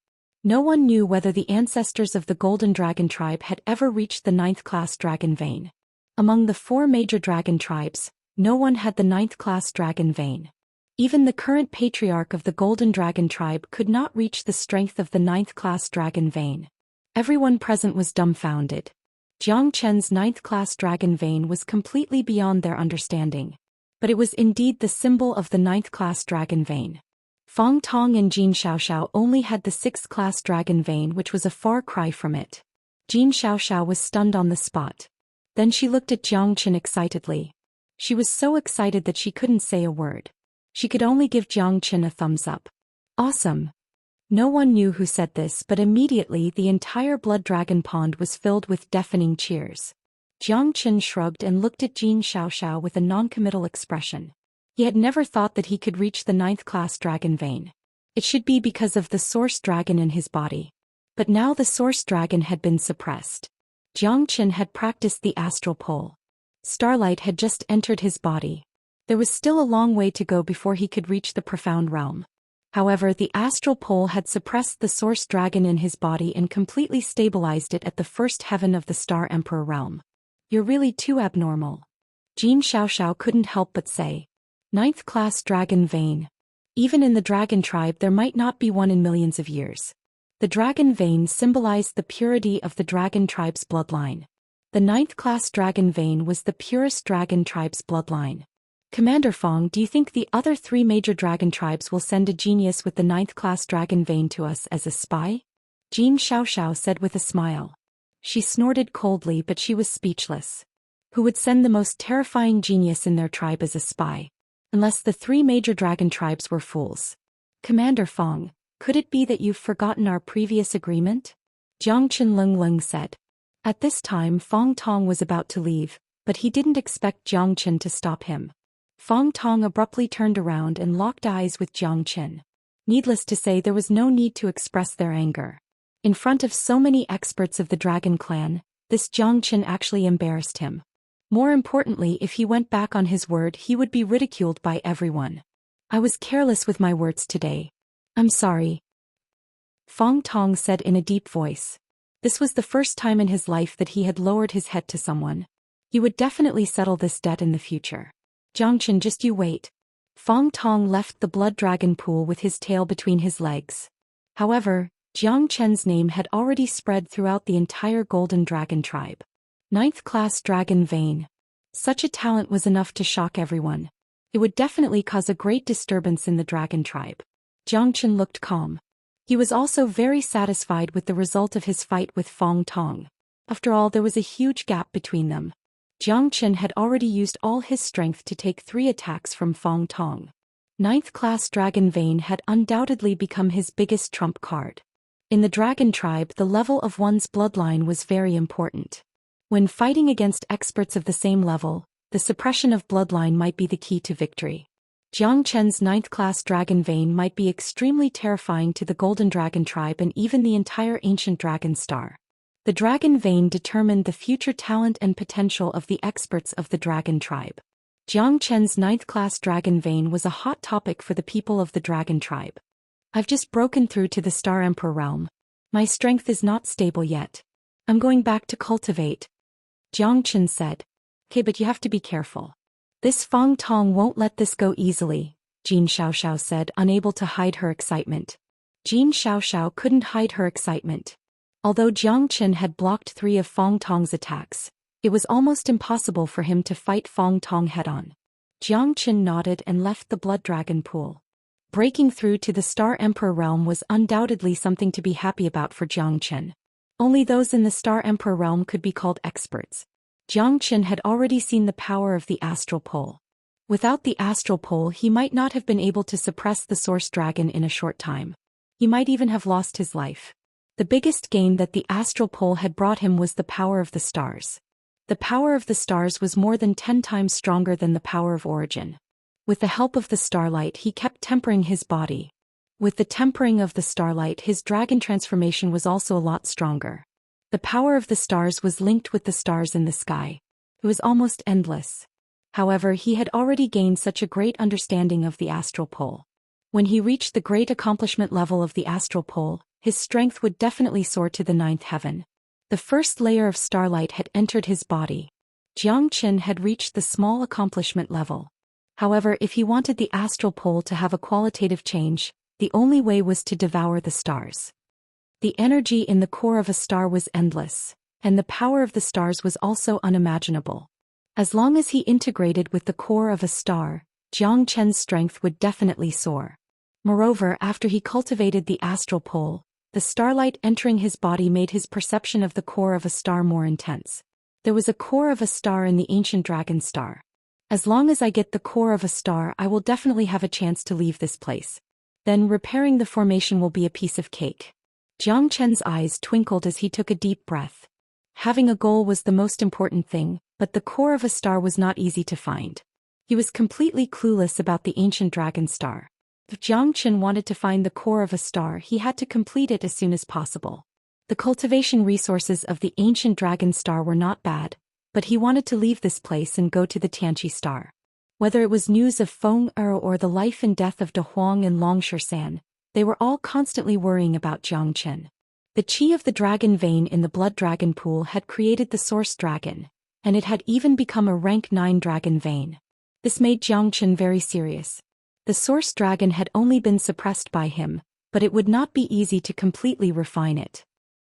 No one knew whether the ancestors of the golden dragon tribe had ever reached the 9th class dragon vein. Among the 4 major dragon tribes, no one had the 9th class dragon vein. Even the current patriarch of the golden dragon tribe could not reach the strength of the 9th class dragon vein. Everyone present was dumbfounded. Jiang Chen's ninth-class dragon vein was completely beyond their understanding. But it was indeed the symbol of the ninth-class dragon vein. Fang Tong and Jin Xiaoxiao only had the sixth-class dragon vein, which was a far cry from it. Jin Xiaoxiao was stunned on the spot. Then she looked at Jiang Chen excitedly. She was so excited that she couldn't say a word. She could only give Jiang Chen a thumbs up. Awesome. No one knew who said this, but immediately the entire blood dragon pond was filled with deafening cheers. Jiang Chen shrugged and looked at Jin Xiaoxiao with a non-committal expression. He had never thought that he could reach the ninth-class dragon vein. It should be because of the source dragon in his body. But now the source dragon had been suppressed. Jiang Chen had practiced the astral pole. Starlight had just entered his body. There was still a long way to go before he could reach the profound realm. However, the astral pole had suppressed the source dragon in his body and completely stabilized it at the first heaven of the Star Emperor realm. You're really too abnormal. Jin Xiaoxiao couldn't help but say. Ninth-class dragon vein. Even in the dragon tribe there might not be one in millions of years. The dragon vein symbolized the purity of the dragon tribe's bloodline. The ninth-class dragon vein was the purest dragon tribe's bloodline. Commander Fong, do you think the other three major dragon tribes will send a genius with the ninth-class dragon vein to us as a spy? Jin Xiaoxiao said with a smile. She snorted coldly, but she was speechless. Who would send the most terrifying genius in their tribe as a spy? Unless the three major dragon tribes were fools. Commander Fong, could it be that you've forgotten our previous agreement? Jiang Chen Lung said. At this time Fang Tong was about to leave, but he didn't expect Jiang Chen to stop him. Fang Tong abruptly turned around and locked eyes with Jiang Chen. Needless to say, there was no need to express their anger. In front of so many experts of the Dragon Clan, this Jiang Chen actually embarrassed him. More importantly, if he went back on his word, he would be ridiculed by everyone. I was careless with my words today. I'm sorry. Fang Tong said in a deep voice. This was the first time in his life that he had lowered his head to someone. He would definitely settle this debt in the future. Jiang Chen, just you wait. Fang Tong left the blood dragon pool with his tail between his legs. However, Jiang Chen's name had already spread throughout the entire Golden Dragon tribe. Ninth-class dragon vein. Such a talent was enough to shock everyone. It would definitely cause a great disturbance in the dragon tribe. Jiang Chen looked calm. He was also very satisfied with the result of his fight with Fang Tong. After all, there was a huge gap between them. Jiang Chen had already used all his strength to take 3 attacks from Fang Tong. Ninth-class dragon vein had undoubtedly become his biggest trump card. In the dragon tribe, the level of one's bloodline was very important. When fighting against experts of the same level, the suppression of bloodline might be the key to victory. Jiang Chen's ninth-class dragon vein might be extremely terrifying to the Golden Dragon tribe and even the entire ancient dragon star. The dragon vein determined the future talent and potential of the experts of the dragon tribe. Jiang Chen's ninth-class dragon vein was a hot topic for the people of the dragon tribe. I've just broken through to the Star Emperor realm. My strength is not stable yet. I'm going back to cultivate. Jiang Chen said. Okay, but you have to be careful. This Fang Tong won't let this go easily, Jin Xiaoxiao said, unable to hide her excitement. Jin Xiaoxiao couldn't hide her excitement. Although Jiang Chen had blocked 3 of Fang Tong's attacks, it was almost impossible for him to fight Fang Tong head-on. Jiang Chen nodded and left the blood dragon pool. Breaking through to the Star Emperor realm was undoubtedly something to be happy about for Jiang Chen. Only those in the Star Emperor realm could be called experts. Jiang Chen had already seen the power of the astral pole. Without the astral pole, he might not have been able to suppress the source dragon in a short time. He might even have lost his life. The biggest gain that the astral pole had brought him was the power of the stars. The power of the stars was more than 10 times stronger than the power of origin. With the help of the starlight, he kept tempering his body. With the tempering of the starlight, his dragon transformation was also a lot stronger. The power of the stars was linked with the stars in the sky. It was almost endless. However, he had already gained such a great understanding of the astral pole. When he reached the great accomplishment level of the astral pole, his strength would definitely soar to the 9th heaven. The first layer of starlight had entered his body. Jiang Chen had reached the small accomplishment level. However, if he wanted the astral pole to have a qualitative change, the only way was to devour the stars. The energy in the core of a star was endless, and the power of the stars was also unimaginable. As long as he integrated with the core of a star, Jiang Chen's strength would definitely soar. Moreover, after he cultivated the astral pole, the starlight entering his body made his perception of the core of a star more intense. There was a core of a star in the ancient dragon star. As long as I get the core of a star, I will definitely have a chance to leave this place. Then repairing the formation will be a piece of cake. Jiang Chen's eyes twinkled as he took a deep breath. Having a goal was the most important thing, but the core of a star was not easy to find. He was completely clueless about the ancient dragon star. If Jiang Chen wanted to find the core of a star, he had to complete it as soon as possible. The cultivation resources of the ancient dragon star were not bad, but he wanted to leave this place and go to the Tianqi star. Whether it was news of Feng Er or the life and death of De Huang and Long Shisan, they were all constantly worrying about Jiang Chen. The chi of the dragon vein in the blood dragon pool had created the source dragon, and it had even become a rank 9 dragon vein. This made Jiang Chen very serious. The source dragon had only been suppressed by him, but it would not be easy to completely refine it.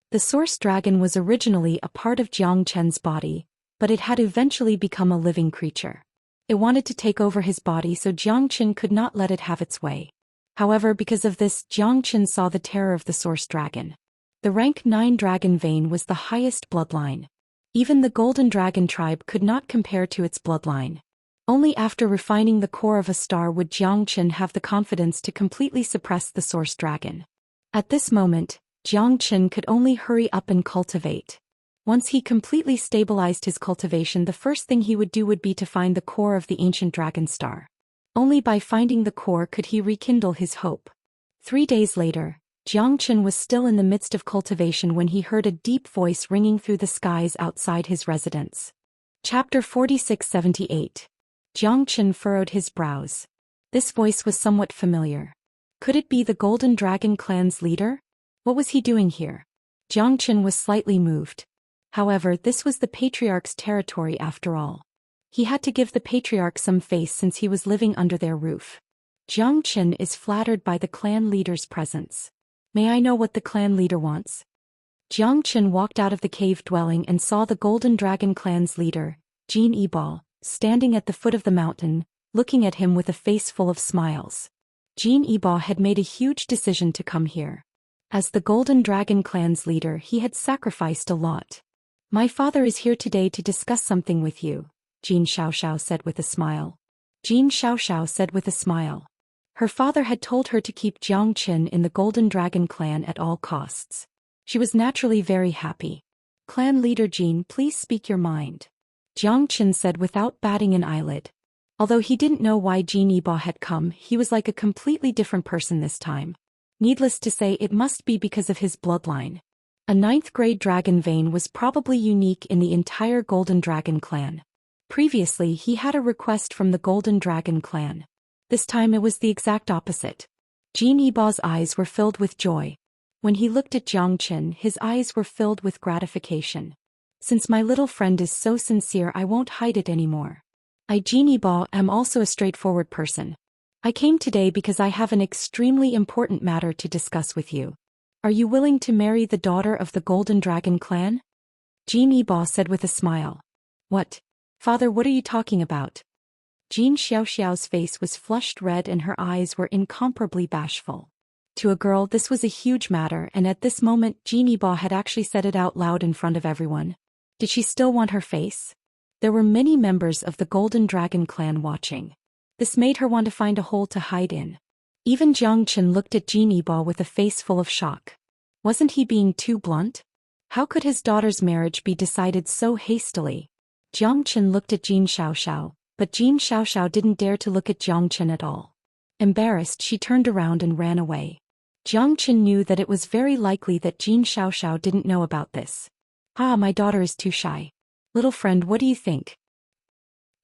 The source dragon was originally a part of Jiang Chen's body, but it had eventually become a living creature. It wanted to take over his body, so Jiang Chen could not let it have its way. However, because of this, Jiang Chen saw the terror of the source dragon. The rank 9 dragon vein was the highest bloodline. Even the golden dragon tribe could not compare to its bloodline. Only after refining the core of a star would Jiang Chen have the confidence to completely suppress the source dragon. At this moment, Jiang Chen could only hurry up and cultivate. Once he completely stabilized his cultivation, the first thing he would do would be to find the core of the ancient dragon star. Only by finding the core could he rekindle his hope. 3 days later, Jiang Chen was still in the midst of cultivation when he heard a deep voice ringing through the skies outside his residence. Chapter 4678. Jiang Chen furrowed his brows. This voice was somewhat familiar. Could it be the Golden Dragon clan's leader? What was he doing here? Jiang Chen was slightly moved. However, this was the patriarch's territory after all. He had to give the patriarch some face since he was living under their roof. Jiang Chen is flattered by the clan leader's presence. May I know what the clan leader wants? Jiang Chen walked out of the cave dwelling and saw the Golden Dragon clan's leader, Jin Yibao, standing at the foot of the mountain, looking at him with a face full of smiles. Jin Yibao had made a huge decision to come here. As the Golden Dragon clan's leader, he had sacrificed a lot. My father is here today to discuss something with you, Jin Xiaoxiao said with a smile. Jin Xiaoxiao said with a smile. Her father had told her to keep Jiang Chen in the Golden Dragon clan at all costs. She was naturally very happy. Clan leader Jin, please speak your mind. Jiang Chen said without batting an eyelid. Although he didn't know why Jin Yibao had come, he was like a completely different person this time. Needless to say, it must be because of his bloodline. A 9th grade dragon vein was probably unique in the entire Golden Dragon clan. Previously, he had a request from the Golden Dragon clan. This time it was the exact opposite. Jin Yibao's eyes were filled with joy. When he looked at Jiang Chen, his eyes were filled with gratification. Since my little friend is so sincere, I won't hide it anymore. I, Jin Yibao, am also a straightforward person. I came today because I have an extremely important matter to discuss with you. Are you willing to marry the daughter of the Golden Dragon clan? Jin Yibao said with a smile. What? Father, what are you talking about? Jin Xiaoxiao's face was flushed red and her eyes were incomparably bashful. To a girl, this was a huge matter, and at this moment Jin Yibao had actually said it out loud in front of everyone. Did she still want her face? There were many members of the Golden Dragon clan watching. This made her want to find a hole to hide in. Even Jiang Chen looked at Jin Yibao with a face full of shock. Wasn't he being too blunt? How could his daughter's marriage be decided so hastily? Jiang Chen looked at Jin Xiaoxiao, but Jin Xiaoxiao didn't dare to look at Jiang Chen at all. Embarrassed, she turned around and ran away. Jiang Chen knew that it was very likely that Jin Xiaoxiao didn't know about this. Ah, my daughter is too shy. Little friend, what do you think?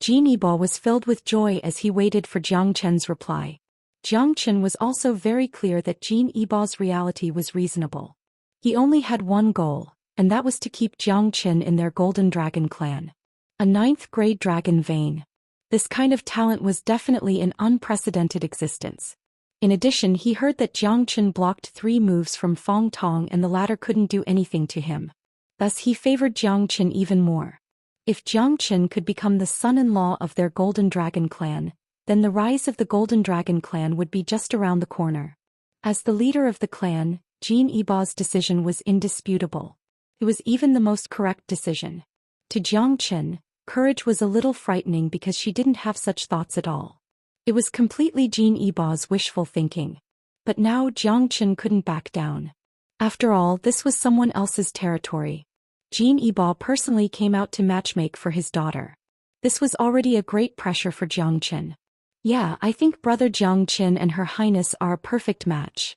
Jin Yibao was filled with joy as he waited for Jiang Chen's reply. Jiang Chen was also very clear that Jin Yibao's reality was reasonable. He only had one goal, and that was to keep Jiang Chen in their Golden Dragon clan. A 9th grade dragon vein. This kind of talent was definitely an unprecedented existence. In addition, he heard that Jiang Chen blocked 3 moves from Fong Tong and the latter couldn't do anything to him. Thus he favored Xianxia even more. If Xianxia could become the son-in-law of their Golden Dragon clan, then the rise of the Golden Dragon clan would be just around the corner. As the leader of the clan, Jin Yiba's decision was indisputable. It was even the most correct decision. To Xianxia, courage was a little frightening because she didn't have such thoughts at all. It was completely Jin Yiba's wishful thinking. But now Xianxia couldn't back down. After all, this was someone else's territory. Jin Yiba personally came out to matchmake for his daughter. This was already a great pressure for Xianxia. Yeah, I think brother Xianxia and Her Highness are a perfect match.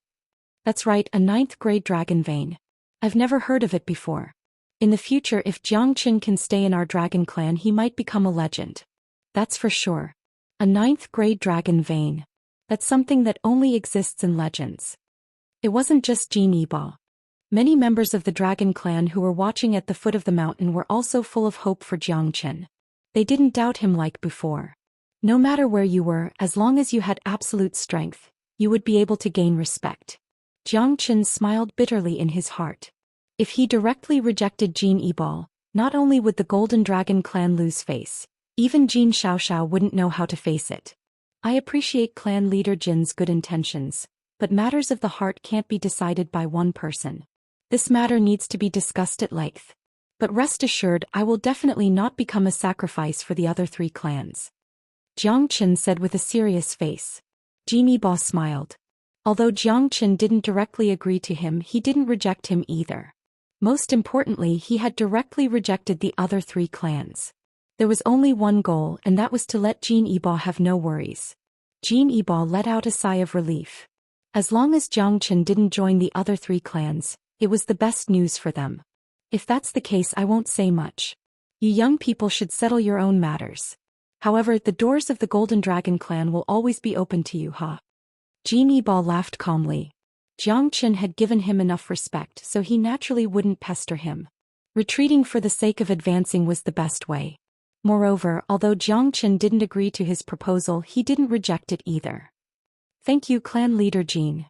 That's right, a 9th grade dragon vein. I've never heard of it before. In the future, if Xianxia can stay in our dragon clan, he might become a legend. That's for sure. A 9th grade dragon vein. That's something that only exists in legends. It wasn't just Jin Yiba. Many members of the dragon clan who were watching at the foot of the mountain were also full of hope for Xianxia. They didn't doubt him like before. No matter where you were, as long as you had absolute strength, you would be able to gain respect. Xianxia smiled bitterly in his heart. If he directly rejected Jin Yiba, not only would the Golden Dragon clan lose face, even Jin Xiaoxiao wouldn't know how to face it. I appreciate clan leader Jin's good intentions, but matters of the heart can't be decided by one person. This matter needs to be discussed at length. But rest assured, I will definitely not become a sacrifice for the other 3 clans. Xianxia said with a serious face. Jin Yiba smiled. Although Xianxia didn't directly agree to him, he didn't reject him either. Most importantly, he had directly rejected the other 3 clans. There was only one goal, and that was to let Jin Yiba have no worries. Jin Yiba let out a sigh of relief. As long as Xianxia didn't join the other 3 clans, it was the best news for them. If that's the case, I won't say much. You young people should settle your own matters. However, the doors of the Golden Dragon clan will always be open to you, huh? Jin Yiba laughed calmly. Xianxia had given him enough respect, so he naturally wouldn't pester him. Retreating for the sake of advancing was the best way. Moreover, although Xianxia didn't agree to his proposal, he didn't reject it either. Thank you, clan leader Jin.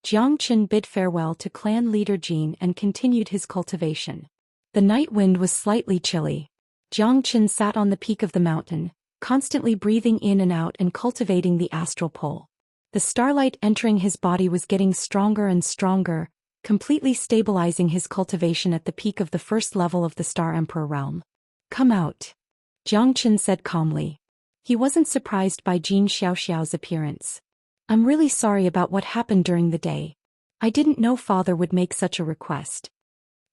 Xianxia bid farewell to clan leader Jin and continued his cultivation. The night wind was slightly chilly. Xianxia sat on the peak of the mountain, constantly breathing in and out and cultivating the astral pole. The starlight entering his body was getting stronger and stronger, completely stabilizing his cultivation at the peak of the first level of the Star Emperor realm. Come out. Xianxia said calmly. He wasn't surprised by Jin Xiaoxiao's appearance. I'm really sorry about what happened during the day. I didn't know father would make such a request.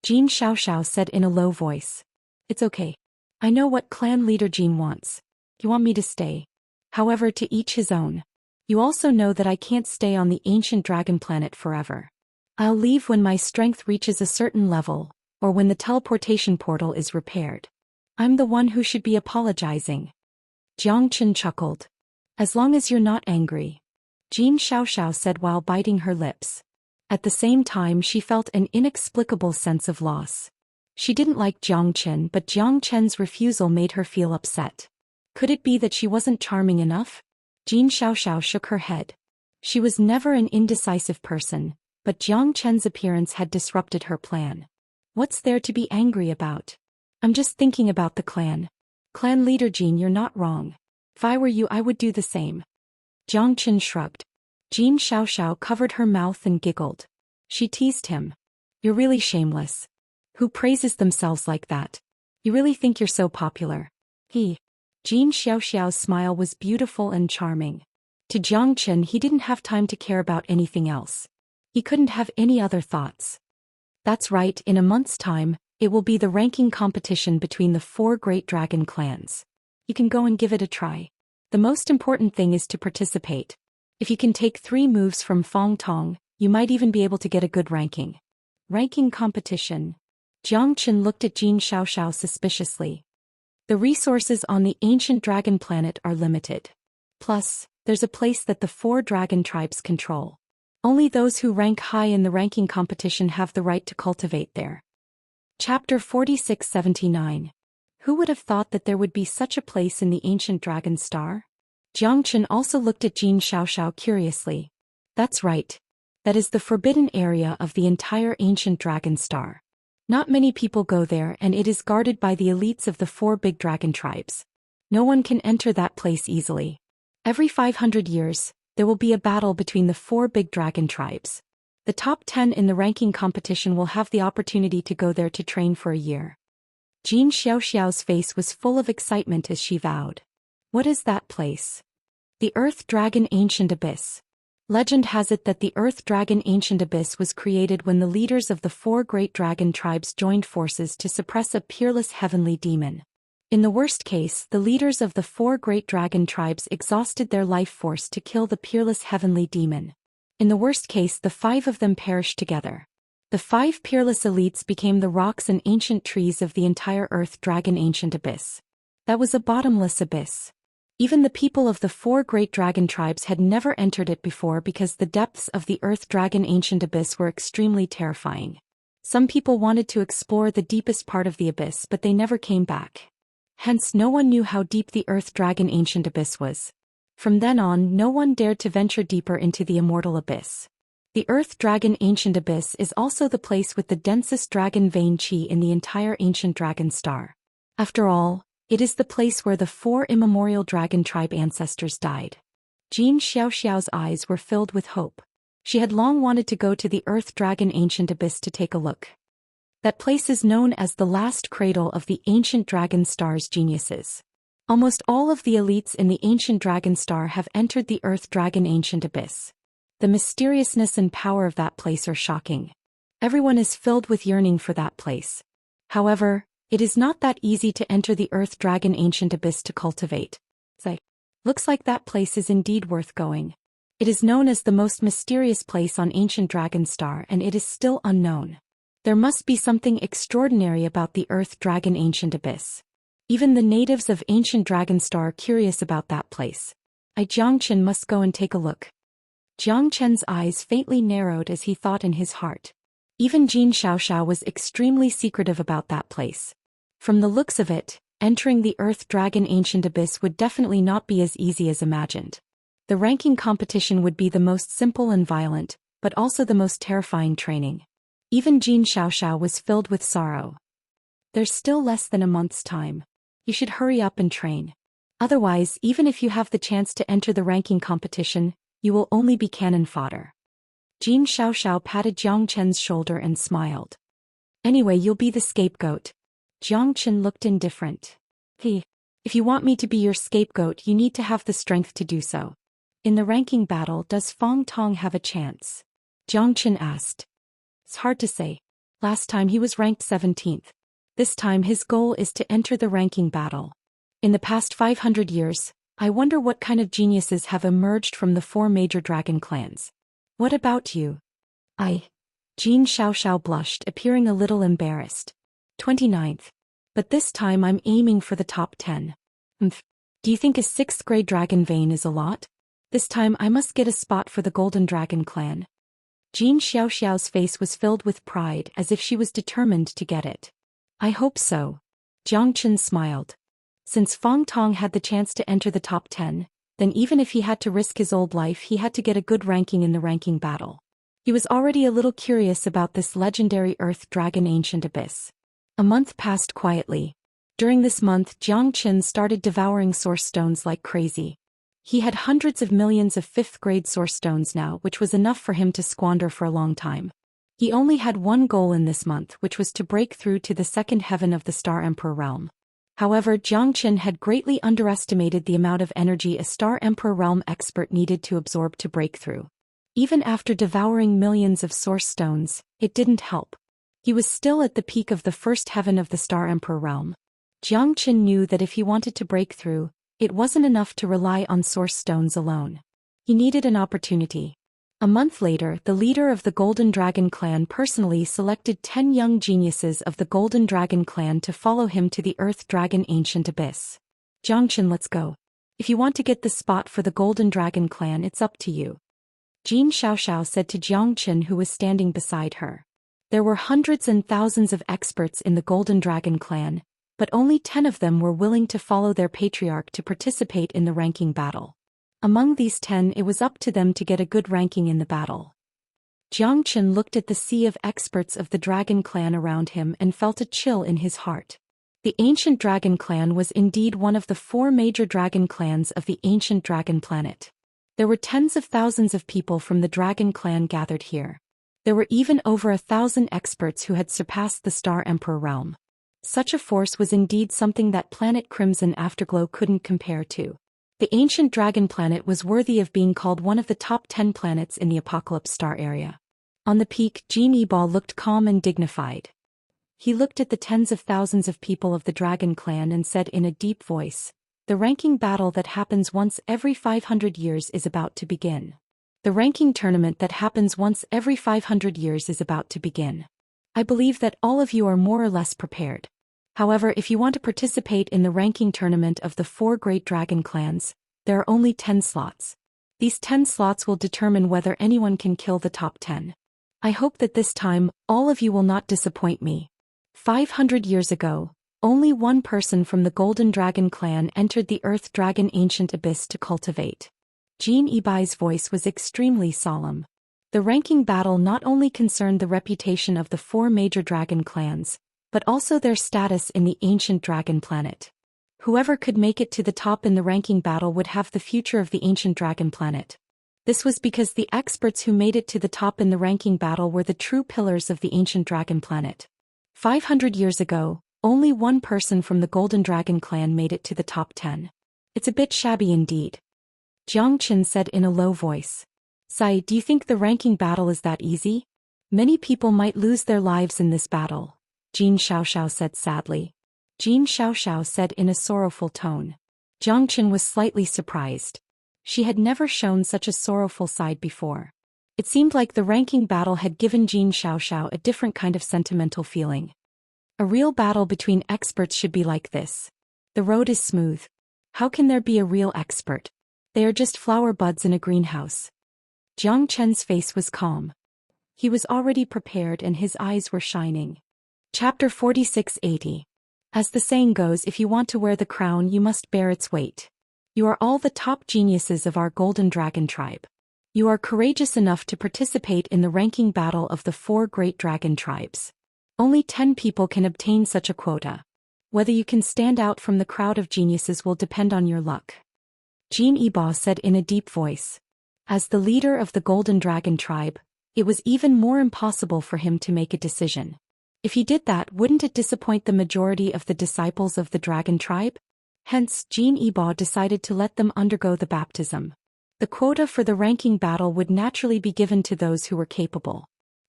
Jin Xiaoxiao said in a low voice. It's okay. I know what clan leader Jin wants. You want me to stay. However, to each his own. You also know that I can't stay on the ancient dragon planet forever. I'll leave when my strength reaches a certain level, or when the teleportation portal is repaired. I'm the one who should be apologizing. Xianxia chuckled. As long as you're not angry. Jin Xiaoxiao said while biting her lips. At the same time, she felt an inexplicable sense of loss. She didn't like Xianxia, but Xianxia's refusal made her feel upset. Could it be that she wasn't charming enough? Jin Xiaoxiao shook her head. She was never an indecisive person, but Xianxia's appearance had disrupted her plan. What's there to be angry about? I'm just thinking about the clan. Clan leader Jin, you're not wrong. If I were you, I would do the same. Xianxia shrugged. Jin Xiaoxiao covered her mouth and giggled. She teased him. You're really shameless. Who praises themselves like that? You really think you're so popular? Jin Xiaoxiao's smile was beautiful and charming. To Xianxia, he didn't have time to care about anything else. He couldn't have any other thoughts. That's right, in a month's time, it will be the ranking competition between the 4 great dragon clans. You can go and give it a try. The most important thing is to participate. If you can take 3 moves from Fong Tong, you might even be able to get a good ranking. Ranking competition. Xianxia looked at Jin Xiaoxiao suspiciously. The resources on the ancient dragon planet are limited. Plus, there's a place that the 4 dragon tribes control. Only those who rank high in the ranking competition have the right to cultivate there. Chapter 4679. Who would have thought that there would be such a place in the ancient dragon star? Xianxia also looked at Jin Xiaoxiao curiously. That's right. That is the forbidden area of the entire ancient dragon star. Not many people go there, and it is guarded by the elites of the 4 big dragon tribes. No one can enter that place easily. Every 500 years, there will be a battle between the 4 big dragon tribes. The top 10 in the ranking competition will have the opportunity to go there to train for a year. Jin Xiaoxiao's face was full of excitement as she vowed. What is that place? The Earth Dragon Ancient Abyss. Legend has it that the Earth Dragon Ancient Abyss was created when the leaders of the 4 great dragon tribes joined forces to suppress a peerless heavenly demon. In the worst case, the leaders of the 4 great dragon tribes exhausted their life force to kill the peerless heavenly demon. In the worst case, the 5 of them perished together. The 5 peerless elites became the rocks and ancient trees of the entire Earth Dragon Ancient Abyss. That was a bottomless abyss. Even the people of the 4 great dragon tribes had never entered it before because the depths of the Earth Dragon Ancient Abyss were extremely terrifying. Some people wanted to explore the deepest part of the abyss, but they never came back. Hence, no one knew how deep the Earth Dragon Ancient Abyss was. From then on, no one dared to venture deeper into the Immortal Abyss. The Earth Dragon Ancient Abyss is also the place with the densest dragon vein qi in the entire ancient dragon star. After all, it is the place where the 4 immemorial dragon tribe ancestors died. Jin Xiaoxiao's eyes were filled with hope. She had long wanted to go to the Earth Dragon Ancient Abyss to take a look. That place is known as the last cradle of the ancient dragon star's geniuses. Almost all of the elites in the ancient dragon star have entered the Earth Dragon Ancient Abyss. The mysteriousness and power of that place are shocking. Everyone is filled with yearning for that place. However, it is not that easy to enter the Earth Dragon Ancient Abyss to cultivate. Looks like that place is indeed worth going. It is known as the most mysterious place on ancient dragon star, and it is still unknown. There must be something extraordinary about the Earth Dragon Ancient Abyss. Even the natives of ancient dragon star are curious about that place. Jiangchen must go and take a look. Jiang Chen's eyes faintly narrowed as he thought in his heart. Even Jin Xiaoxiao was extremely secretive about that place. From the looks of it, entering the Earth Dragon Ancient Abyss would definitely not be as easy as imagined. The ranking competition would be the most simple and violent, but also the most terrifying training. Even Jin Xiaoxiao was filled with sorrow. There's still less than a month's time. You should hurry up and train. Otherwise, even if you have the chance to enter the ranking competition, you will only be cannon fodder. Jin Xiaoxiao patted Jiang Chen's shoulder and smiled. Anyway, you'll be the scapegoat. Jiang Chen looked indifferent. Hey, if you want me to be your scapegoat, you need to have the strength to do so. In the ranking battle, does Fang Tong have a chance? Jiang Chen asked. It's hard to say. Last time he was ranked 17th. This time his goal is to enter the ranking battle. In the past 500 years, I wonder what kind of geniuses have emerged from the 4 major dragon clans. What about you? Jin Xiaoxiao blushed, appearing a little embarrassed. 29th. But this time I'm aiming for the top 10. Do you think a 6th grade dragon vein is a lot? This time I must get a spot for the Golden Dragon clan. Jin Xiaoxiao's face was filled with pride, as if she was determined to get it. I hope so. Jiang Chen smiled. Since Fang Tong had the chance to enter the top 10, then even if he had to risk his old life, he had to get a good ranking in the ranking battle. He was already a little curious about this legendary Earth Dragon Ancient Abyss. A month passed quietly. During this month, Jiang Chen started devouring source stones like crazy. He had hundreds of millions of 5th grade source stones now, which was enough for him to squander for a long time. He only had one goal in this month, which was to break through to the 2nd heaven of the Star Emperor realm. However, Jiang Chen had greatly underestimated the amount of energy a Star Emperor realm expert needed to absorb to break through. Even after devouring millions of source stones, it didn't help. He was still at the peak of the 1st heaven of the Star Emperor realm. Jiang Chen knew that if he wanted to break through, it wasn't enough to rely on source stones alone. He needed an opportunity. A month later, the leader of the Golden Dragon clan personally selected 10 young geniuses of the Golden Dragon clan to follow him to the Earth Dragon Ancient Abyss. Jiang Chen, let's go. If you want to get the spot for the Golden Dragon clan, it's up to you. Jin Xiaoxiao said to Jiang Chen, who was standing beside her. There were hundreds and thousands of experts in the Golden Dragon clan, but only 10 of them were willing to follow their patriarch to participate in the ranking battle. Among these 10, it was up to them to get a good ranking in the battle. Jiang Chen looked at the sea of experts of the dragon clan around him and felt a chill in his heart. The ancient dragon clan was indeed one of the 4 major dragon clans of the ancient dragon planet. There were tens of thousands of people from the dragon clan gathered here. There were even over 1,000 experts who had surpassed the Star Emperor realm. Such a force was indeed something that Planet Crimson Afterglow couldn't compare to. The ancient dragon planet was worthy of being called one of the top 10 planets in the Apocalypse Star area. On the peak, Jin Yibao looked calm and dignified. He looked at the tens of thousands of people of the dragon clan and said in a deep voice, "The ranking battle that happens once every 500 years is about to begin. The ranking tournament that happens once every 500 years is about to begin. I believe that all of you are more or less prepared. However, if you want to participate in the ranking tournament of the 4 great dragon clans, there are only 10 slots. These 10 slots will determine whether anyone can kill the top 10. I hope that this time, all of you will not disappoint me." 500 years ago, only one person from the Golden Dragon clan entered the Earth Dragon Ancient Abyss to cultivate. Jin Yibai's voice was extremely solemn. The ranking battle not only concerned the reputation of the 4 major dragon clans, but also their status in the ancient dragon planet. Whoever could make it to the top in the ranking battle would have the future of the ancient dragon planet. This was because the experts who made it to the top in the ranking battle were the true pillars of the ancient dragon planet. 500 years ago, only one person from the Golden Dragon clan made it to the top 10. It's a bit shabby indeed. Jiang Chen said in a low voice. "Sai, do you think the ranking battle is that easy? Many people might lose their lives in this battle," Jin Xiaoxiao said sadly. Jin Xiaoxiao said in a sorrowful tone. Jiang Chen was slightly surprised. She had never shown such a sorrowful side before. It seemed like the ranking battle had given Jin Xiaoxiao a different kind of sentimental feeling. A real battle between experts should be like this. The road is smooth. How can there be a real expert? They are just flower buds in a greenhouse. Jiang Chen's face was calm. He was already prepared and his eyes were shining. Chapter 4680. As the saying goes, if you want to wear the crown, you must bear its weight. You are all the top geniuses of our Golden Dragon tribe. You are courageous enough to participate in the ranking battle of the 4 great dragon tribes. Only 10 people can obtain such a quota. Whether you can stand out from the crowd of geniuses will depend on your luck. Jin Yibao said in a deep voice. As the leader of the Golden Dragon tribe, it was even more impossible for him to make a decision. If he did that, wouldn't it disappoint the majority of the disciples of the dragon tribe? Hence, Jin Yibao decided to let them undergo the baptism. The quota for the ranking battle would naturally be given to those who were capable.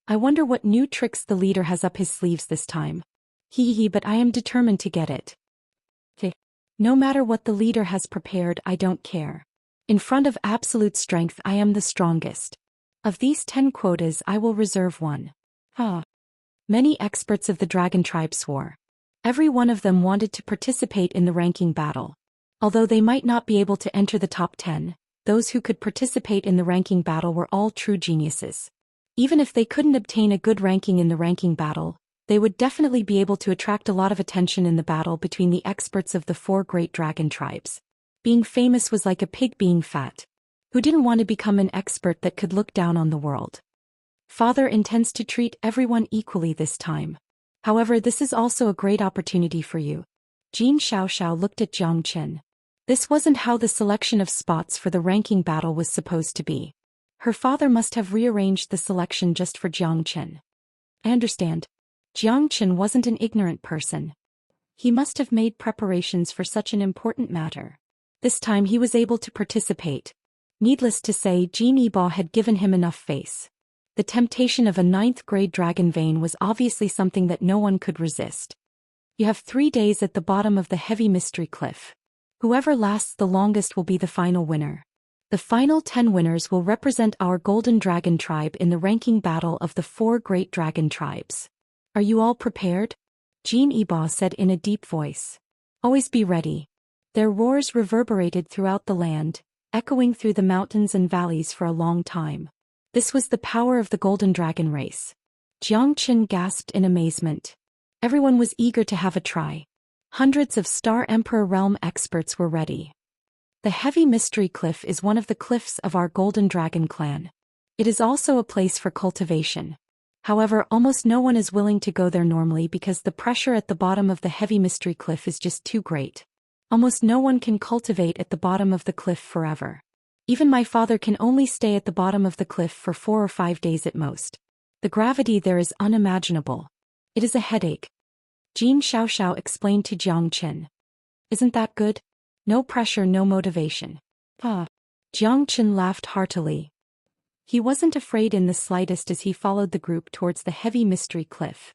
I wonder what new tricks the leader has up his sleeves this time. But I am determined to get it. No matter what the leader has prepared, I don't care. In front of absolute strength, I am the strongest. Of these 10 quotas, I will reserve one. Many experts of the dragon tribe swore. Every one of them wanted to participate in the ranking battle. Although they might not be able to enter the top 10, those who could participate in the ranking battle were all true geniuses. Even if they couldn't obtain a good ranking in the ranking battle, they would definitely be able to attract a lot of attention in the battle between the experts of the 4 great dragon tribes. Being famous was like a pig being fat. Who didn't want to become an expert that could look down on the world? Father intends to treat everyone equally this time. However, this is also a great opportunity for you. Jin Xiaoxiao looked at Jiang Chen. This wasn't how the selection of spots for the ranking battle was supposed to be. Her father must have rearranged the selection just for Jiang Chen. I understand. Jiang Chen wasn't an ignorant person. He must have made preparations for such an important matter. This time he was able to participate. Needless to say, Jin Yibao had given him enough face. The temptation of a 9th-grade dragon vein was obviously something that no one could resist. You have 3 days at the bottom of the heavy mystery cliff. Whoever lasts the longest will be the final winner. The final 10 winners will represent our Golden Dragon tribe in the ranking battle of the 4 great dragon tribes. Are you all prepared? Jin Yibao said in a deep voice. Always be ready. Their roars reverberated throughout the land, echoing through the mountains and valleys for a long time. This was the power of the Golden Dragon race. Jiang Chen gasped in amazement. Everyone was eager to have a try. Hundreds of Star Emperor realm experts were ready. The heavy mystery cliff is one of the cliffs of our Golden Dragon clan. It is also a place for cultivation. However, almost no one is willing to go there normally because the pressure at the bottom of the heavy mystery cliff is just too great. Almost no one can cultivate at the bottom of the cliff forever. Even my father can only stay at the bottom of the cliff for 4 or 5 days at most. The gravity there is unimaginable. It is a headache. Xianxia explained to Jiang Chen. Isn't that good? No pressure, no motivation. Jiang Chen laughed heartily. He wasn't afraid in the slightest as he followed the group towards the heavy mystery cliff.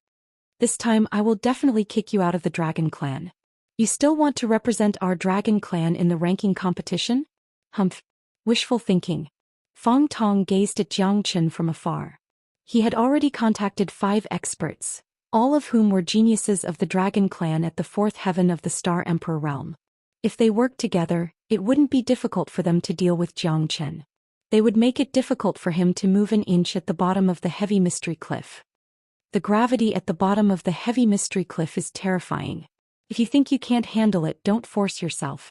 This time I will definitely kick you out of the dragon clan. You still want to represent our dragon clan in the ranking competition? Humph. Wishful thinking. Feng Tong gazed at Jiang Chen from afar. He had already contacted 5 experts, all of whom were geniuses of the dragon clan at the 4th heaven of the Star Emperor realm. If they worked together, it wouldn't be difficult for them to deal with Jiang Chen. They would make it difficult for him to move an inch at the bottom of the heavy mystery cliff. The gravity at the bottom of the heavy mystery cliff is terrifying. If you think you can't handle it, don't force yourself.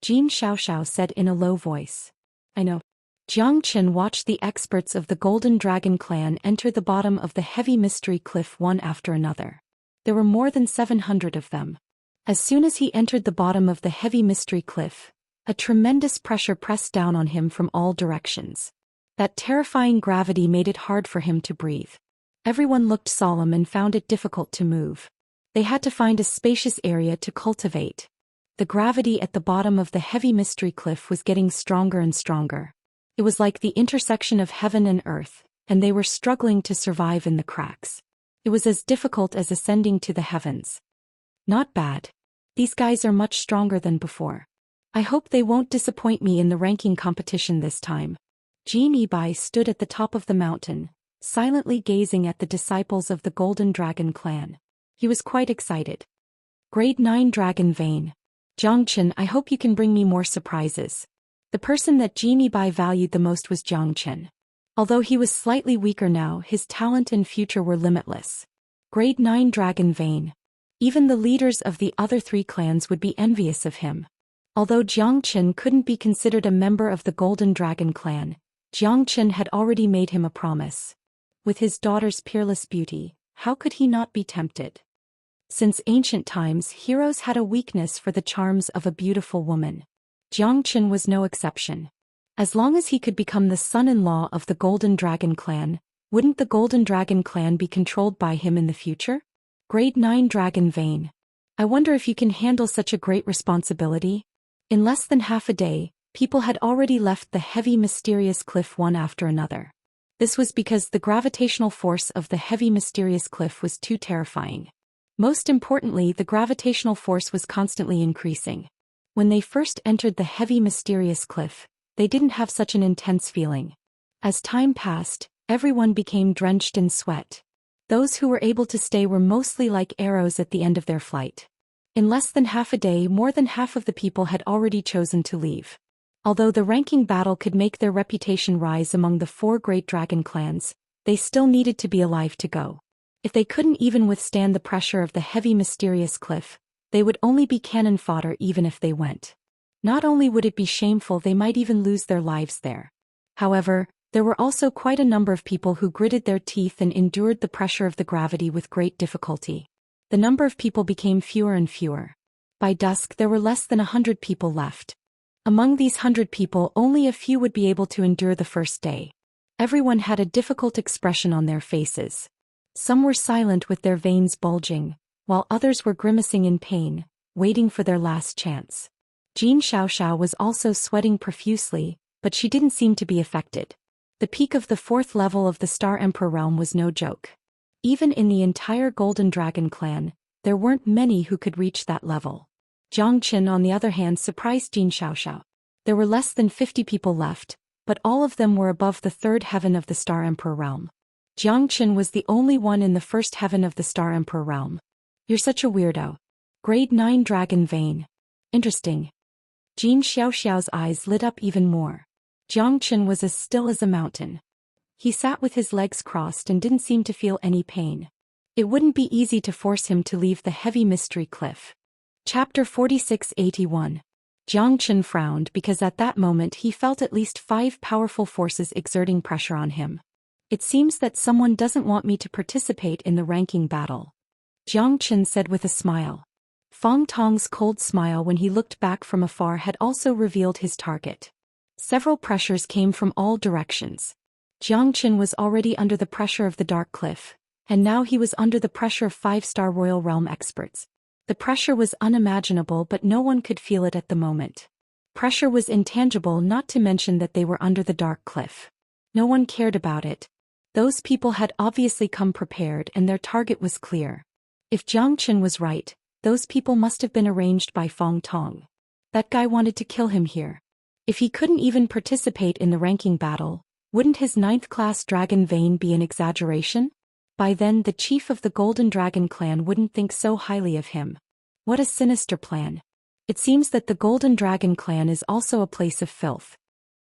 Xianxia said in a low voice. I know. Jiang Chen watched the experts of the Golden Dragon clan enter the bottom of the heavy mystery cliff one after another. There were more than 700 of them. As soon as he entered the bottom of the heavy mystery cliff, a tremendous pressure pressed down on him from all directions. That terrifying gravity made it hard for him to breathe. Everyone looked solemn and found it difficult to move. They had to find a spacious area to cultivate. The gravity at the bottom of the heavy mystery cliff was getting stronger and stronger. It was like the intersection of heaven and earth, and they were struggling to survive in the cracks. It was as difficult as ascending to the heavens. Not bad. These guys are much stronger than before. I hope they won't disappoint me in the ranking competition this time. Jin Yibai stood at the top of the mountain, silently gazing at the disciples of the Golden Dragon clan. He was quite excited. Grade 9 Dragon Vein. Jiang Chen, I hope you can bring me more surprises. The person that Jin Yibai valued the most was Jiang Chen. Although he was slightly weaker now, his talent and future were limitless. Grade 9 Dragon Vein. Even the leaders of the other 3 clans would be envious of him. Although Jiang Chen couldn't be considered a member of the Golden Dragon clan, Jiang Chen had already made him a promise. With his daughter's peerless beauty, how could he not be tempted? Since ancient times, heroes had a weakness for the charms of a beautiful woman. Jiang Chen was no exception. As long as he could become the son-in-law of the Golden Dragon clan, wouldn't the Golden Dragon clan be controlled by him in the future? Grade 9 Dragon Vein. I wonder if you can handle such a great responsibility? In less than half a day, people had already left the heavy mysterious cliff one after another. This was because the gravitational force of the heavy mysterious cliff was too terrifying. Most importantly, the gravitational force was constantly increasing. When they first entered the heavy mysterious cliff, they didn't have such an intense feeling. As time passed, everyone became drenched in sweat. Those who were able to stay were mostly like arrows at the end of their flight. In less than half a day, more than half of the people had already chosen to leave. Although the ranking battle could make their reputation rise among the 4 great dragon clans, they still needed to be alive to go. If they couldn't even withstand the pressure of the heavy mysterious cliff, they would only be cannon fodder even if they went. Not only would it be shameful, they might even lose their lives there. However, there were also quite a number of people who gritted their teeth and endured the pressure of the gravity with great difficulty. The number of people became fewer and fewer. By dusk there were less than 100 people left. Among these 100 people, only a few would be able to endure the first day. Everyone had a difficult expression on their faces. Some were silent with their veins bulging, while others were grimacing in pain, waiting for their last chance. Xianxia was also sweating profusely, but she didn't seem to be affected. The peak of the 4th level of the Star Emperor realm was no joke. Even in the entire Golden Dragon clan, there weren't many who could reach that level. Jiang Chen, on the other hand, surprised Xianxia. There were less than 50 people left, but all of them were above the 3rd heaven of the Star Emperor realm. Jiang Chen was the only one in the 1st heaven of the Star Emperor realm. You're such a weirdo. Grade 9 Dragon Vein. Interesting. Xianxia's eyes lit up even more. Jiang Chen was as still as a mountain. He sat with his legs crossed and didn't seem to feel any pain. It wouldn't be easy to force him to leave the heavy mystery cliff. Chapter 4681. Jiang Chen frowned because at that moment he felt at least 5 powerful forces exerting pressure on him. It seems that someone doesn't want me to participate in the ranking battle, Jiang Chen said with a smile. Fang Tong's cold smile when he looked back from afar had also revealed his target. Several pressures came from all directions. Jiang Chen was already under the pressure of the Dark Cliff, and now he was under the pressure of 5-star Royal Realm experts. The pressure was unimaginable, but no one could feel it at the moment. Pressure was intangible, not to mention that they were under the Dark Cliff. No one cared about it. Those people had obviously come prepared and their target was clear. If Jiang Chen was right, those people must have been arranged by Fang Tong. That guy wanted to kill him here. If he couldn't even participate in the ranking battle, wouldn't his 9th-class dragon vein be an exaggeration? By then the chief of the Golden Dragon clan wouldn't think so highly of him. What a sinister plan. It seems that the Golden Dragon clan is also a place of filth.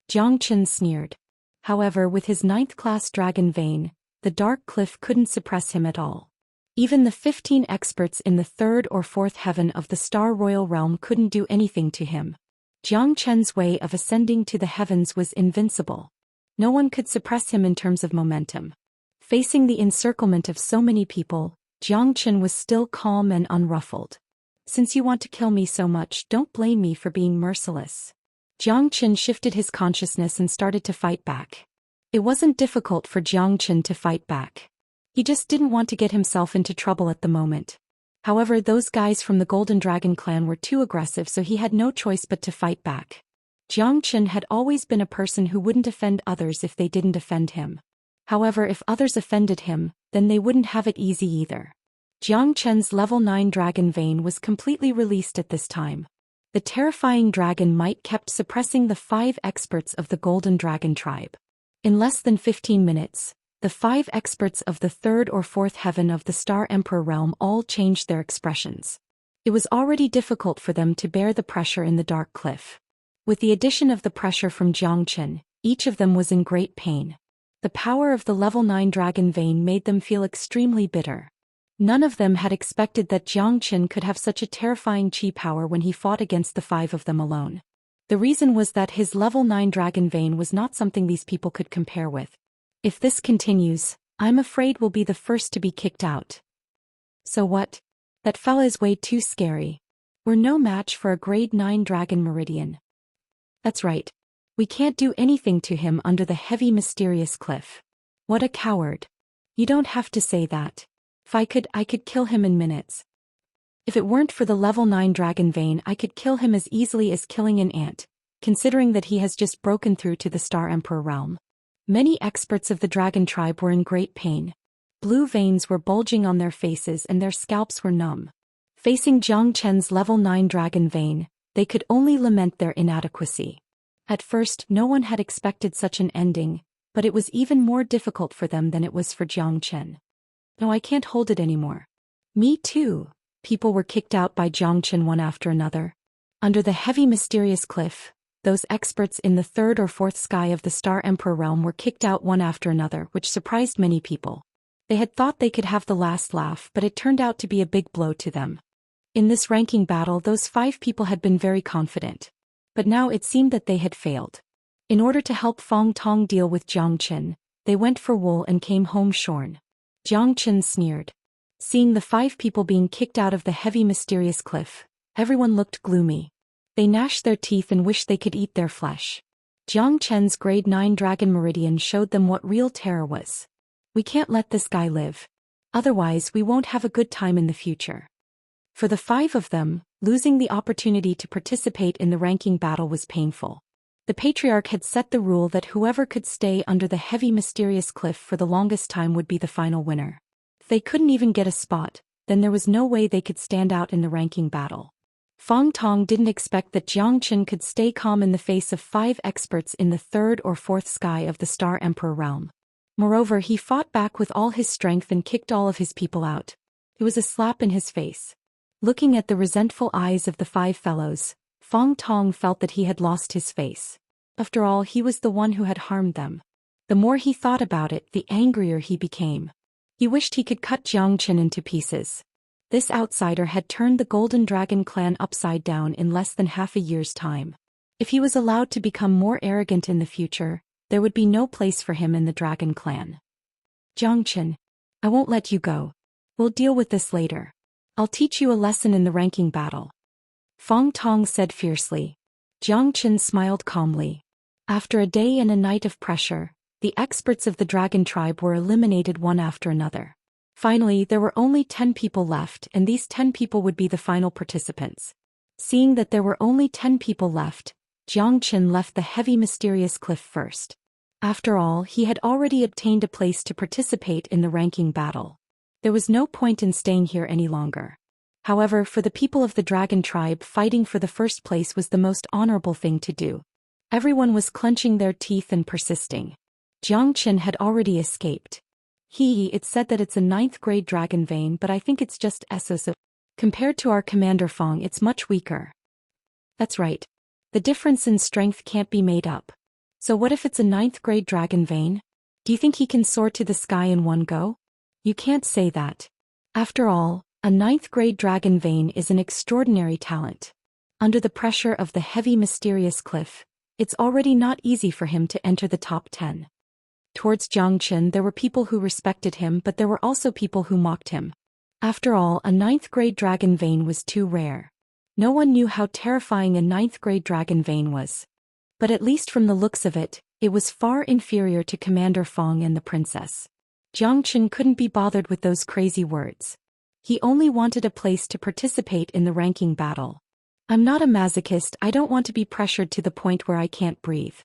Jiang Chen sneered. However, with his 9th-class dragon vein, the Dark Cliff couldn't suppress him at all. Even the 15 experts in the 3rd or 4th heaven of the Star Royal Realm couldn't do anything to him. Jiang Chen's way of ascending to the heavens was invincible. No one could suppress him in terms of momentum. Facing the encirclement of so many people, Jiang Chen was still calm and unruffled. Since you want to kill me so much, don't blame me for being merciless. Jiang Chen shifted his consciousness and started to fight back. It wasn't difficult for Jiang Chen to fight back. He just didn't want to get himself into trouble at the moment. However, those guys from the Golden Dragon clan were too aggressive, so he had no choice but to fight back. Jiang Chen had always been a person who wouldn't offend others if they didn't offend him. However, if others offended him, then they wouldn't have it easy either. Jiang Chen's level 9 dragon vein was completely released at this time. The terrifying dragon might kept suppressing the 5 experts of the Golden Dragon tribe. In less than 15 minutes, the 5 experts of the 3rd or 4th heaven of the Star Emperor realm all changed their expressions. It was already difficult for them to bear the pressure in the Dark Cliff. With the addition of the pressure from Jiang Chen, each of them was in great pain. The power of the level 9 dragon vein made them feel extremely bitter. None of them had expected that Jiang Chen could have such a terrifying chi power when he fought against the 5 of them alone. The reason was that his level 9 dragon vein was not something these people could compare with. If this continues, I'm afraid we'll be the first to be kicked out. So what? That fella is way too scary. We're no match for a grade 9 dragon meridian. That's right. We can't do anything to him under the heavy mysterious cliff. What a coward. You don't have to say that. If I could kill him in minutes. If it weren't for the level 9 dragon vein, I could kill him as easily as killing an ant, considering that he has just broken through to the Star Emperor realm. Many experts of the dragon tribe were in great pain. Blue veins were bulging on their faces and their scalps were numb. Facing Jiang Chen's level 9 dragon vein, they could only lament their inadequacy. At first, no one had expected such an ending, but it was even more difficult for them than it was for Jiang Chen. No, I can't hold it anymore. Me too. People were kicked out by Jiang Chen one after another. Under the heavy mysterious cliff, those experts in the 3rd or 4th sky of the Star Emperor realm were kicked out one after another, which surprised many people. They had thought they could have the last laugh, but it turned out to be a big blow to them. In this ranking battle, those 5 people had been very confident. But now it seemed that they had failed. In order to help Fang Tong deal with Jiang Chen, they went for wool and came home shorn. Jiang Chen sneered. Seeing the 5 people being kicked out of the heavy mysterious cliff, everyone looked gloomy. They gnashed their teeth and wished they could eat their flesh. Jiang Chen's grade 9 dragon meridian showed them what real terror was. We can't let this guy live. Otherwise we won't have a good time in the future. For the 5 of them, losing the opportunity to participate in the ranking battle was painful. The patriarch had set the rule that whoever could stay under the heavy mysterious cliff for the longest time would be the final winner. If they couldn't even get a spot, then there was no way they could stand out in the ranking battle. Fang Tong didn't expect that Jiang Chen could stay calm in the face of 5 experts in the 3rd or 4th sky of the Star Emperor realm. Moreover, he fought back with all his strength and kicked all of his people out. It was a slap in his face. Looking at the resentful eyes of the 5 fellows, Fang Tong felt that he had lost his face. After all, he was the one who had harmed them. The more he thought about it, the angrier he became. He wished he could cut Jiang Chen into pieces. This outsider had turned the Golden Dragon clan upside down in less than half a year's time. If he was allowed to become more arrogant in the future, there would be no place for him in the Dragon clan. Xianxia, I won't let you go. We'll deal with this later. I'll teach you a lesson in the ranking battle. Feng Tong said fiercely. Xianxia smiled calmly. After a day and a night of pressure, the experts of the dragon tribe were eliminated one after another. Finally, there were only 10 people left, and these 10 people would be the final participants. Seeing that there were only 10 people left, Xianxia left the heavy mysterious cliff first. After all, he had already obtained a place to participate in the ranking battle. There was no point in staying here any longer. However, for the people of the dragon tribe, fighting for the first place was the most honorable thing to do. Everyone was clenching their teeth and persisting. Xianxia had already escaped. It said that it's a 9th grade dragon vein, but I think it's just SOS. Compared to our Commander Feng, it's much weaker. That's right. The difference in strength can't be made up. So what if it's a 9th grade dragon vein? Do you think he can soar to the sky in one go? You can't say that. After all, a 9th grade dragon vein is an extraordinary talent. Under the pressure of the heavy mysterious cliff, it's already not easy for him to enter the top 10. Towards Xianxia, there were people who respected him, but there were also people who mocked him. After all, a 9th grade dragon vein was too rare. No one knew how terrifying a 9th grade dragon vein was. But at least from the looks of it, it was far inferior to Commander Feng and the princess. Xianxia couldn't be bothered with those crazy words. He only wanted a place to participate in the ranking battle. I'm not a masochist, I don't want to be pressured to the point where I can't breathe.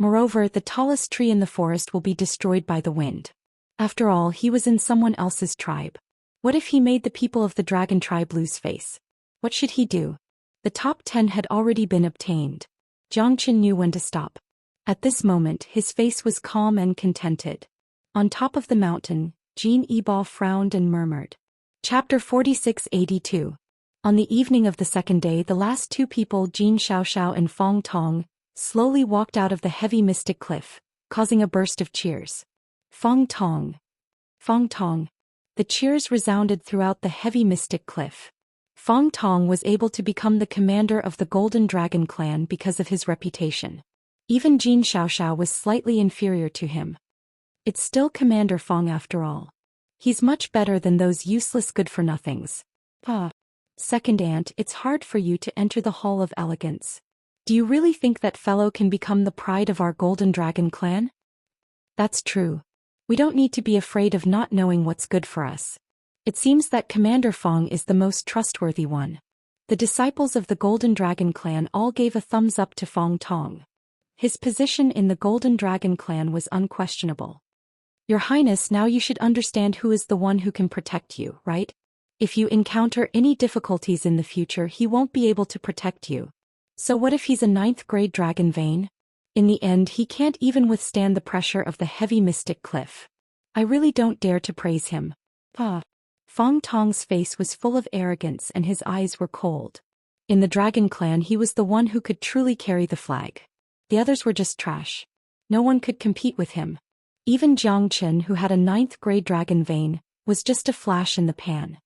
Moreover, the tallest tree in the forest will be destroyed by the wind. After all, he was in someone else's tribe. What if he made the people of the dragon tribe lose face? What should he do? The top 10 had already been obtained. Xianxia knew when to stop. At this moment, his face was calm and contented. On top of the mountain, Jin Yibao frowned and murmured. Chapter 4682. On the evening of the second day, the last two people, Jin Xiaoxiao and Feng Tong, slowly walked out of the heavy mystic cliff, causing a burst of cheers. Feng Tong. Feng Tong. The cheers resounded throughout the heavy mystic cliff. Feng Tong was able to become the commander of the Golden Dragon clan because of his reputation. Even Jin Xiaoxiao was slightly inferior to him. It's still Commander Feng after all. He's much better than those useless good-for-nothings. Second Aunt, it's hard for you to enter the Hall of Elegance. Do you really think that fellow can become the pride of our Golden Dragon clan? That's true. We don't need to be afraid of not knowing what's good for us. It seems that Commander Feng is the most trustworthy one. The disciples of the Golden Dragon clan all gave a thumbs up to Feng Tong. His position in the Golden Dragon clan was unquestionable. Your Highness, now you should understand who is the one who can protect you, right? If you encounter any difficulties in the future, he won't be able to protect you. So what if he's a 9th grade dragon vein? In the end, he can't even withstand the pressure of the heavy mystic cliff. I really don't dare to praise him. Feng Tong's face was full of arrogance and his eyes were cold. In the dragon clan, he was the one who could truly carry the flag. The others were just trash. No one could compete with him. Even Xianxia, who had a 9th grade dragon vein, was just a flash in the pan.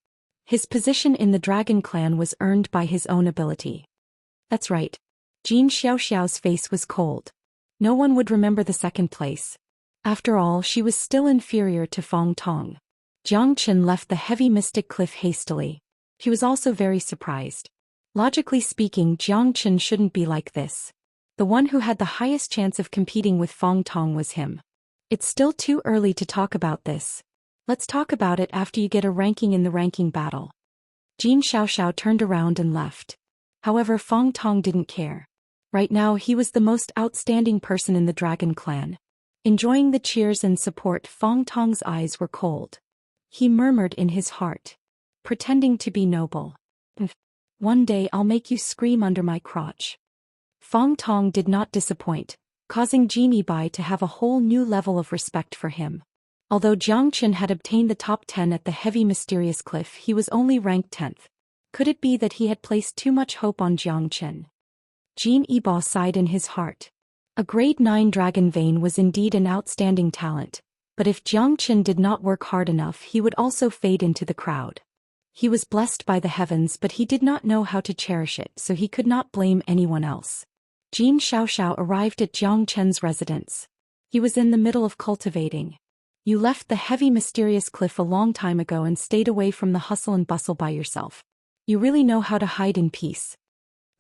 His position in the dragon clan was earned by his own ability. That's right. Jin Xiaoxiao's face was cold. No one would remember the second place. After all, she was still inferior to Feng Tong. Xianxia left the heavy mystic cliff hastily. He was also very surprised. Logically speaking, Xianxia shouldn't be like this. The one who had the highest chance of competing with Feng Tong was him. It's still too early to talk about this. Let's talk about it after you get a ranking in the ranking battle. Jin Xiaoxiao turned around and left. However, Feng Tong didn't care. Right now, he was the most outstanding person in the dragon clan. Enjoying the cheers and support, Feng Tong's eyes were cold. He murmured in his heart, pretending to be noble. One day I'll make you scream under my crotch. Feng Tong did not disappoint, causing Jin Yibao to have a whole new level of respect for him. Although Xianxia had obtained the top 10 at the heavy mysterious cliff, he was only ranked 10th. Could it be that he had placed too much hope on Xianxia? Jin Yibao sighed in his heart. A grade 9 dragon vein was indeed an outstanding talent, but if Xianxia did not work hard enough, he would also fade into the crowd. He was blessed by the heavens, but he did not know how to cherish it, so he could not blame anyone else. Xianxia arrived at Jiang Chen's residence. He was in the middle of cultivating. You left the heavy mysterious cliff a long time ago and stayed away from the hustle and bustle by yourself. You really know how to hide in peace.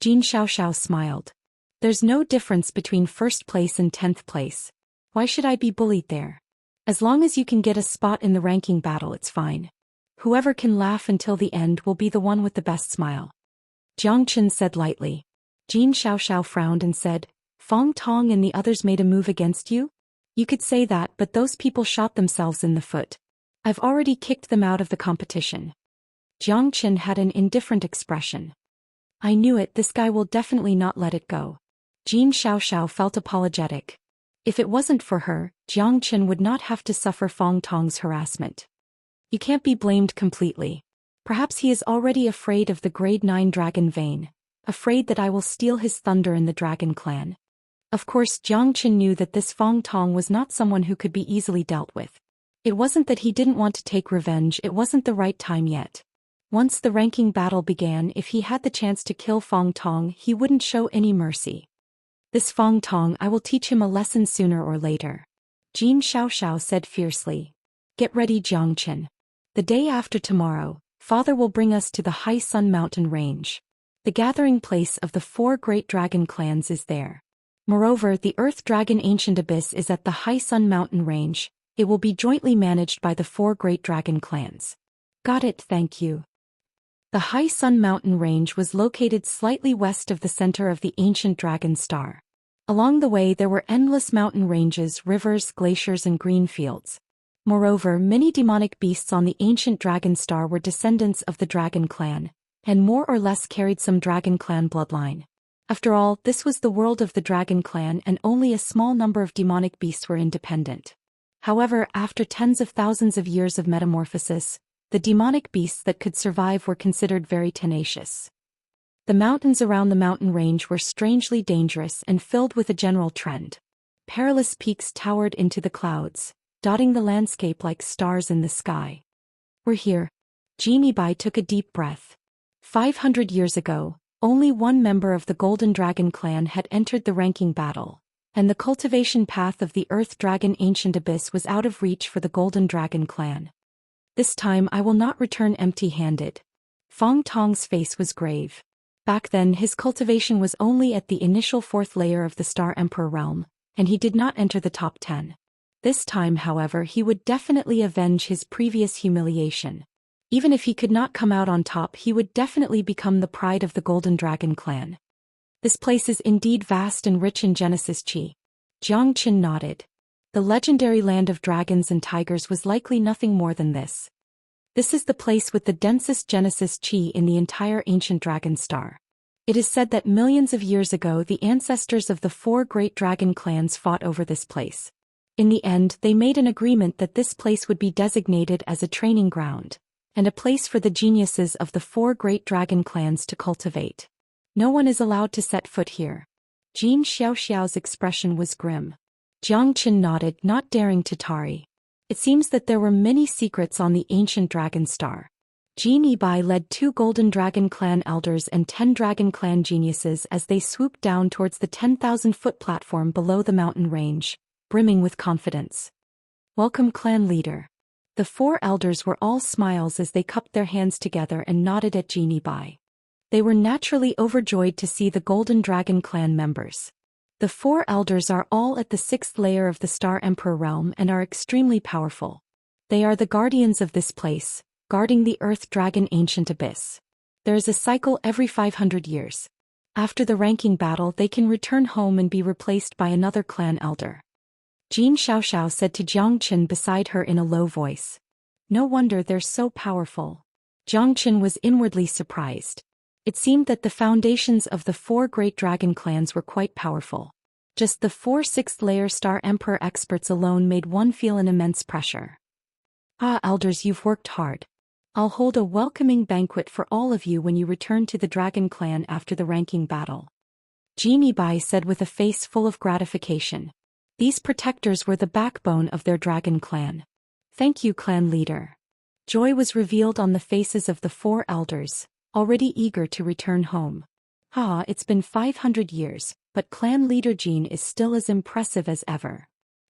Xianxia smiled. There's no difference between first place and 10th place. Why should I be bullied there? As long as you can get a spot in the ranking battle, it's fine. Whoever can laugh until the end will be the one with the best smile. Jiang Chen said lightly. Xianxia frowned and said, Fong Tong and the others made a move against you? You could say that, but those people shot themselves in the foot. I've already kicked them out of the competition. Jiang Chen had an indifferent expression. I knew it, this guy will definitely not let it go. Xianxia felt apologetic. If it wasn't for her, Jiang Chen would not have to suffer Fong Tong's harassment. You can't be blamed completely. Perhaps he is already afraid of the grade 9 dragon vein, afraid that I will steal his thunder in the dragon clan. Of course, Jiang Chen knew that this Fong Tong was not someone who could be easily dealt with. It wasn't that he didn't want to take revenge, it wasn't the right time yet. Once the ranking battle began, if he had the chance to kill Fong Tong, he wouldn't show any mercy. This Fong Tong, I will teach him a lesson sooner or later. Xianxia said fiercely. Get ready, Jiang Chen. The day after tomorrow, Father will bring us to the High Sun Mountain Range. The gathering place of the 4 great dragon clans is there. Moreover, the Earth Dragon Ancient Abyss is at the High Sun Mountain Range. It will be jointly managed by the 4 great dragon clans. Got it, thank you. The High Sun Mountain Range was located slightly west of the center of the ancient dragon star. Along the way there were endless mountain ranges, rivers, glaciers and green fields. Moreover, many demonic beasts on the ancient dragon star were descendants of the dragon clan, and more or less carried some dragon clan bloodline. After all, this was the world of the dragon clan and only a small number of demonic beasts were independent. However, after tens of thousands of years of metamorphosis, the demonic beasts that could survive were considered very tenacious. The mountains around the mountain range were strangely dangerous and filled with a general trend. Perilous peaks towered into the clouds, dotting the landscape like stars in the sky. We're here. Genie Bai took a deep breath. 500 years ago, only one member of the Golden Dragon clan had entered the ranking battle, and the cultivation path of the Earth Dragon Ancient Abyss was out of reach for the Golden Dragon clan. This time I will not return empty-handed. Fong Tong's face was grave. Back then his cultivation was only at the initial 4th layer of the Star Emperor realm, and he did not enter the top 10. This time, however, he would definitely avenge his previous humiliation. Even if he could not come out on top, he would definitely become the pride of the Golden Dragon clan. This place is indeed vast and rich in Genesis Chi. Jiang Chen nodded. The legendary land of dragons and tigers was likely nothing more than this. This is the place with the densest Genesis Chi in the entire ancient dragon star. It is said that millions of years ago the ancestors of the 4 great dragon clans fought over this place. In the end, they made an agreement that this place would be designated as a training ground, and a place for the geniuses of the 4 great dragon clans to cultivate. No one is allowed to set foot here. Xiaoxiao's expression was grim. Jiang Chen nodded, not daring to tarry. It seems that there were many secrets on the ancient dragon star. Genie Bai led 2 Golden Dragon Clan elders and 10 Dragon Clan geniuses as they swooped down towards the 10,000-foot platform below the mountain range, brimming with confidence. Welcome, clan leader. The 4 elders were all smiles as they cupped their hands together and nodded at Genie Bai. They were naturally overjoyed to see the Golden Dragon Clan members. The 4 elders are all at the 6th layer of the Star Emperor realm and are extremely powerful. They are the guardians of this place, guarding the Earth Dragon Ancient Abyss. There is a cycle every 500 years. After the ranking battle, they can return home and be replaced by another clan elder. Xianxia said to Jiang Chen beside her in a low voice. No wonder they're so powerful. Jiang Chen was inwardly surprised. It seemed that the foundations of the 4 great dragon clans were quite powerful. Just the 4 6th-layer Star Emperor experts alone made one feel an immense pressure. Ah, elders, you've worked hard. I'll hold a welcoming banquet for all of you when you return to the dragon clan after the ranking battle. Genie Bai said with a face full of gratification. These protectors were the backbone of their dragon clan. Thank you, clan leader. Joy was revealed on the faces of the 4 elders, already eager to return home. It's been 500 years, but clan leader Jean is still as impressive as ever.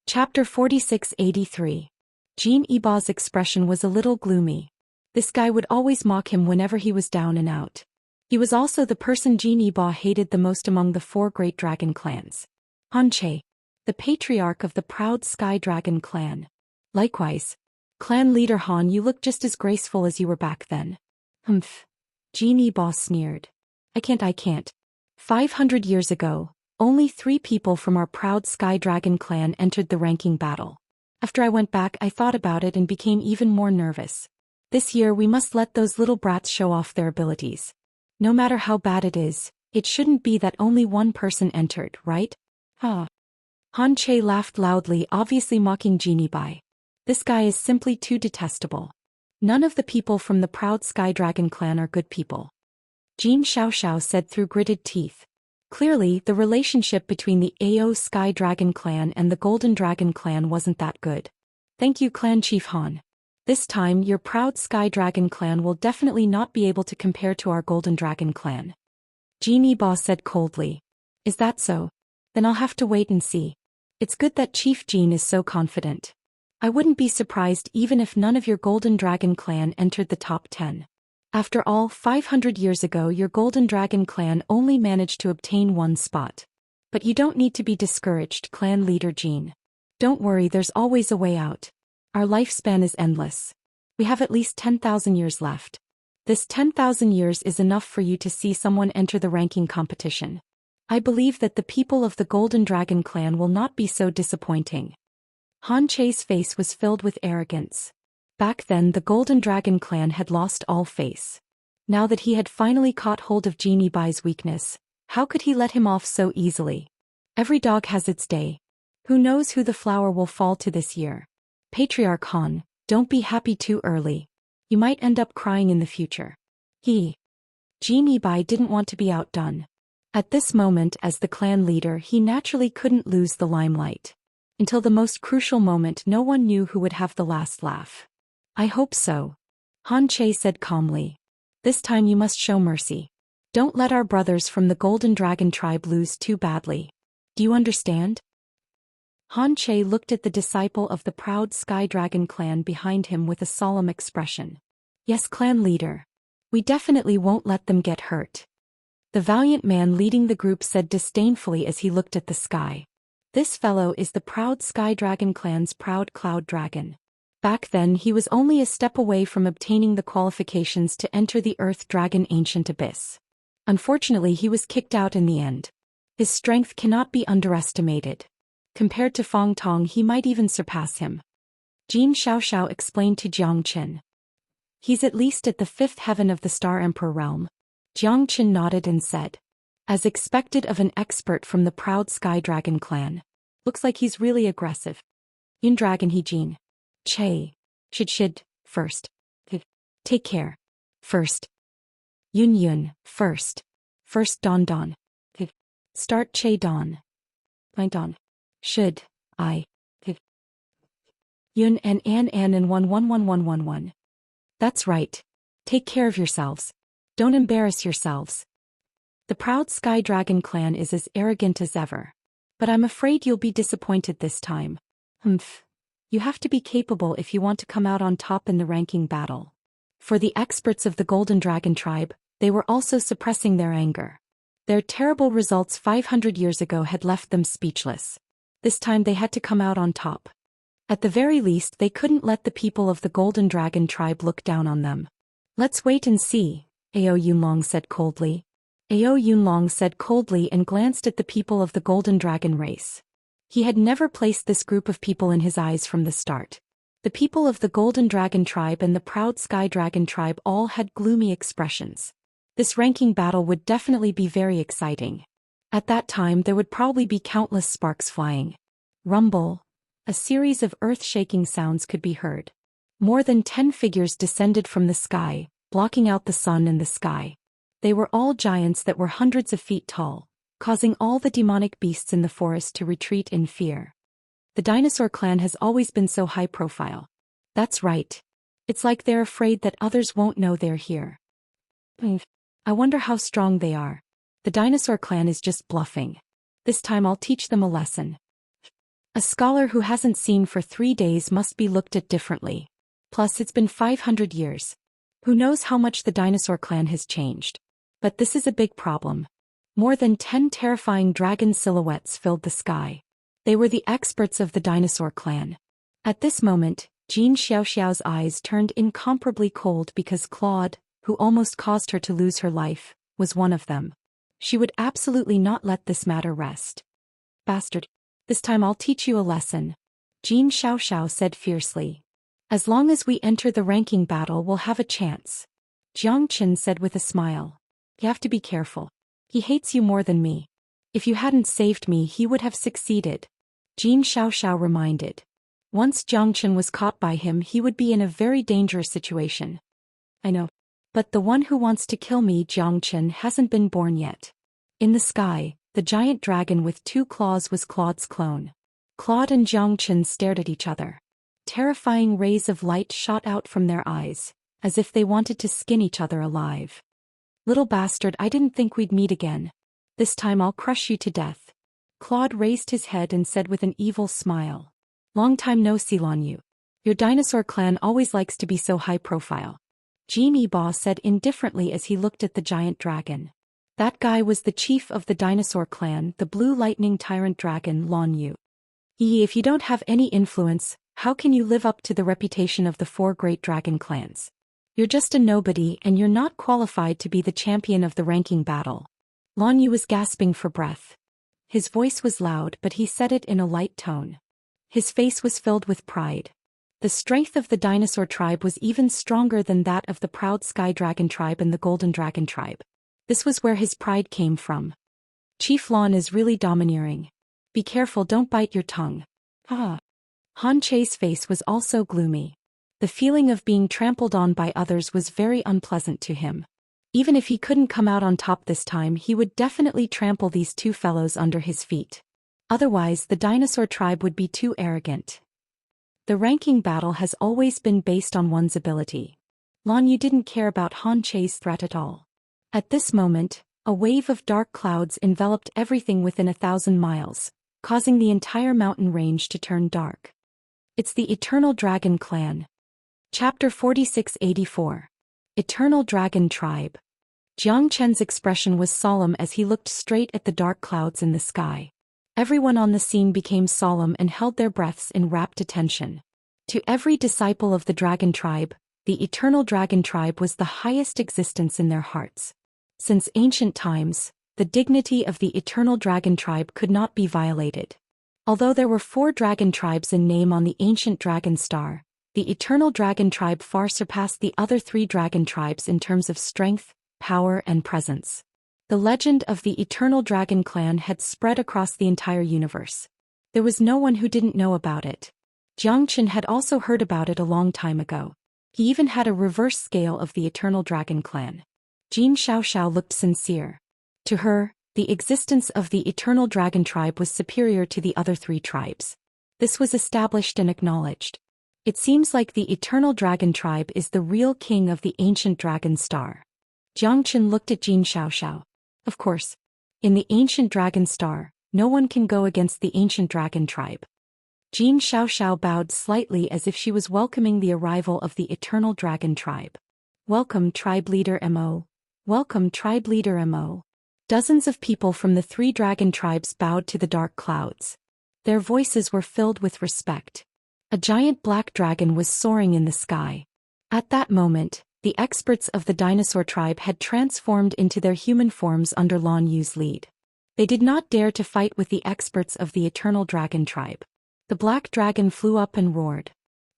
Chapter 4683. Jean Yiba's expression was a little gloomy. This guy would always mock him whenever he was down and out. He was also the person Jean Yiba hated the most among the 4 great dragon clans. Han Che, the patriarch of the proud Sky Dragon clan. Likewise, clan leader Han, you look just as graceful as you were back then. Humph. Jean Yiba sneered. I can't. 500 years ago, only 3 people from our proud Sky Dragon clan entered the ranking battle. After I went back, I thought about it and became even more nervous. This year we must let those little brats show off their abilities. No matter how bad it is, it shouldn't be that only 1 person entered, right? Han Che laughed loudly, obviously mocking Jean Yiba. This guy is simply too detestable. None of the people from the proud Sky Dragon clan are good people. Jean Xiaoxiao said through gritted teeth. Clearly, the relationship between the AO Sky Dragon clan and the Golden Dragon clan wasn't that good. Thank you, Clan Chief Han. This time, your proud Sky Dragon clan will definitely not be able to compare to our Golden Dragon clan. Jean Yiba said coldly. Is that so? Then I'll have to wait and see. It's good that Chief Jean is so confident. I wouldn't be surprised even if none of your Golden Dragon clan entered the top 10. After all, 500 years ago your Golden Dragon clan only managed to obtain 1 spot. But you don't need to be discouraged, clan leader Jean. Don't worry, there's always a way out. Our lifespan is endless. We have at least 10,000 years left. This 10,000 years is enough for you to see someone enter the ranking competition. I believe that the people of the Golden Dragon clan will not be so disappointing. Han Che's face was filled with arrogance. Back then the Golden Dragon clan had lost all face. Now that he had finally caught hold of Jean Yiba's weakness, how could he let him off so easily? Every dog has its day. Who knows who the flower will fall to this year? Patriarch Han, don't be happy too early. You might end up crying in the future. Jean Yiba didn't want to be outdone. At this moment as the clan leader he naturally couldn't lose the limelight. Until the most crucial moment no one knew who would have the last laugh. I hope so. Han Che said calmly. This time you must show mercy. Don't let our brothers from the Golden Dragon tribe lose too badly. Do you understand? Han Che looked at the disciple of the proud Sky Dragon clan behind him with a solemn expression. Yes, clan leader. We definitely won't let them get hurt. The valiant man leading the group said disdainfully as he looked at the sky. This fellow is the proud Sky Dragon clan's proud Cloud Dragon. Back then he was only a step away from obtaining the qualifications to enter the Earth Dragon Ancient Abyss. Unfortunately he was kicked out in the end. His strength cannot be underestimated. Compared to Feng Tong he might even surpass him. Jean Xiaoxiao explained to Jiang Qin. He's at least at the 5th heaven of the Star Emperor realm. Jiang Qin nodded and said. As expected of an expert from the proud Sky Dragon clan. Looks like he's really aggressive. Yun Dragon he Jean. Che. Shid. First. Take care. First. Yun. First. First Don. Start Che Don. Don. Should. I. Yun and An and 1. That's right. Take care of yourselves. Don't embarrass yourselves. The proud Sky Dragon clan is as arrogant as ever. But I'm afraid you'll be disappointed this time. Humph. You have to be capable if you want to come out on top in the ranking battle. For the experts of the Golden Dragon tribe, they were also suppressing their anger. Their terrible results 500 years ago had left them speechless. This time they had to come out on top. At the very least they couldn't let the people of the Golden Dragon tribe look down on them. Let's wait and see, Ao Yunlong said coldly. Ao Yunlong said coldly and glanced at the people of the Golden Dragon race. He had never placed this group of people in his eyes from the start. The people of the Golden Dragon tribe and the proud Sky Dragon tribe all had gloomy expressions. This ranking battle would definitely be very exciting. At that time there would probably be countless sparks flying. Rumble. A series of earth-shaking sounds could be heard. More than 10 figures descended from the sky, blocking out the sun and the sky. They were all giants that were hundreds of feet tall, causing all the demonic beasts in the forest to retreat in fear. The dinosaur clan has always been so high profile. That's right. It's like they're afraid that others won't know they're here. I wonder how strong they are. The dinosaur clan is just bluffing. This time I'll teach them a lesson. A scholar who hasn't seen for 3 days must be looked at differently. Plus it's been 500 years. Who knows how much the dinosaur clan has changed. But this is a big problem. More than 10 terrifying dragon silhouettes filled the sky. They were the experts of the dinosaur clan. At this moment, Xiaoxiao's eyes turned incomparably cold because Claude, who almost caused her to lose her life, was one of them. She would absolutely not let this matter rest. Bastard. This time I'll teach you a lesson. Xiao said fiercely. As long as we enter the ranking battle we'll have a chance. Qian said with a smile. You have to be careful. He hates you more than me. If you hadn't saved me he would have succeeded. Xiao reminded. Once Qian was caught by him he would be in a very dangerous situation. I know. But the one who wants to kill me, Qian, hasn't been born yet. In the sky, the giant dragon with 2 claws was Claude's clone. Claude and Qian stared at each other. Terrifying rays of light shot out from their eyes, as if they wanted to skin each other alive. Little bastard, I didn't think we'd meet again. This time I'll crush you to death. Claude raised his head and said with an evil smile. Long time no see, Lanyu. Your dinosaur clan always likes to be so high profile. Jin Ba said indifferently as he looked at the giant dragon. That guy was the chief of the dinosaur clan, the blue lightning tyrant dragon Lanyu. If you don't have any influence, how can you live up to the reputation of the 4 great dragon clans? You're just a nobody and you're not qualified to be the champion of the ranking battle. Lanyu was gasping for breath. His voice was loud but he said it in a light tone. His face was filled with pride. The strength of the dinosaur tribe was even stronger than that of the proud sky dragon tribe and the golden dragon tribe. This was where his pride came from. Chief Lan is really domineering. Be careful, don't bite your tongue. Han Che's face was also gloomy. The feeling of being trampled on by others was very unpleasant to him. Even if he couldn't come out on top this time he would definitely trample these 2 fellows under his feet. Otherwise the dinosaur tribe would be too arrogant. The ranking battle has always been based on one's ability. Lanyu didn't care about Han Che's threat at all. At this moment, a wave of dark clouds enveloped everything within 1,000 miles, causing the entire mountain range to turn dark. It's the Eternal Dragon Clan. Chapter 4684. Eternal Dragon Tribe. Qian's expression was solemn as he looked straight at the dark clouds in the sky. Everyone on the scene became solemn and held their breaths in rapt attention. To every disciple of the Dragon Tribe, the Eternal Dragon Tribe was the highest existence in their hearts. Since ancient times, the dignity of the Eternal Dragon Tribe could not be violated. Although there were 4 dragon tribes in name on the ancient dragon star, the Eternal Dragon Tribe far surpassed the other 3 dragon tribes in terms of strength, power and presence. The legend of the Eternal Dragon Clan had spread across the entire universe. There was no one who didn't know about it. Qian had also heard about it a long time ago. He even had a reverse scale of the Eternal Dragon Clan. Xiao looked sincere. To her, the existence of the Eternal Dragon Tribe was superior to the other 3 tribes. This was established and acknowledged. It seems like the Eternal Dragon Tribe is the real king of the ancient dragon star. Qian looked at Xiao. Of course. In the ancient dragon star, no one can go against the ancient dragon tribe. Xiao bowed slightly as if she was welcoming the arrival of the Eternal Dragon Tribe. Welcome, Tribe Leader Mo. Welcome, Tribe Leader Mo. Dozens of people from the 3 dragon tribes bowed to the dark clouds. Their voices were filled with respect. A giant black dragon was soaring in the sky. At that moment, the experts of the dinosaur tribe had transformed into their human forms under Lan Yu's lead. They did not dare to fight with the experts of the Eternal Dragon Tribe. The black dragon flew up and roared.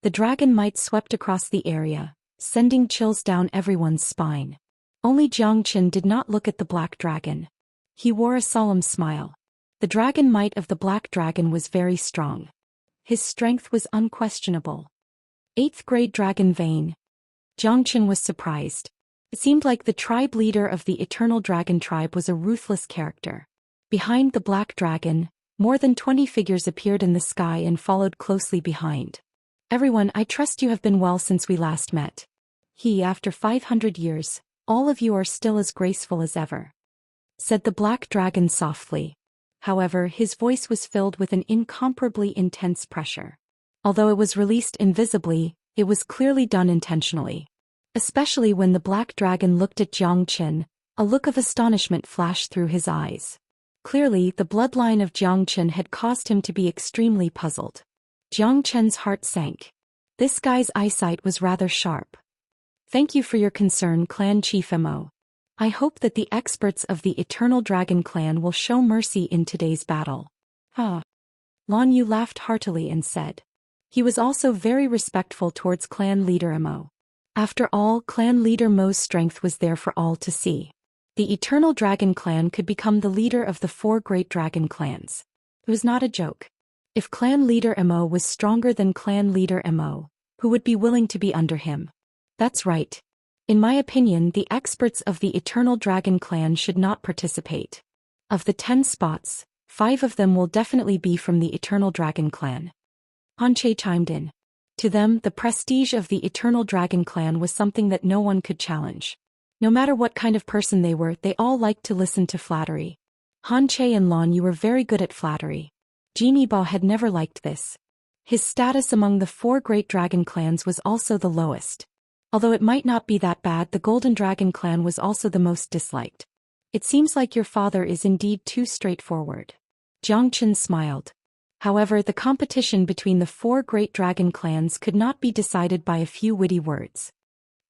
The dragon might swept across the area, sending chills down everyone's spine. Only Qian did not look at the black dragon. He wore a solemn smile. The dragon might of the black dragon was very strong. His strength was unquestionable. 8th grade dragon vein. Qian was surprised. It seemed like the tribe leader of the Eternal Dragon Tribe was a ruthless character. Behind the black dragon, more than 20 figures appeared in the sky and followed closely behind. Everyone, I trust you have been well since we last met. After 500 years, all of you are still as graceful as ever," said the black dragon softly. However, his voice was filled with an incomparably intense pressure. Although it was released invisibly, it was clearly done intentionally. Especially when the black dragon looked at Zhou Xian, a look of astonishment flashed through his eyes. Clearly, the bloodline of Zhou Xian had caused him to be extremely puzzled. Zhou Qian's heart sank. This guy's eyesight was rather sharp. "Thank you for your concern, Clan Chief Mo. I hope that the experts of the Eternal Dragon Clan will show mercy in today's battle." Lan Yu laughed heartily and said. He was also very respectful towards clan leader Mo. After all, clan leader Mo's strength was there for all to see. The Eternal Dragon Clan could become the leader of the 4 great dragon clans. It was not a joke. If clan leader Mo was stronger than clan leader Mo, who would be willing to be under him? That's right. In my opinion, the experts of the Eternal Dragon Clan should not participate. Of the 10 spots, 5 of them will definitely be from the Eternal Dragon Clan. Han Che chimed in. To them, the prestige of the Eternal Dragon Clan was something that no one could challenge. No matter what kind of person they were, they all liked to listen to flattery. Han Che and Lan Yu were very good at flattery. Genie Ba had never liked this. His status among the 4 great dragon clans was also the lowest. Although it might not be that bad, the Golden Dragon Clan was also the most disliked. It seems like your father is indeed too straightforward. Zhou Qian smiled. However, the competition between the 4 great dragon clans could not be decided by a few witty words.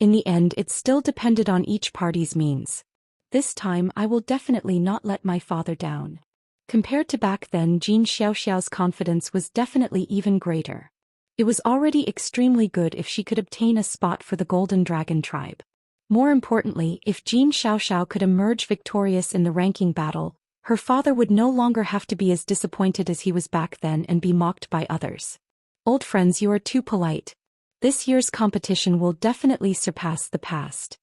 In the end, it still depended on each party's means. This time I will definitely not let my father down. Compared to back then, Jin Xiaoxiao's confidence was definitely even greater. It was already extremely good if she could obtain a spot for the Golden Dragon tribe. More importantly, if Jin Xiaoxiao could emerge victorious in the ranking battle, her father would no longer have to be as disappointed as he was back then and be mocked by others. Old friends, you are too polite. This year's competition will definitely surpass the past.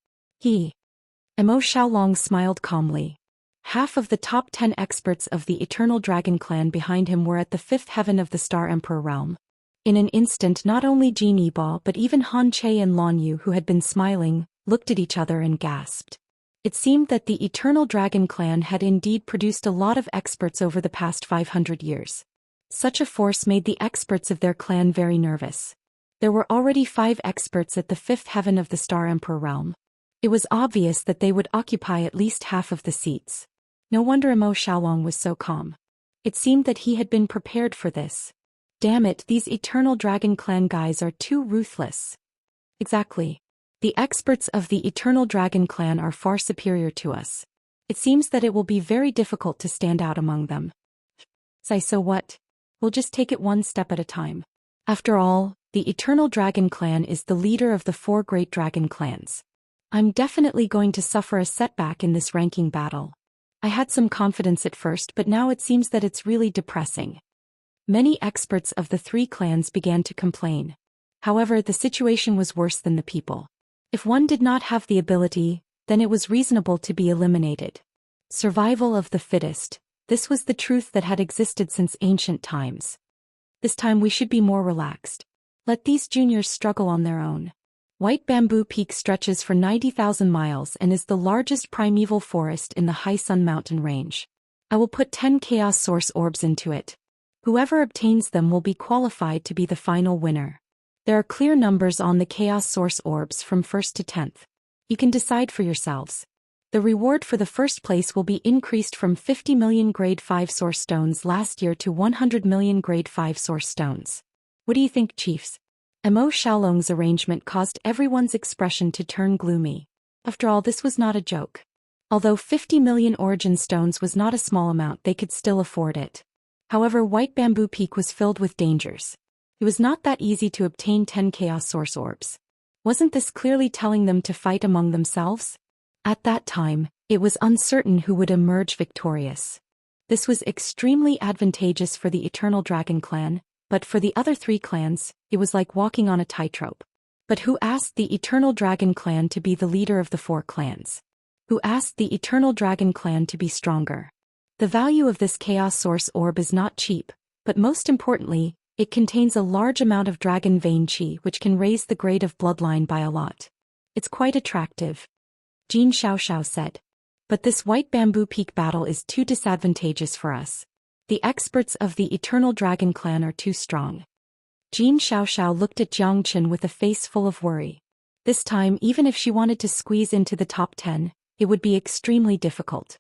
Mo Xiaolong smiled calmly. Half of the top 10 experts of the Eternal Dragon Clan behind him were at the 5th heaven of the Star Emperor realm. In an instant, not only Genie Ba but even Han Che and Lan Yu, who had been smiling, looked at each other and gasped. It seemed that the Eternal Dragon Clan had indeed produced a lot of experts over the past 500 years. Such a force made the experts of their clan very nervous. There were already 5 experts at the 5th heaven of the Star Emperor realm. It was obvious that they would occupy at least half of the seats. No wonder Mo Xiaolong was so calm. It seemed that he had been prepared for this. Damn it, these Eternal Dragon Clan guys are too ruthless. Exactly. The experts of the Eternal Dragon Clan are far superior to us. It seems that it will be very difficult to stand out among them. So what? We'll just take it one step at a time. After all, the Eternal Dragon Clan is the leader of the 4 great dragon clans. I'm definitely going to suffer a setback in this ranking battle. I had some confidence at first, but now it seems that it's really depressing. Many experts of the 3 clans began to complain. However, the situation was worse than the people. If one did not have the ability, then it was reasonable to be eliminated. Survival of the fittest. This was the truth that had existed since ancient times. This time we should be more relaxed. Let these juniors struggle on their own. White Bamboo Peak stretches for 90,000 miles and is the largest primeval forest in the High Sun Mountain range. I will put 10 Chaos Source Orbs into it. Whoever obtains them will be qualified to be the final winner. There are clear numbers on the Chaos Source Orbs from 1st to 10th. You can decide for yourselves. The reward for the first place will be increased from 50 million Grade 5 Source Stones last year to 100 million Grade 5 Source Stones. What do you think, chiefs? Mo Xiaolong's arrangement caused everyone's expression to turn gloomy. After all, this was not a joke. Although 50 million Origin Stones was not a small amount, they could still afford it. However, White Bamboo Peak was filled with dangers. It was not that easy to obtain 10 Chaos Source Orbs. Wasn't this clearly telling them to fight among themselves? At that time, it was uncertain who would emerge victorious. This was extremely advantageous for the Eternal Dragon Clan, but for the other 3 clans, it was like walking on a tightrope. But who asked the Eternal Dragon Clan to be the leader of the 4 clans? Who asked the Eternal Dragon Clan to be stronger? The value of this Chaos Source Orb is not cheap, but most importantly, It contains a large amount of dragon vein qi which can raise the grade of bloodline by a lot. It's quite attractive, Xianxia said. But this white bamboo peak battle is too disadvantageous for us. The experts of the Eternal Dragon Clan are too strong. Xianxia looked at Jiang Chen with a face full of worry. This time, even if she wanted to squeeze into the top 10, it would be extremely difficult.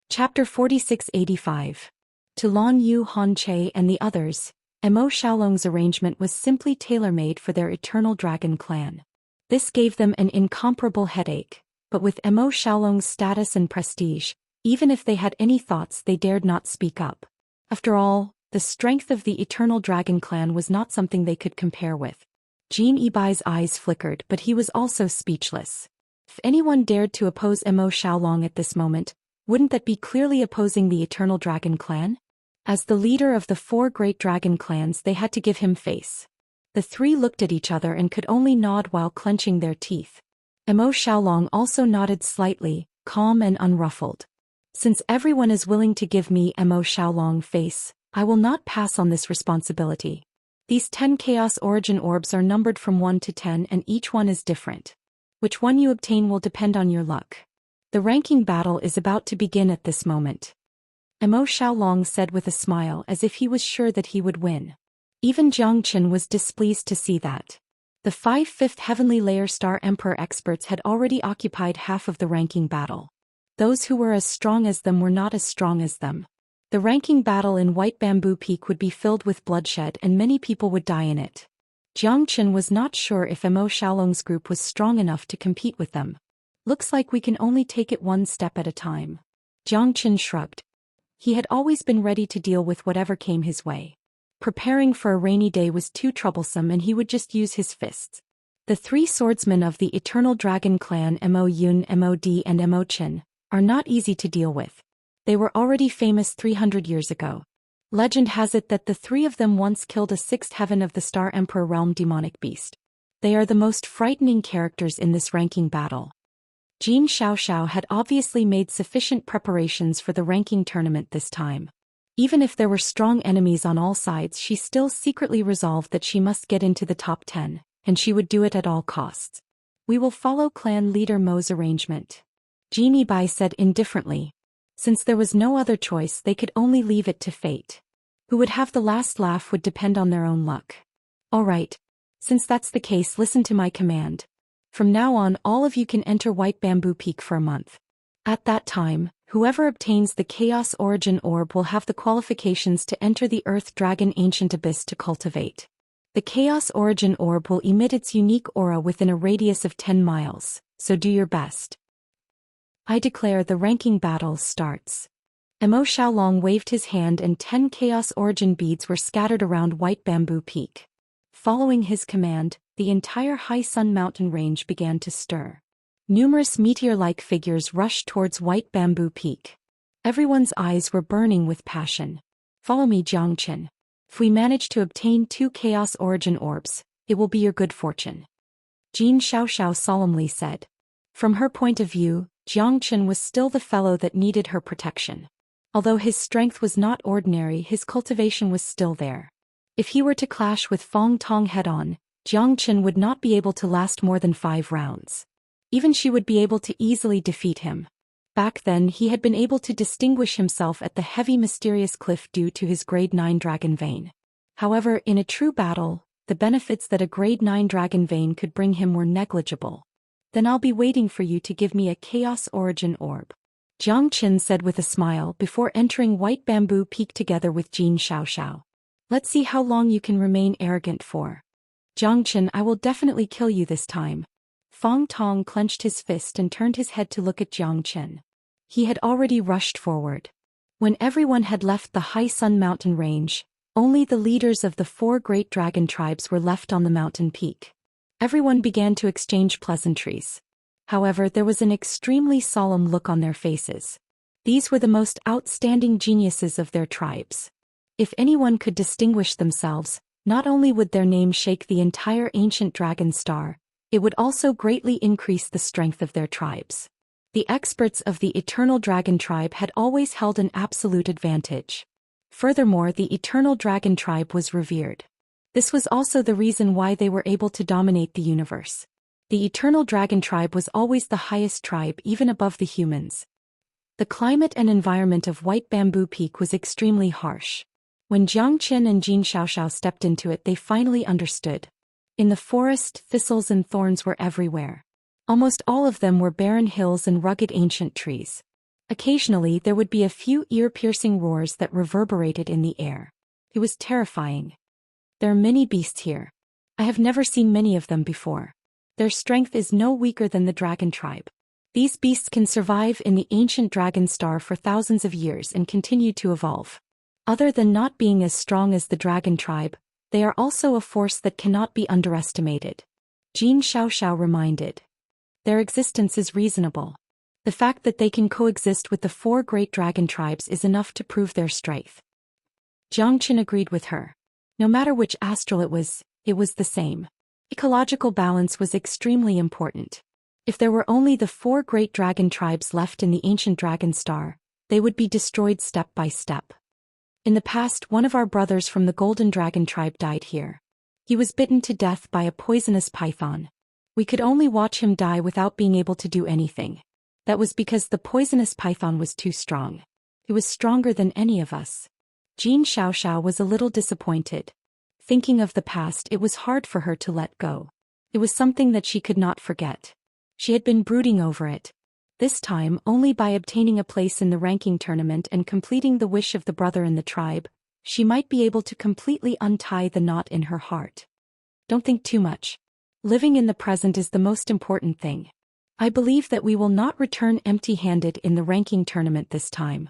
Chapter 4685. To Lan Yu Hanche and the others, Mo Xiaolong's arrangement was simply tailor-made for their Eternal Dragon Clan. This gave them an incomparable headache, but with Mo Xiaolong's status and prestige, even if they had any thoughts they dared not speak up. After all, the strength of the Eternal Dragon Clan was not something they could compare with. Jin Yibai's eyes flickered, but he was also speechless. If anyone dared to oppose Mo Xiaolong at this moment, wouldn't that be clearly opposing the Eternal Dragon Clan? As the leader of the 4 great dragon clans, they had to give him face. The 3 looked at each other and could only nod while clenching their teeth. Mo Xiaolong also nodded slightly, calm and unruffled. Since everyone is willing to give me Mo Xiaolong face, I will not pass on this responsibility. These 10 Chaos Origin Orbs are numbered from 1 to 10 and each one is different. Which one you obtain will depend on your luck. The ranking battle is about to begin at this moment. Mo Xiaolong said with a smile as if he was sure that he would win. Even Jiang Chen was displeased to see that. The 5 fifth Heavenly Layer Star Emperor experts had already occupied half of the ranking battle. Those who were as strong as them were not as strong as them. The ranking battle in White Bamboo Peak would be filled with bloodshed and many people would die in it. Jiang Chen was not sure if Mo Xiaolong's group was strong enough to compete with them. Looks like we can only take it one step at a time. Jiang Chen shrugged. He had always been ready to deal with whatever came his way. Preparing for a rainy day was too troublesome and he would just use his fists. The 3 swordsmen of the Eternal Dragon Clan, Mo Yun, Mo Di and Mo Chen, are not easy to deal with. They were already famous 300 years ago. Legend has it that the 3 of them once killed a 6th heaven of the Star Emperor realm demonic beast. They are the most frightening characters in this ranking battle. Jin Xiaoxiao had obviously made sufficient preparations for the ranking tournament this time. Even if there were strong enemies on all sides, she still secretly resolved that she must get into the top 10, and she would do it at all costs. We will follow clan leader Mo's arrangement, Jin Yibai said indifferently. Since there was no other choice, they could only leave it to fate. Who would have the last laugh would depend on their own luck. All right. Since that's the case, listen to my command. From now on, all of you can enter White Bamboo Peak for a month. At that time, whoever obtains the Chaos Origin Orb will have the qualifications to enter the Earth Dragon Ancient Abyss to cultivate. The Chaos Origin Orb will emit its unique aura within a radius of 10 miles, so do your best. I declare the ranking battle starts. Mo Xiaolong waved his hand and 10 Chaos Origin beads were scattered around White Bamboo Peak. Following his command, the entire High Sun Mountain range began to stir. Numerous meteor-like figures rushed towards White Bamboo Peak. Everyone's eyes were burning with passion. Follow me, Jiang Chen. If we manage to obtain 2 Chaos Origin Orbs, it will be your good fortune. Jin Xiaoxiao solemnly said. From her point of view, Jiang Chen was still the fellow that needed her protection. Although his strength was not ordinary, his cultivation was still there. If he were to clash with Fong Tong head-on, Jiang Chen would not be able to last more than 5 rounds. Even she would be able to easily defeat him. Back then he had been able to distinguish himself at the heavy mysterious cliff due to his grade 9 dragon vein. However, in a true battle, the benefits that a grade 9 dragon vein could bring him were negligible. Then I'll be waiting for you to give me a Chaos Origin Orb, Jiang Chen said with a smile before entering White Bamboo Peak together with Jin Xiaoxiao. Let's see how long you can remain arrogant for. Jiang Chen, I will definitely kill you this time. Fong Tong clenched his fist and turned his head to look at Jiang Chen. He had already rushed forward. When everyone had left the High Sun Mountain range, only the leaders of the 4 great dragon tribes were left on the mountain peak. Everyone began to exchange pleasantries. However, there was an extremely solemn look on their faces. These were the most outstanding geniuses of their tribes. If anyone could distinguish themselves, not only would their name shake the entire ancient dragon star, it would also greatly increase the strength of their tribes. The experts of the Eternal Dragon Tribe had always held an absolute advantage. Furthermore, the Eternal Dragon Tribe was revered. This was also the reason why they were able to dominate the universe. The eternal dragon tribe was always the highest tribe, even above the humans. The climate and environment of White Bamboo Peak was extremely harsh. When Jiang Qin and Jin Xiaoxiao stepped into it, they finally understood. In the forest, thistles and thorns were everywhere. Almost all of them were barren hills and rugged ancient trees. Occasionally there would be a few ear-piercing roars that reverberated in the air. It was terrifying. There are many beasts here. I have never seen many of them before. Their strength is no weaker than the dragon tribe. These beasts can survive in the ancient dragon star for thousands of years and continue to evolve. Other than not being as strong as the dragon tribe, they are also a force that cannot be underestimated. Jin Xiaoxiao reminded. Their existence is reasonable. The fact that they can coexist with the 4 great dragon tribes is enough to prove their strength. Jiang Qin agreed with her. No matter which astral it was the same. Ecological balance was extremely important. If there were only the 4 great dragon tribes left in the ancient dragon star, they would be destroyed step by step. In the past, one of our brothers from the golden dragon tribe died here. He was bitten to death by a poisonous python. We could only watch him die without being able to do anything. That was because the poisonous python was too strong. It was stronger than any of us. Jin Xiaoxiao was a little disappointed. Thinking of the past, it was hard for her to let go. It was something that she could not forget. She had been brooding over it. This time, only by obtaining a place in the ranking tournament and completing the wish of the brother in the tribe, she might be able to completely untie the knot in her heart. Don't think too much. Living in the present is the most important thing. I believe that we will not return empty-handed in the ranking tournament this time.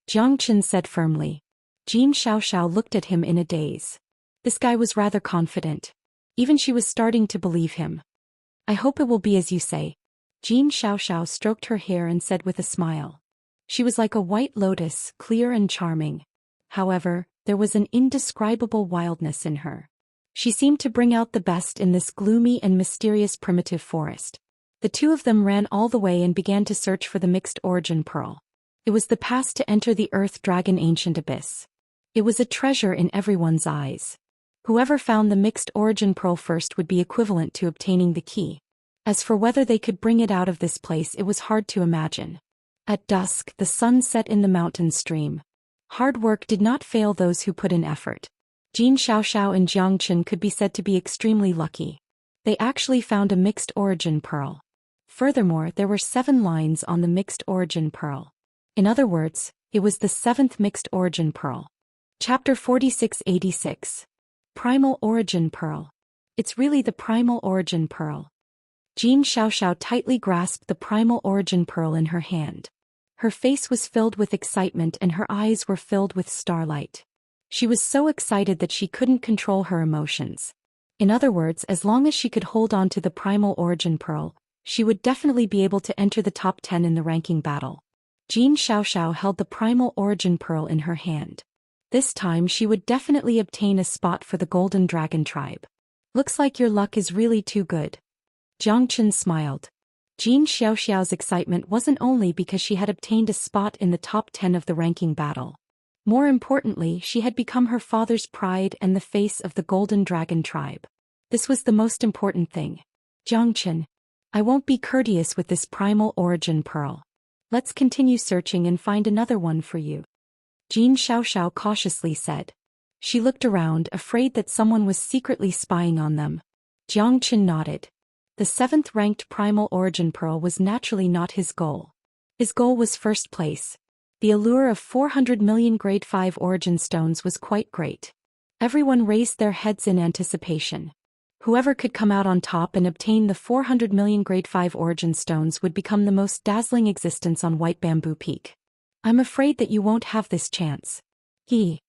Jiang Qin said firmly. Jin Xiaoxiao looked at him in a daze. This guy was rather confident. Even she was starting to believe him. I hope it will be as you say. Jin Xiaoxiao stroked her hair and said with a smile. She was like a white lotus, clear and charming. However, there was an indescribable wildness in her. She seemed to bring out the best in this gloomy and mysterious primitive forest. The 2 of them ran all the way and began to search for the mixed origin pearl. It was the path to enter the earth dragon ancient abyss. It was a treasure in everyone's eyes. Whoever found the mixed origin pearl first would be equivalent to obtaining the key. As for whether they could bring it out of this place, it was hard to imagine. At dusk, the sun set in the mountain stream. Hard work did not fail those who put in effort. Jin Xiaoxiao and Jiang Qin could be said to be extremely lucky. They actually found a mixed origin pearl. Furthermore, there were 7 lines on the mixed origin pearl. In other words, it was the 7th mixed origin pearl. Chapter 4686. Primal Origin Pearl. It's really the Primal Origin Pearl. Jin Xiaoxiao tightly grasped the Primal Origin Pearl in her hand. Her face was filled with excitement and her eyes were filled with starlight. She was so excited that she couldn't control her emotions. In other words, as long as she could hold on to the Primal Origin Pearl, she would definitely be able to enter the top 10 in the ranking battle. Jin Xiaoxiao held the Primal Origin Pearl in her hand. This time she would definitely obtain a spot for the Golden Dragon tribe. Looks like your luck is really too good. Jiang Qin smiled. Jin Xiaoxiao's excitement wasn't only because she had obtained a spot in the top 10 of the ranking battle. More importantly, she had become her father's pride and the face of the Golden Dragon tribe. This was the most important thing. Jiang Qin, I won't be courteous with this Primal Origin Pearl. Let's continue searching and find another one for you. Jin Xiaoxiao cautiously said. She looked around, afraid that someone was secretly spying on them. Jiang Qin nodded. The 7th-ranked Primal Origin Pearl was naturally not his goal. His goal was first place. The allure of 400 million Grade 5 Origin Stones was quite great. Everyone raised their heads in anticipation. Whoever could come out on top and obtain the 400 million Grade 5 Origin Stones would become the most dazzling existence on White Bamboo Peak. I'm afraid that you won't have this chance. A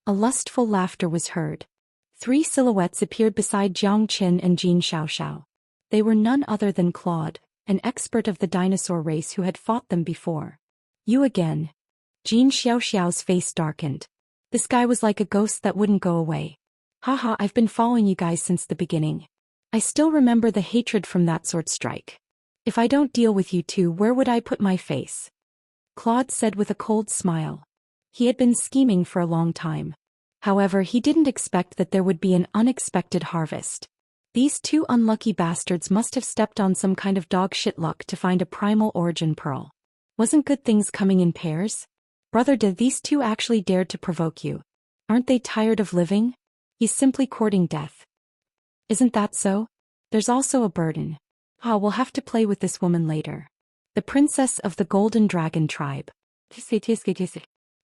lustful laughter was heard. 3 silhouettes appeared beside Jiang Qin and Jin Xiaoxiao. They were none other than Claude, an expert of the dinosaur race who had fought them before. You again. Jin Xiaoxiao's face darkened. This guy was like a ghost that wouldn't go away. Haha, I've been following you guys since the beginning. I still remember the hatred from that sword strike. If I don't deal with you two, where would I put my face? Claude said with a cold smile. He had been scheming for a long time. However, he didn't expect that there would be an unexpected harvest. These two unlucky bastards must have stepped on some kind of dog shit luck to find a primal origin pearl. Wasn't good things coming in pairs? Brother, did these two actually dared to provoke you? Aren't they tired of living? He's simply courting death. Isn't that so? There's also a burden. Ah, we'll have to play with this woman later. The princess of the Golden Dragon tribe.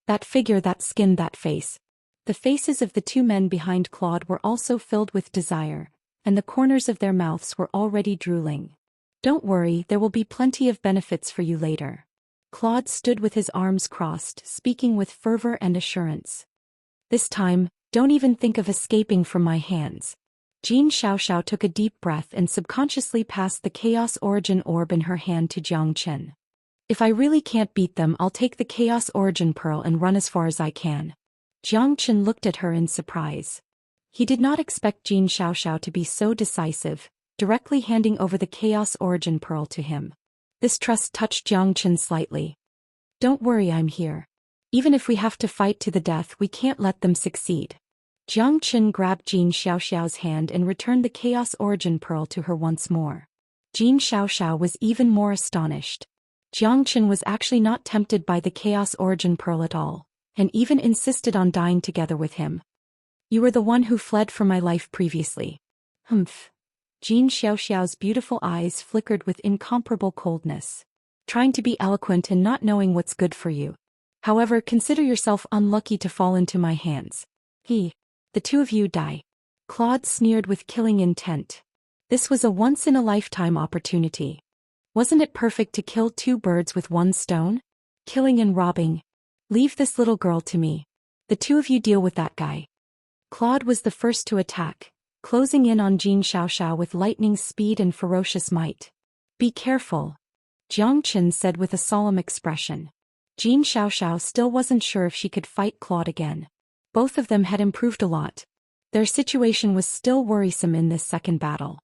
That figure, that skin, that face. The faces of the two men behind Claude were also filled with desire, and the corners of their mouths were already drooling. Don't worry, there will be plenty of benefits for you later. Claude stood with his arms crossed, speaking with fervor and assurance. This time, don't even think of escaping from my hands. Xianxia took a deep breath and subconsciously passed the Chaos Origin Orb in her hand to Xianxia. If I really can't beat them, I'll take the Chaos Origin Pearl and run as far as I can. Xianxia looked at her in surprise. He did not expect Xianxia to be so decisive, directly handing over the Chaos Origin Pearl to him. This trust touched Xianxia slightly. Don't worry, I'm here. Even if we have to fight to the death, we can't let them succeed. Xianxia grabbed Xiaoxiao's hand and returned the Chaos Origin Pearl to her once more. Xiaoxiao was even more astonished. Xianxia was actually not tempted by the Chaos Origin Pearl at all, and even insisted on dying together with him. You were the one who fled from my life previously. Humph. Xiaoxiao's beautiful eyes flickered with incomparable coldness. Trying to be eloquent and not knowing what's good for you. However, consider yourself unlucky to fall into my hands. The two of you die. Claude sneered with killing intent. This was a once-in-a-lifetime opportunity. Wasn't it perfect to kill two birds with one stone? Killing and robbing. Leave this little girl to me. The two of you deal with that guy. Claude was the first to attack, closing in on Xiaoxiao with lightning speed and ferocious might. Be careful, Xianxia said with a solemn expression. Xiaoxiao still wasn't sure if she could fight Claude again. Both of them had improved a lot. Their situation was still worrisome in this second battle.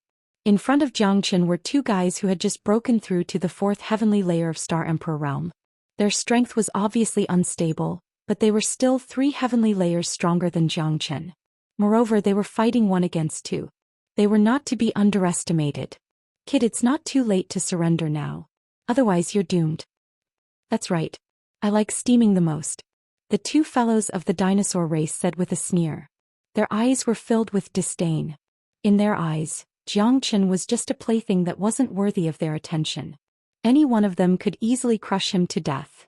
In front of Xianxia were two guys who had just broken through to the fourth heavenly layer of Star Emperor realm. Their strength was obviously unstable, but they were still 3 heavenly layers stronger than Xianxia. Moreover, they were fighting 1 against 2. They were not to be underestimated. Kid, it's not too late to surrender now. Otherwise you're doomed. That's right. I like steaming the most. The two fellows of the dinosaur race said with a sneer. Their eyes were filled with disdain. In their eyes, Xianxia was just a plaything that wasn't worthy of their attention. Any one of them could easily crush him to death.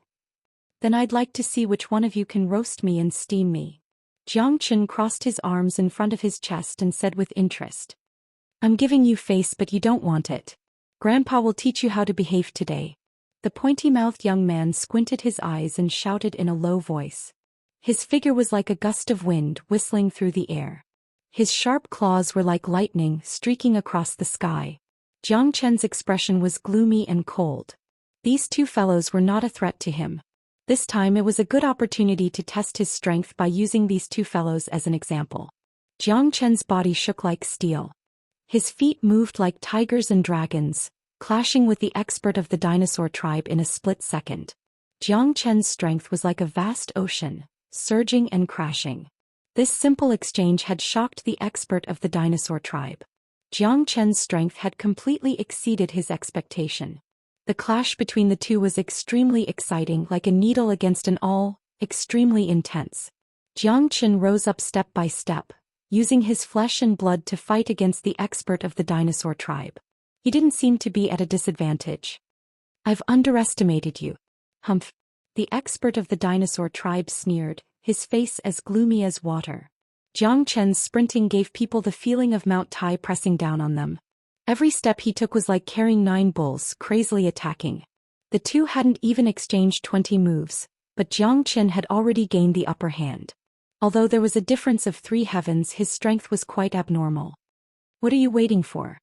Then I'd like to see which one of you can roast me and steam me. Xianxia crossed his arms in front of his chest and said with interest. I'm giving you face, but you don't want it. Grandpa will teach you how to behave today. The pointy-mouthed young man squinted his eyes and shouted in a low voice. His figure was like a gust of wind whistling through the air. His sharp claws were like lightning streaking across the sky. Xianxia's expression was gloomy and cold. These two fellows were not a threat to him. This time it was a good opportunity to test his strength by using these two fellows as an example. Xianxia's body shook like steel. His feet moved like tigers and dragons, clashing with the expert of the dinosaur tribe in a split second. Xianxia's strength was like a vast ocean, surging and crashing. This simple exchange had shocked the expert of the dinosaur tribe. Xianxia's strength had completely exceeded his expectation. The clash between the two was extremely exciting, like a needle against an awl, extremely intense. Xianxia rose up step by step, using his flesh and blood to fight against the expert of the dinosaur tribe. He didn't seem to be at a disadvantage. I've underestimated you. Humph. The expert of the dinosaur tribe sneered, his face as gloomy as water. Xianxia's sprinting gave people the feeling of Mount Tai pressing down on them. Every step he took was like carrying 9 bulls crazily attacking. The two hadn't even exchanged 20 moves, but Xianxia had already gained the upper hand. Although there was a difference of 3 heavens, his strength was quite abnormal. What are you waiting for?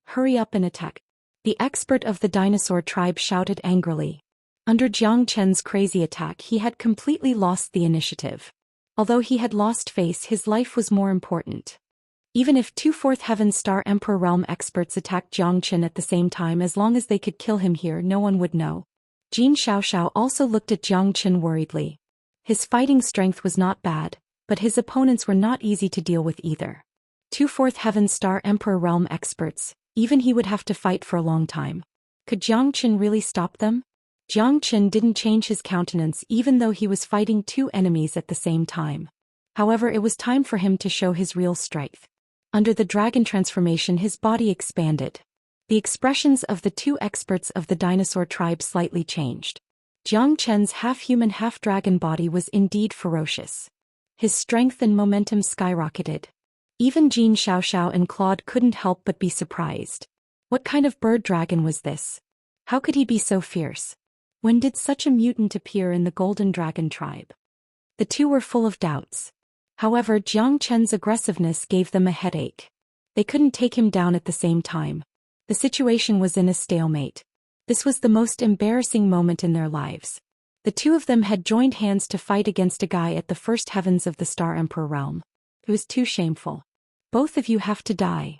Hurry up and attack. The expert of the dinosaur tribe shouted angrily. Under Xianxia's crazy attack, he had completely lost the initiative. Although he had lost face, his life was more important. Even if 2 fourth heaven Star Emperor realm experts attacked Xianxia at the same time, as long as they could kill him here, no one would know. Xiaoxiao also looked at Xianxia worriedly. His fighting strength was not bad, But his opponents were not easy to deal with either. Two Fourth Heaven Star Emperor realm experts, even he would have to fight for a long time. Could Jiang Chen really stop them? Jiang Chen didn't change his countenance even though he was fighting two enemies at the same time. However, it was time for him to show his real strength. Under the dragon transformation, his body expanded. The expressions of the two experts of the dinosaur tribe slightly changed. Jiang Chen's half-human half-dragon body was indeed ferocious. His strength and momentum skyrocketed. Even Jin Xiaoxiao and Claude couldn't help but be surprised. What kind of bird dragon was this? How could he be so fierce? When did such a mutant appear in the Golden Dragon tribe? The two were full of doubts. However, Jiang Chen's aggressiveness gave them a headache. They couldn't take him down at the same time. The situation was in a stalemate. This was the most embarrassing moment in their lives. The two of them had joined hands to fight against a guy at the first heavens of the Star Emperor realm. It was too shameful. Both of you have to die.